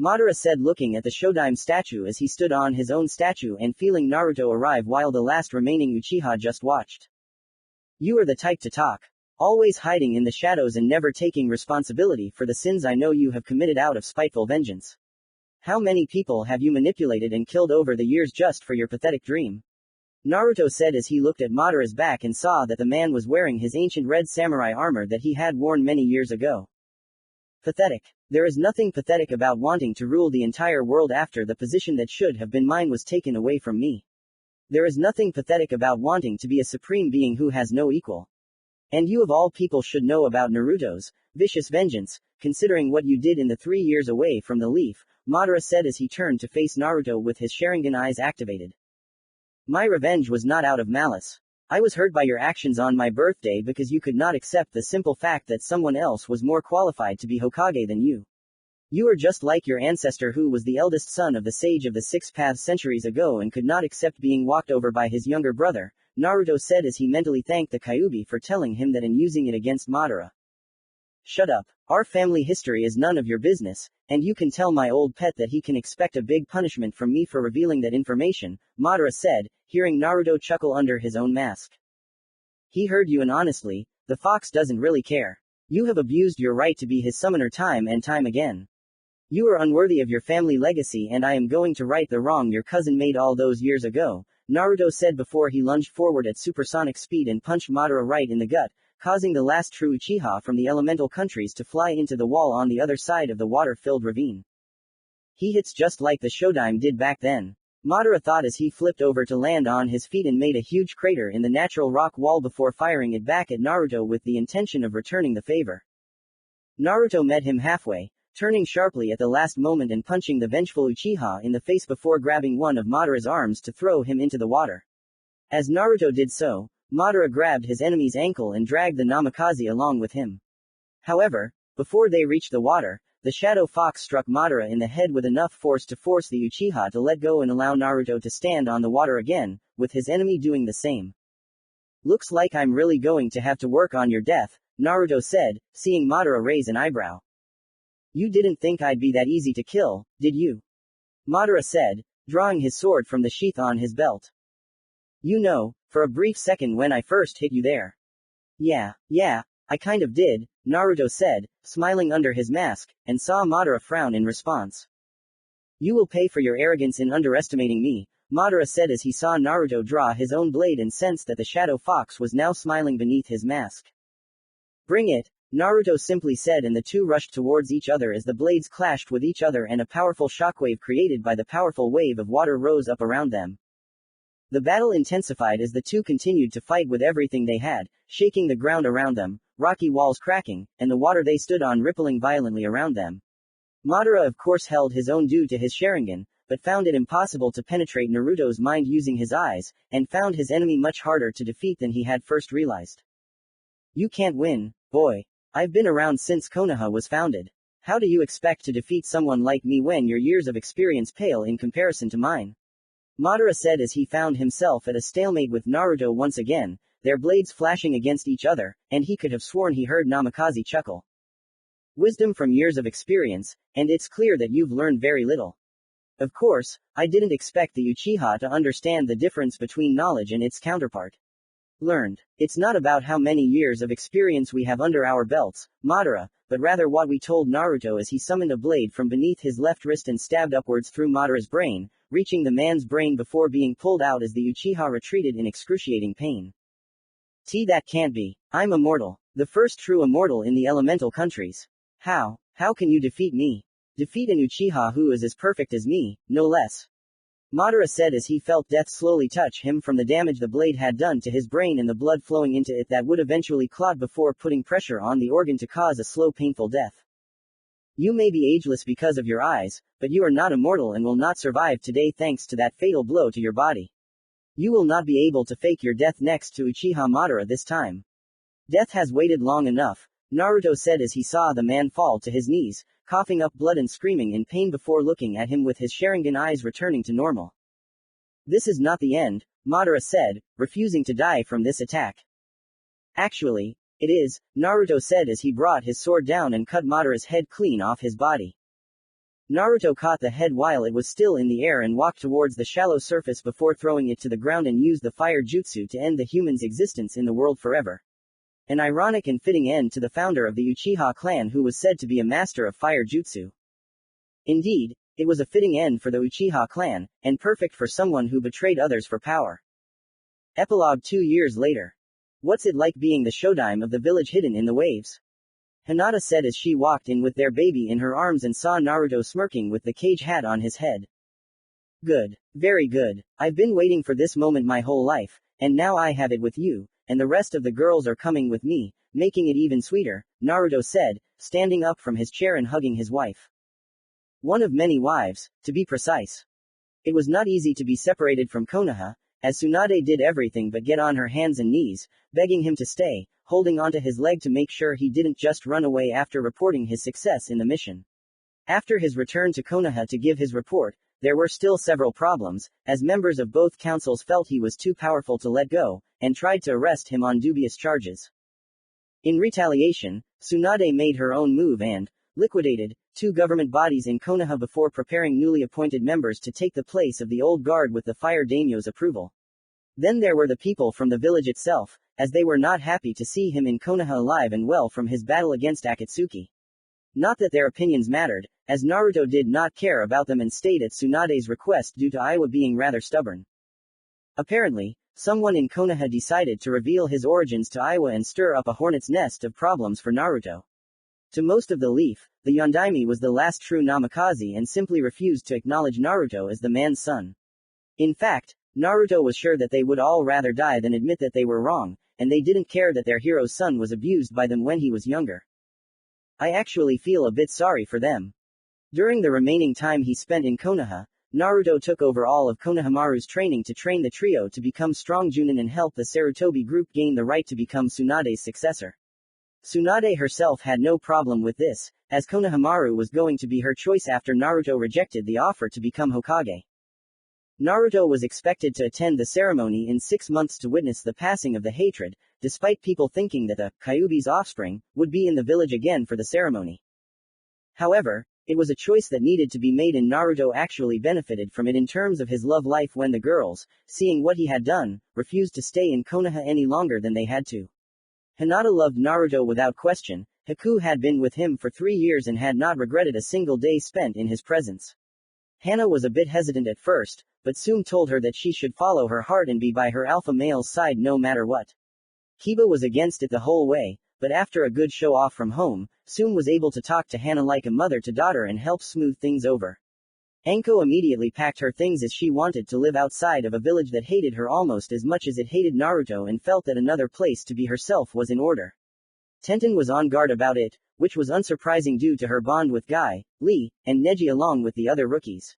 Madara said looking at the Shodime statue as he stood on his own statue and feeling Naruto arrive while the last remaining Uchiha just watched. You are the type to talk. Always hiding in the shadows and never taking responsibility for the sins I know you have committed out of spiteful vengeance. How many people have you manipulated and killed over the years just for your pathetic dream? Naruto said as he looked at Madara's back and saw that the man was wearing his ancient red samurai armor that he had worn many years ago. Pathetic. There is nothing pathetic about wanting to rule the entire world after the position that should have been mine was taken away from me. There is nothing pathetic about wanting to be a supreme being who has no equal. And you of all people should know about Naruto's vicious vengeance, considering what you did in the 3 years away from the leaf, Madara said as he turned to face Naruto with his Sharingan eyes activated. My revenge was not out of malice. I was hurt by your actions on my birthday because you could not accept the simple fact that someone else was more qualified to be Hokage than you. You are just like your ancestor who was the eldest son of the sage of the Six Paths centuries ago and could not accept being walked over by his younger brother, Naruto said as he mentally thanked the Kyuubi for telling him that and using it against Madara. Shut up. Our family history is none of your business, and you can tell my old pet that he can expect a big punishment from me for revealing that information, Madara said, hearing Naruto chuckle under his own mask. He heard you and honestly, the fox doesn't really care. You have abused your right to be his summoner time and time again. You are unworthy of your family legacy and I am going to right the wrong your cousin made all those years ago, Naruto said before he lunged forward at supersonic speed and punched Madara right in the gut, causing the last true Uchiha from the elemental countries to fly into the wall on the other side of the water-filled ravine. He hits just like the Shodime did back then. Madara thought as he flipped over to land on his feet and made a huge crater in the natural rock wall before firing it back at Naruto with the intention of returning the favor. Naruto met him halfway, turning sharply at the last moment and punching the vengeful Uchiha in the face before grabbing one of Madara's arms to throw him into the water. As Naruto did so, Madara grabbed his enemy's ankle and dragged the Namikaze along with him. However, before they reached the water, the Shadow Fox struck Madara in the head with enough force to force the Uchiha to let go and allow Naruto to stand on the water again, with his enemy doing the same. Looks like I'm really going to have to work on your death, Naruto said, seeing Madara raise an eyebrow. You didn't think I'd be that easy to kill, did you? Madara said, drawing his sword from the sheath on his belt. You know, for a brief second when I first hit you there. Yeah, I kind of did, Naruto said, smiling under his mask, and saw Madara frown in response. You will pay for your arrogance in underestimating me, Madara said as he saw Naruto draw his own blade and sensed that the Shadow Fox was now smiling beneath his mask. Bring it, Naruto simply said and the two rushed towards each other as the blades clashed with each other and a powerful shockwave created by the powerful wave of water rose up around them. The battle intensified as the two continued to fight with everything they had, shaking the ground around them, rocky walls cracking, and the water they stood on rippling violently around them. Madara of course held his own due to his Sharingan, but found it impossible to penetrate Naruto's mind using his eyes, and found his enemy much harder to defeat than he had first realized. You can't win, boy. I've been around since Konoha was founded. How do you expect to defeat someone like me when your years of experience pale in comparison to mine? Madara said as he found himself at a stalemate with Naruto once again, their blades flashing against each other, and he could have sworn he heard Namikaze chuckle. Wisdom from years of experience, and it's clear that you've learned very little. Of course, I didn't expect the Uchiha to understand the difference between knowledge and its counterpart. Learned. It's not about how many years of experience we have under our belts, Madara, but rather what we told Naruto as he summoned a blade from beneath his left wrist and stabbed upwards through Madara's brain, reaching the man's brain before being pulled out as the Uchiha retreated in excruciating pain. That can't be. I'm immortal. The first true immortal in the elemental countries. How can you defeat me? Defeat an Uchiha who is as perfect as me, no less. Madara said as he felt death slowly touch him from the damage the blade had done to his brain and the blood flowing into it that would eventually clot before putting pressure on the organ to cause a slow painful death. You may be ageless because of your eyes, but you are not immortal and will not survive today thanks to that fatal blow to your body. You will not be able to fake your death next to Uchiha Madara this time. Death has waited long enough, Naruto said as he saw the man fall to his knees, coughing up blood and screaming in pain before looking at him with his Sharingan eyes returning to normal. This is not the end, Madara said, refusing to die from this attack. Actually, it is, Naruto said as he brought his sword down and cut Madara's head clean off his body. Naruto caught the head while it was still in the air and walked towards the shallow surface before throwing it to the ground and used the fire jutsu to end the human's existence in the world forever. An ironic and fitting end to the founder of the Uchiha clan who was said to be a master of fire jutsu. Indeed, it was a fitting end for the Uchiha clan, and perfect for someone who betrayed others for power. Epilogue 2 years later. What's it like being the Shodime of the village hidden in the waves? Hinata said as she walked in with their baby in her arms and saw Naruto smirking with the cage hat on his head. Good. Very good. I've been waiting for this moment my whole life, and now I have it with you, and the rest of the girls are coming with me, making it even sweeter, Naruto said, standing up from his chair and hugging his wife. One of many wives, to be precise. It was not easy to be separated from Konoha, as Tsunade did everything but get on her hands and knees, begging him to stay, holding onto his leg to make sure he didn't just run away after reporting his success in the mission. After his return to Konoha to give his report, there were still several problems, as members of both councils felt he was too powerful to let go, and tried to arrest him on dubious charges. In retaliation, Tsunade made her own move and liquidated 2 government bodies in Konoha before preparing newly appointed members to take the place of the old guard with the fire daimyo's approval. Then there were the people from the village itself, as they were not happy to see him in Konoha alive and well from his battle against Akatsuki. Not that their opinions mattered, as Naruto did not care about them and stayed at Tsunade's request due to Iwa being rather stubborn. Apparently, someone in Konoha decided to reveal his origins to Iwa and stir up a hornet's nest of problems for Naruto. To most of the Leaf, the Yondaime was the last true Namikaze and simply refused to acknowledge Naruto as the man's son. In fact, Naruto was sure that they would all rather die than admit that they were wrong, and they didn't care that their hero's son was abused by them when he was younger. I actually feel a bit sorry for them. During the remaining time he spent in Konoha, Naruto took over all of Konohamaru's training to train the trio to become strong Junin and help the Sarutobi group gain the right to become Tsunade's successor. Tsunade herself had no problem with this, as Konohamaru was going to be her choice after Naruto rejected the offer to become Hokage. Naruto was expected to attend the ceremony in 6 months to witness the passing of the hatred, despite people thinking that the Kyuubi's offspring would be in the village again for the ceremony. However, it was a choice that needed to be made and Naruto actually benefited from it in terms of his love life when the girls, seeing what he had done, refused to stay in Konoha any longer than they had to. Hinata loved Naruto without question. Haku had been with him for 3 years and had not regretted a single day spent in his presence. Henna was a bit hesitant at first, but soon told her that she should follow her heart and be by her alpha male's side no matter what. Kiba was against it the whole way, but after a good show off from home, soon was able to talk to Henna like a mother to daughter and help smooth things over. Anko immediately packed her things as she wanted to live outside of a village that hated her almost as much as it hated Naruto and felt that another place to be herself was in order. Tenten was on guard about it, which was unsurprising due to her bond with Guy, Lee, and Neji along with the other rookies.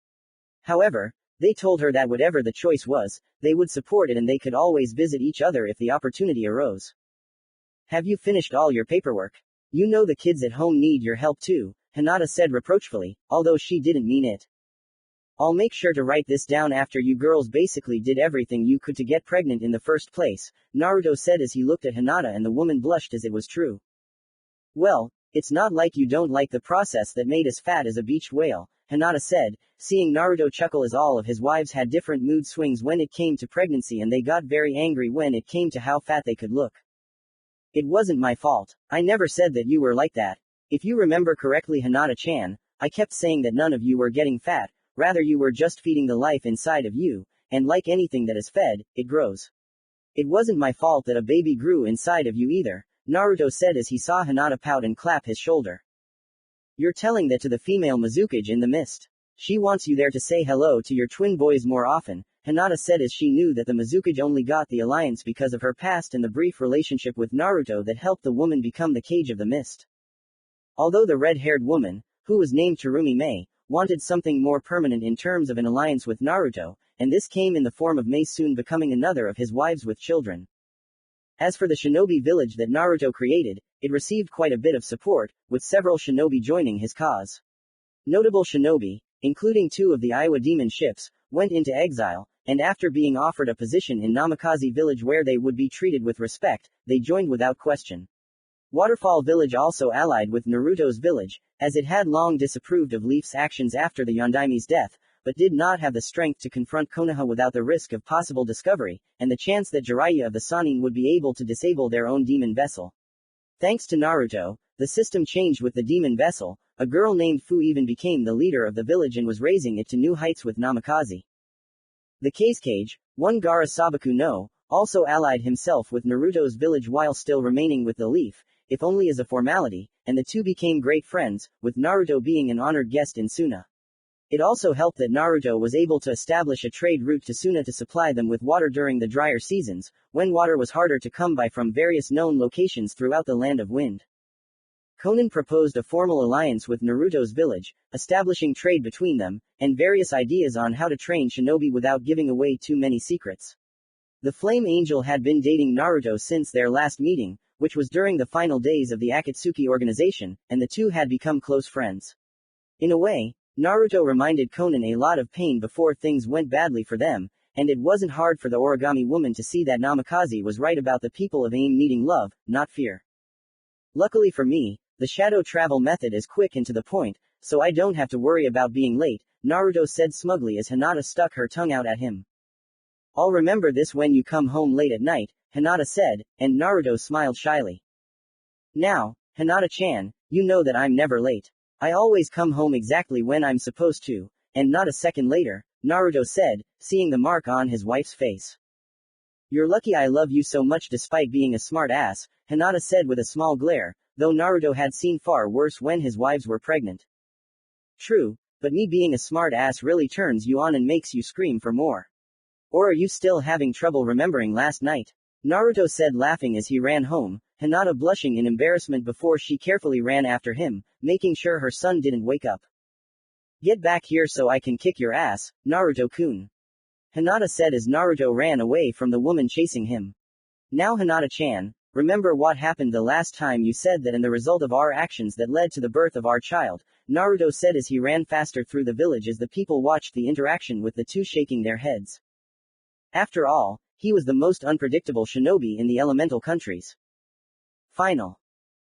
However, they told her that whatever the choice was, they would support it and they could always visit each other if the opportunity arose. Have you finished all your paperwork? You know the kids at home need your help too, Hinata said reproachfully, although she didn't mean it. I'll make sure to write this down after you girls basically did everything you could to get pregnant in the first place, Naruto said as he looked at Hinata and the woman blushed as it was true. Well, it's not like you don't like the process that made us fat as a beached whale, Hinata said, seeing Naruto chuckle as all of his wives had different mood swings when it came to pregnancy and they got very angry when it came to how fat they could look. It wasn't my fault. I never said that you were like that. If you remember correctly Hinata-chan, I kept saying that none of you were getting fat. Rather you were just feeding the life inside of you, and like anything that is fed, it grows. It wasn't my fault that a baby grew inside of you either, Naruto said as he saw Hinata pout and clap his shoulder. You're telling that to the female Mizukage in the mist. She wants you there to say hello to your twin boys more often, Hinata said as she knew that the Mizukage only got the alliance because of her past and the brief relationship with Naruto that helped the woman become the Cage of the Mist. Although the red-haired woman, who was named Terumi Mei, wanted something more permanent in terms of an alliance with Naruto, and this came in the form of Mei soon becoming another of his wives with children. As for the shinobi village that Naruto created, it received quite a bit of support, with several shinobi joining his cause. Notable shinobi, including 2 of the Iwa demon ships, went into exile, and after being offered a position in Namikaze village where they would be treated with respect, they joined without question. Waterfall village also allied with Naruto's village, as it had long disapproved of Leaf's actions after the Yondaimi's death, but did not have the strength to confront Konoha without the risk of possible discovery, and the chance that Jiraiya of the Sannin would be able to disable their own demon vessel. Thanks to Naruto, the system changed with the demon vessel. A girl named Fu even became the leader of the village and was raising it to new heights with Namikaze. The Kazekage, one Gara Sabaku no, also allied himself with Naruto's village while still remaining with the Leaf, if only as a formality, and the two became great friends, with Naruto being an honored guest in Suna. It also helped that Naruto was able to establish a trade route to Suna to supply them with water during the drier seasons, when water was harder to come by from various known locations throughout the Land of Wind. Konan proposed a formal alliance with Naruto's village, establishing trade between them, and various ideas on how to train shinobi without giving away too many secrets. The Flame Angel had been dating Naruto since their last meeting, which was during the final days of the Akatsuki organization, and the two had become close friends. In a way, Naruto reminded Konan a lot of pain before things went badly for them, and it wasn't hard for the origami woman to see that Namikaze was right about the people of AIM needing love, not fear. Luckily for me, the shadow travel method is quick and to the point, so I don't have to worry about being late, Naruto said smugly as Hinata stuck her tongue out at him. I'll remember this when you come home late at night, Hinata said, and Naruto smiled shyly. Now, Hinata-chan, you know that I'm never late. I always come home exactly when I'm supposed to, and not a second later, Naruto said, seeing the mark on his wife's face. You're lucky I love you so much despite being a smart ass, Hinata said with a small glare, though Naruto had seen far worse when his wives were pregnant. True, but me being a smart ass really turns you on and makes you scream for more. Or are you still having trouble remembering last night? Naruto said laughing as he ran home, Hinata blushing in embarrassment before she carefully ran after him, making sure her son didn't wake up. Get back here so I can kick your ass, Naruto-kun. Hinata said as Naruto ran away from the woman chasing him. Now Hinata-chan, remember what happened the last time you said that and the result of our actions that led to the birth of our child, Naruto said as he ran faster through the village as the people watched the interaction with the two shaking their heads. After all, he was the most unpredictable shinobi in the elemental countries. Final.